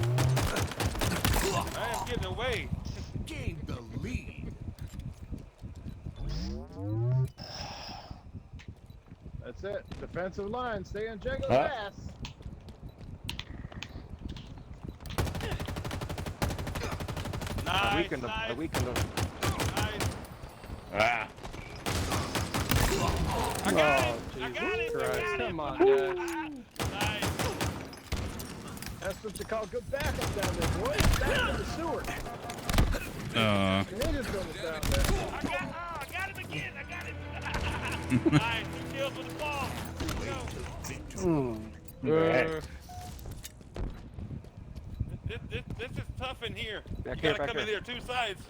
N: I am getting away.
J: Gain the lead.
R: That's it. Defensive line. Stay on Jago's
K: Huh?
R: ass.
M: A week in the.
K: Ah.
N: I got it.
R: Come on, guys. That's what you call good backup down there, boys. Back in the sewer. Tornadoes going down there.
N: I got him again. I got him. Nice. 2 kills with the ball. This is tough in here. You gotta come in here 2 sides.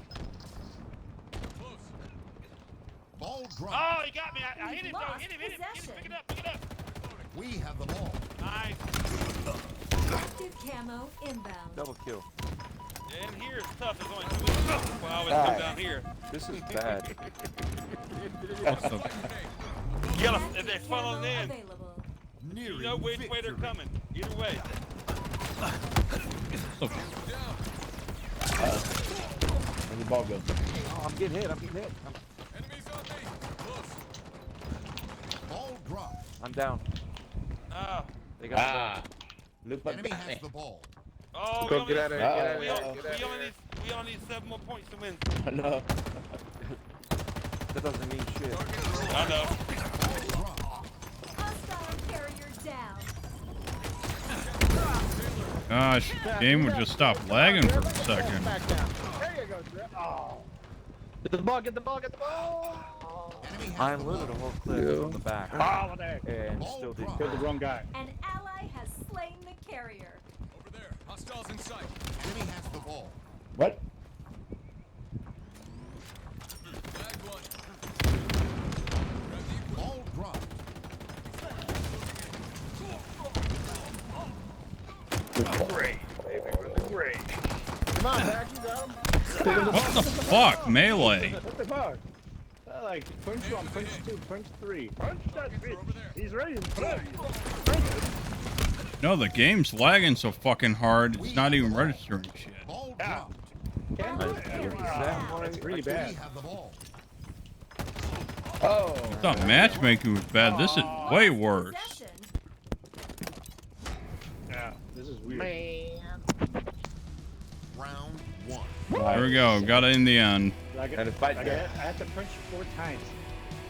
J: Ball drop.
N: Oh, he got me. I hit him, though. Hit him. Pick it up.
J: We have the ball.
N: Nice.
H: Active camo inbound.
M: Double kill.
N: Yeah, in here it's tough. There's only 2 of them. Well, I always come down here.
M: This is bad.
N: They're funneling in. You know which way they're coming. Either way.
K: Where'd the ball go?
M: Oh, I'm getting hit.
J: Enemies on me. Close. Ball drop.
M: I'm down.
N: Oh.
M: They got
J: Enemy has the ball.
N: Oh,
R: Go get out of here.
N: we only need 7 more points to win.
K: No.
M: That doesn't mean shit.
N: I know.
H: Hostile carrier down.
A: Gosh, game would just stop lagging for a second.
R: There you go, Drip. Oh. Get the ball, get the ball, get the ball.
M: I unloaded a whole clip from the back.
E: Oh, there.
M: And still didn't.
E: Killed the wrong guy.
H: An ally has slain the carrier.
J: Over there. Hostiles in sight. Enemy has the ball.
K: What?
J: Tag one. Ball drop.
E: Great, baby. Great.
R: Come on, back. You got him.
A: What the fuck? Melee.
E: What the fuck? Like, punch 1, punch 2, punch 3. Punch that bitch. He's ready to play.
A: No, the game's lagging so fucking hard, it's not even registering shit.
J: Ball dropped.
E: That's really bad.
K: Oh.
A: I thought matchmaking was bad. This is way worse.
E: Yeah, this is weird.
J: Round 1.
A: There we go. Got it in the end.
E: I had to punch 4 times.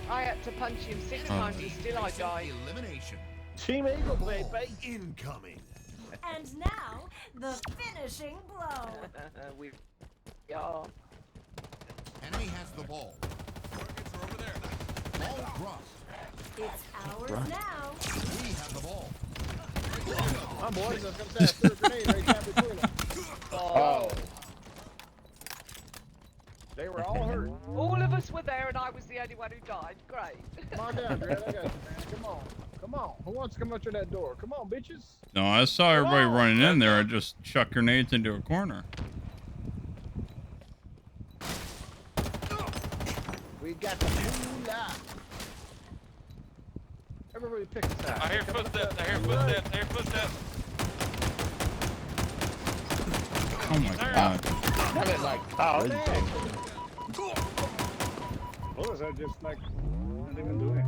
G: I had to punch him 6 times and still I died.
J: Elimination.
R: Team Eagle, baby.
J: Incoming.
H: And now, the finishing blow.
J: Enemy has the ball. Targets are over there. Ball dropped.
H: It's ours now.
J: We have the ball.
R: My boys, I was going to say, I threw a grenade right down between them.
K: Oh.
R: They were all hurt.
G: All of us were there and I was the only one who died. Great.
R: Come on down, Dredd. I got you, man. Come on. Come on. Who wants to come up to that door? Come on, bitches.
A: No, I saw everybody running in there. I just chucked grenades into a corner.
R: We got the moolah. Everybody pick a side.
N: I hear footsteps. I hear footsteps. I hear footsteps.
A: Oh my god.
K: That is like,
E: oh, those are just like, not even doing it.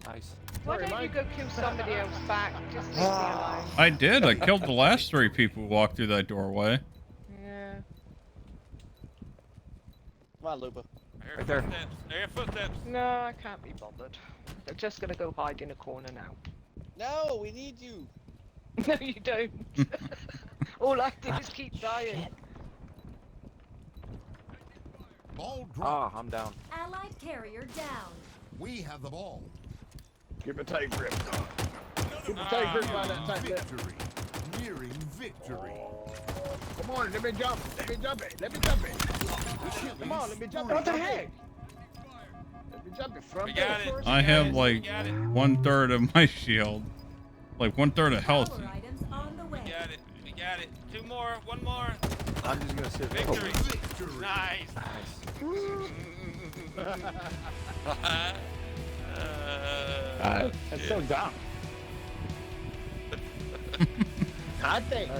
M: Nice.
G: Why don't you go kill somebody else back? Just leave me alone.
A: I did. I killed the last 3 people who walked through that doorway.
G: Yeah.
B: Come on, Luba.
N: Right there. I hear footsteps.
G: No, I can't be bothered. I'm just gonna go hide in a corner now.
B: No, we need you.
G: No, you don't. All I do is keep dying.
J: Ball dropped.
M: Ah, I'm down.
H: Allied carrier down.
J: We have the ball.
R: Give a tight grip. Keep a tight grip on that tight grip.
J: Victory. Nearing victory.
R: Come on, let me jump. Let me jump it. Let me jump it. Come on, let me jump it. What the heck? Let me jump it from there.
A: I have like 1/3 of my shield. Like 1/3 of health.
N: We got it. We got it. 2 more. 1 more.
M: I'm just gonna sit there.
N: Victory. Nice.
E: That's so dumb.
R: I think.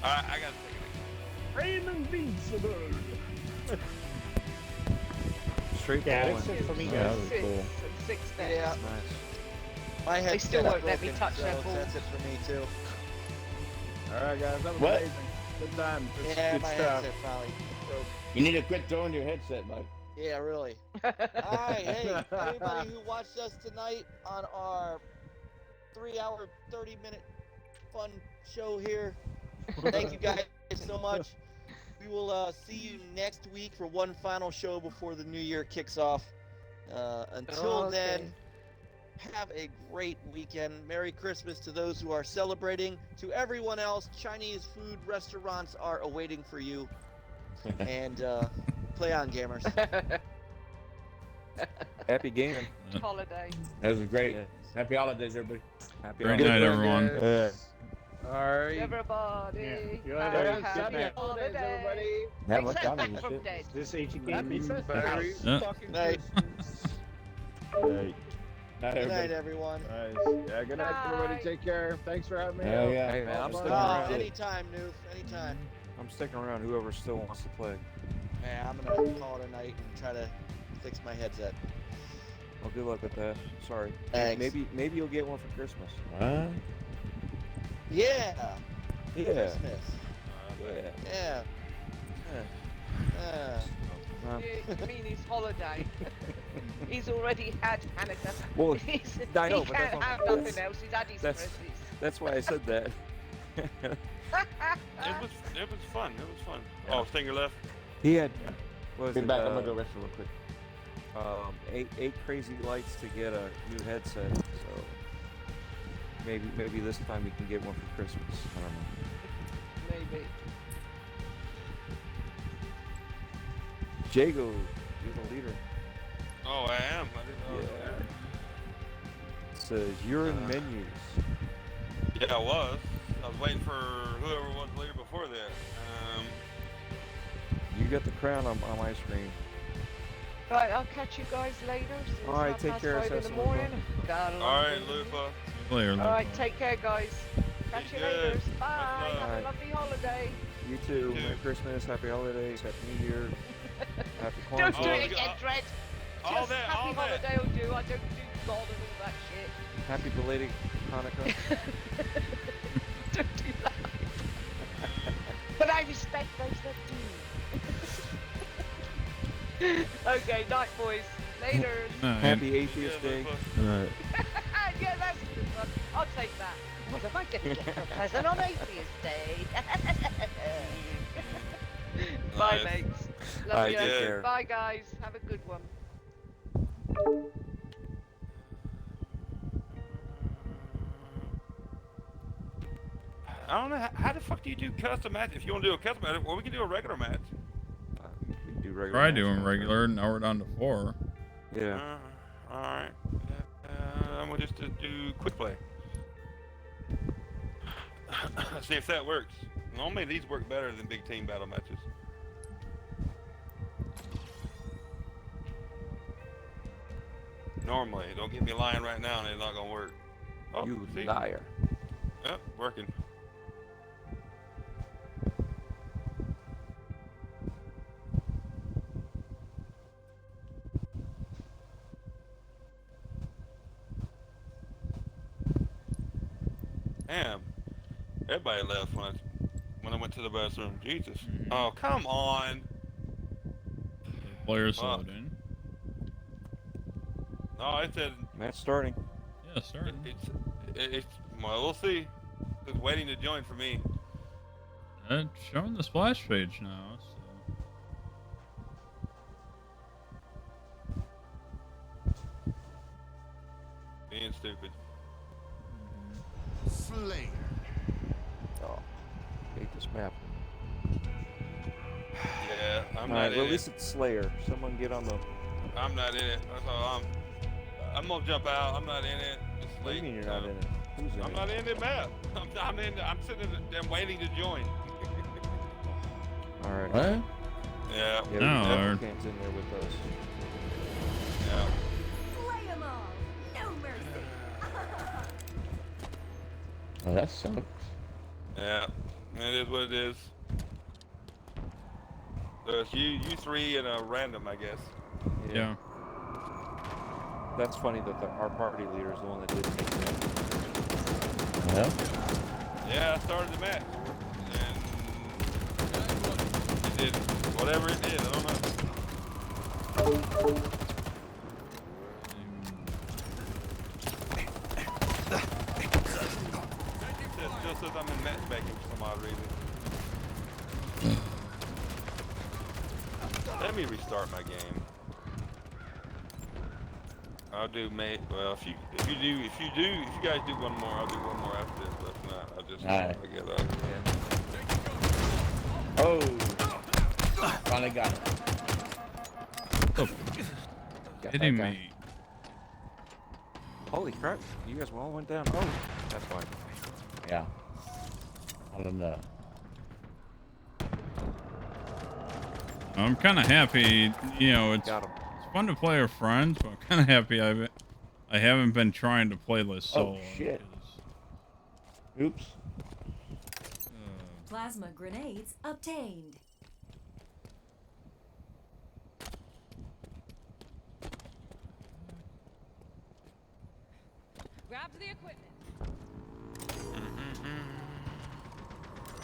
N: Alright, I gotta take
E: Raymond Invincible.
M: Straight
E: Yeah,
M: ball
E: that's
M: in.
E: it for me,
K: Yeah,
E: guys.
K: that was cool.
G: 6
B: Yeah.
M: Nice.
B: My
G: They
B: head's
G: still won't let me touch
B: so
G: their balls.
B: that's it for me too.
R: All right, guys, that was
K: What?
R: amazing. Good time.
B: Yeah,
R: Good
B: my
R: stuff.
B: headset finally broke.
K: You need to quit throwing your headset, Mike.
B: Yeah, really. Alright, hey, everybody who watched us tonight on our 3-hour, 30-minute fun show here, thank you guys so much. We will see you next week for one final show before the new year kicks off. Until then, have a great weekend. Merry Christmas to those who are celebrating. To everyone else, Chinese food restaurants are awaiting for you. And play on, gamers.
M: Happy gaming.
G: Holiday.
K: That was great. Happy holidays, everybody.
M: Happy
A: Great night, everyone.
R: Alright.
G: Everybody.
R: Yeah.
G: Have
R: Happy
G: a
R: holidays, everybody.
K: Have a
G: Except
K: holiday,
G: back from
K: shit.
G: dead.
E: This HK.
R: Happy
E: Very
R: fucking
B: Night.
R: Christmas.
K: Night,
B: Good night,
K: everybody.
B: everyone.
R: Nice. Yeah, good night, everybody.
G: Bye.
R: Take care. Thanks for having me.
K: Hell
R: out.
K: yeah.
M: Hey, man, I'm
R: Bye.
M: sticking
B: Oh,
M: around.
B: anytime, Noof. Anytime.
M: I'm sticking around. Whoever still wants to play.
B: Man, I'm gonna call it a night and try to fix my headset.
M: Well, good luck with that. Sorry.
B: Thanks.
M: Maybe you'll get one for Christmas.
K: Huh?
B: Yeah.
M: Yeah.
B: Christmas.
M: Yeah.
B: Yeah.
G: You mean his holiday? He's already had Hanukkah.
M: Well,
G: He's,
M: I know,
G: he
M: but
G: can't
M: that's
G: have
M: not-
G: nothing else. He's had his
M: That's
G: presents.
M: that's why I said that.
N: It was fun. It was fun. Oh, Stinger left.
M: He had. What was
K: Be
M: it,
K: back. I'm gonna go rest real quick.
M: eight crazy lights to get a new headset. So maybe this time we can get one for Christmas. I don't know.
G: Maybe.
M: Jago, you're the leader.
N: Oh, I am. I didn't know.
M: Yeah. It says you're in menus.
N: Yeah, I was. I was waiting for whoever was leader before that.
M: You got the crown on my screen.
G: Right, I'll catch you guys later.
M: All right, take care,
G: 5 in the
M: Cecily.
G: morning. Got a
N: All
G: lot
N: right,
G: to do.
N: Lupa.
A: Later,
G: All
A: Lupa.
G: right, take care, guys. Catch you
N: good.
G: later. Bye.
N: Much love.
G: Have a lovely holiday.
M: You too. Merry Christmas, Happy Holidays, Happy New Year, Happy
G: Don't do
M: Kwanzaa,
G: it again, Dread.
N: All
G: Just
N: that,
G: happy
N: all that.
G: holiday will do. I don't do God and all that shit.
M: Happy belated Hanukkah.
G: Don't do that. But I respect those that do. Okay, night, boys. Later.
M: Happy Atheist Day.
G: Yeah, that's a good one. I'll take that. What am I going to get for a present on Atheist Day? Bye,
N: Nice.
G: mates.
M: All
G: Love
M: right,
G: you.
M: take care.
G: Bye, guys. Have a good one.
N: I don't know how the fuck do you do custom match? If you want to do a custom match, well, we can do a regular match.
M: We can do regular.
A: Try
M: matches.
A: doing regular. Now we're down to 4.
M: Yeah.
N: All right. I'm gonna just do quick play. See if that works. Normally these work better than big team battle matches. Normally, don't get me lying right now, and it's not gonna work. Oh,
M: You
N: see?
M: liar.
N: Yep, working. Damn. Everybody left when I went to the bathroom. Jesus. Oh, come on.
A: Players
N: Fuck.
A: loading.
N: No, it said
M: Match starting.
A: Yeah, start.
N: it's well, we'll see. It's waiting to join for me.
A: It's showing the splash page now. So.
N: Being stupid.
J: Slayer.
M: Oh, hate this map.
N: Yeah, I'm
M: All
N: not
M: right, well,
N: in
M: at least
N: it.
M: it's Slayer. Someone get on the.
N: I'm not in it. That's all. I'm gonna jump out. I'm not in it. It's
M: What do you
N: late.
M: mean you're not in it? Who's in
N: I'm
M: it?
N: not in the map. I'm sitting there waiting to join.
M: All right.
K: What?
N: Yeah.
M: Yeah, we
A: No,
M: got
A: or-
M: Deathcam's in there with us.
N: Yeah.
H: Slay 'em all. No mercy.
K: Oh, that sucks.
N: Yeah. It is what it is. So it's you three and a random, I guess.
A: Yeah.
M: That's funny that our party leader is the one that did take that.
Q: Yeah.
N: Yeah, I started the match. And it did whatever it did, I don't know. Just as I'm in matchmaking for some odd reason. Let me restart my game. I'll do well if you guys do one more, I'll do one more after this, but if not, I'll just get up.
K: Oh, finally got it.
A: Oh, hitting me.
M: Holy crap! You guys all went down. Oh, that's fine.
K: Yeah. I don't know.
A: I'm kind of happy, you know, it's fun to play with friends, but I'm kind of happy I haven't been trying to play this solo.
K: Oh shit. Oops.
H: Plasma grenades obtained.
I: Grab the equipment.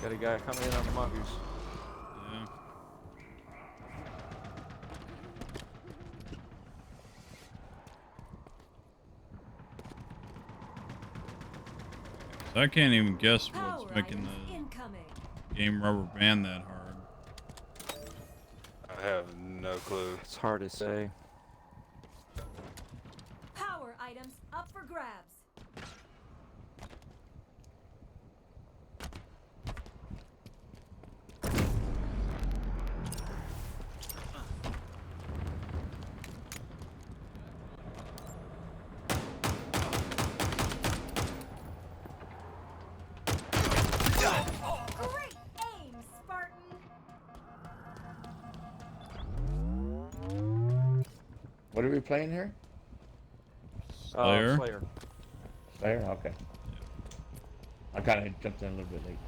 M: Got a guy coming in on the mongoose.
A: Yeah. I can't even guess what's making the game rubber band that hard.
N: I have no clue.
M: It's hard to say.
H: Power items up for grabs. Great aim, Spartan.
K: What are we playing here?
A: Slayer.
M: Slayer.
K: Slayer? Okay. I kind of jumped in a little bit late.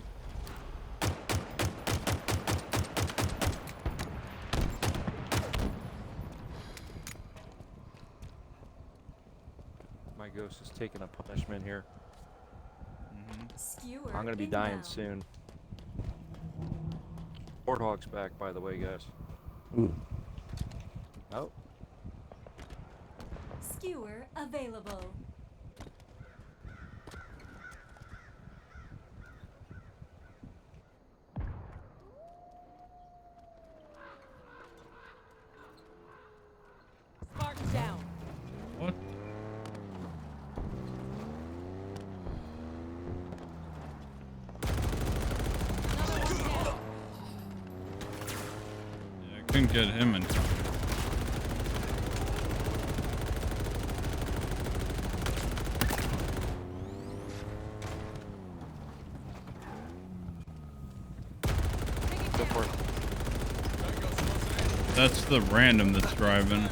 M: My ghost is taking a punishment here.
H: Skewer
M: I'm gonna be dying soon. Warthog's back, by the way, guys.
K: Ooh.
M: Oh.
H: Skewer available.
I: Spartan down.
A: What? Yeah, I couldn't get him in time.
M: Go for it.
A: That's the random that's driving.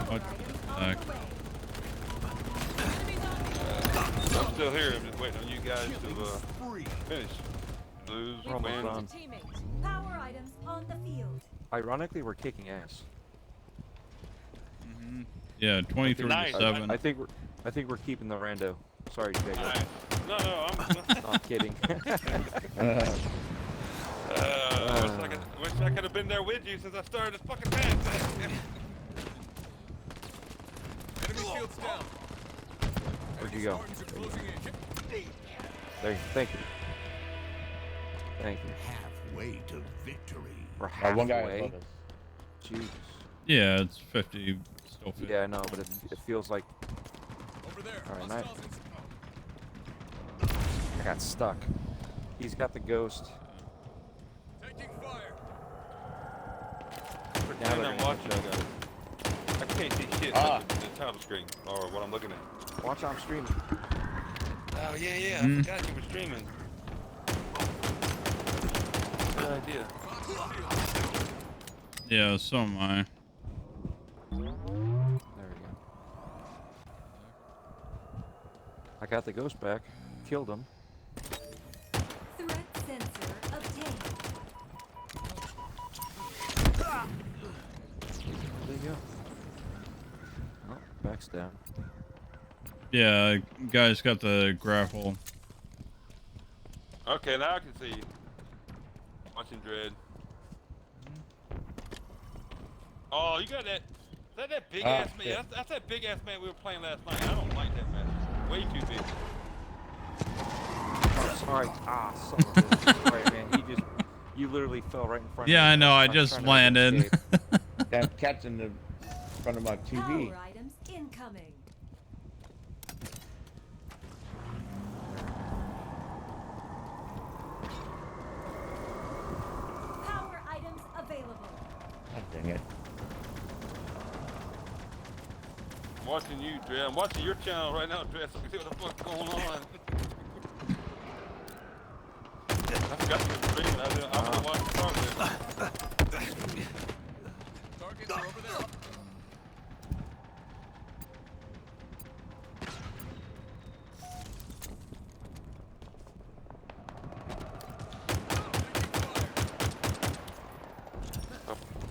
A: What the heck?
N: I'm still here. I'm just waiting on you guys to finish. Lose,
M: We're almost
N: win.
M: done.
H: Power items on the field.
M: Ironically, we're kicking ass.
A: Yeah, 23
N: Nice.
A: to 7.
M: I think we're keeping the rando. Sorry, Jacob.
N: No, I'm.
M: No, I'm kidding.
N: Wish I could have been there with you since I started this fucking match.
J: Enemy shields down.
M: Where'd you go? There. Thank you. Thank you.
J: Halfway to victory.
M: We're
K: One guy
M: halfway.
K: above us.
M: Jesus.
A: Yeah, it's 50. Still 50.
M: Yeah, I know, but it feels like.
J: Over there.
M: All right, I got stuck. He's got the ghost.
J: Taking fire.
N: Pretend I'm watching. I can't see shit on the title screen or what I'm looking at.
M: Watch, I'm streaming.
N: Oh yeah, I forgot you were streaming. Good idea.
A: Yeah, so am I.
M: There we go. I got the ghost back. Killed him.
H: Threat sensor obtained.
M: you go. Oh, back's down.
A: Yeah, guys got the grapple.
N: Okay, now I can see. Watching Dread. Oh, you got that. Is that big ass man?
K: Yeah.
N: That's that big ass man we were playing last night. I don't like that man. Way too big.
M: Oh, sorry. Ah, son of a bitch. Sorry, man. You literally fell right in front of me.
A: Yeah, I know. I just landed.
K: That cat's in the front of my TV.
H: Power items incoming. Power items available.
K: God dang it.
N: I'm watching you, Dread. I'm watching your channel right now, Dread, so I can see what the fuck's going on. I forgot you were streaming. I'm gonna watch the progress.
J: Targets are over there.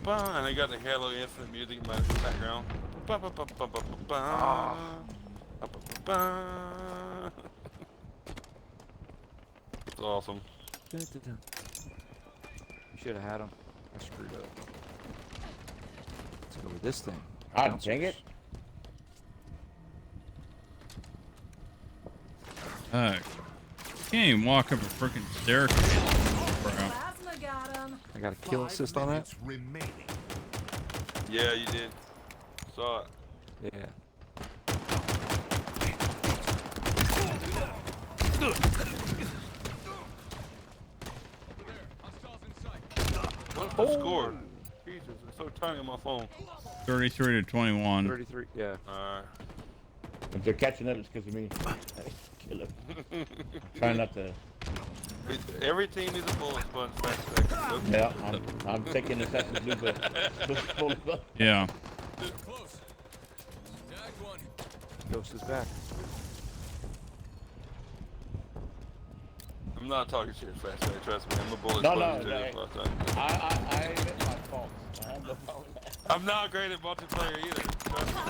N: And I got the Halo Infinite music in my background. It's awesome.
M: You should have had him. I screwed up. Let's go with this thing.
K: God dang it.
A: Can't even walk up a freaking staircase. Bro.
H: Plasma got him.
M: I got a kill assist on that.
J: Remaining.
N: Yeah, you did. Saw it.
M: Yeah.
N: What's the score? Jesus, it's so tiny on my phone.
A: 33 to 21.
M: 33, yeah.
N: Alright.
K: If they're catching up, it's because of me. Kill him. Try not to.
N: Every team is a bullet sponge.
K: Yeah, I'm taking Assassin's Blue, but
A: Yeah.
J: Close. Tagged one.
M: Ghost is back.
N: I'm not talking shit fast, trust me. I'm a bullet
K: No,
N: sponge
K: no,
N: too.
K: I admit my faults. I have no problem with that.
N: I'm not great at multiplayer either. Trust me.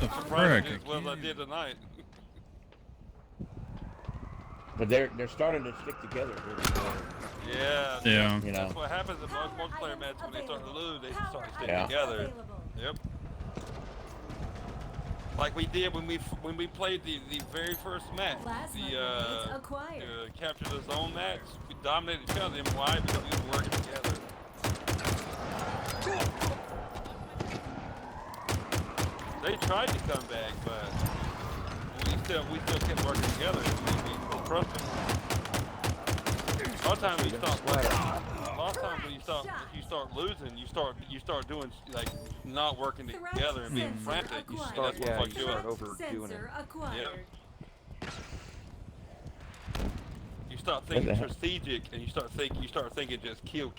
N: I'm surprised
A: Frick.
N: as well as I did tonight.
K: But they're starting to stick together.
N: Yeah.
A: Yeah.
K: You know.
N: That's what happens in most multiplayer matches when they start to lose. They start to stick
K: Yeah.
N: together. Yep. Like we did when we played the very first match, the capture the zone match. We dominated each other. And why? Because we were working together. They tried to come back, but we still kept working together. We trust them. A lot of times when you start losing, you start doing like not working together and being frantic. You start overdoing it. Yeah. You start thinking strategic, and you start thinking just kill.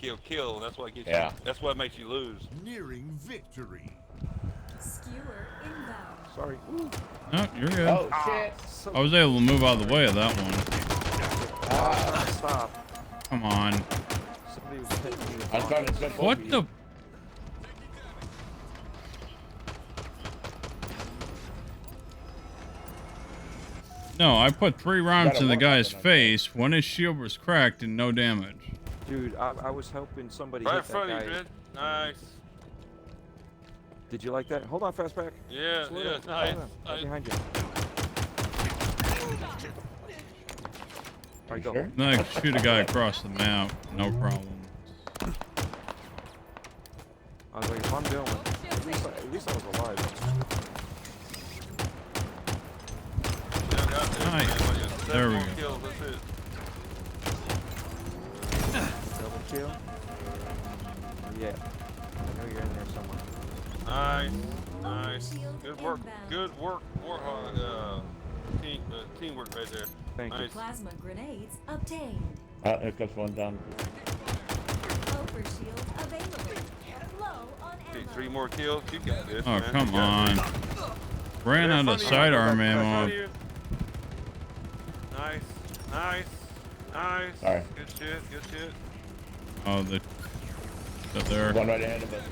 N: And that's what gets you. That's what makes you lose.
J: Nearing victory.
H: Skewer inbound.
M: Sorry.
A: No, you're good.
K: Oh shit!
A: I was able to move out of the way of that one.
M: Stop.
A: Come on.
M: Somebody was hitting me with
K: I'm trying to set
A: What the? No, I put 3 rounds in the guy's face. One his shield was cracked and no damage.
M: Dude, I was helping somebody
N: Right in
M: hit
N: front
M: that
N: of you,
M: guy.
N: Dread. Nice.
M: Did you like that? Hold on, Fastback.
N: Yeah,
M: Slow
N: yeah,
M: down.
N: nice.
M: Hold on. Right behind you. All right, go.
K: Sure?
A: Then I could shoot a guy across the map. No problem.
M: I was like, if I'm doing it, at least I was alive.
A: Nice. There we go.
N: Kills, that's it.
M: Double kill. Yeah. I know you're in there somewhere.
N: Nice. Good work. Good work. Teamwork right there.
M: Thank you.
N: Nice.
H: Plasma grenades obtained.
K: There comes one down.
H: Overshield available. Low on ammo.
N: 3 more kills. You got this.
A: Oh,
N: man.
A: come
N: You got
A: on.
N: this.
A: Ran out of sidearm ammo.
N: Nice.
K: Sorry.
N: Good shit.
A: Oh, the up there.
K: One right ahead of us.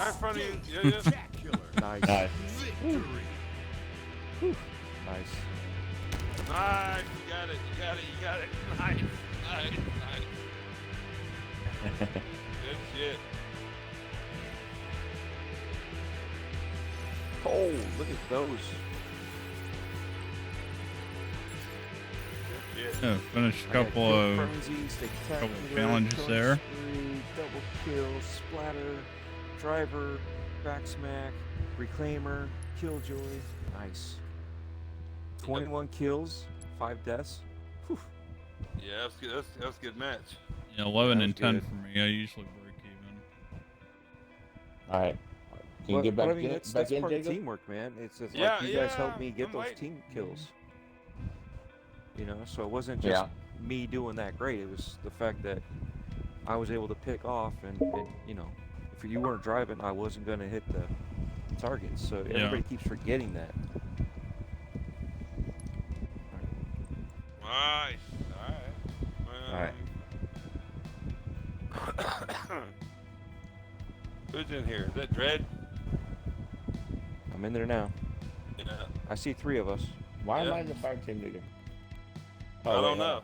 N: Right in front of you. Yeah, yeah.
M: Nice.
K: Nice.
M: Whew. Nice.
N: Nice. You got it. You got it. You got it. Nice. Nice. Nice. Good shit.
M: Oh, look at those.
A: Yeah, finished a couple of challenges there.
M: Double kill, splatter, driver, back smack, reclaimer, killjoy. Nice. 21 kills, 5 deaths. Whew.
N: Yeah, that's good. That's a good match.
A: Yeah, 11
M: That
A: and
M: was
A: 10
M: good.
A: for me. I usually break even.
K: All right. Can you get back,
M: I mean,
K: get
M: that's
K: back in,
M: part of
K: Jacob?
M: teamwork, man. It's like
N: Yeah,
M: you guys
N: yeah,
M: helped me get
N: I'm
M: those
N: waiting.
M: team kills. You know, so it wasn't just me doing that great. It was the fact that I was able to pick off, and you know, if you weren't driving, I wasn't going to hit the targets. So everybody keeps forgetting that.
N: Nice. All right. Who's in here? Is that Dread?
M: I'm in there now.
N: Yeah.
M: I see 3 of us.
K: Why am
N: Yeah.
K: I in the fire team leader?
N: I don't know.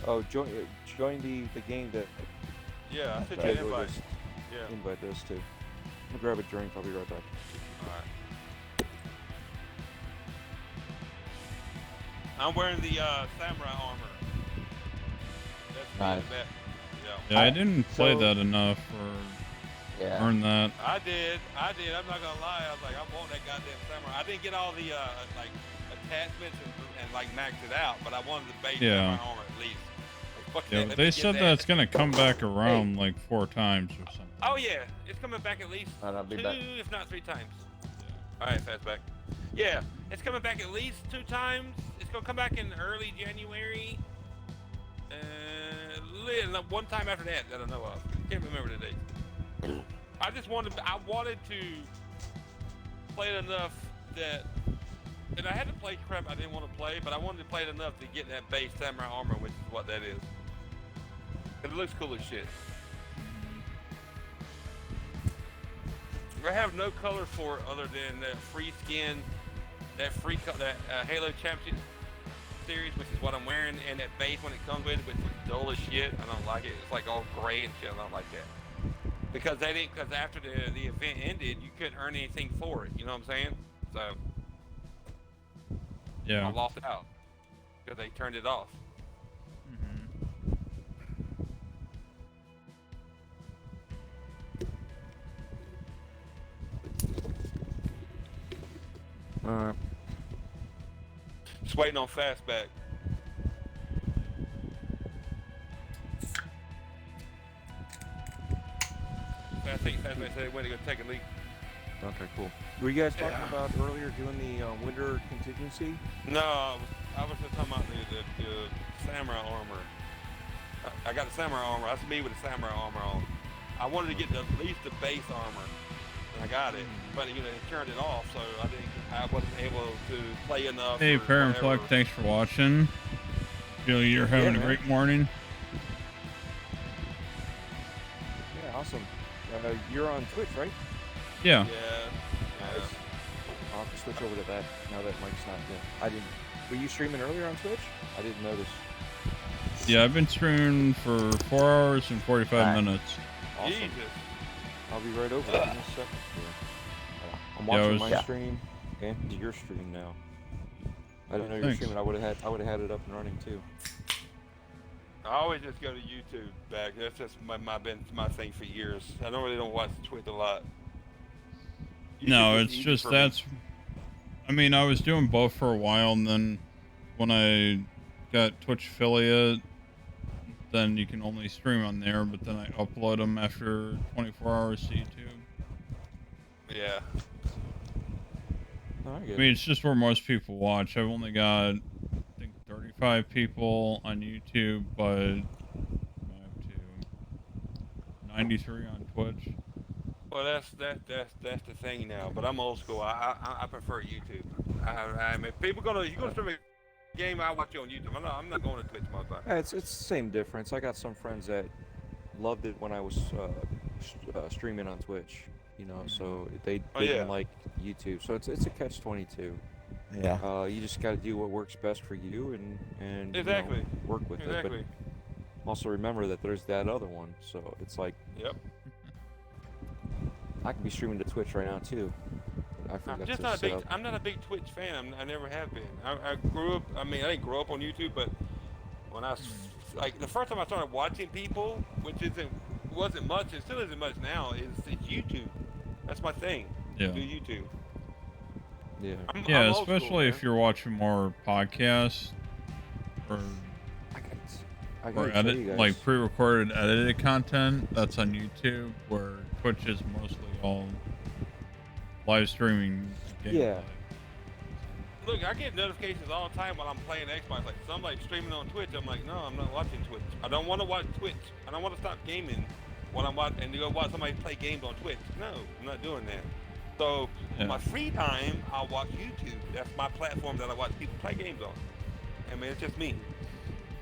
M: Oh, join the game that.
N: Yeah, I sent you
M: That
N: an
M: will
N: invite.
M: just
N: Yeah.
M: Invite those too. I'm gonna grab a drink. I'll be right back.
N: All right. I'm wearing the samurai armor. That's
K: Nice.
N: the best.
A: Yeah, I didn't play
K: so-
A: that enough or
K: Yeah.
A: earn that.
N: I did. I'm not gonna lie. I was like, I want that goddamn samurai. I didn't get all the like attachments and like max it out, but I wanted the base
A: Yeah.
N: samurai armor at least. Like, fuck
A: Yeah,
N: that,
A: but
N: let
A: they
N: me
A: said
N: get
A: that it's gonna come back around like 4 times or something.
N: Oh yeah, it's coming back at least
K: I'll be
N: 2,
K: back.
N: if not 3 times. All right, Fastback. Yeah, it's coming back at least 2 times. It's gonna come back in early January. One time after that I know of. Can't remember the date. I wanted to play it enough that, and I had to play crap I didn't want to play, but I wanted to play it enough to get that base samurai armor, which is what that is. 'Cause it looks cool as shit. I have no color for it other than that free skin, that Halo Championship series, which is what I'm wearing, and that base when it comes with it, which is dull as shit. I don't like it. It's like all gray and shit. I don't like that. Because after the event ended, you couldn't earn anything for it. You know what I'm saying? So
A: Yeah.
N: I lost out because they turned it off. Just waiting on Fastback. Fastback said he went to go take a leak.
M: Okay, cool. Were you guys talking about earlier doing the winter contingency?
N: No, I was just talking about the samurai armor. I got the samurai armor. That's me with the samurai armor on. I wanted to get at least the base armor. And I got it, but you know, they turned it off, so I wasn't able to play enough.
A: Hey,
N: or
A: Parent
N: whatever.
A: Fleck, thanks for watching. Feel you're having a
M: man.
A: great morning.
M: Yeah, awesome. You're on Twitch, right?
A: Yeah.
N: Yeah.
M: I'll have to switch over to that now that Mike's not there. I didn't. Were you streaming earlier on Twitch? I didn't notice.
A: Yeah, I've been streaming for 4 hours and 45 minutes.
M: Awesome.
N: Jesus.
M: I'll be right over there in a second. I'm
A: Yeah, I
M: watching
A: was-
M: my stream and your stream now. I didn't know you were
A: Thanks.
M: streaming. I would have had it up and running too.
N: I always just go to YouTube back. That's just my thing for years. I don't watch Twitch a lot.
A: No,
N: YouTube is
A: it's
N: easy
A: just
N: for me.
A: that's. I mean, I was doing both for a while, and then when I got Twitch affiliate, then you can only stream on there. But then I upload them after 24 hours to YouTube.
N: Yeah.
M: I
A: I mean, it's just where most people watch. I've only got, I think, 35 people on YouTube, but I have to 93 on Twitch.
N: Well, that's the thing now. But I'm old school. I prefer YouTube. I mean, you're gonna stream a game, I watch you on YouTube. I'm not going to Twitch most of the time.
M: Yeah, it's the same difference. I got some friends that loved it when I was streaming on Twitch. you know, so they
N: Oh,
M: didn't
N: yeah.
M: like YouTube. So it's a catch-22.
K: Yeah.
M: You just got to do what works best for you and
N: Exactly.
M: you know, work with it.
N: Exactly.
M: But also remember that there's that other one. So it's like,
N: Yep.
M: I could be streaming to Twitch right now too. I forgot
N: I'm just
M: to
N: not a
M: set
N: big.
M: up.
N: I'm not a big Twitch fan. I never have been. I grew up. I mean, I didn't grow up on YouTube, but when I like the first time I started watching people, which wasn't much, it still isn't much now, is YouTube. That's my thing.
A: Yeah.
N: Do YouTube.
M: Yeah.
A: Yeah,
N: I'm old school,
A: especially if
N: man.
A: you're watching more podcasts or
M: I gotta tell
A: edit
M: you guys.
A: like pre-recorded edited content that's on YouTube, where Twitch is mostly all live streaming. gameplay.
M: Yeah.
N: Look, I get notifications all the time while I'm playing Xbox. Like somebody streaming on Twitch. I'm like, no, I'm not watching Twitch. I don't want to watch Twitch. I don't want to stop gaming when I'm watching and to go watch somebody play games on Twitch. No, I'm not doing that. So my free time, I'll watch YouTube. That's my platform that I watch people play games on. I mean, it's just me.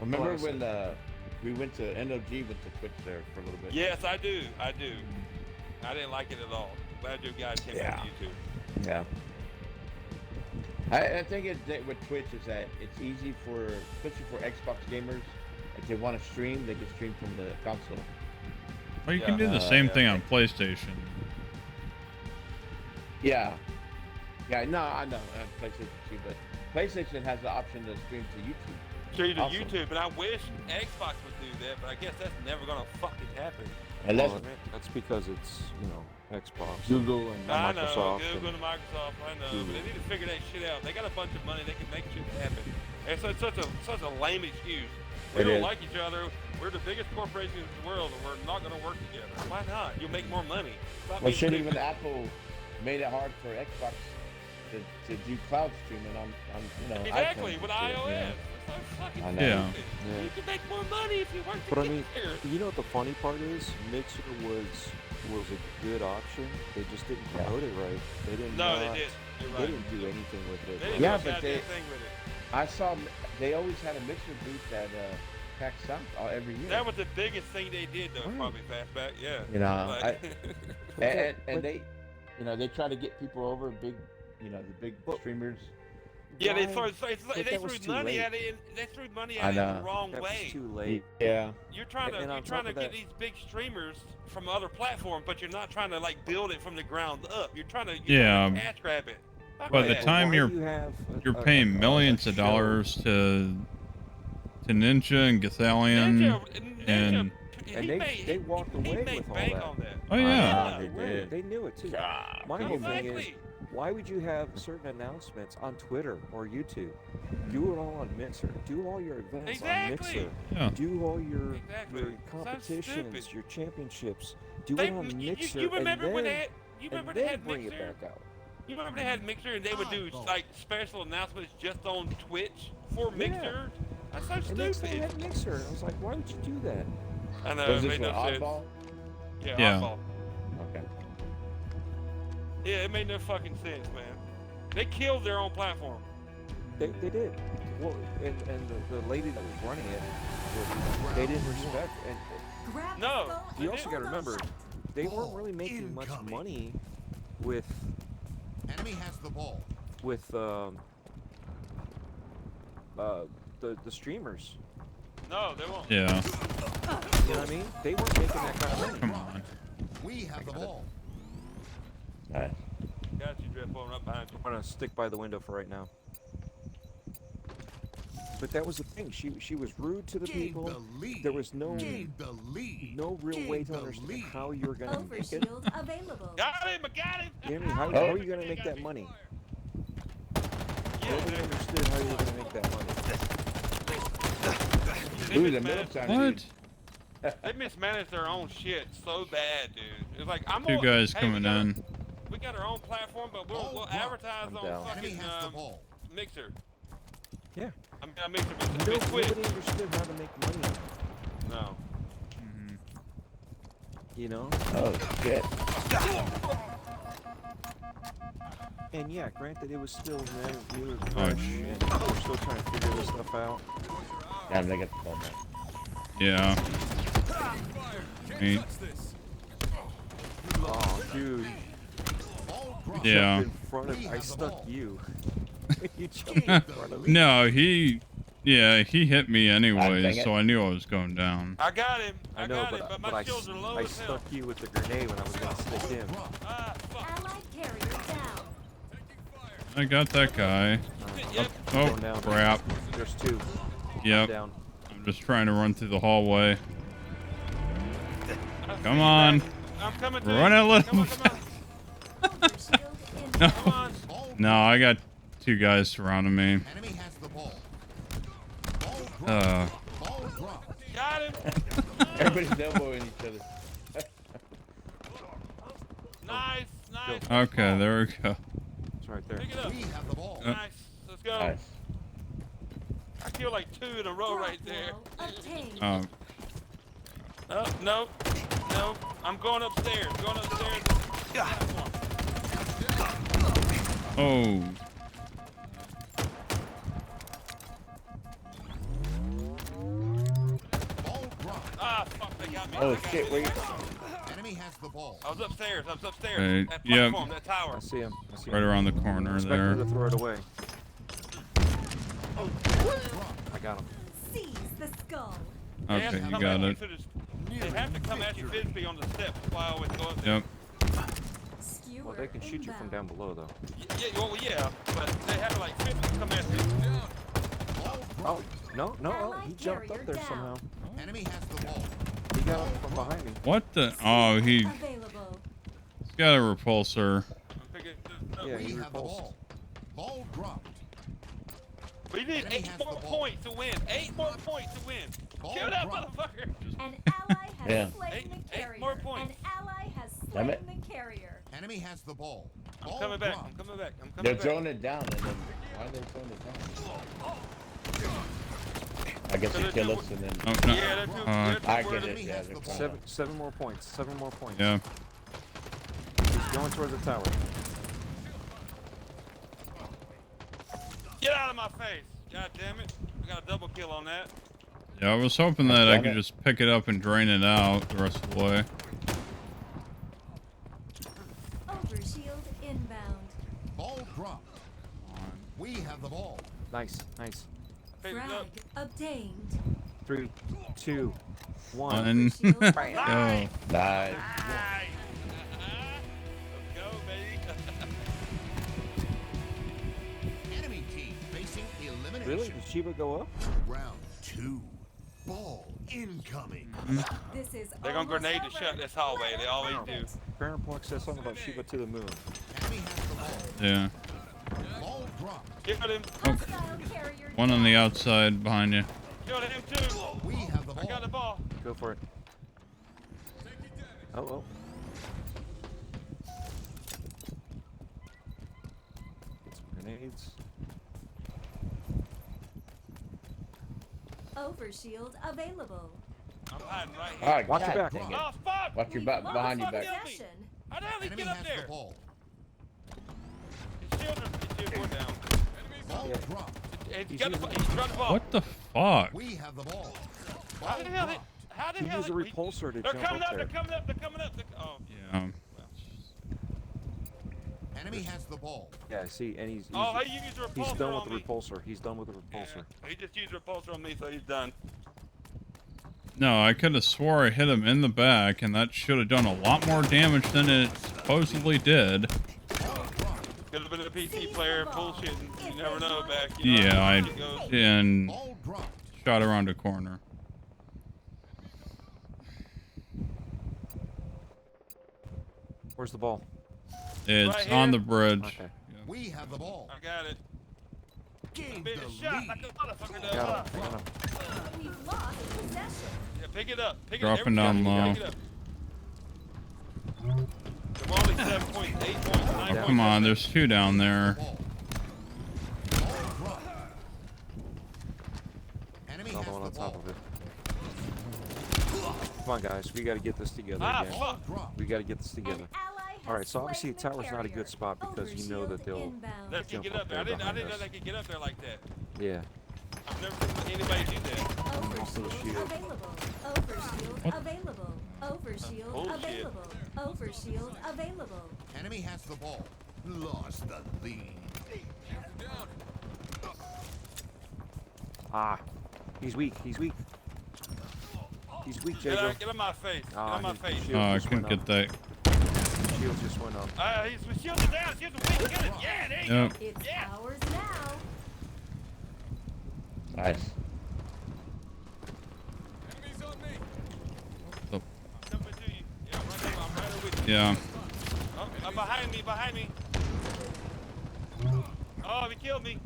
K: Remember when we went to NOG with the Twitch there for a little bit?
N: Yes, I do. I do. I didn't like it at all. Glad you guys came back to YouTube.
K: Yeah. I think with Twitch is that it's easy for, especially for Xbox gamers, if they want to stream, they can stream from the console.
A: Well, you can do the same thing on PlayStation.
K: Yeah. Yeah, no, I know. PlayStation too, but PlayStation has the option to stream to YouTube.
N: Stream to
K: Also.
N: YouTube, and I wish Xbox would do that, but I guess that's never gonna fucking happen.
K: Unless
M: that's because it's, you know, Xbox,
K: Google and
N: I know,
M: Microsoft.
N: Google and Microsoft, I know, but they need to figure that shit out. They got a bunch of money, they can make shit happen. And so it's such a lame excuse. We
K: It
N: don't
K: is.
N: like each other. We're the biggest corporation in the world, and we're not going to work together. Why not? You'll make more money. Stop
K: Well,
N: being
K: shit,
N: stupid.
K: even Apple made it hard for Xbox to do cloud streaming on you know,
N: Exactly,
K: iPhones
N: with
K: and shit,
N: iOS.
K: yeah.
N: It's so fucking
K: I know.
A: Yeah.
N: stupid. You can make more money if you work
M: But I
N: together.
M: mean, you know what the funny part is? Mixer was a good option. They just didn't promote it right. They didn't.
N: No, they didn't. You're
M: They
N: right.
M: didn't do anything with it.
N: They didn't
K: Yeah,
N: do a
K: but
N: goddamn
K: they,
N: thing with it.
K: I saw they always had a mixer booth at PAX South every year.
N: That was the biggest thing they did, though, probably Fastback. Yeah.
K: You know,
N: Like-
K: and they, you know, they try to get people over big, you know, the big streamers.
N: Yeah, they
M: Why?
N: threw
M: But that was
N: money
M: too
N: at
M: late.
N: it. They threw money
K: I
N: at it
K: know.
N: the wrong
M: That
N: way.
M: was too late.
K: Yeah.
N: You're trying to
M: And on top of
N: get
M: that-
N: these big streamers from other platforms, but you're not trying to like build it from the ground up. You're trying to
A: Yeah.
N: cash grab it. Fuck
A: By the
N: that.
A: time
M: why
A: you're
M: do you have
A: you're paying millions of dollars to Ninja and Gathalion and
M: And they walked away with all that.
A: Oh, yeah.
M: They did. They knew it too. My whole thing is, why would you have certain announcements on Twitter or YouTube? Do it all on Mixer. Do all your events
N: Exactly.
M: on Mixer.
A: Yeah.
M: Do all your
N: Exactly.
M: competitions,
N: stupid.
M: your championships. Do
N: They-
M: it on Mixer.
N: you remember
M: and
N: when
M: then,
N: they had? You remember
M: and
N: they
M: then
N: had
M: bring
N: Mixer?
M: it back out.
N: You remember they had Mixer and they would do like special announcements just on Twitch for
M: Yeah.
N: Mixer? That's so
M: And next they
N: stupid.
M: had Mixer. I was like, why would you do that?
N: I know,
K: Was
N: it
K: this
N: made
K: for
N: no sense.
K: Oddball?
N: Yeah,
A: Yeah.
N: Oddball.
K: Okay.
N: Yeah, it made no fucking sense, man. They killed their own platform.
M: They did. Well, and the lady that was running it, they didn't respect. And
N: No.
M: you also got to remember, they weren't really making much money with
J: Enemy has the ball.
M: with the streamers.
N: No, they won't.
A: yeah.
M: You know what I mean? They weren't making that kind of money.
A: Come on.
J: We have the ball.
K: All right.
N: Got you, Drip, pulling up behind you.
M: I'm gonna stick by the window for right now. But that was the thing. She was rude to the people. There was no real way to understand how you were gonna make it.
H: Overshield available.
N: Got him! I got him!
M: Danny, how are you gonna make that money? Nobody understood how you were gonna make that money.
K: Ooh, the middle time.
A: What?
N: They mismanaged their own shit so bad, dude. It's like I'm
A: Two
N: on-
A: guys
N: hey,
A: coming in.
N: We got our own platform, but we'll advertise
M: I'm
N: on
M: down.
N: fucking Mixer.
M: Yeah.
N: I mean, Mixer,
M: Nobody
N: Twitch.
M: understood how to make money.
N: No.
M: You know?
K: Oh shit.
M: And yeah, granted, it was still new and fresh, and we're still trying to figure this stuff out.
K: Damn, they got the ball back.
A: Yeah. Neat.
M: Oh, dude.
A: Yeah.
M: In front of, I stuck you. You jumped in front of me.
A: No, he hit me
K: dang
A: anyways,
K: it.
A: so I knew I was going down.
N: I got him.
M: I know,
N: got him, but my
M: I
N: shields are low
M: I
N: as hell.
M: stuck you with the grenade when I was gonna stick him.
N: Ah, fuck.
H: Allied carrier down.
A: I got that guy. Oh,
M: Going down.
A: crap.
M: There's two.
A: Yep.
M: Down.
A: I'm just trying to run through the hallway. Come on.
N: I'm coming to
A: Run
N: you.
A: a little.
N: Come on, come on.
A: No.
N: Come on.
A: No, I got two guys surrounding me.
J: Enemy has the ball. Ball dropped.
N: Got him.
K: Everybody's elbowing each other.
N: Nice, nice.
A: Okay, there we go.
M: It's right there.
N: Pick it up.
J: We have the ball.
N: Nice. Let's go.
K: Nice.
N: I killed like 2 in a row right there.
H: Obtained.
N: Oh, no. No. I'm going upstairs. Going upstairs.
A: Oh.
J: Ball dropped.
N: Ah, fuck, they got me.
K: Oh
N: They got
K: shit,
N: me.
K: where you?
J: Enemy has the ball.
N: I was upstairs.
A: Right,
N: That
A: yep.
N: platform, that tower.
M: I see him. I see him.
A: Right around the corner
M: Expect her
A: there.
M: to throw it away. I got him.
H: Seize the skull.
N: They have
A: Okay,
N: to
A: you
N: come
A: got
N: at you
A: it.
N: through They have to come at you physically on the steps. That's why I always go up there.
A: Yep.
H: Skewer
M: Well, they can shoot you from down below, though.
N: Yeah, but they have to like physically come at you.
M: Oh, no, no, oh,
H: Allied
M: he jumped up
H: carrier
M: there
H: down.
M: somehow.
J: Enemy has the ball.
M: He got him from behind me.
A: What the? Oh, he's
H: Available.
A: got a repulsor.
M: Yeah,
J: We
M: he
J: have the
M: repulsed.
J: ball. Ball dropped.
N: We need
J: Enemy
N: 8
J: has the
N: more
J: ball.
N: points to win. 8 more points to win.
J: Ball
N: Kill that
J: dropped.
N: motherfucker.
H: An ally has
K: Yeah.
H: slain the
N: Eight
H: carrier.
N: more points.
H: An ally has
K: Damn
H: slain
K: it.
H: the carrier.
J: Enemy has the ball.
N: I'm
J: Ball
N: coming back.
J: dropped.
N: I'm coming back. I'm coming
K: They're
N: back.
K: throwing it down, and then why are they throwing it down? I guess they kill us, and then
A: Oh no.
N: Yeah, they're too,
A: Uh,
N: they're too
K: I get
N: worried.
K: it. Yeah, they're killing us.
M: Seven more points. 7 more points.
A: Yeah.
M: He's going towards the tower.
N: Get out of my face. God damn it. I got a double kill on that.
A: Yeah, I was hoping that I
K: Damn
A: could
K: it.
A: just pick it up and drain it out the rest of the way.
H: Overshield inbound.
J: Ball dropped. We have the ball.
M: Nice, nice.
N: Pick it
H: Frag
N: up.
H: obtained.
M: 3, 2, 1.
A: One.
H: Shield
A: Go.
N: Nice.
K: Nice.
N: Nice. Let's go, baby.
J: Enemy team facing elimination.
M: Really? Did Shiva go up?
J: Round 2. Ball incoming.
H: This is
N: They're gonna grenade to shut this hallway. They always do.
M: Parent says something about Shiva to the moon.
J: Enemy has the ball.
A: Yeah.
J: Ball dropped.
N: Kill him.
H: hostile carrier.
A: One on the outside behind you.
N: Kill him too.
J: We have the
N: I got the
J: ball.
N: ball.
M: Go for it. Oh, oh. Get some grenades.
H: Overshield available.
N: I'm hiding right
K: All
N: here.
K: right,
M: Watch
K: God
M: your back.
K: dang it.
N: Oh, fuck.
K: Watch your back, behind your back.
H: Possession.
N: How the hell did he
J: Enemy
N: get up
J: has
N: there?
J: the ball.
N: His shield went down.
J: Ball
M: Yeah.
J: dropped.
N: And he's got the ball. He's dropped the ball.
A: What the fuck?
J: We have the ball.
N: How the hell?
J: dropped.
N: How the
M: He
N: hell?
M: used a repulsor to
N: They're
M: jump
N: coming
M: up
N: up.
M: there.
N: They're coming up. They're coming up. Oh.
A: Yeah.
J: Enemy has the ball.
M: Yeah, see, and he's
N: Oh, hey, you used a repulsor
M: he's done with
N: on
M: the
N: me.
M: repulsor. He's done with the repulsor.
N: Yeah, he just used a repulsor on me, so he's done.
A: No, I could have swore I hit him in the back, and that should have done a lot more damage than it supposedly did.
N: Could have been a PC player bullshitting. You never know back. You know
A: Yeah,
N: how
A: I
N: it goes.
A: and
J: Ball dropped.
A: shot around a corner.
M: Where's the ball?
A: It's
N: Right
A: on
N: here.
A: the bridge.
M: Okay.
J: We have the ball.
N: I got it.
J: Gain
N: Been
J: the
N: shot
J: lead.
N: like a motherfucker does.
M: Got him. Got him.
H: We've lost possession.
N: Yeah, pick it up. Pick
A: Dropping
N: it up.
A: down
N: Everybody
A: low.
N: pick it up. We're only 7 points, 8 points, 9 points.
A: Come on, there's two down there.
J: Ball. Ball dropped. Enemy
M: Another
J: has
M: one
J: the
M: on top
J: ball.
M: of it. Come on, guys. We got to get this together
N: Ah,
M: again.
N: fuck.
J: Dropped.
M: We got to get this
H: An
M: together.
H: ally has
M: All right, so obviously
H: slain the
M: tower's not a
H: carrier.
M: good spot because you know that
H: Overshield
M: they'll
H: inbound.
N: Let you
M: jump
N: get
M: up
N: up there. I
M: there
N: didn't
M: behind
N: know
M: us.
N: they could get up there like that.
M: Yeah.
N: I've never seen anybody do that.
H: Overshield
M: shield.
H: available. Overshield
A: What?
H: available. Overshield
N: Bullshit.
H: available. Overshield available.
J: Enemy has the ball. Lost the lead.
M: Ah, he's weak. He's weak. He's weak,
N: Get
M: Jago.
N: out, get on my face. Get
M: Ah,
N: on my
M: his
N: face.
M: shield
A: Oh, I
M: just
A: couldn't
M: went
A: get
M: up.
A: that.
M: Shield just went up.
N: He's shielded down. Shielded weak. Get it. Yeah, there you
A: Yep.
N: go.
H: It's
N: Yeah.
H: ours now.
K: Nice.
A: Oh,
N: Coming to you. Yeah, I'm right there. I'm right there with you.
A: yeah.
N: Oh, behind me. Behind me. Oh, he killed me.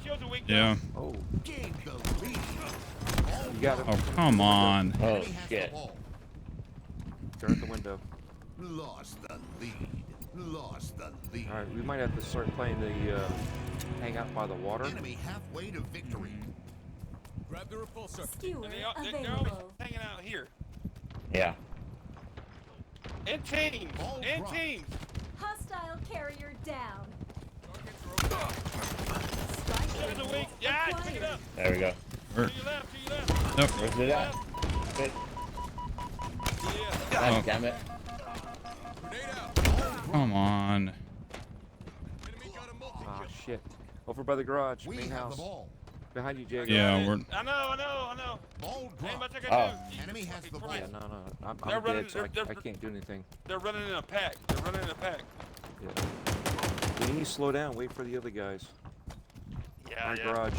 N: Shields are weak.
A: Yeah.
M: Oh,
J: Gained the lead.
M: you got him.
A: Oh, come on.
K: Oh,
J: Enemy has
K: shit.
J: the ball.
M: They're at the window.
J: Lost the lead. Lost the lead.
M: All right, we might have to start playing the hang out by the water.
J: Enemy halfway to victory.
P: Grab the repulsor.
H: Skewer
N: And they're always
H: available.
N: hanging out here.
K: Yeah.
N: In teams.
J: Ball
N: In
J: dropped.
N: teams.
H: Hostile carrier down.
N: Shields are weak. Yeah, pick it up.
K: There we go.
N: To your left. To your left.
A: Nope.
K: Where's it at? Good.
N: Yeah.
K: God damn it.
A: Come on.
M: Ah, shit. Over by the garage,
J: We
M: main
J: have
M: house.
J: the ball.
M: Behind you, Jago.
A: Yeah, we're.
N: I know.
J: Ball
N: Ain't much
J: dropped.
N: I can
K: Oh.
N: do.
J: Enemy has the ball.
M: Yeah, no. I'm
N: They're running-
M: dead, so
N: they're-
M: I can't do anything.
N: They're running in a pack.
M: Yeah. You need to slow down. Wait for the other guys.
N: Yeah,
M: Our
N: yeah.
M: garage.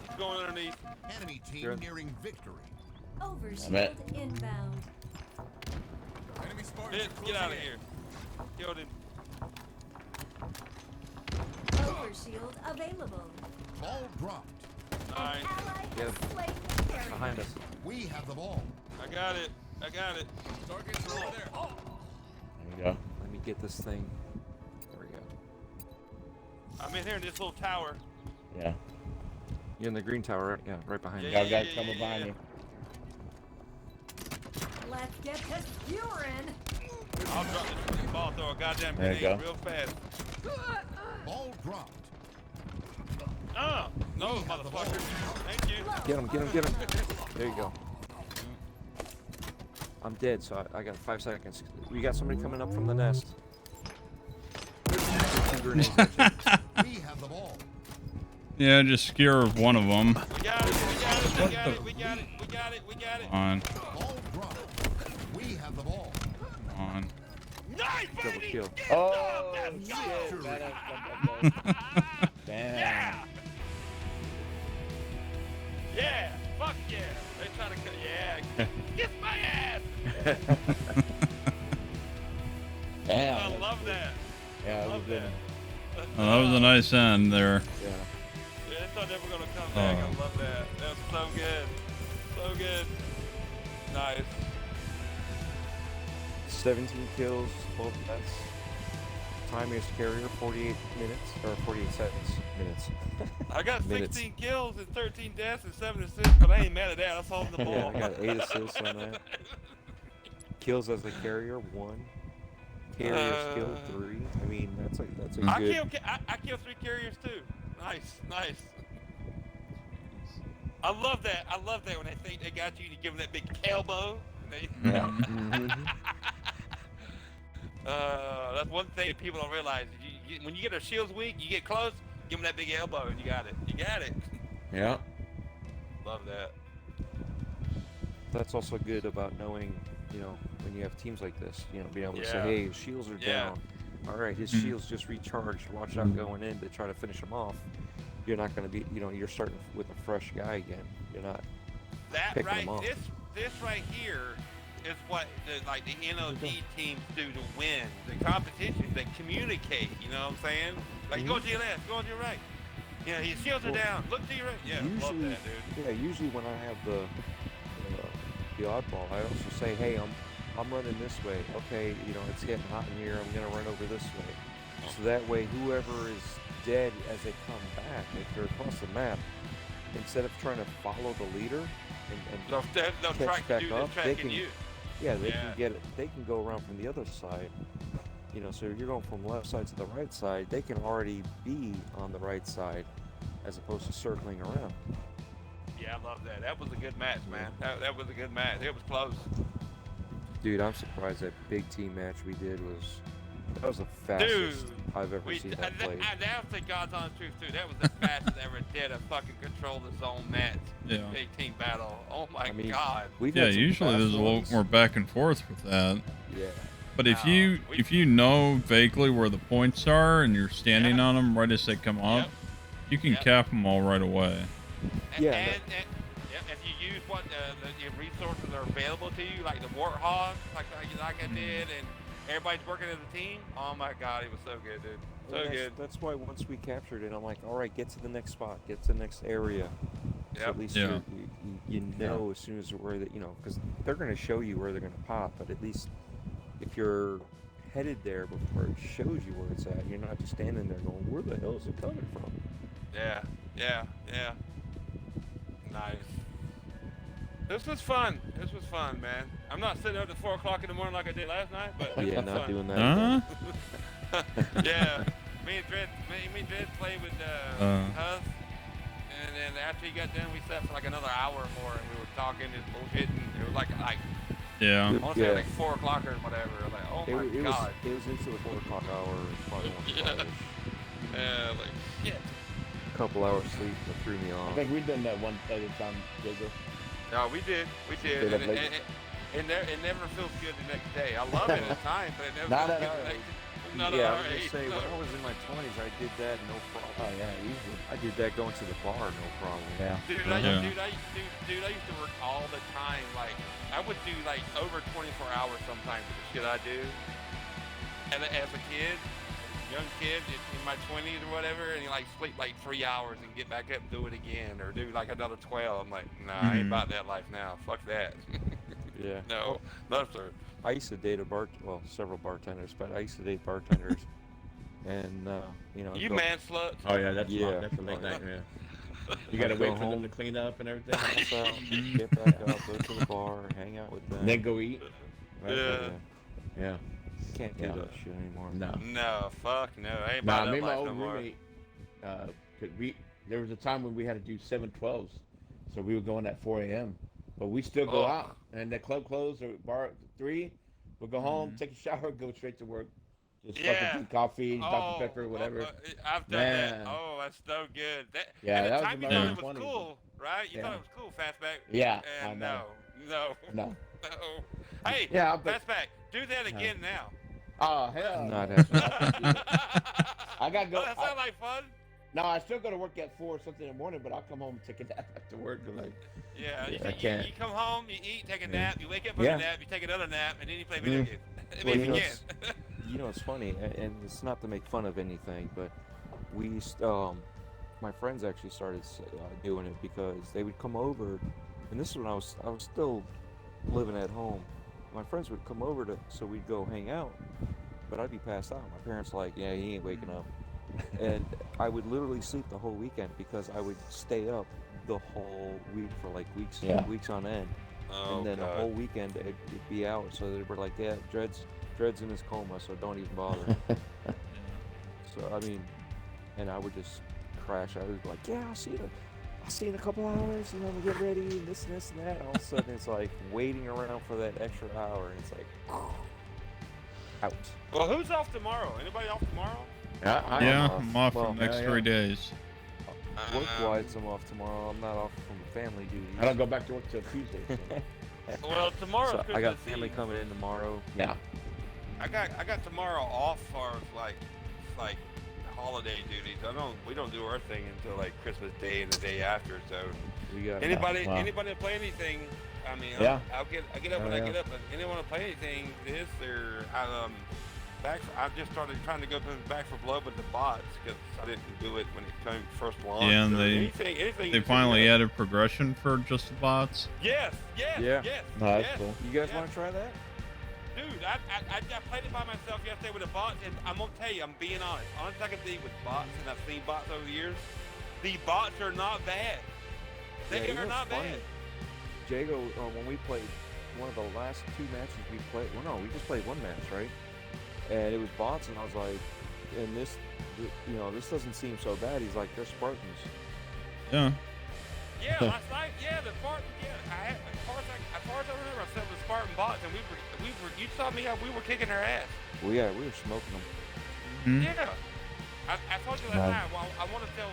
N: He's going underneath.
J: Enemy team
M: Good.
J: nearing victory.
H: Overshield inbound.
P: Enemy Spartan.
N: Bitch, get out of here. Killed him.
H: Overshield available.
J: Ball dropped.
N: Nice.
H: Ally
M: Yeah.
H: has slain the carrier.
M: Behind us.
J: We have the ball.
N: I got it.
P: Targets are over there.
K: There you go.
M: Let me get this thing. There we go.
N: I'm in here in this little tower.
K: Yeah.
M: You're in the green tower, right? Yeah, right behind you.
N: Yeah.
K: Got guys coming behind me.
H: Let's get to skewering.
N: I'll drop this ball, throw a goddamn
K: There you
N: grenade
K: go.
N: real fast.
J: Ball dropped.
N: Oh, no, motherfucker. Thank you.
M: Get him. There you go. I'm dead, so I got 5 seconds. We got somebody coming up from the nest. Two grenades, actually.
J: We have the ball.
A: Yeah, just skewer one of them.
N: We got it. We got it.
A: Come on.
J: Ball dropped. We have the ball.
A: Come on.
N: Nice,
M: Double
N: baby.
M: kill.
K: Oh,
N: Let's
K: shit.
N: go.
K: Damn.
N: Yeah. Yeah. Fuck yeah. They trying to kill. Yeah. Kiss my ass.
K: Damn.
N: I love that.
K: Yeah, that was good.
A: Oh, that was a nice end there.
M: Yeah.
N: Yeah, they thought they were gonna come back. I
A: Oh.
N: love that. That's so good. So good. Nice.
M: 17 kills, 12 deaths. Time is carrier 48 minutes or 48 seconds. Minutes.
N: I got 16
M: Minutes.
N: kills and 13 deaths and 7 assists, but I ain't mad at that. I was holding the
M: Yeah,
N: ball.
M: I got 8 assists on that. Kills as a carrier 1. Carriers killed 3. I mean, that's a good.
N: I killed 3 carriers too. Nice. I love that. When they think they got you, you give them that big elbow.
K: Yeah.
N: That's one thing that people don't realize. When you get their shields weak, you get close, give them that big elbow, and you got it.
K: Yeah.
N: Love that.
M: That's also good about knowing, when you have teams like this, being able to say,
N: Yeah.
M: hey, his shields are down. All right, his shields just recharged. Watch out going in to try to finish him off. You're not going to be, you're starting with a fresh guy again. You're not picking him off.
N: This right here is what the NOD teams do to win the competition. They communicate. You know what I'm saying? Like go to your left, go to your right. Yeah, his shields are down. Look to your right. Yeah, love
M: Usually,
N: that, dude.
M: yeah. Usually when I have the oddball, I also say, hey, I'm running this way. Okay, it's getting hot in here. I'm gonna run over this way. So that way, whoever is dead as they come back, if they're across the map, instead of trying to follow the leader and
N: They'll
M: catch back up, they can,
N: you.
M: yeah, they can get it. They can go around from the other side. So you're going from left side to the right side. They can already be on the right side, as opposed to circling around.
N: Yeah, I love that. That was a good match, man. That was a good match. It was close.
M: Dude, I'm surprised that big team match we did was the fastest I've ever seen that played.
N: That's the God's honest truth too. That was the fastest I ever did a fucking control the zone match.
A: Yeah.
N: Big team battle. Oh my God.
A: Yeah, usually there's a little more back and forth with that.
M: Yeah.
A: But if you know vaguely where the points are and you're standing on them right as they come up, you can cap them all right away.
N: And if you use what the resources are available to you, like the Warthog, like I did, and everybody's working as a team. Oh my God, it was so good, dude. So good.
M: That's why once we captured it, I'm like, all right, get to the next spot, get to the next area. So at least you know as soon as where that because they're going to show you where they're going to pop, but at least if you're headed there before it shows you where it's at, you're not just standing there going, where the hell is it coming from?
N: Yeah. Nice. This was fun. This was fun, man. I'm not sitting up at 4 o'clock in the morning like I did last night, but this was
M: not
N: fun.
M: doing that.
N: Yeah. Me and Dredd played with Huff, and then after he got done, we sat for like another hour or more, and we were talking and bullshitting. It was like
A: yeah.
N: I want to say like 4 o'clock or whatever. Like, oh my God.
M: It was into the 4 o'clock hour. Probably
N: yeah, like shit.
M: A couple hours sleep that threw me off.
K: I think we done that one at a time, Jacob.
N: No, we did. And it never feels good the next day. I love it at times, but it never feels good the next day. Not
M: I
N: was
M: gonna say, when I was in my 20s, I did that no problem.
K: Oh yeah, easy.
M: I did that going to the bar, no problem.
K: Yeah.
N: Dude, I used to work all the time. Like, I would do like over 24 hours sometimes with the shit I do. And as a kid, young kid in my 20s or whatever, and you like sleep like 3 hours and get back up and do it again, or do like another 12. I'm like, nah, I ain't about that life now. Fuck that.
M: Yeah.
N: No, sir.
M: I used to date several bartenders, but I used to date bartenders, and
N: You man sluts.
K: Oh yeah, that's a late night, man. You gotta wait for them to clean up and everything.
M: Pass out, get back up, go to the bar, hang out with them.
K: And then go eat.
N: Right?
K: Yeah.
M: Can't do that shit anymore.
N: No, fuck no. I ain't about that
K: me and my
N: life
K: old
N: no more.
K: roommate, there was a time when we had to do 7-12s, so we were going at 4 a.m. But we still go out, and the club closed or bar at 3. We'll go home, take a shower, go straight to work. Just fucking drink coffee, Dr. Pepper, whatever.
N: I've done that. Oh, that's so good. That
K: that
N: the time you thought it was
K: funny.
N: cool, right? You thought it was cool, Fastback.
K: Yeah,
N: And
K: I know.
N: No. Hey, Fastback, do that again now.
K: Oh, hell.
M: Not happening.
K: I got to go.
N: That sound like fun?
K: No, I still go to work at 4 or something in the morning, but I'll come home and take a nap after work. I can't.
N: You come home, you eat, take a nap, you wake up from a nap, you take another nap, and then you play video games.
M: Well, you know, it's funny, and it's not to make fun of anything, but we used, my friends actually started doing it because they would come over, and this is when I was still living at home. My friends would come over so we'd go hang out, but I'd be passed out. My parents like, yeah, he ain't waking up. And I would literally sleep the whole weekend because I would stay up the whole week for like weeks on end. And then the whole weekend it'd be out. So they were like, yeah, Dredd's in his coma, so don't even bother. So I mean, and I would just crash. I was like, yeah, I'll see you in a couple hours, and then we'll get ready, and this and that. And all of a sudden it's like waiting around for that extra hour, and it's like out.
N: Well, who's off tomorrow? Anybody off tomorrow?
A: I'm off for the next 3 days.
M: Work-wise, I'm off tomorrow. I'm not off from family duties.
K: I don't go back to work till Tuesday. So.
N: Well, tomorrow's
M: I got family coming in tomorrow.
K: Yeah.
N: I got tomorrow off for like holiday duties. We don't do our thing until like Christmas Day and the day after. So anybody play anything? I mean, I'll get up when I get up. But anyone want to play anything? I just started trying to go back for blood with the bots because I didn't do it when it came first launched.
A: Yeah, and they finally added progression for just the bots.
N: Yes.
K: No, that's cool.
M: You guys want to try that?
N: Dude, I played it by myself yesterday with the bots, and I'm gonna tell you, I'm being honest. Honest I can be with bots, and I've seen bots over the years. The bots are not bad. They are not bad.
M: Jago, when we played one of the last 2 matches we played, we just played one match, right? And it was bots, and I was like, and this doesn't seem so bad. He's like, they're Spartans.
A: Yeah.
N: Yeah, last night. Yeah, the Spartan. Yeah, as far as I remember, I said the Spartan bots, and we were. You saw me how we were kicking their ass.
M: Well, yeah, we were smoking them.
A: Hmm?
N: Yeah. I told you last night. Well, I want to tell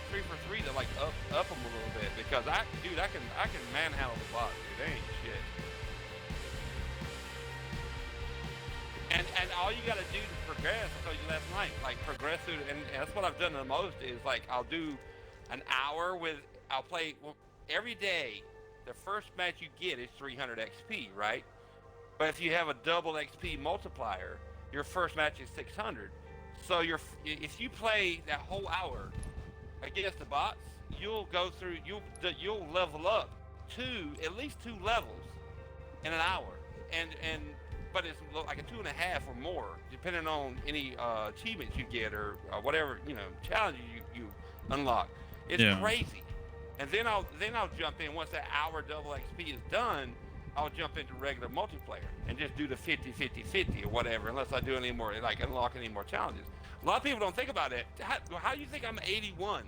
N: 343 to like up them a little bit because I can manhandle the bots. Dude. They ain't shit. And all you gotta do to progress, I told you last night, like progress through, and that's what I've done the most is like I'll do an hour I'll play every day. The first match you get is 300 XP, right? But if you have a double XP multiplier, your first match is 600. So if you play that whole hour against the bots, you'll go through, you'll level up at least 2 levels in an hour, but it's like a 2.5 or more, depending on any achievements you get or whatever challenges you unlock. It's crazy. And then I'll jump in once that hour double XP is done. I'll jump into regular multiplayer and just do the 50-50-50 or whatever, unless I do any more, like unlock any more challenges. A lot of people don't think about it. How do you think I'm 81?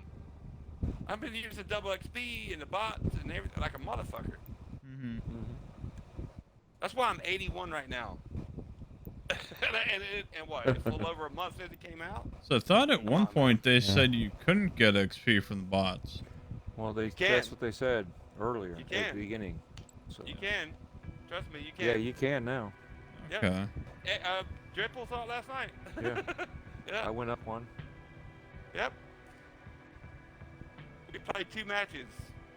N: I've been using double XP and the bots and everything like a motherfucker.
A: Mm-hmm.
N: That's why I'm 81 right now. and what? It's a little over a month since it came out.
A: So I thought at one point they said you couldn't get XP from the bots.
M: Well, that's what they said earlier at the beginning. So.
N: You can. Trust me, you can.
M: Yeah, you can now.
N: Yep.
A: Okay.
N: Dripple saw it last night.
M: Yeah.
N: Yeah.
M: I went up one.
N: Yep. We played 2 matches.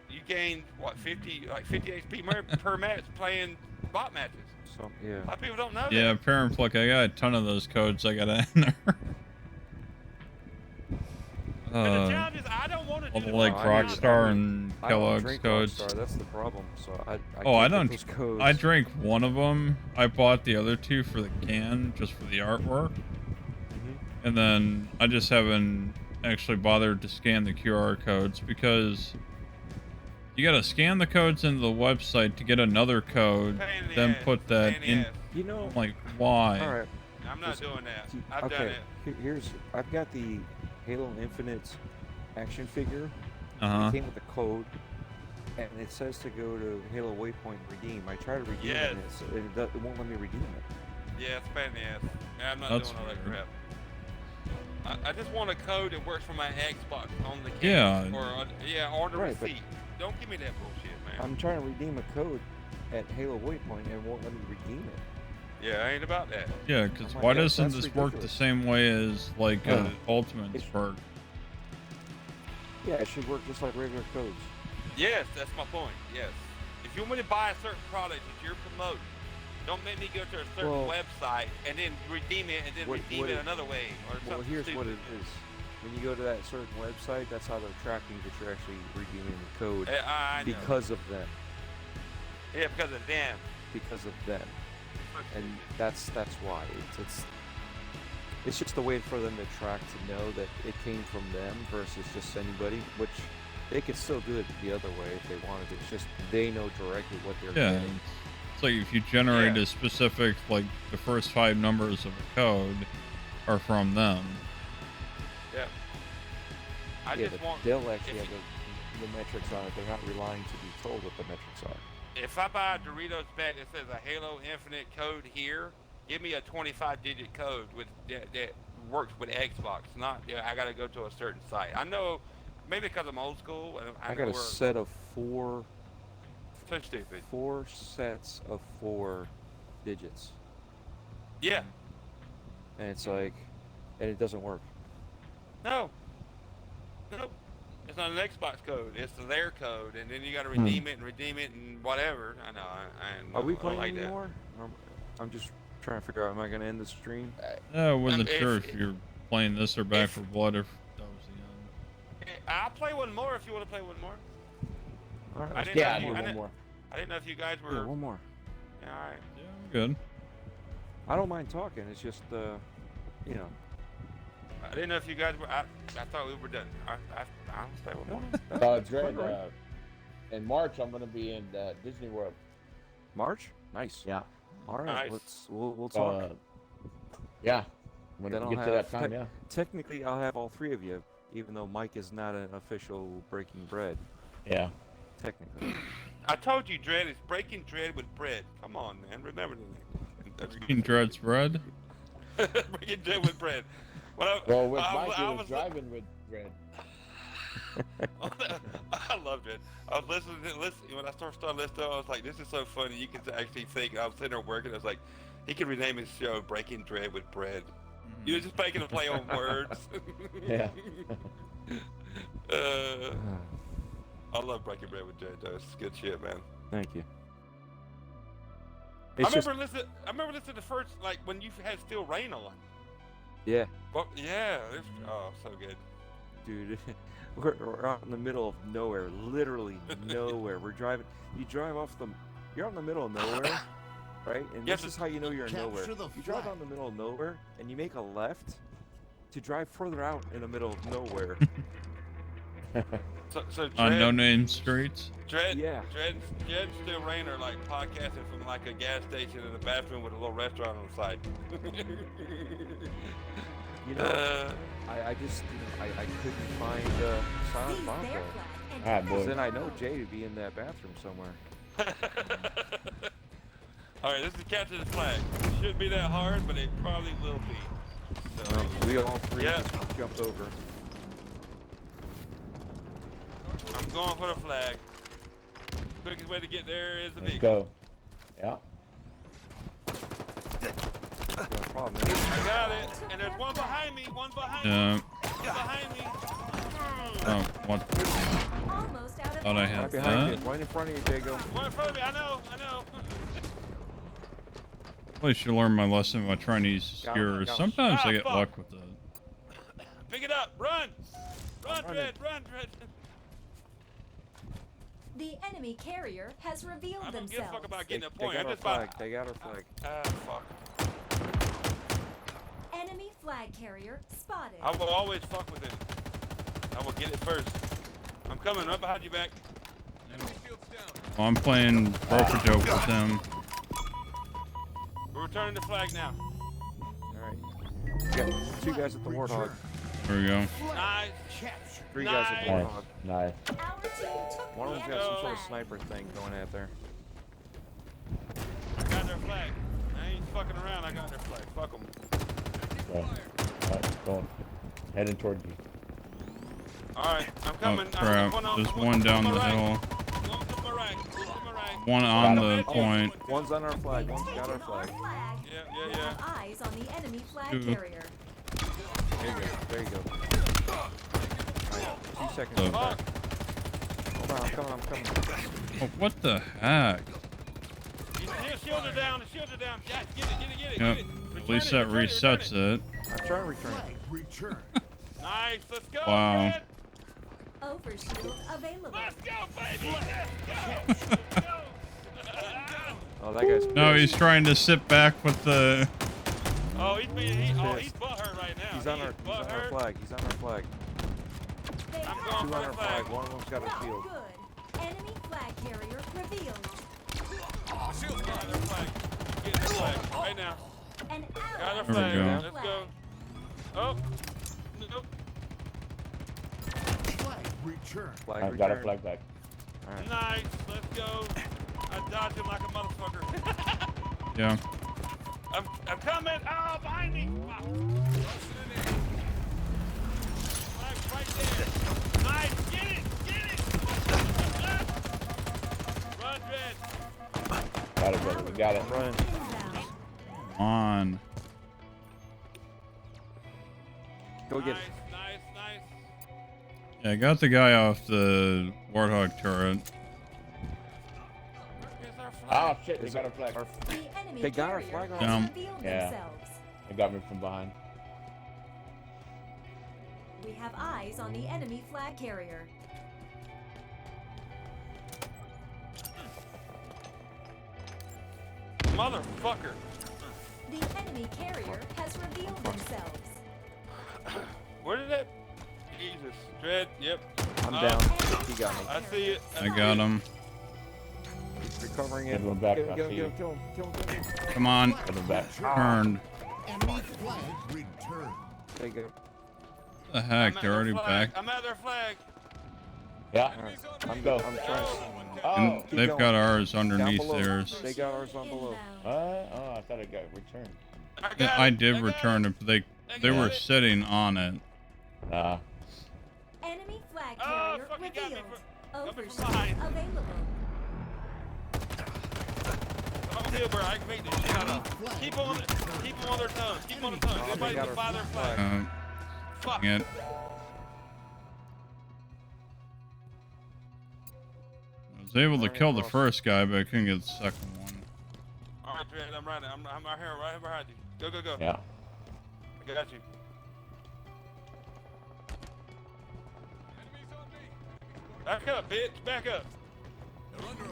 N: You gained what 50 XP per match playing bot matches.
M: So yeah.
N: A lot of people don't know that.
A: Yeah, Parent Flick, I got a ton of those codes I gotta enter.
N: But the challenge is I don't want to
A: all
N: do
A: the like Rockstar and Kellogg's codes.
M: Rockstar, that's the problem. So I
A: don't.
M: Those codes.
A: I drank one of them. I bought the other 2 for the can, just for the artwork. And then I just haven't actually bothered to scan the QR codes because you gotta scan the codes into the website to get another code, then put that in.
M: You know,
A: like why?
M: All right.
N: I'm not doing that. I've done it.
M: I've got the Halo Infinite action figure.
A: Uh-huh.
M: It came with a code, and it says to go to Halo Waypoint and redeem. I try to redeem it, and it won't let me redeem it.
N: Yeah, it's a pain in the ass. Yeah, I'm not
A: That's
N: doing all that
A: weird.
N: crap. I just want a code that works for my Xbox on the
A: Yeah.
N: case or on the
M: Right, but-
N: receipt. Don't give me that bullshit, man.
M: I'm trying to redeem a code at Halo Waypoint, and it won't let me redeem it.
N: Yeah, I ain't about that.
A: Yeah, because
M: Oh my
A: why
M: God,
A: doesn't
M: that's
A: this work the
M: ridiculous.
A: same way as like Ultimate's work?
M: Yeah, it should work just like regular codes.
N: Yes, that's my point. Yes. If you want me to buy a certain product that you're promoting, don't make me go to a certain
M: Well-
N: website and then redeem it and then redeem it another way or
M: Well,
N: something
M: here's
N: stupid.
M: what it is. When you go to that certain website, that's how they're tracking that you're actually redeeming the code
N: I know.
M: because of them.
N: Yeah, because of them.
M: Because of them. And that's why it's just a way for them to track to know that it came from them versus just anybody, which they could still do it the other way if they wanted. It's just they know directly what they're
A: Yeah.
M: getting.
A: It's like if you generate a specific, like the first 5 numbers of a code are from them.
N: Yeah. I
M: Yeah,
N: just
M: but
N: want.
M: they'll actually have the metrics on it. They're not relying to be told what the metrics are.
N: If I buy a Doritos bag that says a Halo Infinite code here, give me a 25-digit code with that works with Xbox. Not I got to go to a certain site. I know, maybe because I'm old school.
M: I got a set of 4.
N: So stupid.
M: 4 sets of 4 digits.
N: Yeah.
M: And it's like, and it doesn't work.
N: No. Nope. It's not an Xbox code. It's their code, and then you got to redeem it and whatever. I know.
M: Are we
N: I don't
M: playing
N: like that.
M: anymore? I'm just trying to figure out. Am I going to end the stream?
A: I wasn't sure if you're playing this or Back for Blood or if that was the end.
N: I'll play one more if you want to play one more.
M: All right.
N: I didn't know if you, I didn't know if you guys were.
M: Yeah, one more.
N: Yeah, all right.
A: Yeah, I'm good.
M: I don't mind talking. It's just, you know.
N: I didn't know if you guys were. I thought we were done. I'll play one more.
K: It's great. In March, I'm going to be in Disney World.
M: March? Nice.
K: Yeah.
M: All right.
N: Nice.
M: We'll talk.
K: Yeah. When
M: Then
K: we
M: I'll
K: get to that time,
M: technically, I'll have all 3 of you, even though Mike is not an official Breaking Bread.
K: Yeah.
M: Technically.
N: I told you, Dread is breaking Dread with bread. Come on, man. Remember the name.
A: Breaking Dread's bread.
N: Breaking Dread with bread.
K: Well, with Mike, he was driving with Dread.
N: I loved it. I was listening when I started listening. I was like, "This is so funny." You can actually think. I was sitting there working. I was like, "He could rename his show Breaking Dread with Bread." You were just making a play on words.
K: Yeah.
N: I love Breaking Bread with Dread. Though. It's good shit, man.
M: Thank you.
N: I remember listening to the first, like when you had Still Rain on.
M: Yeah.
N: Well, yeah. Oh, so good.
M: Dude, we're out in the middle of nowhere, literally nowhere. We're driving. You drive off you're out in the middle of nowhere, right? And this is how you know you're in nowhere. You drive out in the middle of nowhere, and you make a left to drive further out in the middle of nowhere.
N: So
A: on no-name streets.
N: Dread and Still Rain are like podcasting from like a gas station in a bathroom with a little restaurant on the side.
M: You know, I couldn't find Silent Bob though.
K: Alright, boy.
M: Then I know Jay would be in that bathroom somewhere.
N: Alright, this is Capture the Flag. It shouldn't be that hard, but it probably will be. So,
M: we all three just jumped over.
N: I'm going for the flag. Quickest way to get there is the
K: Let's
N: vehicle.
K: go. Yeah.
N: I got it, and there's one behind me. One behind me. Get behind me.
A: Oh, what? Thought I had
M: Right behind
A: that.
M: you, right in front of you, Jago.
N: One in front of me. I know.
A: I should learn my lesson by trying to use skewers. Sometimes I get luck with it.
N: Pick it up. Run. Run, Dread. Run, Dread.
H: The enemy carrier has revealed
N: I don't give a
H: themselves.
N: fuck about getting a
M: They
N: point.
M: got
N: I
M: our
N: just
M: flag. They got our flag.
N: Fuck.
H: Enemy flag carrier spotted.
N: I will always fuck with it. I will get it first. I'm coming right behind you back.
A: Well, I'm playing broker joke with him.
N: We're returning the flag now.
M: Alright. Got 2 guys at the Warthog.
A: There we go.
N: Nice.
M: 3 guys at the Warthog.
K: Nice.
M: One of them's got some sort of sniper thing going at there.
N: I got their flag. I ain't fucking around. I got their flag. Fuck them.
K: Alright, going. Heading towards you.
N: Alright, I'm coming.
A: Oh crap, there's one down the hill. One on the point.
M: One's on our flag, one's got our flag.
N: Yeah.
H: Eyes on the enemy flag
A: Ooh.
H: carrier.
M: There you go. Right, 2 seconds.
A: So-
M: back. Hold on, I'm coming.
A: Oh, what the heck?
N: Shields are down. The shields are down. Yeah, get it.
A: Yep. At least that resets it.
M: I'm trying to return.
N: Nice. Let's go.
A: Wow.
N: Man.
H: Overshield available.
N: Let's go, baby.
M: Oh, that guy's
A: No, he's trying to sit back with the.
N: Oh, he's butthurt right now.
M: He's on our flag. He's on our flag.
N: I'm
M: 2
N: going
M: on
N: for
M: our
N: the
M: flag.
N: flag.
M: One of them's got a shield.
H: Good. Enemy flag carrier revealed.
N: Shields got their flag. Get their flag right now.
H: An
N: Got their
H: ally.
A: There we
N: flag.
A: go.
N: Let's go. Oh. Nope.
M: Flag
K: I got a flag back.
M: Alright.
N: Nice. Let's go. I dodged him like a motherfucker.
A: Yeah.
N: I'm coming. Oh, behind me. Right there. Nice. Get it. Run, Red.
K: Got it, brother. We got it.
M: Run.
A: On.
M: Go get it.
N: Nice.
A: Yeah, I got the guy off the Warthog turret.
K: Oh shit, they got our flag.
H: The enemy
M: They got our
H: carrier
M: flag on.
H: has
A: Down.
H: revealed
K: Yeah.
H: themselves.
K: They got me from behind.
H: We have eyes on the enemy flag carrier.
N: Motherfucker.
H: The enemy carrier has revealed themselves.
N: Where did that? Jesus. Dread. Yep.
M: I'm down. He got me.
N: I see it.
A: I got him.
M: He's recovering it.
K: Get him back.
M: Get him,
K: I
M: get him,
K: see
M: get
K: you.
M: him, kill him, kill him, kill him.
A: Come on.
K: Get him back.
A: Turned.
J: Enemy flag returned.
M: There you go.
A: The heck? They're already back.
N: I'm at their flag.
K: Yeah.
M: Alright, I'm
K: Go.
M: I'm trying.
A: And
M: Keep
A: they've
M: going.
A: got ours
M: Down
A: underneath
M: below.
A: theirs.
M: They got ours on below.
K: Oh, I thought it got returned.
A: Yeah, I did return it, but they were sitting on it.
H: Enemy flag carrier revealed. Overshield available.
N: I'm here, bro. I can make this shit out of. Keep them on their toes. Keep them on their toes. Everybody can fly their flag. Fuck.
A: Dang it. I was able to kill the first guy, but I couldn't get the second one.
N: All right, Trent, I'm right. I'm right here behind you. Go.
K: Yeah.
N: I got you. Back up, bitch. Back up.
P: They're under us.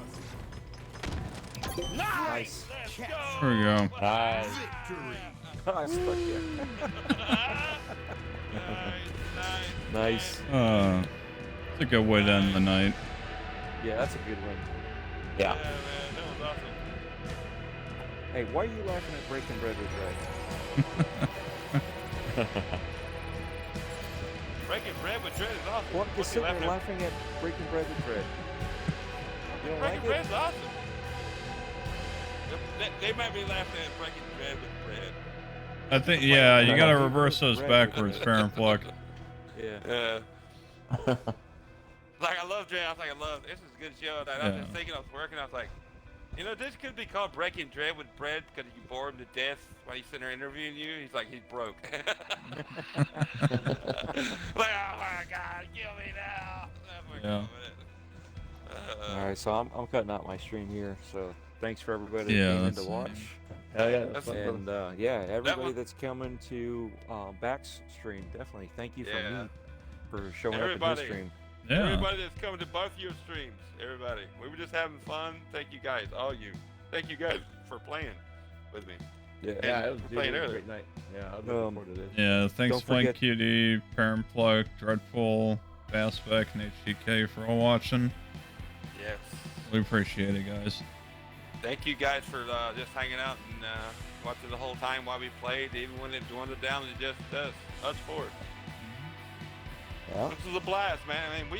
N: Nice. Let's go.
A: There we go.
K: Nice.
M: I stuck you.
N: Nice.
M: Nice.
A: It's a good way to end the night.
M: Yeah, that's a good win.
K: Yeah.
N: Man, that was awesome.
M: Hey, why are you laughing at Breaking Bread with Red?
N: Breaking bread with Dread is awesome.
M: What? You're
N: What's he
M: sitting there
N: laughing
M: laughing at Breaking Bread with Red. You don't
N: Breaking
M: like
N: bread's
M: it?
N: awesome. They might be laughing at breaking bread with bread.
A: I think, yeah, you gotta reverse those backwards, fair and pluck.
M: Yeah.
N: Like, I love Dre. I was like, this is a good show. And I was just thinking, I was working, I was like, this could be called Breaking Dread with Bread because you bore him to death while he's sitting there interviewing you. He's like, he's broke. Like, oh my God, kill me now.
A: Yeah.
M: Alright, so I'm cutting out my stream here, so thanks for everybody that
A: Yeah,
M: came in to
A: that's
M: watch.
K: Hell yeah, that's fun,
M: And yeah, everybody that's coming to Back's stream, definitely thank you from me for showing up at his stream.
A: Yeah.
N: Everybody that's coming to both your streams, everybody. We were just having fun. Thank you guys, all you. Thank you guys for playing with me.
M: Yeah,
K: it was,
N: playing
K: a
N: earlier.
K: great night. Yeah, I was looking forward to this.
A: Yeah, thanks
M: Don't
A: Blank
M: forget-
A: Cutie, Parent Pluck, Dreadful, Fastback, and HDK for all watching.
N: Yes.
A: We appreciate it, guys.
N: Thank you guys for just hanging out and watching the whole time while we played, even when it dwindled down to just us four.
M: Yeah.
N: This was a blast, man. I mean, we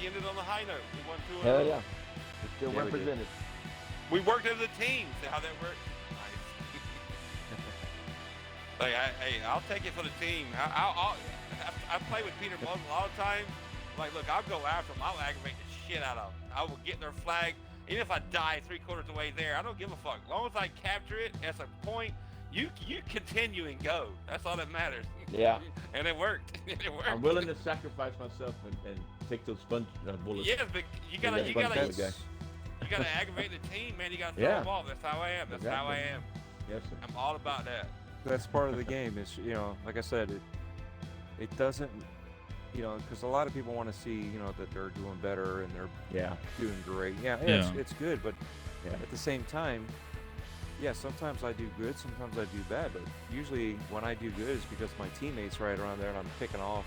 N: ended on a high note. We won 2 in a
K: Hell
N: row.
K: yeah. We're still
M: Yeah, we did.
K: represented.
N: We worked as a team. See how that works? Nice. I'll take it for the team. I play with Peter Blood a lot of times. Like, look, I'll go after them. I'll aggravate the shit out of them. I will get their flag. Even if I die 3/4 of the way there, I don't give a fuck. As long as I capture it as a point, you continue and go. That's all that matters.
K: Yeah.
N: And it worked. It worked.
K: I'm willing to sacrifice myself and take those sponge bullets.
N: Yes, but you gotta aggravate the team, man. You gotta throw them off. That's how I am. That's how I am.
K: Yes, sir.
N: I'm all about that.
M: That's part of the game. Is like I said, it doesn't, because a lot of people want to see, that they're doing better and they're doing great. Yeah. It's good, but at the same time, sometimes I do good, sometimes I do bad, but usually when I do good it's because my teammates right around there and I'm picking off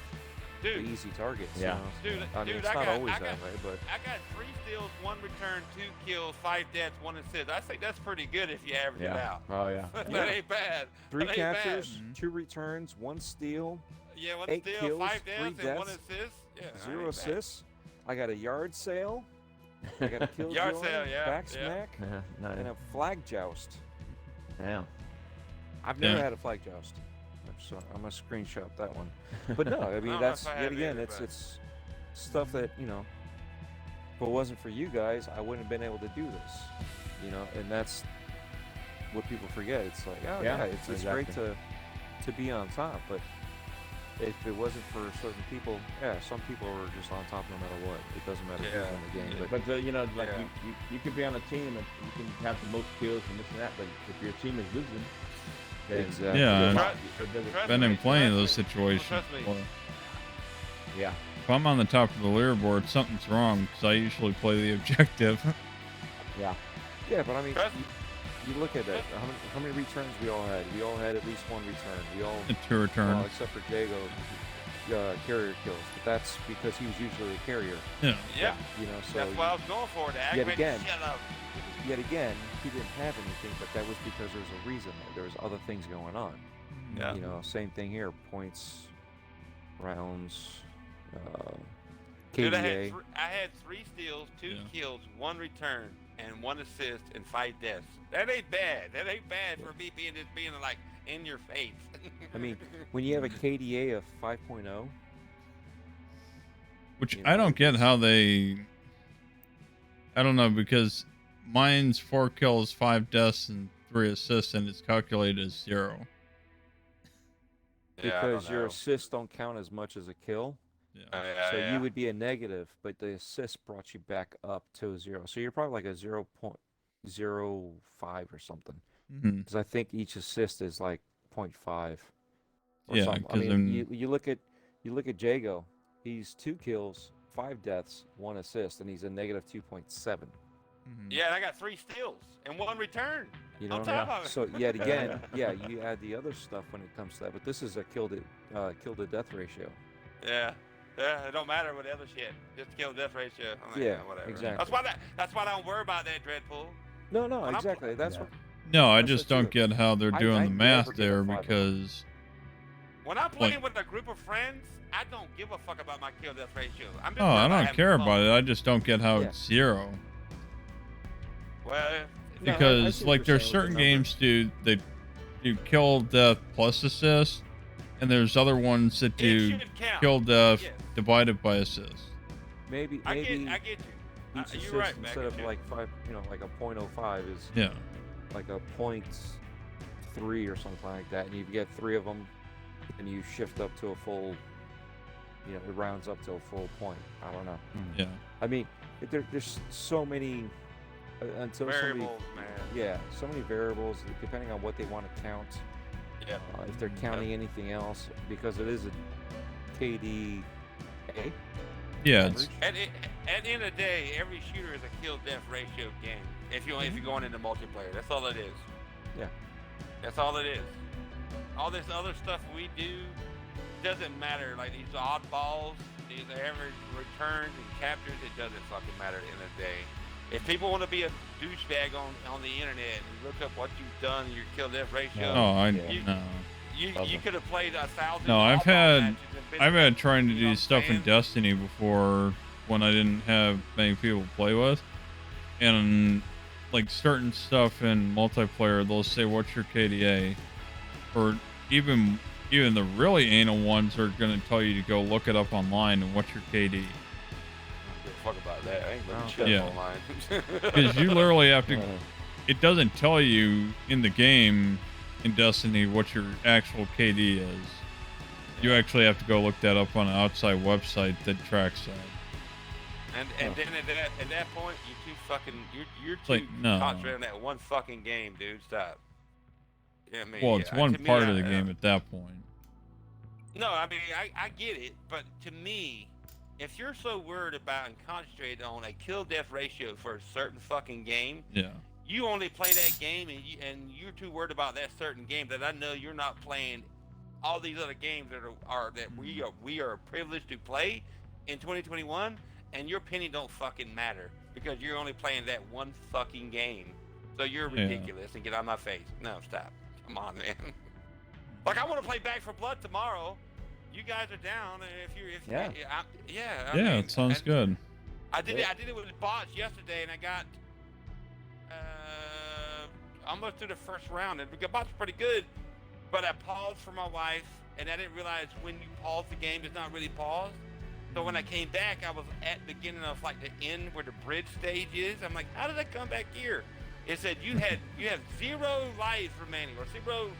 M: the easy targets.
K: Yeah.
N: Dude,
M: I mean, it's
N: I
M: not
N: got,
M: always
N: I
M: that
N: got,
M: way, but
N: I got 3 steals, 1 return, 2 kills, 5 deaths, 1 assist. I think that's pretty good if you average it out.
K: Oh yeah.
N: That ain't bad.
M: 3
N: That ain't
M: captures,
N: bad.
M: 2 returns, 1 steal,
N: Yeah, 1
M: 8
N: steal,
M: kills,
N: 5
M: 3
N: deaths, and 1
M: deaths,
N: assist. Yeah, that
M: 0
N: ain't bad.
M: assists. I got a yard sale. I got a kill
N: Yard
M: joy,
N: sale, yeah,
M: back
N: yeah.
M: smack,
K: Nice.
M: and a flag joust.
K: Damn.
M: I've never
A: Yeah.
M: had a flag joust, so I'm gonna screenshot that one. But no, I mean
N: No,
M: that's
N: if I
M: yet
N: have
M: again,
N: either,
M: it's
N: but-
M: it's stuff that if it wasn't for you guys, I wouldn't have been able to do this. And that's what people forget. It's like, oh yeah, it's great
K: exactly.
M: to be on top, but if it wasn't for certain people, some people are just on top no matter what. It doesn't matter who's in the game. But
K: But you can be on a team and you can have the most kills and this and that, but if your team is losing, then
M: Exactly.
A: Yeah,
K: it doesn't-
N: Trust
A: been
N: me,
A: in plenty of
N: trust
A: those
N: me.
A: situations
N: Trust me.
A: before.
K: Yeah.
A: If I'm on the top of the leaderboard, something's wrong because I usually play the objective.
K: Yeah.
M: Yeah, but I mean,
N: Trust-
M: you look at that. How many returns we all had? We all had at least 1 return. We all,
A: 2 returns.
M: well, except for Jago, carrier kills. But that's because he was usually a carrier.
A: Yeah.
N: Yeah.
M: So
N: That's what I was going for, to aggravate
M: again.
N: the shit out of
M: yet again, he didn't have anything, but that was because there was a reason there. There was other things going on.
N: Yeah.
M: Same thing here. Points, rounds, KDA.
N: Dude, I had 3 steals, 2 kills, 1 return, and 1 assist, and 5 deaths. That ain't bad. That ain't bad for me being like in your face.
M: I mean, when you have a KDA of 5.0,
A: which I don't get how they. I don't know, because mine's 4 kills, 5 deaths, and 3 assists, and it's calculated as 0.
M: because your assists don't count as much as a kill. So you would be a negative, but the assist brought you back up to a 0. So you're probably like a 0.05 or something. Because I think each assist is like 0.5. Or something. I mean, you look at Jago. He's 2 kills, 5 deaths, 1 assist, and he's a negative 2.7.
N: Yeah, and I got 3 steals and 1 return.
M: You know,
N: on top of it.
M: so yet again, you add the other stuff when it comes to that. But this is a kill to death ratio.
N: Yeah, it don't matter with the other shit. Just kill death ratio. I mean, whatever.
M: Exactly.
N: That's why I don't worry about that, Dreadpool.
M: No, exactly. That's what.
A: No, I just don't get how they're doing the math there, because
N: when I'm playing with a group of friends, I don't give a fuck about my kill death ratio.
A: I don't care about it. I just don't get how it's 0.
N: Well,
A: because like there's certain games do kill death plus assist, and there's other ones that do kill death divided by assist.
M: Maybe
N: I get you.
M: Each assist
N: right,
M: instead of like 5, like a 0.05 is like a 0.3 or something like that, and you get 3 of them, and you shift up to a full. It rounds up to a full point. I don't know.
A: Yeah.
M: I mean, there's so many until
N: variables, man.
M: So many variables depending on what they want to count.
N: Yeah.
M: If they're counting anything else, because it is a KDA.
A: Yeah.
N: At the end of the day, every shooter is a kill death ratio game. If you're going into multiplayer, that's all it is.
M: Yeah.
N: That's all it is. All this other stuff we do doesn't matter. Like these oddballs, these average returns and captures, it doesn't fucking matter at the end of the day. If people want to be a douchebag on the internet and look up what you've done, your kill death ratio. You could have played 1,000.
A: No, I've had trying to do stuff in Destiny before when I didn't have many people to play with, and like certain stuff in multiplayer, they'll say, "What's your KDA?" Or even the really anal ones are going to tell you to go look it up online and what's your KD.
N: Fuck about that. I ain't looking shit online.
A: Because you literally have to. It doesn't tell you in the game in Destiny what your actual KD is. You actually have to go look that up on an outside website that tracks that.
N: And then at that point, you're too concentrated on that one fucking game, dude. Stop. Yeah, I mean,
A: well, it's one part of the game at that point.
N: No, I mean, I get it, but to me, if you're so worried about and concentrated on a kill-death ratio for a certain fucking game, you only play that game, and you're too worried about that certain game that I know you're not playing all these other games that we are privileged to play in 2021, and your opinion don't fucking matter because you're only playing that one fucking game. So you're ridiculous and get out of my face. No, stop. Come on, man. Like I want to play Back 4 Blood tomorrow. You guys are down.
A: It sounds good.
N: I did it with bots yesterday, and I got almost through the first round. And the bots were pretty good, but I paused for my wife, and I didn't realize when you pause the game, it's not really paused. So when I came back, I was at the beginning of like the end where the bridge stage is. I'm like, how did I come back here? It said you have 0 lives remaining, or 0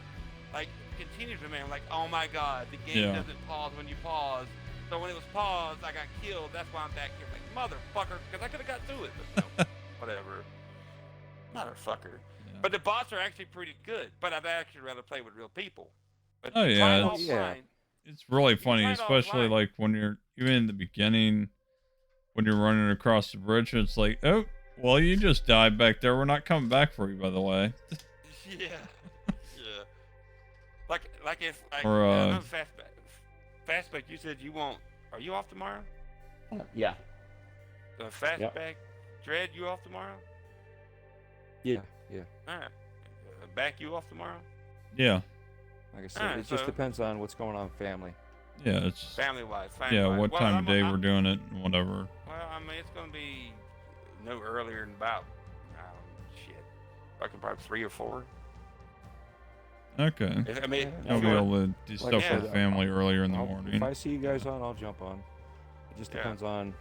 N: continues remaining. Like, oh my god, the game doesn't pause when you pause. So when it was paused, I got killed. That's why I'm back here. Like, motherfucker, because I could have got through it. But no, whatever. Motherfucker. Yeah. But the bots are actually pretty good. But I'd actually rather play with real people. But
A: it's really funny, especially like when you're even in the beginning, when you're running across the bridge. It's like, oh. Well, you just died back there. We're not coming back for you, by the way.
N: Yeah. Like if Fastback, you said you won't. Are you off tomorrow?
K: Yeah.
N: Fastback, Dread, you off tomorrow?
M: Yeah.
N: All right. Back, you off tomorrow?
A: Yeah.
M: Like I said, it just depends on what's going on with family.
A: Yeah, it's
N: family-wise.
A: what time of day we're doing it and whatever.
N: Well, I mean, it's gonna be no earlier than about fucking probably 3 or 4.
A: Okay.
N: I mean,
A: I'll be able to do stuff with the family earlier in the morning.
M: If I see you guys on, I'll jump on. It just depends on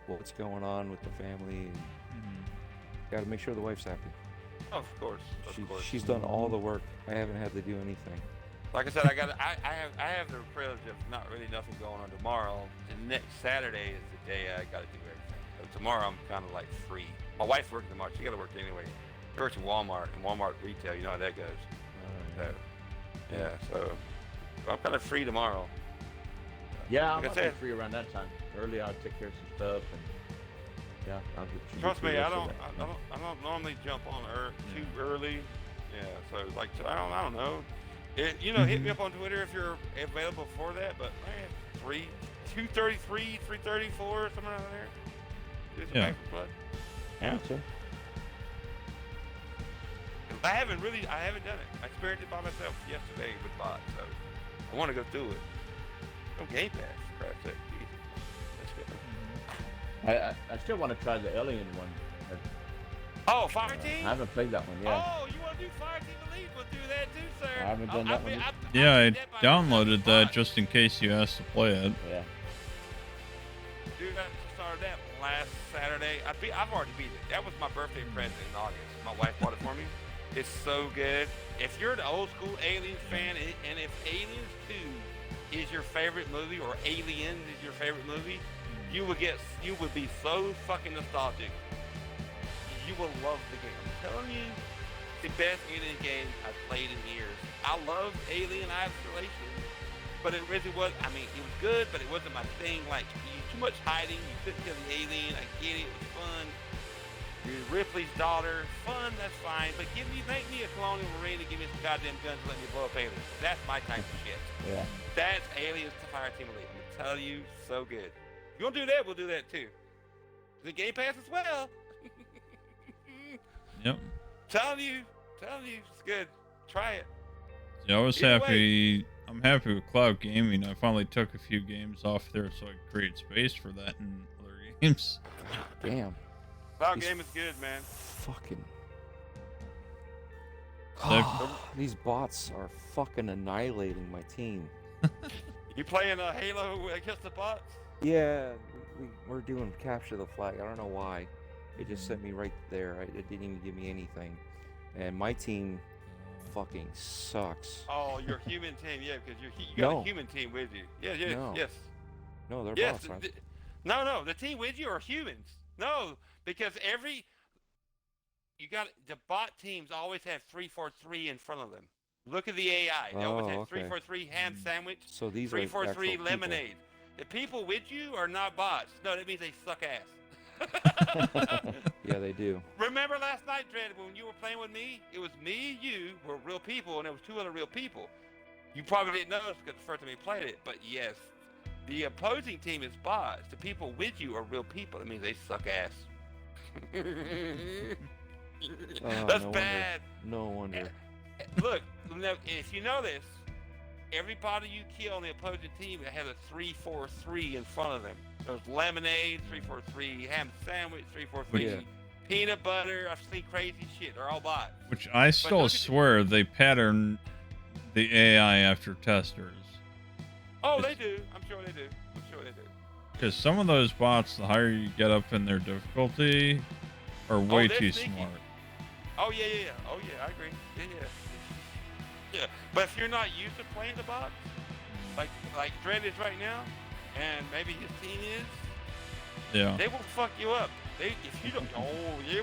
M: what's going on with the family. And got to make sure the wife's happy.
N: Of course.
M: She's done all the work. I haven't had to do anything.
N: Like I said, I have the privilege of not really nothing going on tomorrow, and next Saturday is the day I got to do everything. So tomorrow I'm kind of like free. My wife's working tomorrow. She got to work anyway. She works in Walmart, and Walmart retail. You know how that goes. So I'm kind of free tomorrow.
K: Yeah,
N: like
K: I'm gonna be free around that time. Early, I'll take care of some stuff, and yeah, I'll get you.
N: Trust me, I don't normally jump on too early. Yeah, so like I don't know. Hit me up on Twitter if you're available for that. But man, 2:33, 3:34, somewhere around there. Do some back and blood.
K: Yeah. Sure.
N: I haven't done it. I experienced it by myself yesterday with bots, so I want to go through it. No Game Pass, for Christ's sake.
K: I still want to try the Alien one.
N: Oh, Fireteam?
K: I haven't played that one yet.
N: Oh, you want to do Fireteam Elite? We'll do that too, sir.
K: I haven't done that one.
A: Yeah, I downloaded that just in case you asked to play it.
K: Yeah.
N: Dude, I started that last Saturday. I've already beat it. That was my birthday present in August. My wife bought it for me. It's so good. If you're an old school Aliens fan, and if Aliens 2 is your favorite movie, or Aliens is your favorite movie, you would be so fucking nostalgic. You will love the game. I'm telling you, the best Alien game I've played in years. I love Alien Isolation, but it really was. I mean, it was good, but it wasn't my thing. Like, too much hiding. You couldn't kill the alien. I get it. It was fun. You're Ripley's daughter. Fun, that's fine. But make me a colonial marine and give me some goddamn guns and let me blow up aliens. That's my type of shit.
K: Yeah.
N: That's Aliens to Fireteam Elite. I'm telling you, so good. If you want to do that, we'll do that too. The Game Pass as well.
A: Yep.
N: Telling you, it's good. Try it.
A: Yeah, I was happy. I'm happy with cloud gaming. I finally took a few games off there so I could create space for that in other games.
M: Damn.
N: Cloud game is good, man.
M: Fucking.
A: So,
M: these bots are fucking annihilating my team.
N: You playing Halo against the bots?
M: Yeah, we're doing capture the flag. I don't know why. It just sent me right there. It didn't even give me anything. And my team fucking sucks.
N: Oh, your human team, yeah, because you got a human team with you. Yes.
M: No, they're bots, right?
N: No, the team with you are humans. No, because the bot teams always have 343 in front of them. Look at the AI. They always have 343 ham sandwich.
M: So these
N: 343 lemonade. The people with you are not bots. No, that means they suck ass.
M: Yeah, they do.
N: Remember last night, Dredd, when you were playing with me? It was me, you were real people, and there was 2 other real people. You probably didn't notice because the first time you played it, but yes, the opposing team is bots. The people with you are real people. That means they suck ass. That's
M: no
N: bad.
M: No wonder.
N: Look, if you know this, everybody you kill on the opposing team has a 343 in front of them. There's lemonade, 343, ham sandwich, 343, peanut butter. I've seen crazy shit. They're all bots.
A: Which I still swear they pattern the AI after testers.
N: Oh, they do. I'm sure they do.
A: Because some of those bots, the higher you get up in their difficulty, are way too smart.
N: Oh yeah. Oh yeah, I agree. Yeah. But if you're not used to playing the bots, like Dredd is right now, and maybe his team is, they will fuck you up. They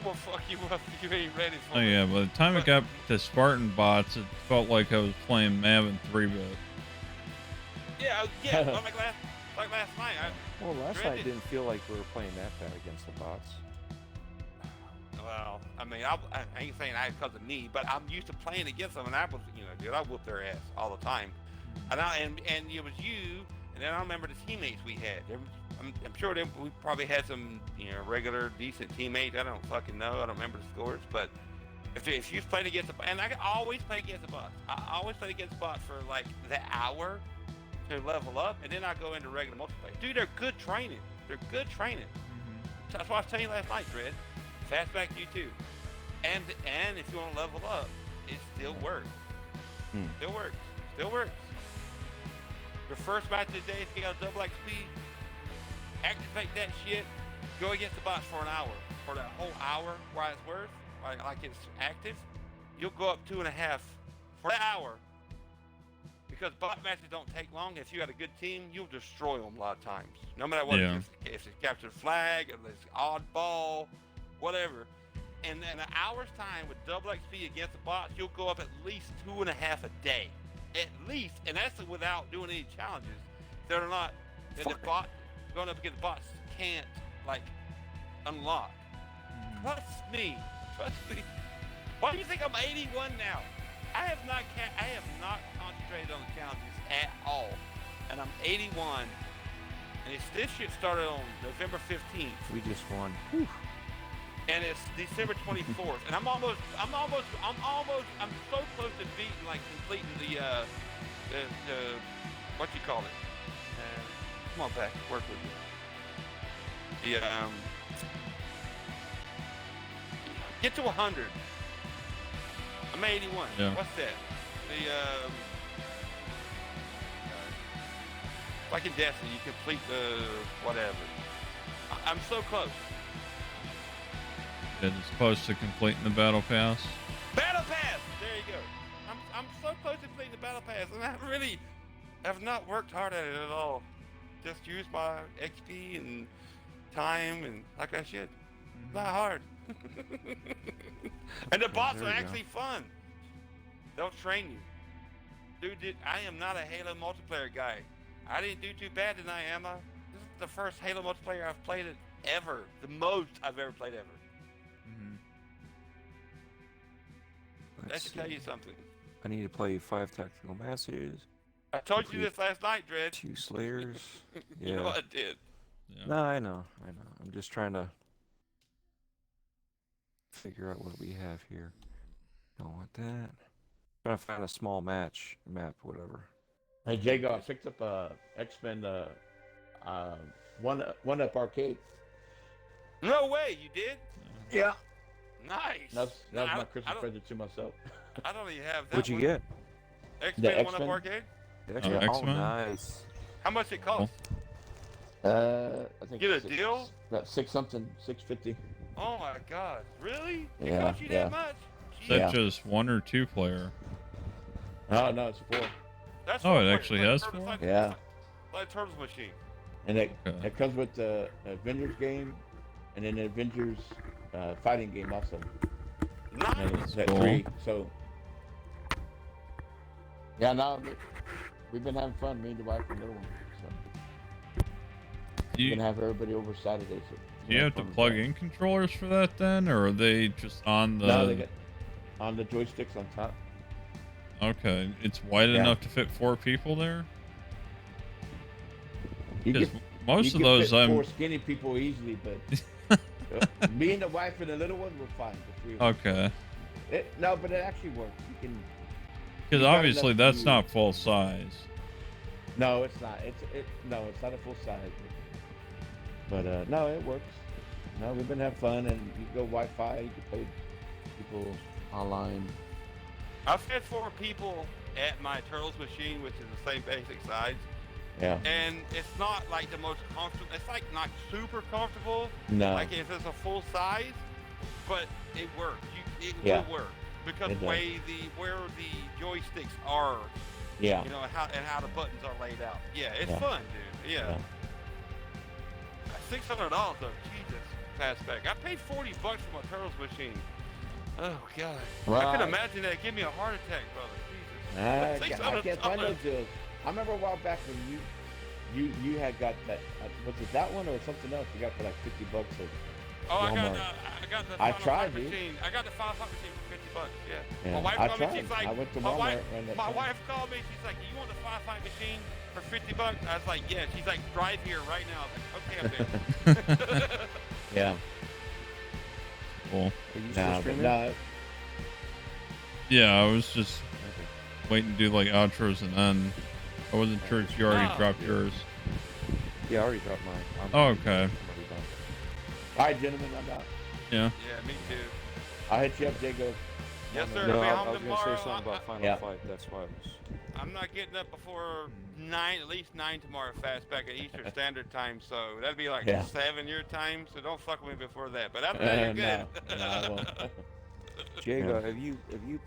N: will fuck you up if you ain't ready for it.
A: Oh yeah, by the time it got to Spartan bots, it felt like I was playing Maven 3-bit.
N: Yeah, like last night.
M: Last night didn't feel like we were playing that bad against the bots.
N: Well, I mean, I ain't saying that because of me, but I'm used to playing against them, and I was, dude, I whooped their ass all the time. And it was you, and then I remember the teammates we had. I'm sure we probably had some, regular, decent teammates. I don't fucking know. I don't remember the scores, but if you played against and I always play against the bots. I always play against the bots for like the hour, to level up, and then I go into regular multiplayer. Dude, they're good training. They're good training. That's what I was telling you last night, Dread. Fastback to you too. And if you want to level up, it still works. Still works. Still works. Your first match of the day, if you got a double XP, activate that shit. Go against the bots for an hour. For that whole hour, while it's worth, like it's active, you'll go up 2.5 for that hour. Because bot matches don't take long. If you got a good team, you'll destroy them a lot of times. No matter what, if it's captured flag, if it's oddball, whatever. And in an hour's time with double XP against the bots, you'll go up at least 2.5 a day. At least, and that's without doing any challenges. They're not, the bot, going up against bots can't, like, unlock. Trust me. Why do you think I'm 81 now? I have not concentrated on the challenges at all. And I'm 81. And this shit started on November 15th.
M: We just won. Whew.
N: And it's December 24th. And I'm so close to beating, like, completing the what you call it? Come on back, work with me. Get to 100. I'm 81.
A: Yeah.
N: What's that? Like in Destiny, you complete the whatever. I'm so close.
A: It's close to completing the battle pass.
N: Battle pass. There you go. I'm so close to completing the battle pass, and I really have not worked hard at it at all. Just use my XP and time and like I should. Not hard. And the bots are actually fun. They'll train you. Dude, I am not a Halo multiplayer guy. I didn't do too bad tonight, am I? This is the first Halo multiplayer I've played it ever. The most I've ever played ever. That should tell you something.
M: I need to play 5 tactical matches.
N: I told you this last night, Dredd.
M: 2 Slayers. Yeah.
N: You know I did.
A: Yeah.
M: No, I know. I'm just trying to figure out what we have here. Don't want that. Trying to find a small map, whatever.
K: Hey, Jago, I picked up X-Men one up arcade.
N: No way, you did?
K: Yeah.
N: Nice.
K: That was my Christmas present to myself.
N: I don't even have that.
M: What'd you get?
N: X-Men 1 Up Arcade?
M: X-Men? Oh, nice.
N: How much it cost?
K: I think
N: get a deal?
K: About $650.
N: Oh my God! Really? It
K: Yeah,
N: cost you that much?
A: Is that just 1 or 2 player?
K: Oh no, it's 4.
N: That's
A: Oh, it
N: like
A: actually has 4?
K: Yeah.
N: Like Turtles Machine.
K: And it comes with the Avengers game, and then the Avengers fighting game also.
N: Nice.
K: That
A: Cool.
K: 3. So yeah, now we've been having fun, me and the wife and little one. So we're gonna have everybody over Saturday. So
A: Do you have to plug in controllers for that then, or are they just on the?
K: No, they get on the joysticks on top.
A: Okay, it's wide enough to fit 4 people there.
K: You
A: most
K: can
A: of those
K: fit
A: I'm
K: 4 skinny people easily, but me and the wife and the little one were fine. The 3 of us.
A: okay.
K: No, but it actually works. You can.
A: Because obviously that's not full size.
K: No, it's not. No, it's not a full size. But no, it works. No, we've been having fun, and you go Wi-Fi. You can play people online.
N: I've had 4 people at my Turtles Machine, which is the same basic size.
K: Yeah.
N: And it's not like the most comfortable. It's like not super comfortable.
K: No.
N: Like if it's a full size, but it works. It
K: Yeah.
N: will work because
K: It does.
N: where the joysticks are.
K: Yeah.
N: You know, and how the buttons are laid out. Yeah, it's
K: Yeah.
N: fun, dude. Yeah. $600 though. Jesus. Fastback. I paid $40 for my Turtles Machine. Oh God. I
K: Right.
N: can imagine that. Give me a heart attack, brother. Jesus.
K: I can't find those deals. I remember a while back when you had got that. Was it that one or something else? You got for like $50 at
N: Oh, I
K: Walmart.
N: got the
K: I
N: Final
K: tried,
N: Fight
K: dude.
N: machine. I got the Final Fight machine for $50. Yeah.
K: Yeah,
N: My wife
K: I
N: called me.
K: tried.
N: She's like,
K: I went to
N: my
K: Walmart
N: wife,
K: around that
N: my
K: time.
N: wife called me. She's like, you want the Final Fight machine for $50? I was like, yeah. She's like, drive here right now. I was like, okay, I'm there.
K: Yeah.
A: Cool.
M: Are you
K: Nah,
M: still
K: but
M: streaming?
A: Yeah, I was just waiting to do like outros and then I wasn't sure if you already dropped yours.
M: Yeah, I already dropped mine.
A: Oh, okay.
M: I'm already done.
K: All right, gentlemen, I'm out.
A: Yeah.
N: Yeah, me too.
K: I'll hit you up, Jago.
N: Yes, sir.
M: No,
N: I'll be
M: I
N: home
M: was gonna
N: tomorrow.
M: say something about Final Fight. That's why I was.
N: I'm not getting up before 9, at least 9 tomorrow, fast back at Eastern Standard Time. So that'd be like 7 your time. So don't fuck with me before that. But after that, you're good.
K: No, I won't.
M: Jago, have you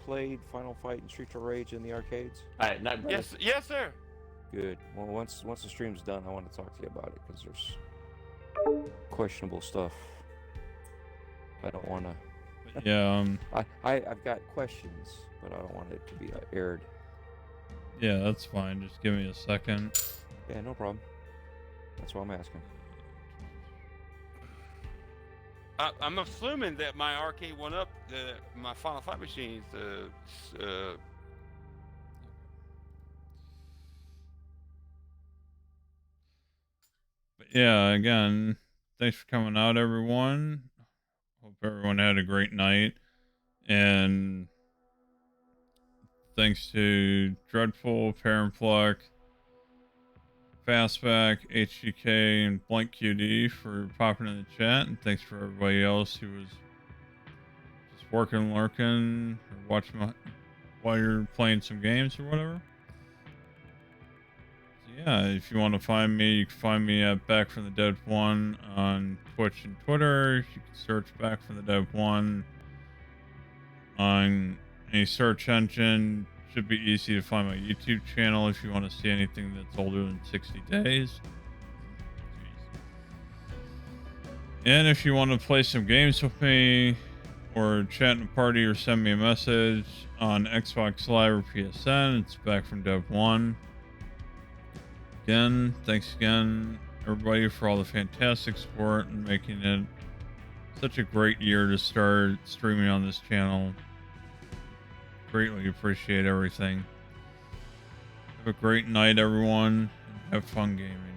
M: played Final Fight and Streets of Rage in the arcades?
K: All right, night, brother.
N: Yes, sir.
M: Good. Well, once the stream's done, I want to talk to you about it because there's questionable stuff. I don't want to.
A: Yeah.
M: I've got questions, but I don't want it to be aired.
A: Yeah, that's fine. Just give me a second.
M: Yeah, no problem. That's why I'm asking.
N: I'm assuming that my arcade went up, my Final Fight machines.
A: But yeah, again, thanks for coming out, everyone. Hope everyone had a great night. And thanks to Dreadful, Parentfluck, Fastback, HGK, and Blank QD for popping in the chat. And thanks for everybody else who was just working, lurking, or watching while you're playing some games or whatever. So yeah, if you want to find me, you can find me at Back from the Dead 1 on Twitch and Twitter. You can search Back from the Dead 1 on any search engine. Should be easy to find my YouTube channel if you want to see anything that's older than 60 days. And if you want to play some games with me, or chat in a party, or send me a message on Xbox Live or PSN, it's Back from Dev 1. Again, thanks again, everybody, for all the fantastic support and making it such a great year to start streaming on this channel. Greatly appreciate everything. Have a great night, everyone, and have fun gaming.